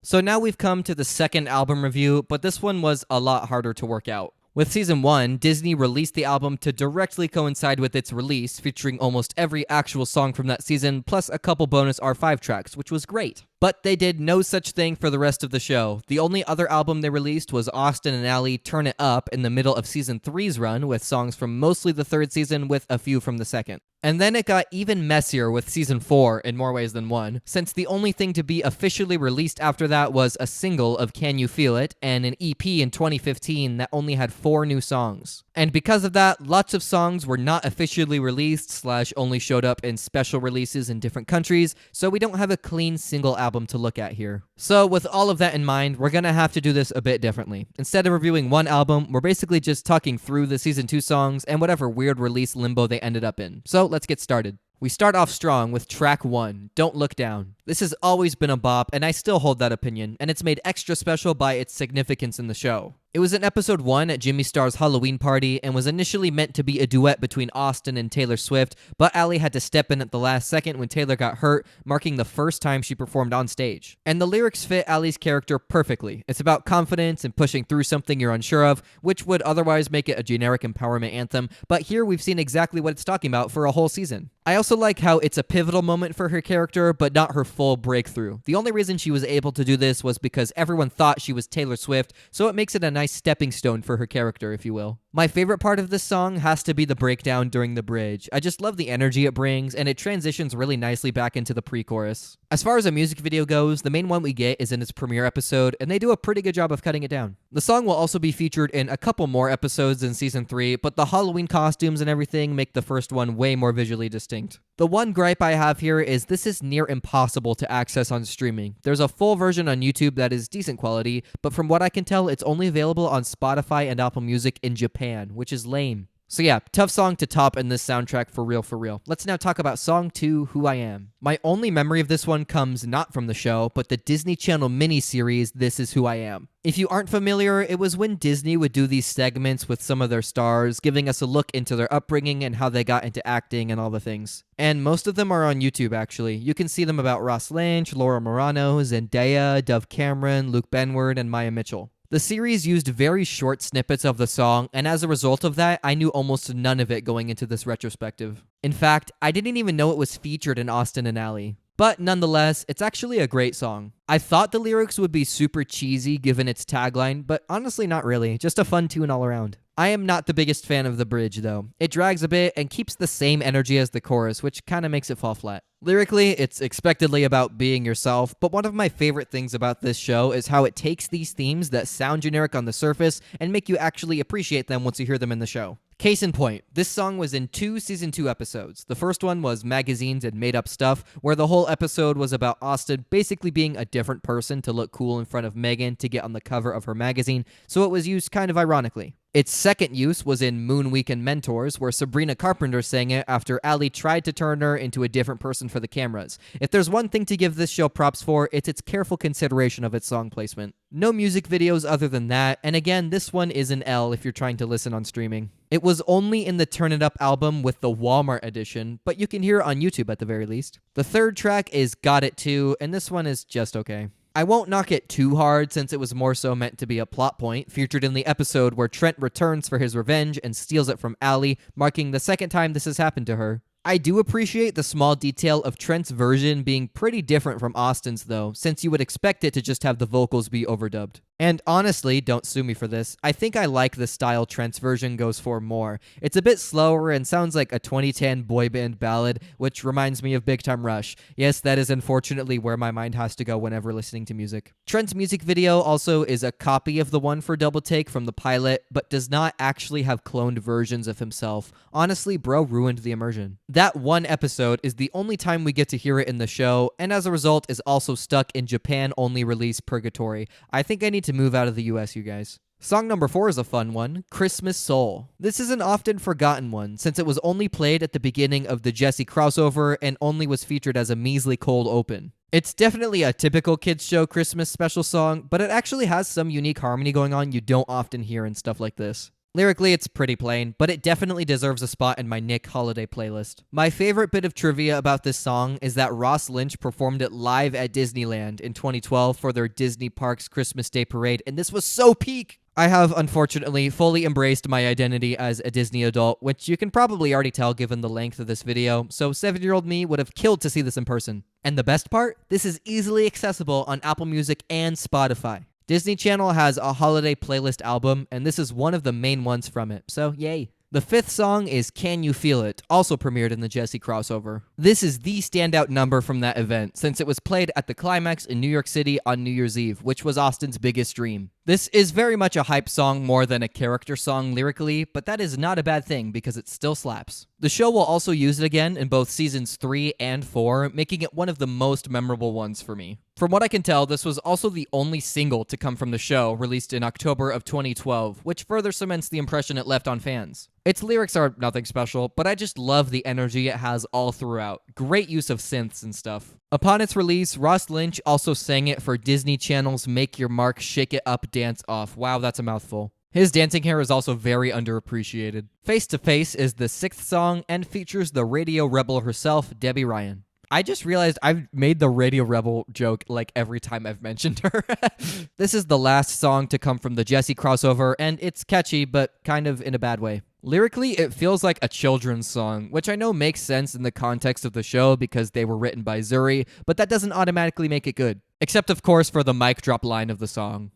So now we've come to the second album review, but this one was a lot harder to work out. With Season 1, Disney released the album to directly coincide with its release, featuring almost every actual song from that season, plus a couple bonus R5 tracks, which was great. But they did no such thing for the rest of the show. The only other album they released was Austin and Allie Turn It Up in the middle of Season 3's run, with songs from mostly the third season with a few from the second. And then it got even messier with Season 4 in more ways than one, since the only thing to be officially released after that was a single of Can You Feel It and an EP in 2015 that only had 4 new songs. And because of that, lots of songs were not officially released / only showed up in special releases in different countries, so we don't have a clean single album to look at here. So with all of that in mind, we're gonna have to do this a bit differently. Instead of reviewing one album, we're basically just talking through the Season 2 songs and whatever weird release limbo they ended up in. So let's get started. We start off strong with track 1, Don't Look Down. This has always been a bop, and I still hold that opinion, and it's made extra special by its significance in the show. It was in episode 1 at Jimmy Starr's Halloween party, and was initially meant to be a duet between Austin and Taylor Swift, but Allie had to step in at the last second when Taylor got hurt, marking the first time she performed on stage. And the lyrics fit Allie's character perfectly. It's about confidence and pushing through something you're unsure of, which would otherwise make it a generic empowerment anthem, but here we've seen exactly what it's talking about for a whole season. I also like how it's a pivotal moment for her character, but not her full breakthrough. The only reason she was able to do this was because everyone thought she was Taylor Swift, so it makes it a nice stepping stone for her character, if you will. My favorite part of this song has to be the breakdown during the bridge. I just love the energy it brings, and it transitions really nicely back into the pre-chorus. As far as a music video goes, the main one we get is in its premiere episode, and they do a pretty good job of cutting it down. The song will also be featured in a couple more episodes in Season 3, but the Halloween costumes and everything make the first one way more visually distinct. The one gripe I have here is this is near impossible to access on streaming. There's a full version on YouTube that is decent quality, but from what I can tell, it's only available on Spotify and Apple Music in Japan, which is lame. So yeah, tough song to top in this soundtrack for real, for real. Let's now talk about song 2, Who I Am. My only memory of this one comes not from the show, but the Disney Channel miniseries, This Is Who I Am. If you aren't familiar, it was when Disney would do these segments with some of their stars, giving us a look into their upbringing and how they got into acting and all the things. And most of them are on YouTube, actually. You can see them about Ross Lynch, Laura Marano, Zendaya, Dove Cameron, Luke Benward, and Maya Mitchell. The series used very short snippets of the song, and as a result of that, I knew almost none of it going into this retrospective. In fact, I didn't even know it was featured in Austin and Allie. But nonetheless, it's actually a great song. I thought the lyrics would be super cheesy given its tagline, but honestly not really, just a fun tune all around. I am not the biggest fan of the bridge though. It drags a bit and keeps the same energy as the chorus, which kinda makes it fall flat. Lyrically, it's expectedly about being yourself, but one of my favorite things about this show is how it takes these themes that sound generic on the surface and make you actually appreciate them once you hear them in the show. Case in point, this song was in 2 Season 2 episodes. The first one was Magazines and Made Up Stuff, where the whole episode was about Austin basically being a different person to look cool in front of Megan to get on the cover of her magazine, so it was used kind of ironically. Its second use was in Moon Weekend Mentors, where Sabrina Carpenter sang it after Allie tried to turn her into a different person for the cameras. If there's one thing to give this show props for, it's its careful consideration of its song placement. No music videos other than that, and again, this one is an L if you're trying to listen on streaming. It was only in the Turn It Up album with the Walmart edition, but you can hear it on YouTube at the very least. The third track is Got It Too, and this one is just okay. I won't knock it too hard since it was more so meant to be a plot point, featured in the episode where Trent returns for his revenge and steals it from Allie, marking the second time this has happened to her. I do appreciate the small detail of Trent's version being pretty different from Austin's though, since you would expect it to just have the vocals be overdubbed. And honestly, don't sue me for this, I think I like the style Trent's version goes for more. It's a bit slower and sounds like a 2010 boy band ballad, which reminds me of Big Time Rush. Yes, that is unfortunately where my mind has to go whenever listening to music. Trent's music video also is a copy of the one for Double Take from the pilot, but does not actually have cloned versions of himself. Honestly, bro ruined the immersion. That one episode is the only time we get to hear it in the show, and as a result is also stuck in Japan-only release purgatory. I think I need to move out of the US, you guys. Song number 4 is a fun one, Christmas Soul. This is an often forgotten one, since it was only played at the beginning of the Jesse crossover and only was featured as a measly cold open. It's definitely a typical kids show Christmas special song, but it actually has some unique harmony going on you don't often hear in stuff like this. Lyrically, it's pretty plain, but it definitely deserves a spot in my Nick holiday playlist. My favorite bit of trivia about this song is that Ross Lynch performed it live at Disneyland in 2012 for their Disney Parks Christmas Day Parade, and this was so peak! I have, unfortunately, fully embraced my identity as a Disney adult, which you can probably already tell given the length of this video, so 7-year-old me would have killed to see this in person. And the best part? This is easily accessible on Apple Music and Spotify. Disney Channel has a holiday playlist album, and this is one of the main ones from it, so yay. The 5th song is Can You Feel It, also premiered in the Jesse crossover. This is the standout number from that event, since it was played at the climax in New York City on New Year's Eve, which was Austin's biggest dream. This is very much a hype song more than a character song lyrically, but that is not a bad thing because it still slaps. The show will also use it again in both seasons 3 and 4, making it one of the most memorable ones for me. From what I can tell, this was also the only single to come from the show, released in October of 2012, which further cements the impression it left on fans. Its lyrics are nothing special, but I just love the energy it has all throughout. Great use of synths and stuff. Upon its release, Ross Lynch also sang it for Disney Channel's Make Your Mark, Shake It Up Dance Off. Wow, that's a mouthful. His dancing hair is also very underappreciated. Face to Face is the 6th song and features the radio rebel herself, Debbie Ryan. I just realized I've made the Radio Rebel joke like every time I've mentioned her. This is the last song to come from the Jesse crossover, and it's catchy, but kind of in a bad way. Lyrically, it feels like a children's song, which I know makes sense in the context of the show because they were written by Zuri, but that doesn't automatically make it good. Except, of course, for the mic drop line of the song.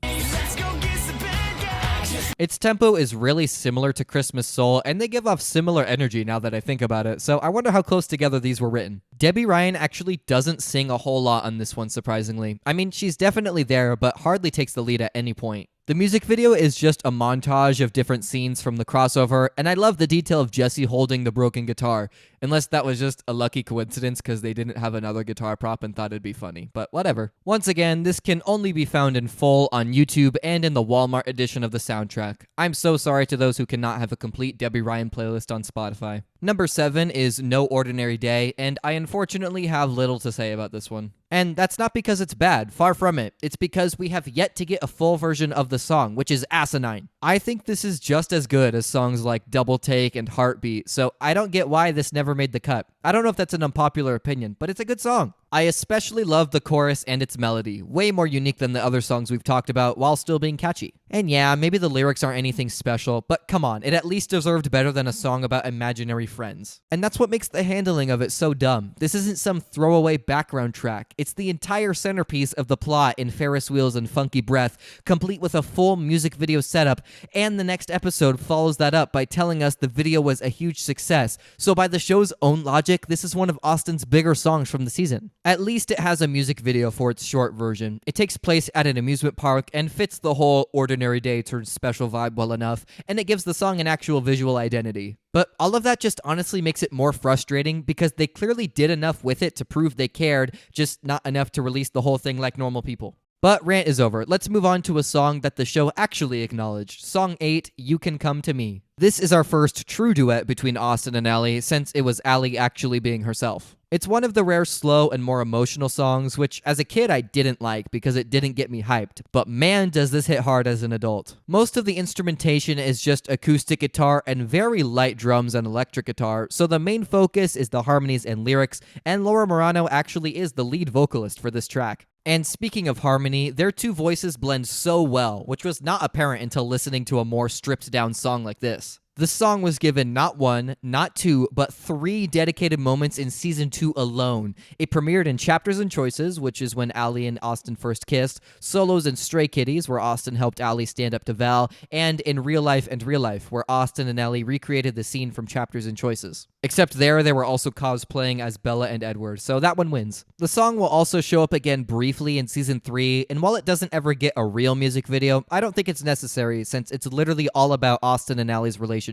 Its tempo is really similar to Christmas Soul, and they give off similar energy now that I think about it, so I wonder how close together these were written. Debbie Ryan actually doesn't sing a whole lot on this one, surprisingly. I mean, she's definitely there, but hardly takes the lead at any point. The music video is just a montage of different scenes from the crossover, and I love the detail of Jesse holding the broken guitar, unless that was just a lucky coincidence because they didn't have another guitar prop and thought it'd be funny, but whatever. Once again, this can only be found in full on YouTube and in the Walmart edition of the soundtrack. I'm so sorry to those who cannot have a complete Debbie Ryan playlist on Spotify. Number 7 is No Ordinary Day, and I unfortunately have little to say about this one. And that's not because it's bad, far from it. It's because we have yet to get a full version of the song, which is asinine. I think this is just as good as songs like Double Take and Heartbeat, so I don't get why this never made the cut. I don't know if that's an unpopular opinion, but it's a good song. I especially love the chorus and its melody, way more unique than the other songs we've talked about while still being catchy. And yeah, maybe the lyrics aren't anything special, but come on, it at least deserved better than a song about imaginary friends. And that's what makes the handling of it so dumb. This isn't some throwaway background track. It's the entire centerpiece of the plot in Ferris Wheels and Funky Breath, complete with a full music video setup, and the next episode follows that up by telling us the video was a huge success. So by the show's own logic, this is one of Austin's bigger songs from the season. At least it has a music video for its short version. It takes place at an amusement park and fits the whole ordinary day turns special vibe well enough, and it gives the song an actual visual identity. But all of that just honestly makes it more frustrating because they clearly did enough with it to prove they cared, just not enough to release the whole thing like normal people. But rant is over. Let's move on to a song that the show actually acknowledged. Song 8, You Can Come to Me. This is our first true duet between Austin and Allie, since it was Allie actually being herself. It's one of the rare slow and more emotional songs, which as a kid I didn't like because it didn't get me hyped, but man does this hit hard as an adult. Most of the instrumentation is just acoustic guitar and very light drums and electric guitar, so the main focus is the harmonies and lyrics, and Laura Morano actually is the lead vocalist for this track. And speaking of harmony, their two voices blend so well, which was not apparent until listening to a more stripped down song like this. The song was given not 1, not 2, but 3 dedicated moments in season 2 alone. It premiered in Chapters and Choices, which is when Allie and Austin first kissed, Solos and Stray Kitties, where Austin helped Allie stand up to Val, and in Real Life and Real Life, where Austin and Allie recreated the scene from Chapters and Choices. Except there, they were also cosplaying as Bella and Edward, so that one wins. The song will also show up again briefly in season 3, and while it doesn't ever get a real music video, I don't think it's necessary since it's literally all about Austin and Allie's relationship.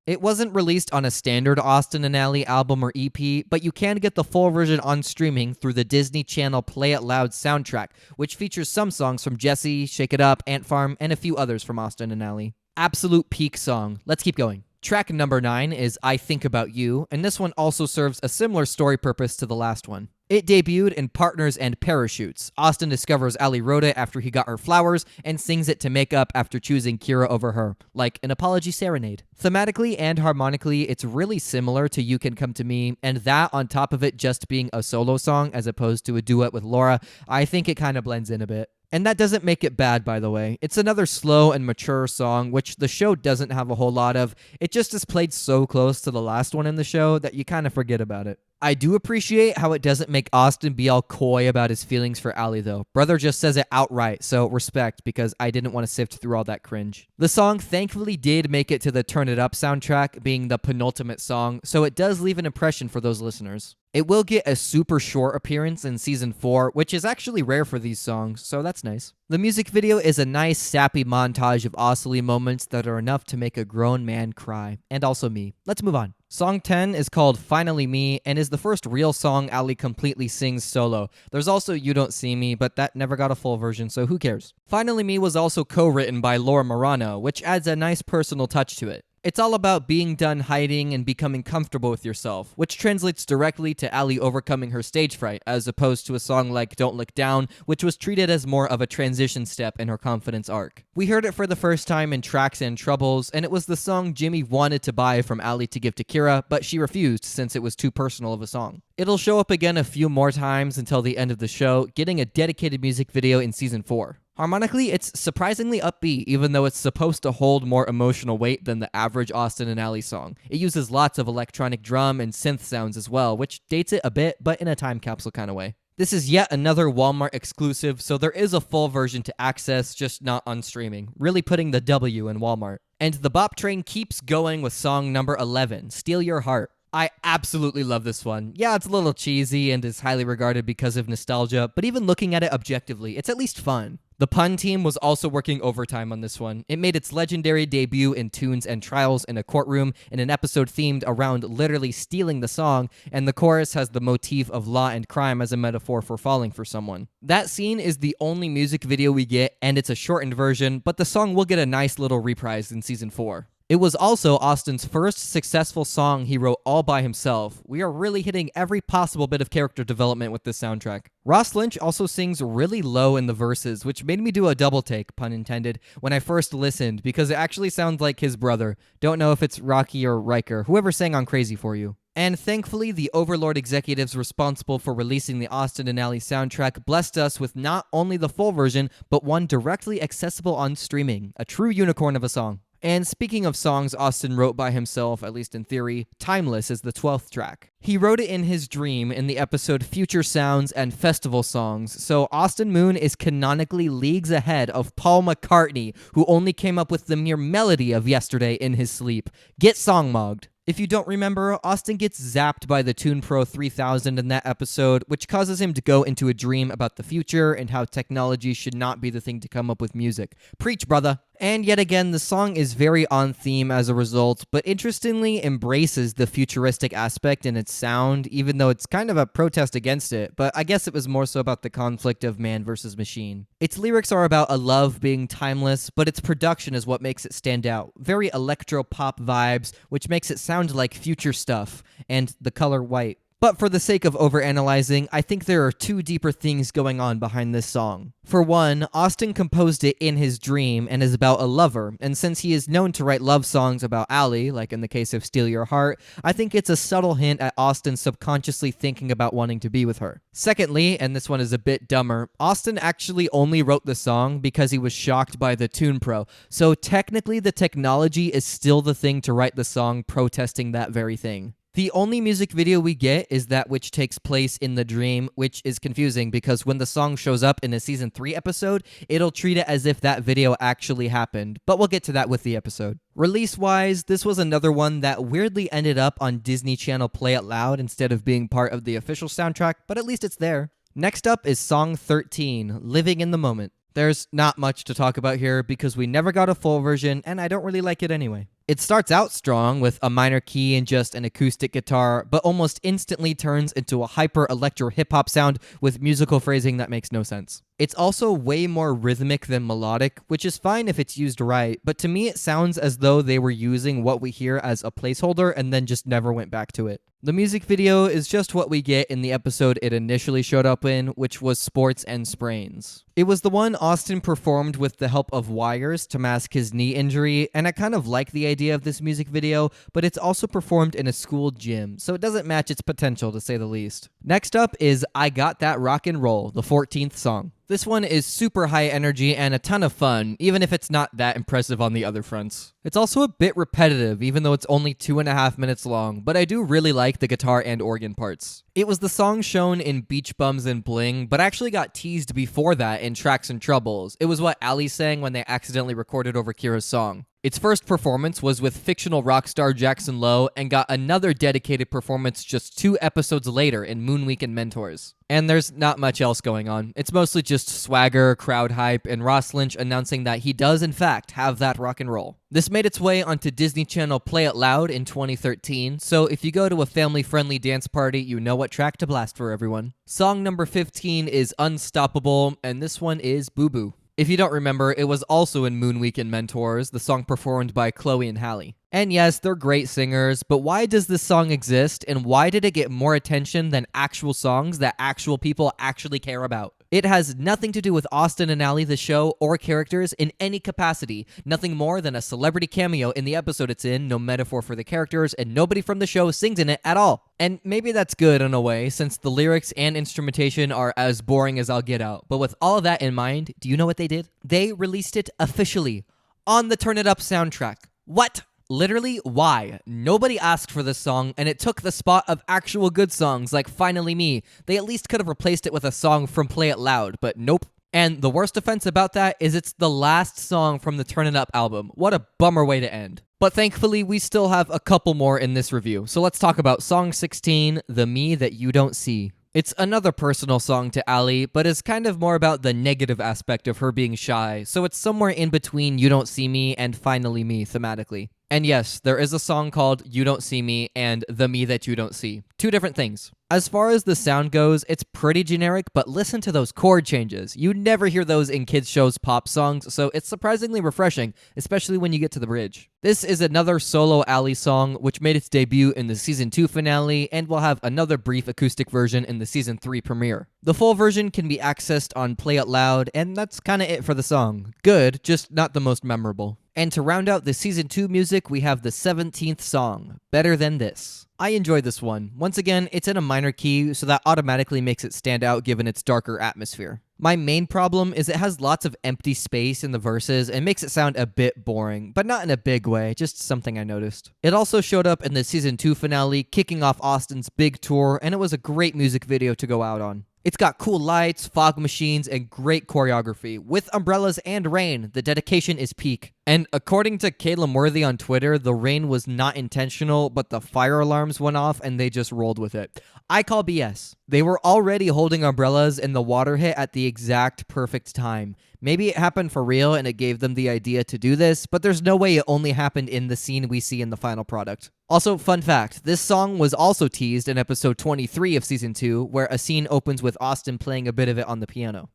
It wasn't released on a standard Austin and Allie album or EP, but you can get the full version on streaming through the Disney Channel Play It Loud soundtrack, which features some songs from Jessie, Shake It Up, Ant Farm, and a few others from Austin and Allie. Absolute peak song. Let's keep going. Track number 9 is I Think About You, and this one also serves a similar story purpose to the last one. It debuted in Partners and Parachutes. Austin discovers Allie wrote it after he got her flowers and sings it to make up after choosing Kira over her, like an apology serenade. Thematically and harmonically, it's really similar to You Can Come to Me, and that on top of it just being a solo song as opposed to a duet with Laura, I think it kind of blends in a bit. And that doesn't make it bad, by the way. It's another slow and mature song, which the show doesn't have a whole lot of. It just is played so close to the last one in the show that you kind of forget about it. I do appreciate how it doesn't make Austin be all coy about his feelings for Allie, though. Brother just says it outright, so respect, because I didn't want to sift through all that cringe. The song thankfully did make it to the Turn It Up soundtrack, being the penultimate song, so it does leave an impression for those listeners. It will get a super short appearance in season 4, which is actually rare for these songs, so that's nice. The music video is a nice, sappy montage of Austin moments that are enough to make a grown man cry, and also me. Let's move on. Song 10 is called Finally Me and is the first real song Allie completely sings solo. There's also You Don't See Me, but that never got a full version, so who cares? Finally Me was also co-written by Laura Marano, which adds a nice personal touch to it. It's all about being done hiding and becoming comfortable with yourself, which translates directly to Allie overcoming her stage fright, as opposed to a song like Don't Look Down, which was treated as more of a transition step in her confidence arc. We heard it for the first time in Tracks and Troubles, and it was the song Jimmy wanted to buy from Allie to give to Kira, but she refused since it was too personal of a song. It'll show up again a few more times until the end of the show, getting a dedicated music video in season 4. Harmonically, it's surprisingly upbeat, even though it's supposed to hold more emotional weight than the average Austin and Allie song. It uses lots of electronic drum and synth sounds as well, which dates it a bit, but in a time capsule kind of way. This is yet another Walmart exclusive, so there is a full version to access, just not on streaming, really putting the W in Walmart. And the bop train keeps going with song number 11, Steal Your Heart. I absolutely love this one. Yeah, it's a little cheesy and is highly regarded because of nostalgia, but even looking at it objectively, it's at least fun. The pun team was also working overtime on this one. It made its legendary debut in Tunes and Trials in a courtroom in an episode themed around literally stealing the song, and the chorus has the motif of law and crime as a metaphor for falling for someone. That scene is the only music video we get, and it's a shortened version, but the song will get a nice little reprise in season 4. It was also Austin's first successful song he wrote all by himself. We are really hitting every possible bit of character development with this soundtrack. Ross Lynch also sings really low in the verses, which made me do a double take, pun intended, when I first listened, because it actually sounds like his brother. Don't know if it's Rocky or Riker, whoever sang on Crazy For You. And thankfully, the Overlord executives responsible for releasing the Austin and Allie soundtrack blessed us with not only the full version, but one directly accessible on streaming. A true unicorn of a song. And speaking of songs Austin wrote by himself, at least in theory, Timeless is the 12th track. He wrote it in his dream in the episode Future Sounds and Festival Songs, so Austin Moon is canonically leagues ahead of Paul McCartney, who only came up with the mere melody of Yesterday in his sleep. Get song-mogged. If you don't remember, Austin gets zapped by the Tune Pro 3000 in that episode, which causes him to go into a dream about the future and how technology should not be the thing to come up with music. Preach, brother! And yet again, the song is very on theme as a result, but interestingly embraces the futuristic aspect in its sound, even though it's kind of a protest against it, but I guess it was more so about the conflict of man versus machine. Its lyrics are about a love being timeless, but its production is what makes it stand out. Very electro-pop vibes, which makes it sound like future stuff, and the color white. But for the sake of overanalyzing, I think there are two deeper things going on behind this song. For one, Austin composed it in his dream and is about a lover, and since he is known to write love songs about Allie, like in the case of Steal Your Heart, I think it's a subtle hint at Austin subconsciously thinking about wanting to be with her. Secondly, and this one is a bit dumber, Austin actually only wrote the song because he was shocked by the Tune Pro, so technically the technology is still the thing to write the song protesting that very thing. The only music video we get is that which takes place in the dream, which is confusing because when the song shows up in a season 3 episode, it'll treat it as if that video actually happened, but we'll get to that with the episode. Release-wise, this was another one that weirdly ended up on Disney Channel Play It Loud instead of being part of the official soundtrack, but at least it's there. Next up is song 13, Living in the Moment. There's not much to talk about here because we never got a full version and I don't really like it anyway. It starts out strong with a minor key and just an acoustic guitar, but almost instantly turns into a hyper-electro hip-hop sound with musical phrasing that makes no sense. It's also way more rhythmic than melodic, which is fine if it's used right, but to me it sounds as though they were using what we hear as a placeholder and then just never went back to it. The music video is just what we get in the episode it initially showed up in, which was Sports and Sprains. It was the one Austin performed with the help of wires to mask his knee injury, and I kind of like the idea of this music video, but it's also performed in a school gym, so it doesn't match its potential to say the least. Next up is I Got That Rock and Roll, the 14th song. This one is super high energy and a ton of fun, even if it's not that impressive on the other fronts. It's also a bit repetitive, even though it's only 2.5 minutes long, but I do really like the guitar and organ parts. It was the song shown in Beach Bums and Bling, but actually got teased before that in Tracks and Troubles. It was what Allie sang when they accidentally recorded over Kira's song. Its first performance was with fictional rock star Jackson Lowe and got another dedicated performance just 2 episodes later in Moon Week and Mentors. And there's not much else going on. It's mostly just swagger, crowd hype, and Ross Lynch announcing that he does in fact have that rock and roll. This made its way onto Disney Channel Play It Loud in 2013, so if you go to a family-friendly dance party, you know what track to blast for everyone. Song number 15 is Unstoppable, and this one is Boo Boo. If you don't remember, it was also in Moon Week and Mentors, the song performed by Chloe and Halle. And yes, they're great singers, but why does this song exist, and why did it get more attention than actual songs that actual people actually care about? It has nothing to do with Austin and Allie, the show, or characters in any capacity. Nothing more than a celebrity cameo in the episode it's in, no metaphor for the characters, and nobody from the show sings in it at all. And maybe that's good in a way, since the lyrics and instrumentation are as boring as I'll get out. But with all of that in mind, do you know what they did? They released it officially on the Turn It Up soundtrack. What? Literally, why? Nobody asked for this song, and it took the spot of actual good songs like Finally Me. They at least could have replaced it with a song from Play It Loud, but nope. And the worst offense about that is it's the last song from the Turn It Up album. What a bummer way to end. But thankfully, we still have a couple more in this review. So let's talk about Song 16, The Me That You Don't See. It's another personal song to Allie, but is kind of more about the negative aspect of her being shy, so it's somewhere in between You Don't See Me and Finally Me thematically. And yes, there is a song called You Don't See Me and The Me That You Don't See. 2 different things. As far as the sound goes, it's pretty generic, but listen to those chord changes. You never hear those in kids' shows pop songs, so it's surprisingly refreshing, especially when you get to the bridge. This is another solo Allie song, which made its debut in the Season 2 finale, and will have another brief acoustic version in the Season 3 premiere. The full version can be accessed on Play It Loud, and that's kinda it for the song. Good, just not the most memorable. And to round out the Season 2 music, we have the 17th song, Better Than This. I enjoyed this one. Once again, it's in a minor key, so that automatically makes it stand out given its darker atmosphere. My main problem is it has lots of empty space in the verses and makes it sound a bit boring, but not in a big way, just something I noticed. It also showed up in the Season 2 finale, kicking off Austin's big tour, and it was a great music video to go out on. It's got cool lights, fog machines, and great choreography. With umbrellas and rain, the dedication is peak. And according to Caleb Worthy on Twitter, the rain was not intentional, but the fire alarms went off and they just rolled with it. I call BS. They were already holding umbrellas and the water hit at the exact perfect time. Maybe it happened for real and it gave them the idea to do this, but there's no way it only happened in the scene we see in the final product. Also, fun fact, this song was also teased in episode 23 of Season 2, where a scene opens with Austin playing a bit of it on the piano.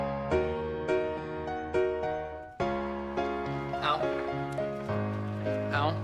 Ow. Ow.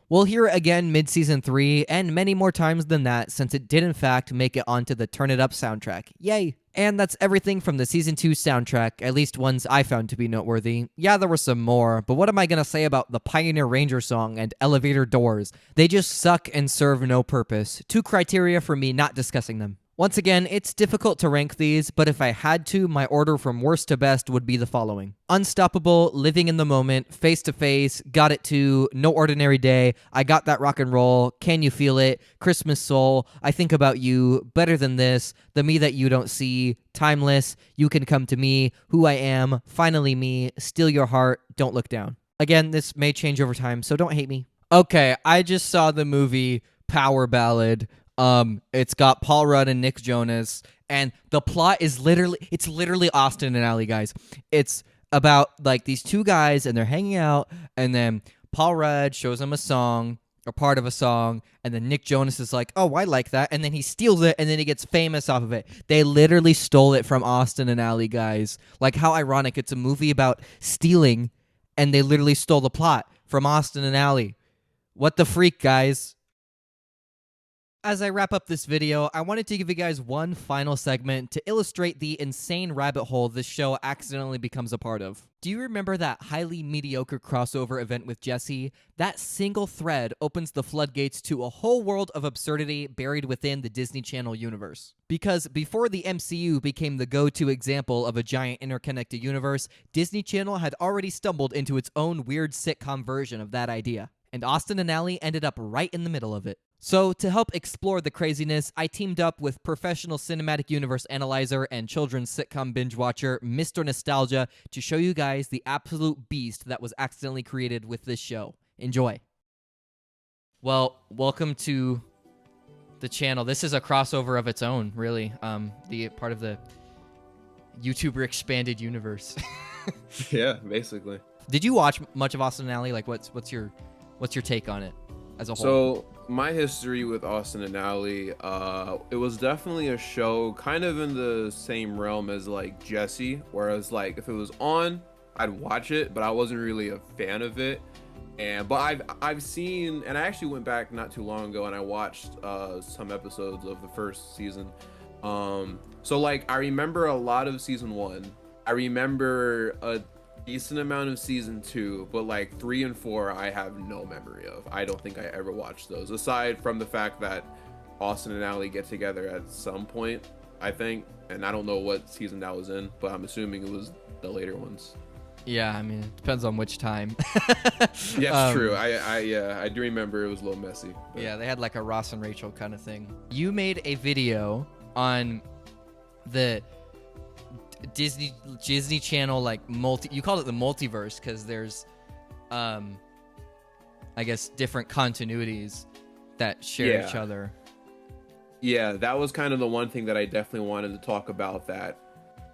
We'll hear it again mid-season 3 and many more times than that since it did in fact make it onto the Turn It Up soundtrack. Yay! And that's everything from the Season 2 soundtrack, at least ones I found to be noteworthy. Yeah, there were some more, but what am I gonna say about the Pioneer Ranger song and Elevator Doors? They just suck and serve no purpose. 2 criteria for me not discussing them. Once again, it's difficult to rank these, but if I had to, my order from worst to best would be the following. Unstoppable, Living in the Moment, Face to Face, Got It Too, No Ordinary Day, I Got That Rock and Roll, Can You Feel It, Christmas Soul, I Think About You, Better Than This, The Me That You Don't See, Timeless, You Can Come to Me, Who I Am, Finally Me, Steal Your Heart, Don't Look Down. Again, this may change over time, so don't hate me. Okay, I just saw the movie Power Ballad. It's got Paul Rudd and Nick Jonas, and the plot is literally Austin and Ally, guys. It's about like these 2 guys and they're hanging out, and then Paul Rudd shows them a song or part of a song, and then Nick Jonas is like, oh, I like that, and then he steals it, and then he gets famous off of it. They literally stole it from Austin and Ally, guys. Like, how ironic. It's a movie about stealing, and they literally stole the plot from Austin and Ally. What the freak, guys? As I wrap up this video, I wanted to give you guys one final segment to illustrate the insane rabbit hole this show accidentally becomes a part of. Do you remember that highly mediocre crossover event with Jesse? That single thread opens the floodgates to a whole world of absurdity buried within the Disney Channel universe. Because before the MCU became the go-to example of a giant interconnected universe, Disney Channel had already stumbled into its own weird sitcom version of that idea. And Austin and Ally ended up right in the middle of it. So, to help explore the craziness, I teamed up with professional cinematic universe analyzer and children's sitcom binge watcher, Mr. Nostalgia, to show you guys the absolute beast that was accidentally created with this show. Enjoy. Well, welcome to the channel. This is a crossover of its own, really. The part of the YouTuber expanded universe. Yeah, basically. Did you watch much of Austin and Ally? Like, what's your take on it as a whole? So my history with Austin and Ally, it was definitely a show kind of in the same realm as like Jesse, whereas like if it was on, I'd watch it, but I wasn't really a fan of it. But I've seen, and I actually went back not too long ago and I watched some episodes of the first season. So like I remember a lot of season 1. I remember a decent amount of season 2, but like 3 and 4 I have no memory of. I don't think I ever watched those, aside from the fact that Austin and Ally get together at some point, I think, and I don't know what season that was in, but I'm assuming it was the later ones. Yeah, I mean, it depends on which time. Yeah, it's true. I do remember it was a little messy. But. Yeah, they had like a Ross and Rachel kind of thing. You made a video on the Disney Channel, like you called it the multiverse because there's I guess different continuities that share each other. Yeah, that was kind of the one thing that I definitely wanted to talk about, that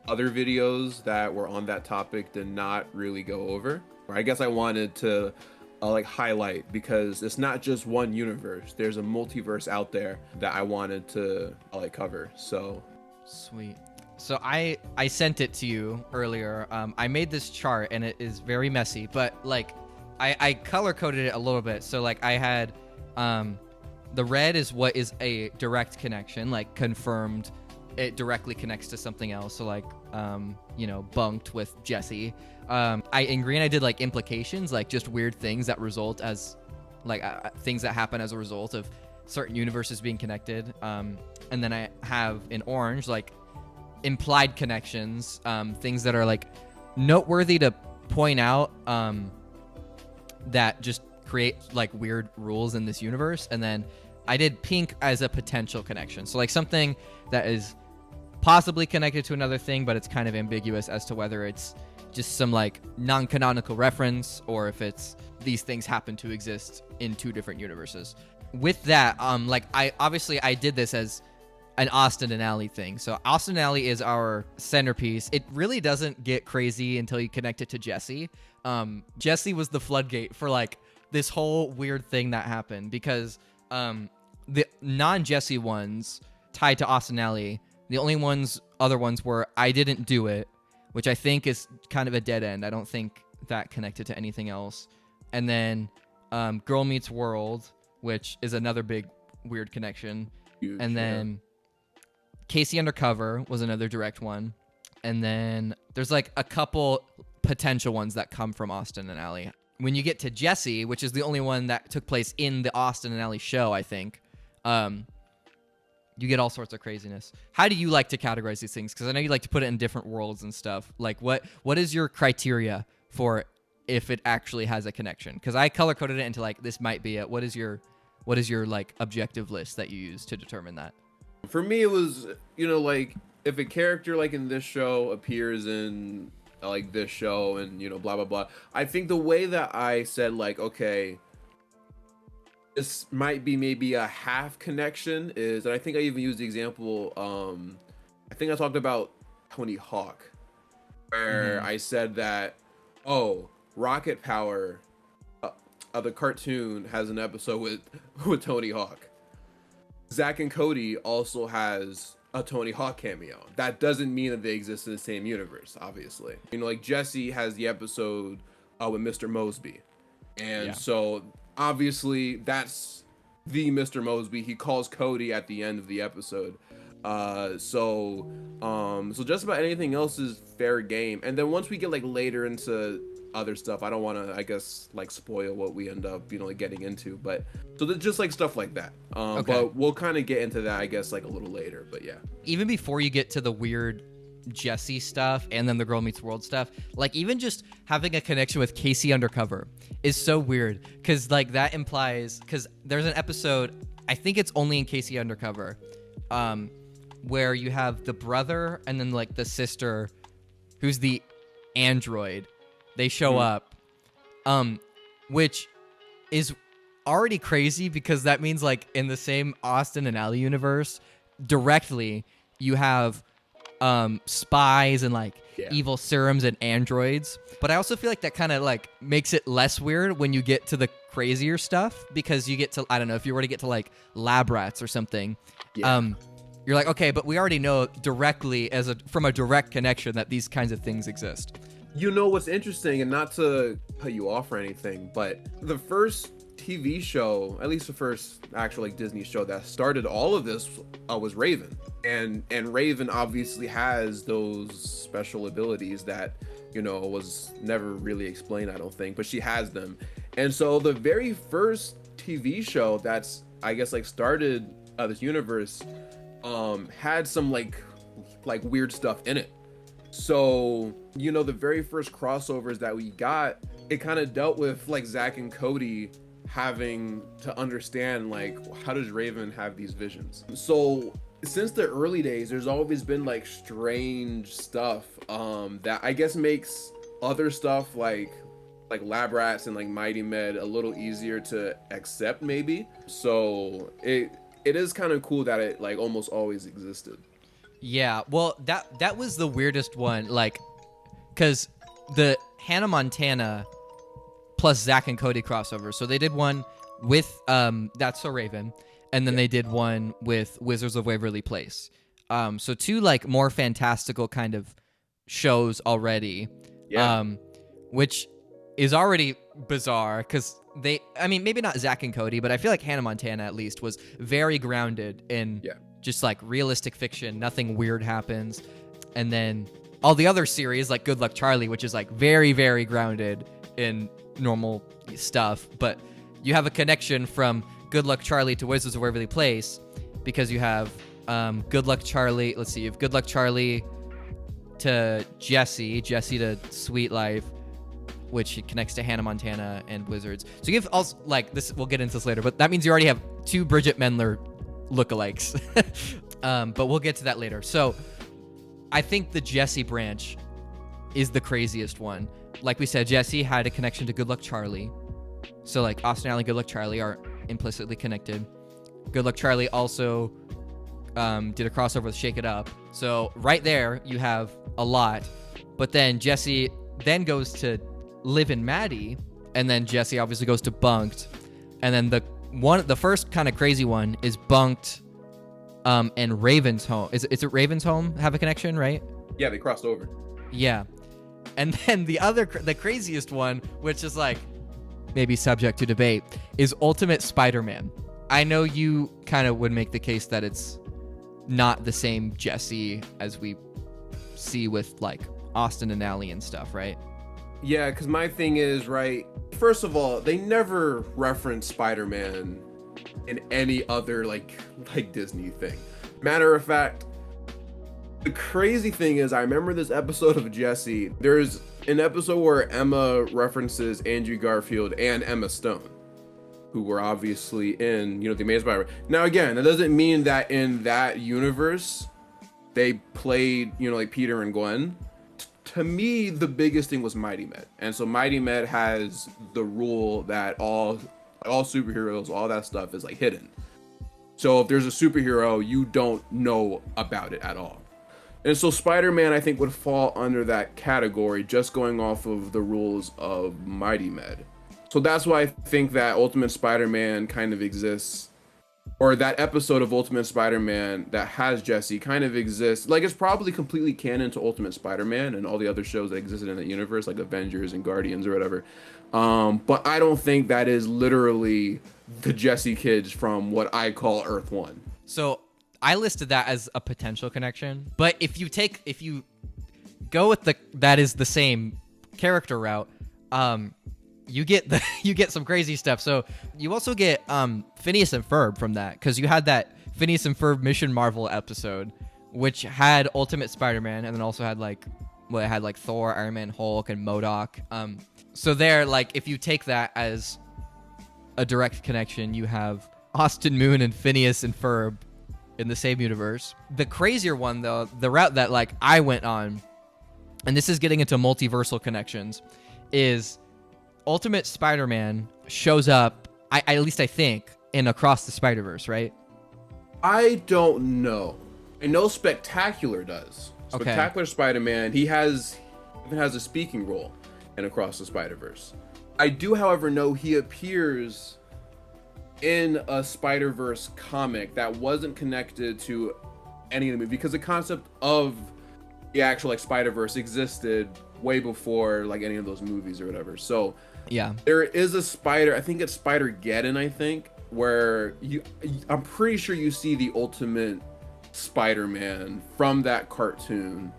other videos that were on that topic did not really go over, or I guess I wanted to like highlight, because it's not just one universe, there's a multiverse out there that I wanted to like cover. So sweet. So I sent it to you earlier. I made this chart and it is very messy, but like I color coded it a little bit. So like I had the red is what is a direct connection, like confirmed it directly connects to something else. So like you know, bunked with Jesse. In green I did like implications, like just weird things that result as like things that happen as a result of certain universes being connected. And then I have in orange like implied connections, things that are like noteworthy to point out, that just create like weird rules in this universe. And then I did pink as a potential connection, so like something that is possibly connected to another thing, but it's kind of ambiguous as to whether it's just some like non-canonical reference or if it's these things happen to exist in 2 different universes. With that, like I did this as an Austin and Ally thing. So Austin and Ally is our centerpiece. It really doesn't get crazy until you connect it to Jesse. Jesse was the floodgate for like this whole weird thing that happened, because the non-Jesse ones tied to Austin and Ally, the only other ones were I Didn't Do It, which I think is kind of a dead end. I don't think that connected to anything else. And then Girl Meets World, which is another big weird connection. Huge, and then Casey Undercover was another direct one. And then there's like a couple potential ones that come from Austin and Ally. When you get to Jesse, which is the only one that took place in the Austin and Ally show, I think, you get all sorts of craziness. How do you like to categorize these things? Because I know you like to put it in different worlds and stuff. Like, what is your criteria for if it actually has a connection? Because I color coded it into like, this might be it. What is your like objective list that you use to determine that? For me, it was, you know, like if a character like in this show appears in like this show and, you know, blah blah blah, I think the way that I said like, okay, this might be maybe a half connection is, and I think I even used the example, I think I talked about Tony Hawk, where I said that, oh, Rocket Power, the cartoon, has an episode with Tony Hawk. Zack and Cody also has a Tony Hawk cameo. That doesn't mean that they exist in the same universe, obviously. You know, like Jesse has the episode with Mr. Mosby. And so obviously that's the Mr. Mosby. He calls Cody at the end of the episode. So just about anything else is fair game. And then once we get like later into other stuff, I don't want to, I guess, like spoil what we end up, you know, like getting into, but so there's just like stuff like that. But we'll kind of get into that, I guess, like a little later. But yeah, even before you get to the weird Jesse stuff and then the Girl Meets World stuff, like even just having a connection with Casey Undercover is so weird, because like that implies, because there's an episode, I think it's only in Casey Undercover, where you have the brother and then like the sister who's the android. They show up, which is already crazy, because that means like in the same Austin and Ally universe directly you have spies and like evil serums and androids. But I also feel like that kind of like makes it less weird when you get to the crazier stuff, because you get to, I don't know, if you were to get to like lab rats or something, you're like, okay, but we already know directly from a direct connection that these kinds of things exist. You know what's interesting, and not to cut you off or anything, but the first TV show, at least the first actual like Disney show that started all of this, was Raven. And Raven obviously has those special abilities that, you know, was never really explained, I don't think, but she has them. And so the very first TV show that's, I guess, like started this universe had some like weird stuff in it. So, you know, the very first crossovers that we got, it kind of dealt with like Zack and Cody having to understand like, how does Raven have these visions? So since the early days, there's always been like strange stuff that I guess makes other stuff like Lab Rats and like Mighty Med a little easier to accept, maybe. So it is kind of cool that it like almost always existed. Yeah, well, that was the weirdest one, like, because the Hannah Montana plus Zack and Cody crossover. So they did one with That's So Raven, and then they did one with Wizards of Waverly Place. So two like more fantastical kind of shows already, which is already bizarre, because I mean, maybe not Zack and Cody, but I feel like Hannah Montana at least was very grounded in just like realistic fiction. Nothing weird happens. And then all the other series like Good Luck Charlie, which is like very, very grounded in normal stuff. But you have a connection from Good Luck Charlie to Wizards of Waverly Place, because you have Good Luck Charlie. Let's see, you have Good Luck Charlie to Jesse to Sweet Life, which connects to Hannah Montana and Wizards. So you have also like this. We'll get into this later, but that means you already have two Bridget Mendler lookalikes. But we'll get to that later. So I think the Jesse branch is the craziest one. Like we said, Jesse had a connection to Good Luck Charlie. So like Austin Alley and Good Luck Charlie are implicitly connected. Good Luck Charlie also did a crossover with Shake It Up. So right there you have a lot. But then Jesse then goes to Liv and Maddie, and then Jesse obviously goes to Bunked. And then the first kind of crazy one is Bunked and Raven's Home. Is it Raven's Home have a connection, right? Yeah, they crossed over. Yeah. And then the craziest one, which is like may be subject to debate, is Ultimate Spider-Man. I know you kind of would make the case that it's not the same Jesse as we see with like Austin and Ally and stuff, right? Yeah, because my thing is, right, first of all, they never reference Spider-Man in any other like Disney thing. Matter of fact, the crazy thing is, I remember this episode of Jesse. There's an episode where Emma references Andrew Garfield and Emma Stone, who were obviously in, the Amazing Spider-Man. Now, again, that doesn't mean that in that universe they played, like Peter and Gwen. To me, the biggest thing was Mighty Med. And so Mighty Med has the rule that all superheroes, all that stuff is like hidden. So if there's a superhero, you don't know about it at all. And so Spider-Man, I think, would fall under that category, just going off of the rules of Mighty Med. So that's why I think that Ultimate Spider-Man kind of exists, or that episode of Ultimate Spider-Man that has Jesse kind of exists. Like, it's probably completely canon to Ultimate Spider-Man and all the other shows that existed in the universe, like Avengers and Guardians or whatever. But I don't think that is literally the Jesse kids from what I call Earth 1. So I listed that as a potential connection, but if you go with that is the same character route, you get some crazy stuff. So you also get Phineas and Ferb from that, because you had that Phineas and Ferb Mission Marvel episode, which had Ultimate Spider-Man, and then also had it had like Thor, Iron Man, Hulk, and MODOK. So there, like, if you take that as a direct connection, you have Austin Moon and Phineas and Ferb in the same universe. The crazier one, though, the route that like I went on, and this is getting into multiversal connections, is Ultimate Spider-Man shows up, at least I think, in Across the Spider-Verse, right? I don't know. I know Spectacular does. Okay. Spectacular Spider-Man, he even has a speaking role in Across the Spider-Verse. I do, however, know he appears in a Spider-Verse comic that wasn't connected to any of the movie, because the concept of the actual like Spider-Verse existed way before like any of those movies or whatever. So yeah, there is a spider, I think it's Spider-Geddon, I think, where I'm pretty sure you see the Ultimate Spider-Man from that cartoon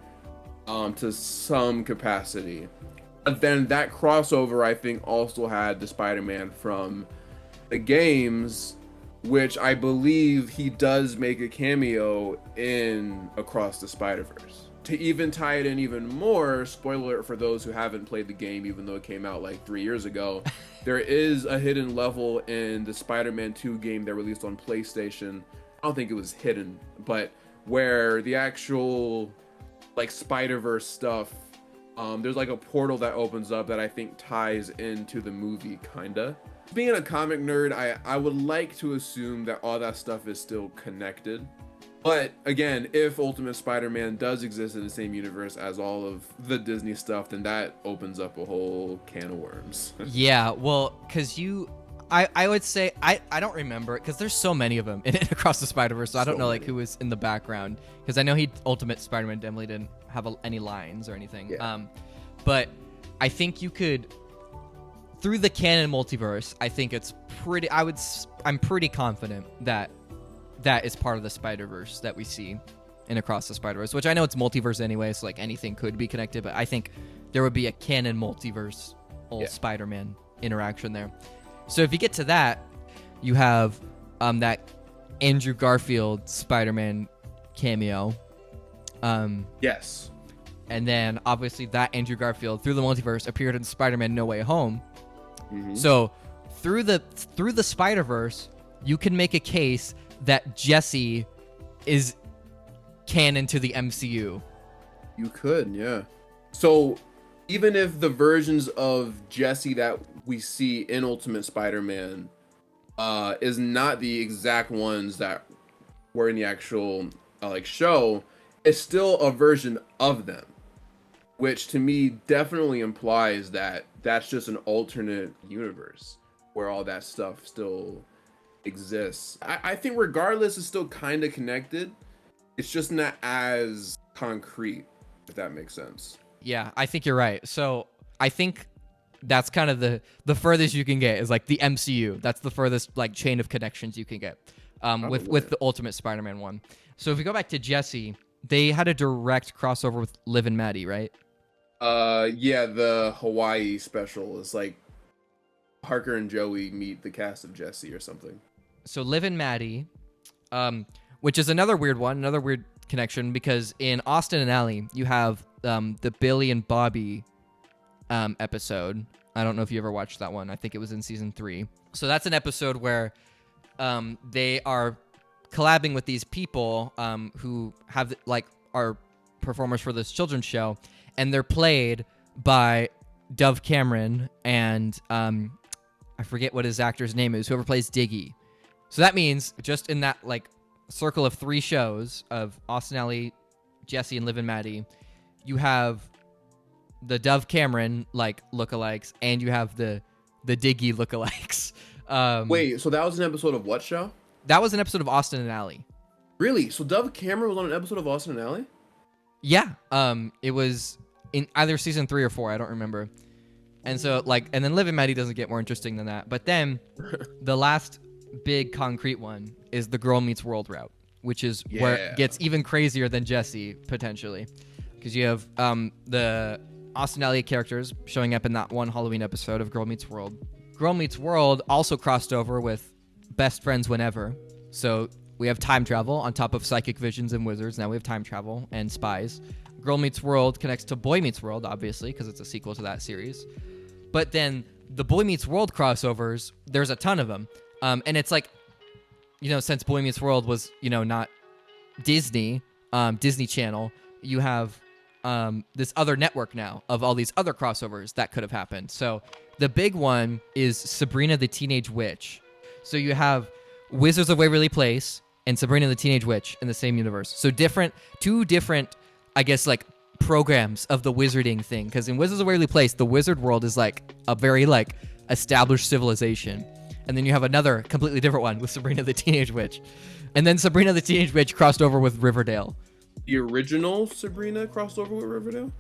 to some capacity. But then that crossover, I think, also had the Spider-Man from the games, which I believe he does make a cameo in Across the Spider-Verse. To even tie it in even more, spoiler alert for those who haven't played the game, even though it came out like 3 years ago, there is a hidden level in the Spider-Man 2 game that released on PlayStation. I don't think it was hidden, but where the actual like Spider-Verse stuff, there's like a portal that opens up that I think ties into the movie, kinda. Being a comic nerd, I would like to assume that all that stuff is still connected. But again, if Ultimate Spider-Man does exist in the same universe as all of the Disney stuff, then that opens up a whole can of worms. Yeah, well, because I would say, I don't remember it, because there's so many of them in Across the Spider-Verse, so I don't know like who was in the background, because I know Ultimate Spider-Man definitely didn't have any lines or anything. Yeah. But I think you could, through the canon multiverse, I think it's I'm pretty confident that is part of the Spider-Verse that we see in Across the Spider-Verse, which I know it's multiverse anyway, so like anything could be connected, but I think there would be a canon multiverse Spider-Man interaction there. So if you get to that, you have that Andrew Garfield Spider-Man cameo. Yes. And then obviously that Andrew Garfield through the multiverse appeared in Spider-Man No Way Home. Mm-hmm. So through the Spider-Verse, you can make a case that Jesse is canon to the MCU. You could, yeah. So even if the versions of Jesse that we see in Ultimate Spider-Man is not the exact ones that were in the actual show, it's still a version of them, which to me definitely implies that that's just an alternate universe where all that stuff still exists. I think regardless, it's still kind of connected. It's just not as concrete, if that makes sense. Yeah, I think you're right. So I think that's kind of the furthest you can get is like the MCU. That's the furthest like chain of connections you can get with the Ultimate Spider-Man one. So if we go back to Jesse, they had a direct crossover with Liv and Maddie, right? Yeah, the Hawaii special is like Parker and Joey meet the cast of Jesse or something. So Liv and Maddie, which is another weird one, another weird connection, because in Austin and Ally, you have the Billy and Bobby episode. I don't know if you ever watched that one. I think it was in season 3. So that's an episode where they are collabing with these people who have like are performers for this children's show, and they're played by Dove Cameron and I forget what his actor's name is, whoever plays Diggy. So that means just in that like circle of 3 shows of Austin Ally, Jesse, and Liv and Maddie, you have the Dove Cameron like lookalikes, and you have the Diggy lookalikes. Wait, so that was an episode of what show? That was an episode of Austin and Ally. Really? So Dove Cameron was on an episode of Austin and Ally? Yeah. It was in either season 3 or 4. I don't remember. And so like, and then Liv and Maddie doesn't get more interesting than that. But then the last big concrete one is the Girl Meets World route, which is where it gets even crazier than Jesse potentially, because you have the Austin Ally characters showing up in that one Halloween episode of Girl Meets World. Girl Meets World also crossed over with Best Friends Whenever. So we have time travel on top of psychic visions and wizards. Now we have time travel and spies. Girl Meets World connects to Boy Meets World, obviously, because it's a sequel to that series. But then the Boy Meets World crossovers, there's a ton of them. And it's like, you know, since Boy Meets World was, you know, not Disney, Disney Channel, you have this other network now of all these other crossovers that could have happened. So the big one is Sabrina the Teenage Witch. So you have Wizards of Waverly Place and Sabrina the Teenage Witch in the same universe. So two different, I guess, like programs of the wizarding thing. Because in Wizards of Waverly Place, the wizard world is like a very like established civilization. And then you have another completely different one with Sabrina the Teenage Witch. And then Sabrina the Teenage Witch crossed over with Riverdale. The original Sabrina crossed over with Riverdale?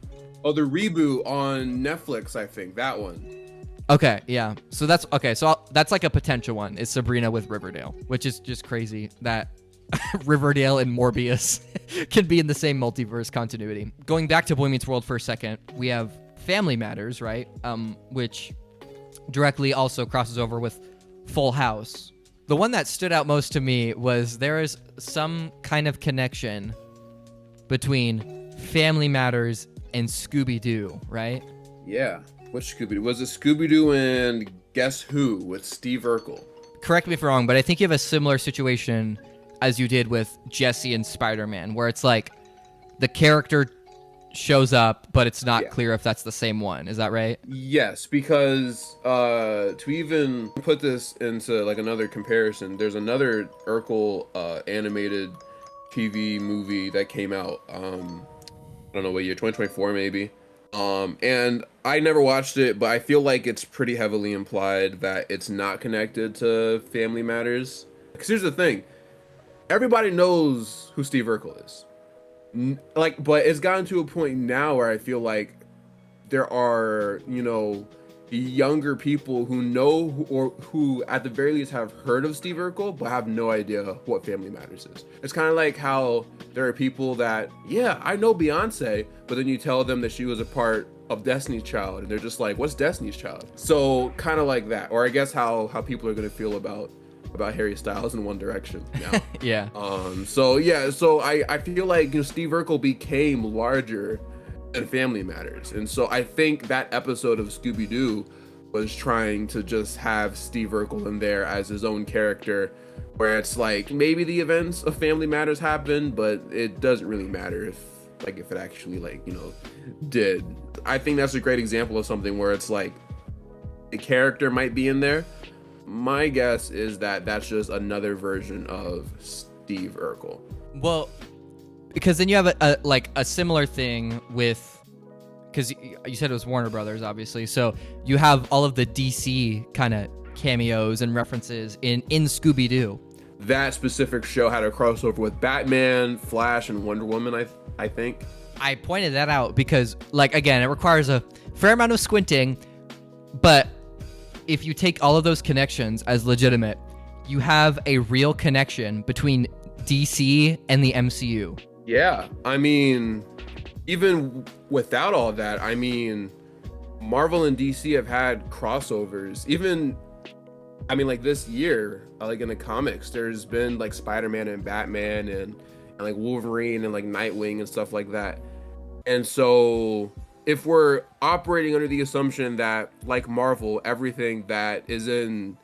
Oh, the reboot on Netflix, I think. That one. Okay, yeah. So that's okay. So that's like a potential one is Sabrina with Riverdale, which is just crazy that Riverdale and Morbius can be in the same multiverse continuity. Going back to Boy Meets World for a second, we have Family Matters, right? Which directly also crosses over with Full House. The one that stood out most to me was there is some kind of connection between Family Matters and Scooby-Doo, right? Yeah. Which Scooby-Doo? Was it Scooby-Doo and Guess Who with Steve Urkel? Correct me if I'm wrong, but I think you have a similar situation as you did with Jesse and Spider-Man, where it's like the character shows up, but it's not clear if that's the same one. Is that right? Yes, because to even put this into like another comparison, there's another Urkel animated TV movie that came out, I don't know what year, 2024 maybe. And I never watched it, but I feel like it's pretty heavily implied that it's not connected to Family Matters. Because here's the thing. Everybody knows who Steve Urkel is. But it's gotten to a point now where I feel like there are, you know, younger people who know or who at the very least have heard of Steve Urkel but have no idea what Family Matters is. It's kind of like how there are people that, yeah, I know Beyonce, but then you tell them that she was a part of Destiny's Child and they're just like, what's Destiny's Child? So kind of like that. Or I guess how people are going to feel about Harry Styles in One Direction now. Yeah. So I feel like, you know, Steve Urkel became larger than Family Matters. And so I think that episode of Scooby-Doo was trying to just have Steve Urkel in there as his own character, where it's like maybe the events of Family Matters happened, but it doesn't really matter if it actually like, you know, did. I think that's a great example of something where it's like the character might be in there. My guess is that that's just another version of Steve Urkel. Well, because then you have a similar thing with, because you said it was Warner Brothers, obviously. So you have all of the DC kind of cameos and references in Scooby-Doo. That specific show had a crossover with Batman, Flash, and Wonder Woman, I think. I pointed that out because, like, again, it requires a fair amount of squinting, But if you take all of those connections as legitimate, you have a real connection between DC and the MCU. Yeah, I mean, even without all that, I mean, Marvel and DC have had crossovers. Even, I mean, like this year, like in the comics, there's been like Spider-Man and Batman and like Wolverine and like Nightwing and stuff like that. And so if we're operating under the assumption that, like Marvel, everything that is in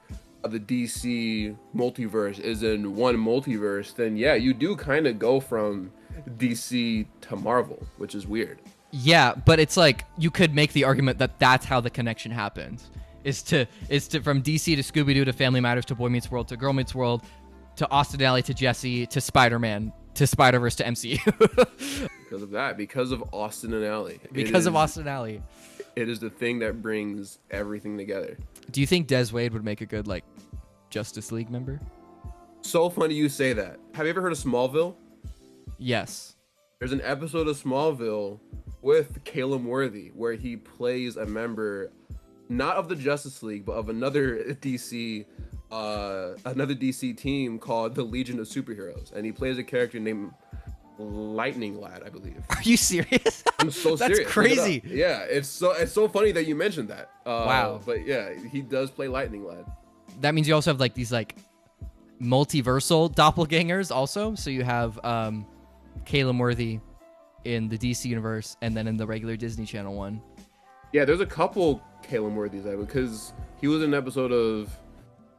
the DC multiverse is in one multiverse, then yeah, you do kind of go from DC to Marvel, which is weird. Yeah, but it's like you could make the argument that that's how the connection happens. Is to from DC to Scooby-Doo to Family Matters to Boy Meets World to Girl Meets World to Austin Alley to Jesse to Spider-Man to Spider-Verse to MCU. Because of that, because of Austin and Alley. Because of Austin and Alley. It is the thing that brings everything together. Do you think Des Wade would make a good like Justice League member? So funny you say that. Have you ever heard of Smallville? Yes. There's an episode of Smallville with Caleb Worthy where he plays a member not of the Justice League but of another DC team called the Legion of Superheroes, and he plays a character named Lightning Lad, I believe. Are you serious? I'm so serious. That's crazy. Yeah, it's so funny that you mentioned that. Wow. But yeah, he does play Lightning Lad. That means you also have like these like multiversal doppelgangers also. So you have Caleb Worthy in the DC universe and then in the regular Disney Channel one. Yeah, there's a couple Caleb Worthys because he was in an episode of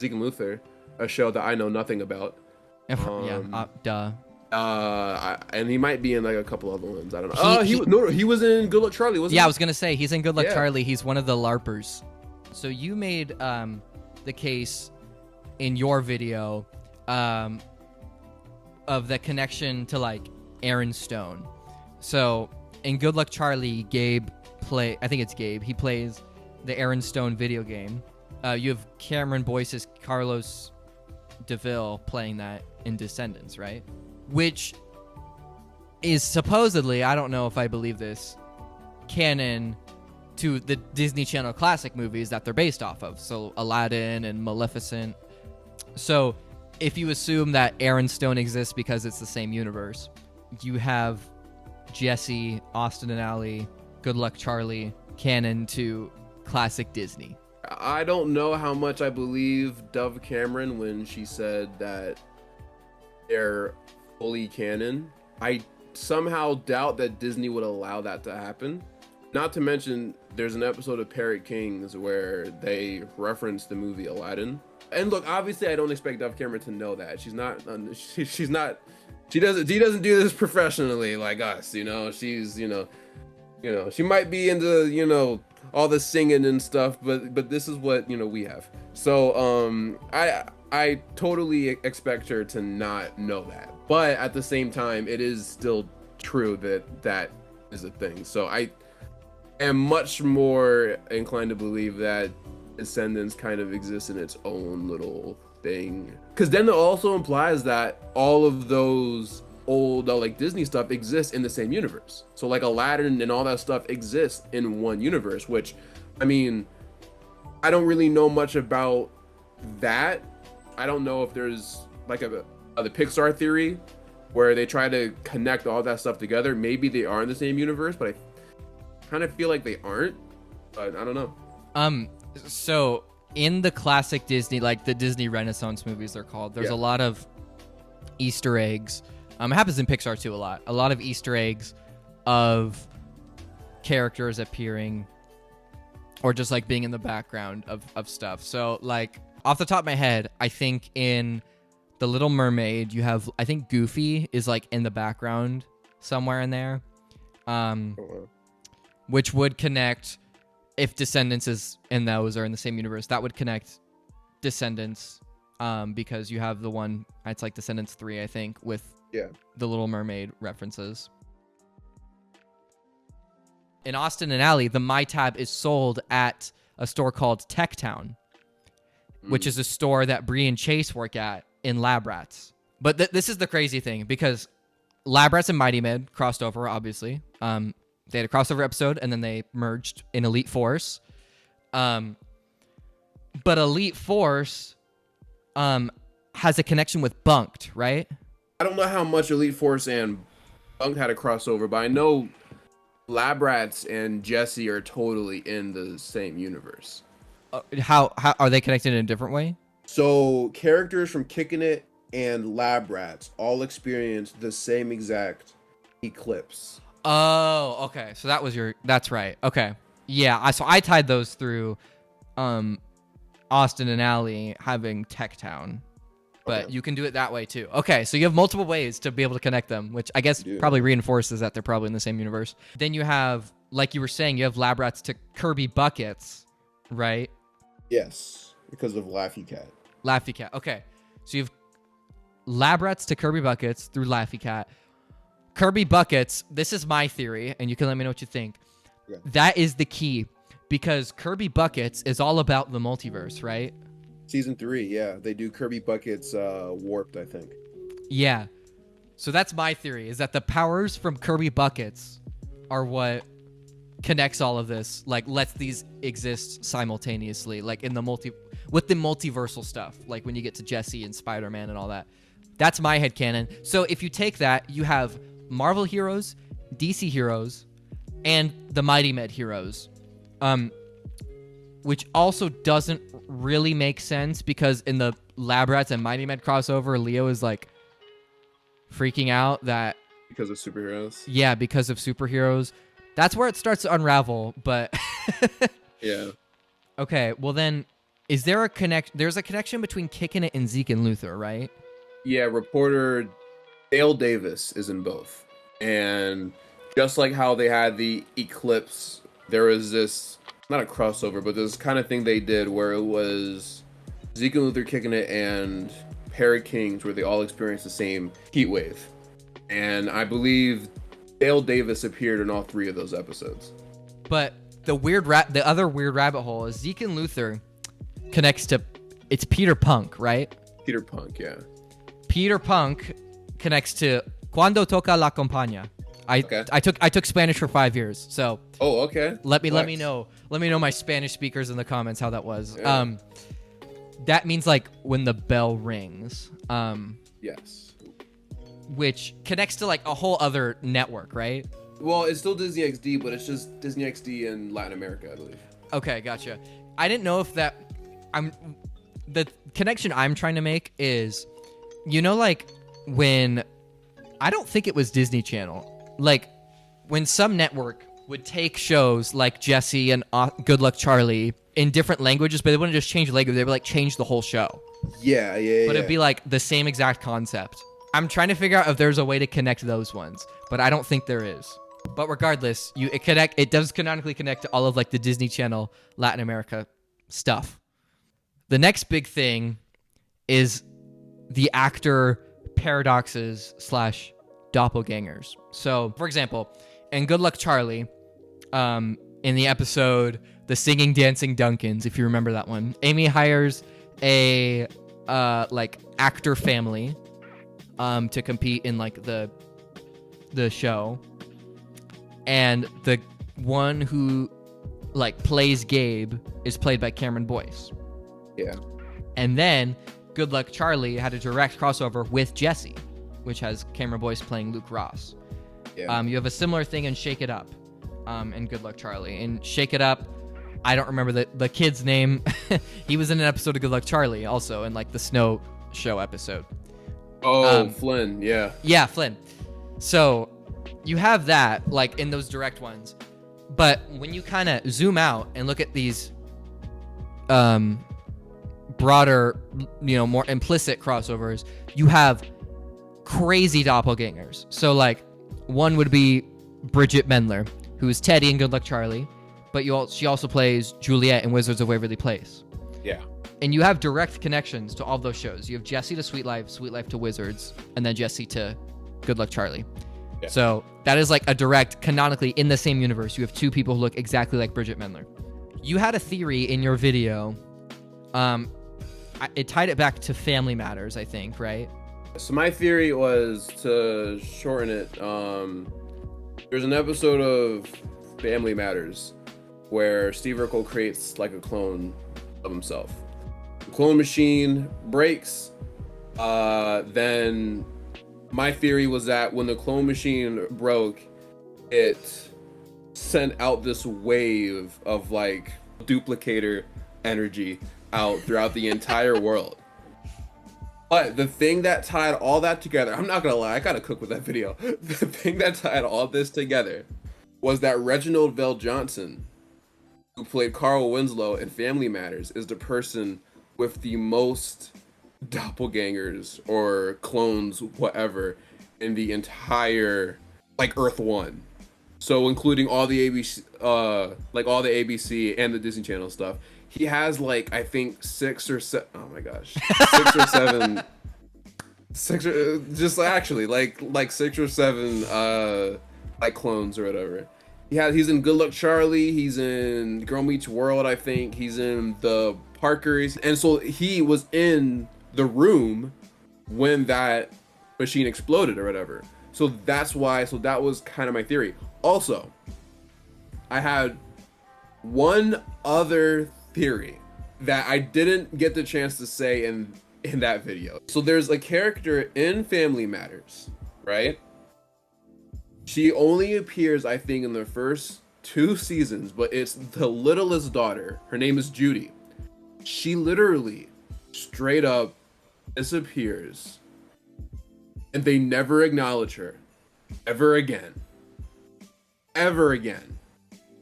Zeke and Luther, a show that I know nothing about. Duh. And he might be in like a couple other ones. I don't know. He was in Good Luck Charlie, wasn't he? Yeah, I was gonna say he's in Good Luck Charlie. He's one of the LARPers. So you made the case in your video of the connection to like Aaron Stone. So in Good Luck Charlie, he plays the Aaron Stone video game. You have Cameron Boyce's Carlos DeVille playing that in Descendants, right? Which is supposedly, I don't know if I believe this, canon to the Disney Channel classic movies that they're based off of. So Aladdin and Maleficent. So if you assume that Aaron Stone exists because it's the same universe, you have Jesse, Austin and Alley, Good Luck Charlie, canon to classic Disney. I don't know how much I believe Dove Cameron when she said that they're fully canon. I somehow doubt that Disney would allow that to happen. Not to mention, there's an episode of Parrot Kings where they reference the movie Aladdin. And look, obviously, I don't expect Dove Cameron to know that. She doesn't do this professionally like us, you know. She's, she might be into, all the singing and stuff, but this is what, we have. So, I totally expect her to not know that. But at the same time, it is still true that is a thing. So I am much more inclined to believe that Descendants kind of exists in its own little thing. Because then it also implies that all of those old like Disney stuff exists in the same universe. So like Aladdin and all that stuff exists in one universe, which, I mean, I don't really know much about that. I don't know if there's like the Pixar theory where they try to connect all that stuff together. Maybe they are in the same universe, but I kind of feel like they aren't. But I don't know. So in the classic Disney, like the Disney Renaissance movies they're called, there's a lot of Easter eggs. It happens in Pixar too a lot. A lot of Easter eggs of characters appearing or just like being in the background of stuff. So like off the top of my head, I think in The Little Mermaid, you have, I think Goofy is like in the background somewhere in there. Which would connect, if Descendants is in those or in the same universe, that would connect Descendants because you have the one, it's like Descendants 3, I think, with The Little Mermaid references. In Austin and Alley, the MyTab is sold at a store called Tech Town, which is a store that Bree and Chase work at in Lab Rats. But this is the crazy thing, because Lab Rats and Mighty Med crossed over, obviously. They had a crossover episode, and then they merged in Elite Force. But Elite Force has a connection with Bunked, right? I don't know how much Elite Force and Bunk had a crossover, but I know Lab Rats and Jesse are totally in the same universe. How are they connected in a different way? So characters from Kickin' It and Lab Rats all experienced the same exact eclipse. Oh, okay. So that's right. Okay. Yeah, so I tied those through Austin and Allie having Tech Town. But you can do it that way too. Okay, so you have multiple ways to be able to connect them, which I guess probably reinforces that they're probably in the same universe. Then you have, like you were saying, you have Lab Rats to Kirby Buckets, right? Yes, because of Laffy Cat. Laffy Cat. Okay, so you have Lab Rats to Kirby Buckets through Laffy Cat. Kirby Buckets, this is my theory, and you can let me know what you think. Okay. That is the key, because Kirby Buckets is all about the multiverse, right? Season 3, yeah. They do Kirby Buckets Warped, I think. Yeah. So that's my theory, is that the powers from Kirby Buckets are what connects all of this, like lets these exist simultaneously, like in the with the multiversal stuff, like when you get to Jesse and Spider-Man and all that. That's my headcanon. So if you take that, you have Marvel heroes, DC heroes, and the Mighty Med heroes. Which also doesn't really make sense, because in the Lab Rats and Mighty Med crossover, Leo is like freaking out that because of superheroes. Yeah, because of superheroes. That's where it starts to unravel, but yeah. Okay, well then, is there a there's a connection between Kickin' It and Zeke and Luther, right? Yeah, reporter Dale Davis is in both. And just like how they had the Eclipse, there was this, not a crossover, but this kind of thing they did where it was Zeke and Luther Kicking It and Parrot Kings, where they all experienced the same heat wave. And I believe Dale Davis appeared in all 3 of those episodes. But the other weird rabbit hole is Zeke and Luther connects to, it's Peter Punk, right? Peter Punk, yeah. Peter Punk connects to Cuando Toca la Compañía. I took Spanish for 5 years, so. Oh, okay. Let me know my Spanish speakers in the comments how that was. Yeah. That means like when the bell rings. Yes. Which connects to like a whole other network, right? Well, it's still Disney XD, but it's just Disney XD in Latin America, I believe. Okay, gotcha. I didn't know if the connection I'm trying to make is, you know, like when, I don't think it was Disney Channel. Like, when some network would take shows like Jesse and Good Luck Charlie in different languages, but they wouldn't just change the language, they would like change the whole show. Yeah. But it'd be like the same exact concept. I'm trying to figure out if there's a way to connect those ones, but I don't think there is. But regardless, it does canonically connect to all of like the Disney Channel Latin America stuff. The next big thing is the actor paradoxes / doppelgangers. So, for example, in Good Luck Charlie, in the episode The Singing Dancing Duncans, if you remember that one, Amy hires a like actor family to compete in like the show, and the one who like plays Gabe is played by Cameron Boyce. Yeah. And then Good Luck Charlie had a direct crossover with Jesse, which has Cameron Boyce playing Luke Ross. Yeah. You have a similar thing in Shake It Up, in Good Luck Charlie. In Shake It Up, I don't remember the kid's name. He was in an episode of Good Luck Charlie, also in like the Snow Show episode. Oh, Flynn, yeah. Yeah, Flynn. So you have that like in those direct ones, but when you kind of zoom out and look at these broader, more implicit crossovers, you have crazy doppelgangers. So like one would be Bridget Mendler, who is Teddy in Good Luck Charlie, but she also plays Juliet in Wizards of Waverly Place. Yeah. And you have direct connections to all those shows. You have Jesse to Sweet Life to Wizards, and then Jesse to Good Luck Charlie. Yeah. So that is like a direct, canonically in the same universe. You have 2 people who look exactly like Bridget Mendler. You had a theory in your video. It tied it back to Family Matters, I think, right? So my theory was, to shorten it, there's an episode of Family Matters where Steve Urkel creates like a clone of himself. The clone machine breaks. Then my theory was that when the clone machine broke, it sent out this wave of like duplicator energy out throughout the entire world. But the thing that tied all that together, I'm not gonna lie, I gotta cook with that video. The thing that tied all this together was that Reginald Vell Johnson, who played Carl Winslow in Family Matters, is the person with the most doppelgangers or clones, whatever, in the entire like Earth One. So including all the ABC, like all the ABC and the Disney Channel stuff. He has like I think 6 or 7. Oh my gosh, 6 or 7. Just actually like 6 or 7 like clones or whatever. He's in Good Luck Charlie. He's in Girl Meets World. I think he's in the Parkers, and so he was in the room when that machine exploded or whatever. So that's why. So that was kind of my theory. Also, I had one other theory that I didn't get the chance to say in that video. So there's a character in Family Matters, right? She only appears, I think, in the first 2 seasons, but it's the littlest daughter. Her name is Judy. She literally straight up disappears, and they never acknowledge her ever again. Ever again.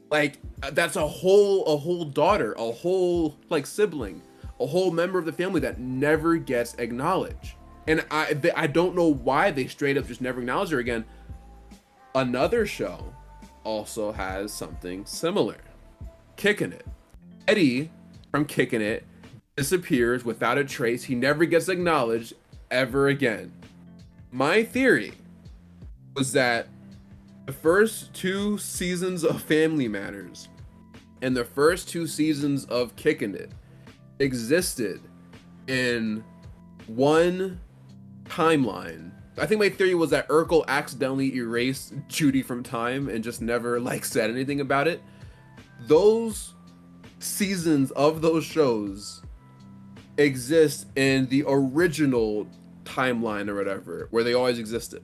Like, that's a whole daughter, a whole like sibling, a whole member of the family that never gets acknowledged. And I don't know why they straight up just never acknowledge her again. Another show also has something similar. Kickin' It. Eddie from Kickin' It disappears without a trace. He never gets acknowledged ever again. My theory was that the first 2 seasons of Family Matters and the first 2 seasons of Kickin' It existed in one timeline. I think my theory was that Urkel accidentally erased Judy from time and just never like said anything about it. Those seasons of those shows exist in the original timeline or whatever, where they always existed.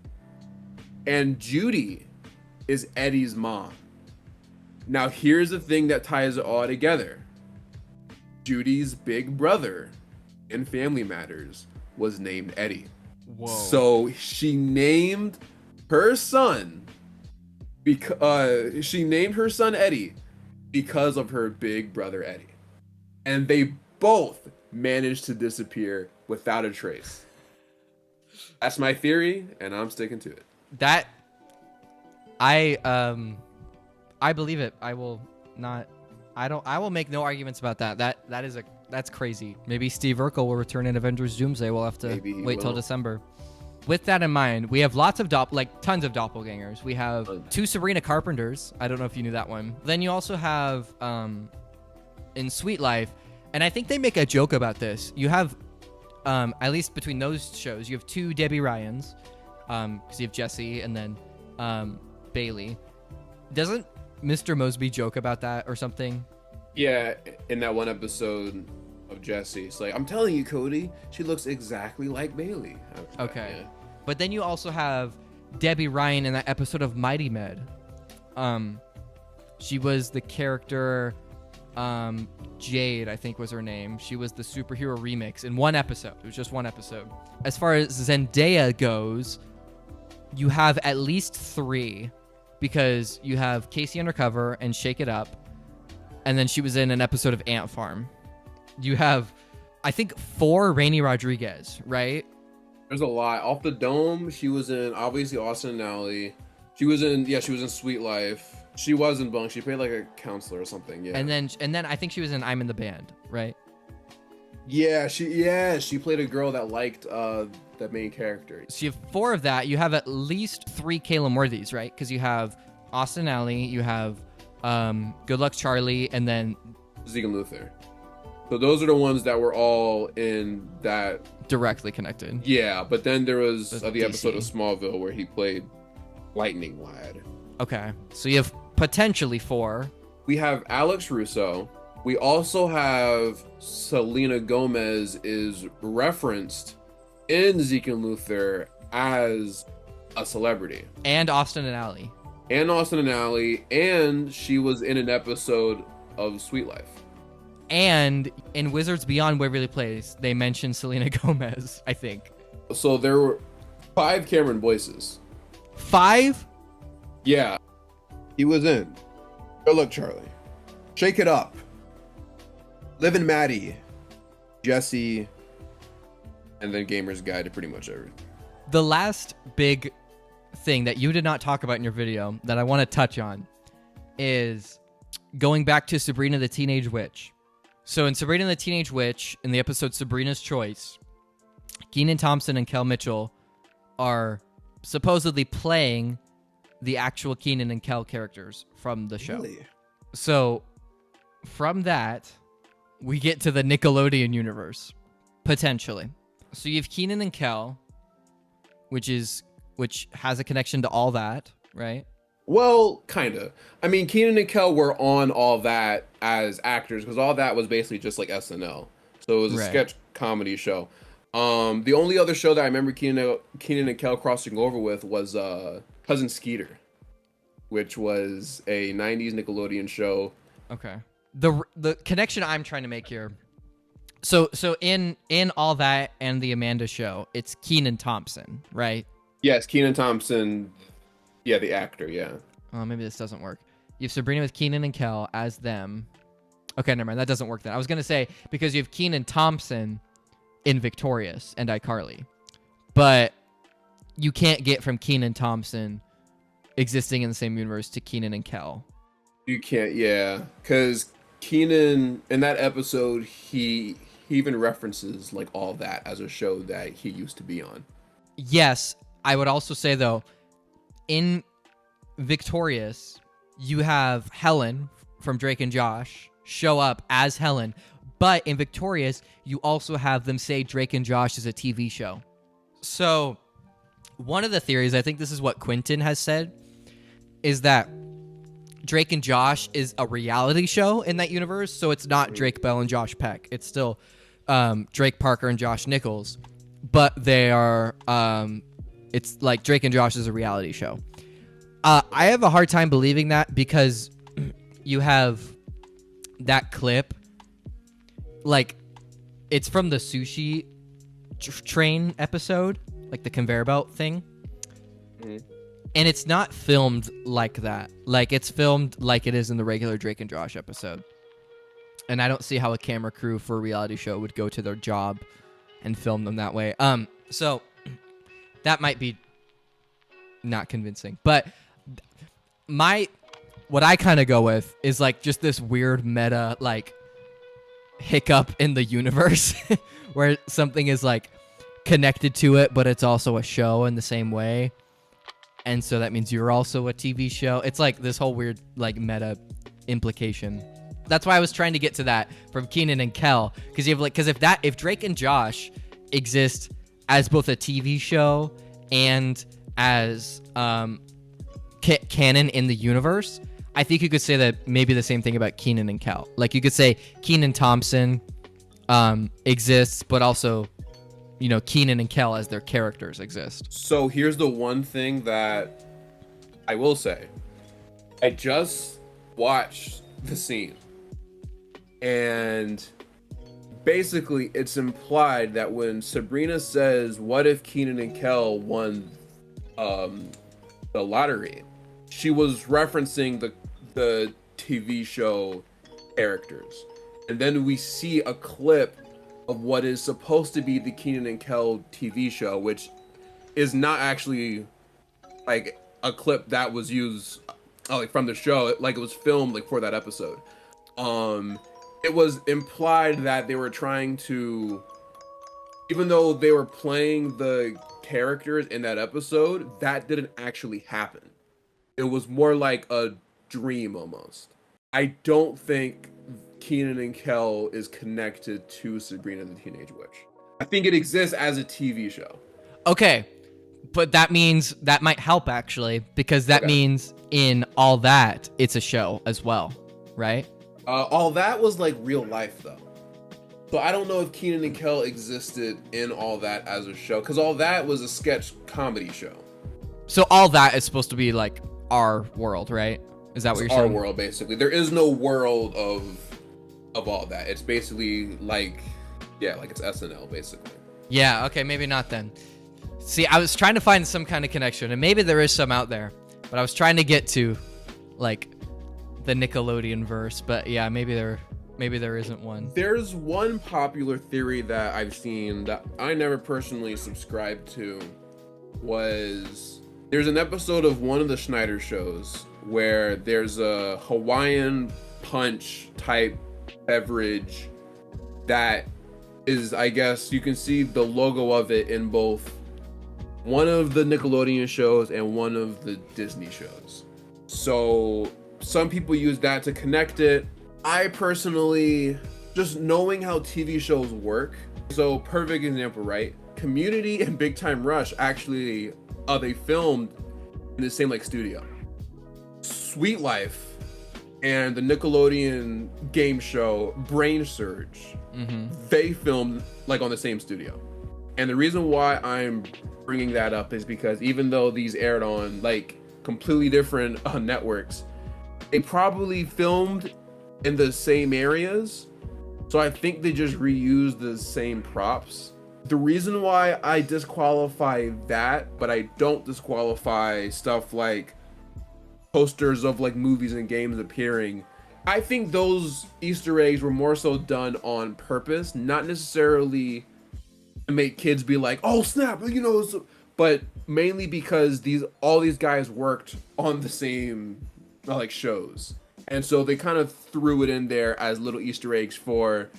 And Judy is Eddie's mom. Now here's the thing that ties it all together. Judy's big brother in Family Matters was named Eddie. Whoa. So she named her son Eddie because of her big brother Eddie. And they both managed to disappear without a trace. That's my theory, and I'm sticking to it. That I believe it. I will make no arguments about that. That's crazy. Maybe Steve Urkel will return in Avengers Doomsday. We'll have to wait till December. With that in mind, we have lots of tons of doppelgangers. We have 2 Sabrina Carpenters. I don't know if you knew that one. Then you also have in Sweet Life, and I think they make a joke about this. You have at least between those shows, you have 2 Debbie Ryans, because you have Jesse and then Bailey. Doesn't Mr. Mosby joke about that or something? Yeah, in that one episode of Jesse, it's like, I'm telling you, Cody, she looks exactly like Bailey. Okay. Yeah. But then you also have Debbie Ryan in that episode of Mighty Med. She was the character Jade, I think was her name. She was the superhero remix in one episode. It was just one episode. As far as Zendaya goes, you have at least 3, because you have Casey Undercover and Shake It Up, and then she was in an episode of Ant Farm. You have, I think, 4 Rainy Rodriguez, right? There's a lot. Off the Dome, she was in, obviously, Austin and Ally. She was in Sweet Life. She was in Bunk. She played like a counselor or something, yeah. And then I think she was in I'm in the Band, right? Yeah, she played a girl that liked the main character. So you have 4 of that. You have at least 3 Caleb Worthies, right? Because you have Austin Alley, you have Good Luck Charlie, and then Zeke and Luther. So those are the ones that were all in that directly connected. Yeah, but then there was the DC. episode of Smallville where he played Lightning Lad. Okay, so you have potentially 4. We have Alex Russo. We also have Selena Gomez is referenced in Zeke and Luther as a celebrity. And Austin and Ally. And she was in an episode of Sweet Life. And in Wizards Beyond Waverly Place, they mentioned Selena Gomez, I think. So there were 5 Cameron Boyces. 5? Yeah. He was in Good Luck Charlie, Shake It Up, Livin' Maddie, Jesse, and then Gamer's Guide to pretty much everything. The last big thing that you did not talk about in your video that I want to touch on is going back to Sabrina the Teenage Witch. So in Sabrina the Teenage Witch, in the episode Sabrina's Choice, Kenan Thompson and Kel Mitchell are supposedly playing the actual Kenan and Kel characters from the show. Really? So from that, we get to the Nickelodeon universe, potentially. So you have Kenan and Kel, which has a connection to All That, right? Well, kind of. I mean, Kenan and Kel were on All That as actors because All That was basically just like SNL. So it was a sketch comedy show. The only other show that I remember Kenan and Kel crossing over with was Cousin Skeeter, which was a 90s Nickelodeon show. Okay. The connection I'm trying to make here. So in All That and the Amanda Show, it's Kenan Thompson, right? Yes, Kenan Thompson. Yeah, the actor, yeah. Oh, maybe this doesn't work. You have Sabrina with Kenan and Kel as them. Okay, never mind. That doesn't work then. I was going to say, because you have Kenan Thompson in Victorious and iCarly. But you can't get from Kenan Thompson existing in the same universe to Kenan and Kel. You can't, yeah. Because Kenan, in that episode, he even references like All That as a show that he used to be on. Yes, I would also say, though, in Victorious, you have Helen from Drake and Josh show up as Helen. But in Victorious, you also have them say Drake and Josh is a TV show. So one of the theories, I think this is what Quentin has said, is that Drake and Josh is a reality show in that universe. So it's not Drake Bell and Josh Peck. It's still Drake Parker and Josh Nichols. But they are... it's like Drake and Josh is a reality show. I have a hard time believing that because you have that clip. Like, it's from the sushi train episode, like the conveyor belt thing. Mm-hmm. And it's not filmed like that. Like, it's filmed like it is in the regular Drake and Josh episode. And I don't see how a camera crew for a reality show would go to their job and film them that way. So that might be not convincing. But what I kind of go with is like just this weird meta like hiccup in the universe where something is like connected to it, but it's also a show in the same way. And so that means you're also a TV show. It's like this whole weird like meta implication. That's why I was trying to get to that from Kenan and Kel, because you have like, if Drake and Josh exist as both a TV show and as canon in the universe, I think you could say that maybe the same thing about Kenan and Kel. Like you could say Kenan Thompson exists, but also, you know, Kenan and Kel as their characters exist. So here's the one thing that I will say. I just watched the scene, and basically it's implied that when Sabrina says, what if Kenan and Kel won the lottery, she was referencing the TV show characters. And then we see a clip of what is supposed to be the Kenan and Kel TV show, which is not actually like a clip that was used like from the show. Like it was filmed like for that episode. It was implied that they were trying to, even though they were playing the characters in that episode, that didn't actually happen. It was more like a dream almost. I don't think Kenan and Kel is connected to Sabrina the Teenage Witch. I think it exists as a TV show. Okay, but that means that might help actually, because that means in All That it's a show as well. right? All that was like real life though. So I don't know if Keenan and Kel existed in All That as a show, because All That was a sketch comedy show. So All That is supposed to be like our world, right? Is that what you're saying? Our world, basically. There is no world of All That. It's basically like, yeah, like it's SNL, basically. Yeah, okay, maybe not then. See, I was trying to find some kind of connection, and maybe there is some out there, but I was trying to get to, like, the Nickelodeon verse, but yeah, maybe there isn't one. There's one popular theory that I've seen that I never personally subscribed to. There's an episode of one of the Schneider shows where there's a Hawaiian punch type beverage that is, I guess you can see the logo of it in both one of the Nickelodeon shows and one of the Disney shows. So some people use that to connect it. I personally, just knowing how TV shows work, so perfect example, right? Community and Big Time Rush actually, they filmed in the same like studio. Sweet Life and the Nickelodeon game show Brain Surge, they filmed like on the same studio. And the reason why I'm bringing that up is because even though these aired on like completely different networks, they probably filmed in the same areas. So I think they just reused the same props. The reason why I disqualify that, but I don't disqualify stuff like posters of like movies and games appearing, I think those Easter eggs were more so done on purpose, not necessarily to make kids be like, oh snap, you know, but mainly because all these guys worked on the same like shows. And so they kind of threw it in there as little Easter eggs for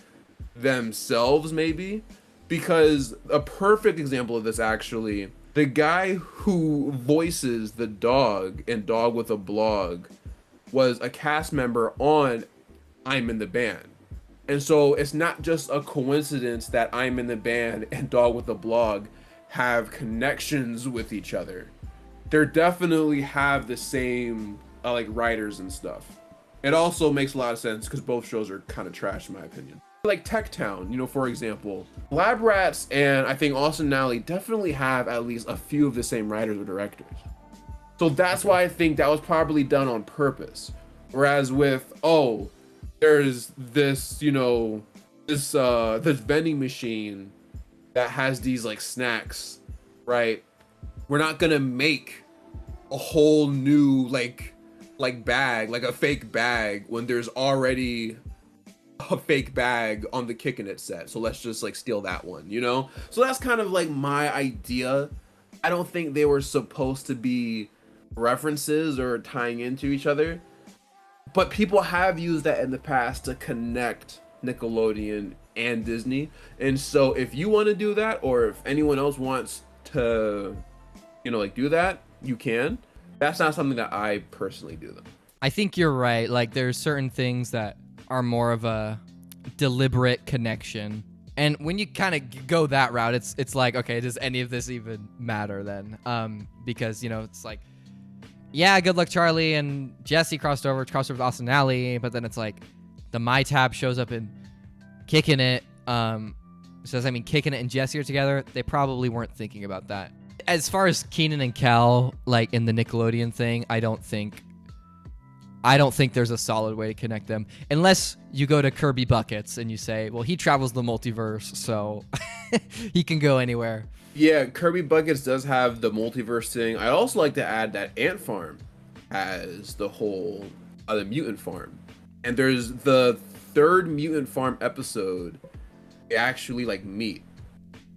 themselves, maybe. Because a perfect example of this, actually, the guy who voices the dog in Dog with a Blog was a cast member on I'm in the Band. And so it's not just a coincidence that I'm in the Band and Dog with a Blog have connections with each other. They definitely have the same like writers and stuff. It also makes a lot of sense because both shows are kind of trash in my opinion. Like Tech Town, you know, for example, Lab Rats and I think Austin and Ally definitely have at least a few of the same writers or directors. So that's why I think that was probably done on purpose. Whereas with, there's this, you know, this vending machine that has these like snacks, right? We're not gonna make a whole new like bag, like a fake bag, when there's already a fake bag on the Kickin' It set. So let's just like steal that one, you know? So that's kind of like my idea. I don't think they were supposed to be references or tying into each other, but people have used that in the past to connect Nickelodeon and Disney. And so if you want to do that, or if anyone else wants to, you know, like do that, you can. That's not something that I personally do though. I think you're right. Like there's certain things that are more of a deliberate connection. And when you kind of go that route, it's like, okay, does any of this even matter then? Because, you know, it's like, yeah, Good Luck Charlie and Jesse crossed over with Austin and Ally, but then it's like the My Tab shows up in Kickin' It. Kickin' It and Jesse are together. They probably weren't thinking about that. As far as Keenan and Kel, like in the Nickelodeon thing, I don't think there's a solid way to connect them. Unless you go to Kirby Buckets and you say, well, he travels the multiverse, so he can go anywhere. Yeah, Kirby Buckets does have the multiverse thing. I'd also like to add that Ant Farm has the whole the mutant farm. And there's the third mutant farm episode, they actually like meet,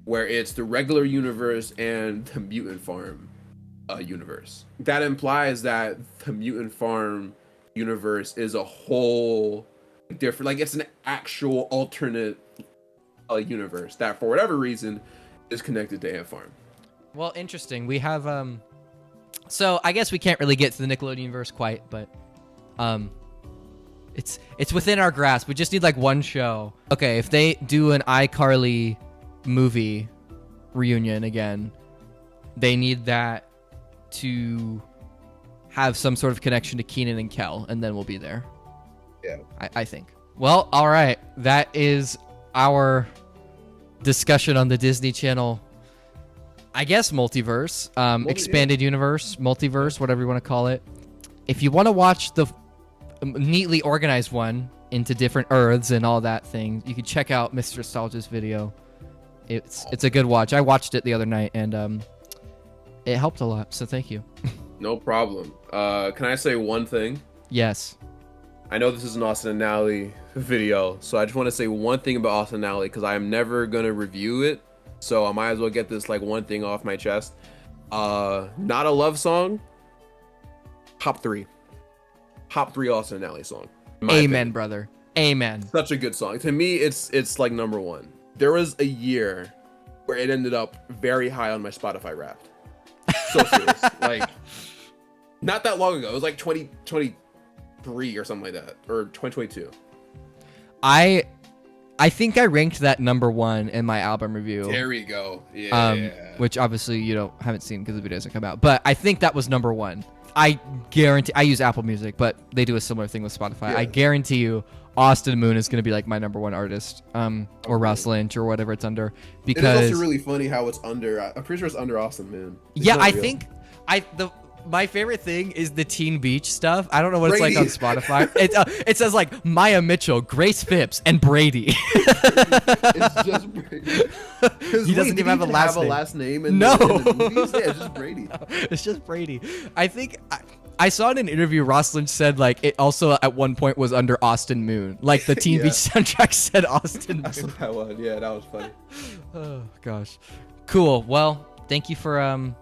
where it's the regular universe and the mutant farm universe. That implies that the mutant farm universe is a whole different, like it's an actual alternate universe that for whatever reason is connected to Ant Farm. Well, interesting. We have so I guess we can't really get to the Nickelodeon verse quite, but it's within our grasp. We just need like one show. Okay, if they do an iCarly movie reunion again, they need that to have some sort of connection to Keenan and Kel, and then we'll be there. Yeah. I think. Well, all right. That is our discussion on the Disney Channel, I guess, multiverse, expanded universe, multiverse, whatever you want to call it. If you want to watch the neatly organized one into different Earths and all that thing, you can check out Mr. Nostalgia's video. It's a good watch. I watched it the other night, and it helped a lot, so thank you. No problem. Can I say one thing? Yes. I know this is an Austin and Ally video, so I just want to say one thing about Austin and Ally, because I am never going to review it, so I might as well get this like one thing off my chest. Not a love song. Top 3 Austin and Ally song. Amen, brother. Amen. Such a good song. To me, it's like number 1. There was a year where it ended up very high on my Spotify Wrapped. So serious. Like, not that long ago. It was like 2023 or something like that, or 2022. I think I ranked that number 1 in my album review. There we go. Yeah. Which obviously you haven't seen because the video doesn't come out. But I think that was number 1. I guarantee. I use Apple Music, but they do a similar thing with Spotify. Yeah. I guarantee you, Austin Moon is going to be like my number 1 artist, or Ross Lynch or whatever it's under. Because it is also really funny how it's under. I'm pretty sure it's under Austin Moon. It's yeah, not I real. think my favorite thing is the Teen Beach stuff. I don't know what Brady. it's like on Spotify. It says like Maya Mitchell, Grace Phipps, and Brady. It's just Brady. He doesn't even have a last name. In the movies? Yeah, it's just Brady. It's just Brady. I think I saw in an interview Ross Lynch said like it also at one point was under Austin Moon. Like the Teen Beach soundtrack said Austin Moon. That's what that was. Yeah, that was funny. Oh gosh. Cool. Well, thank you for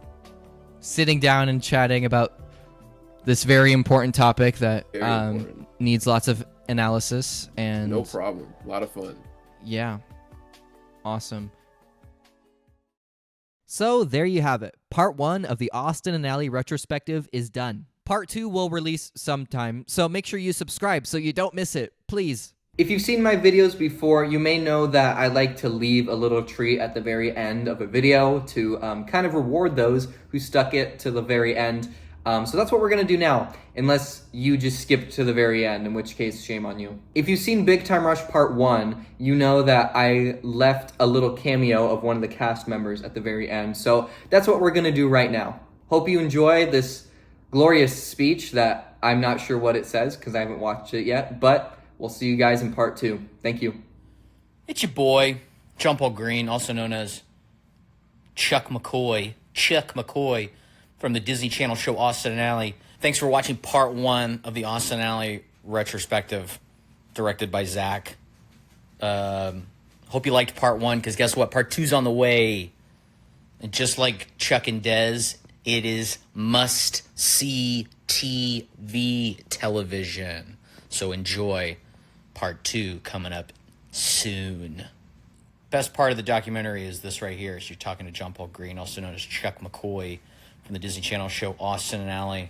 sitting down and chatting about this very important topic that needs lots of analysis. And no problem. A lot of fun. Yeah. Awesome. So there you have it. Part 1 of the Austin and Ally retrospective is done. Part 2 will release sometime, so make sure you subscribe so you don't miss it, please. If you've seen my videos before, you may know that I like to leave a little treat at the very end of a video to kind of reward those who stuck it to the very end. So that's what we're going to do now, unless you just skipped to the very end, in which case, shame on you. If you've seen Big Time Rush Part 1, you know that I left a little cameo of one of the cast members at the very end. So that's what we're going to do right now. Hope you enjoy this glorious speech that I'm not sure what it says because I haven't watched it yet, but we'll see you guys in Part 2. Thank you. It's your boy, John Paul Green, also known as Chuck McCoy from the Disney Channel show Austin and Ally. Thanks for watching Part 1 of the Austin and Ally retrospective, directed by Zach. Hope you liked Part 1, because guess what? Part 2's on the way. And just like Chuck and Dez, it is must-see TV television. So enjoy Part 2 coming up soon. Best part of the documentary is this right here. So you're talking to John Paul Green, also known as Chuck McCoy, from the Disney Channel show Austin and Ally.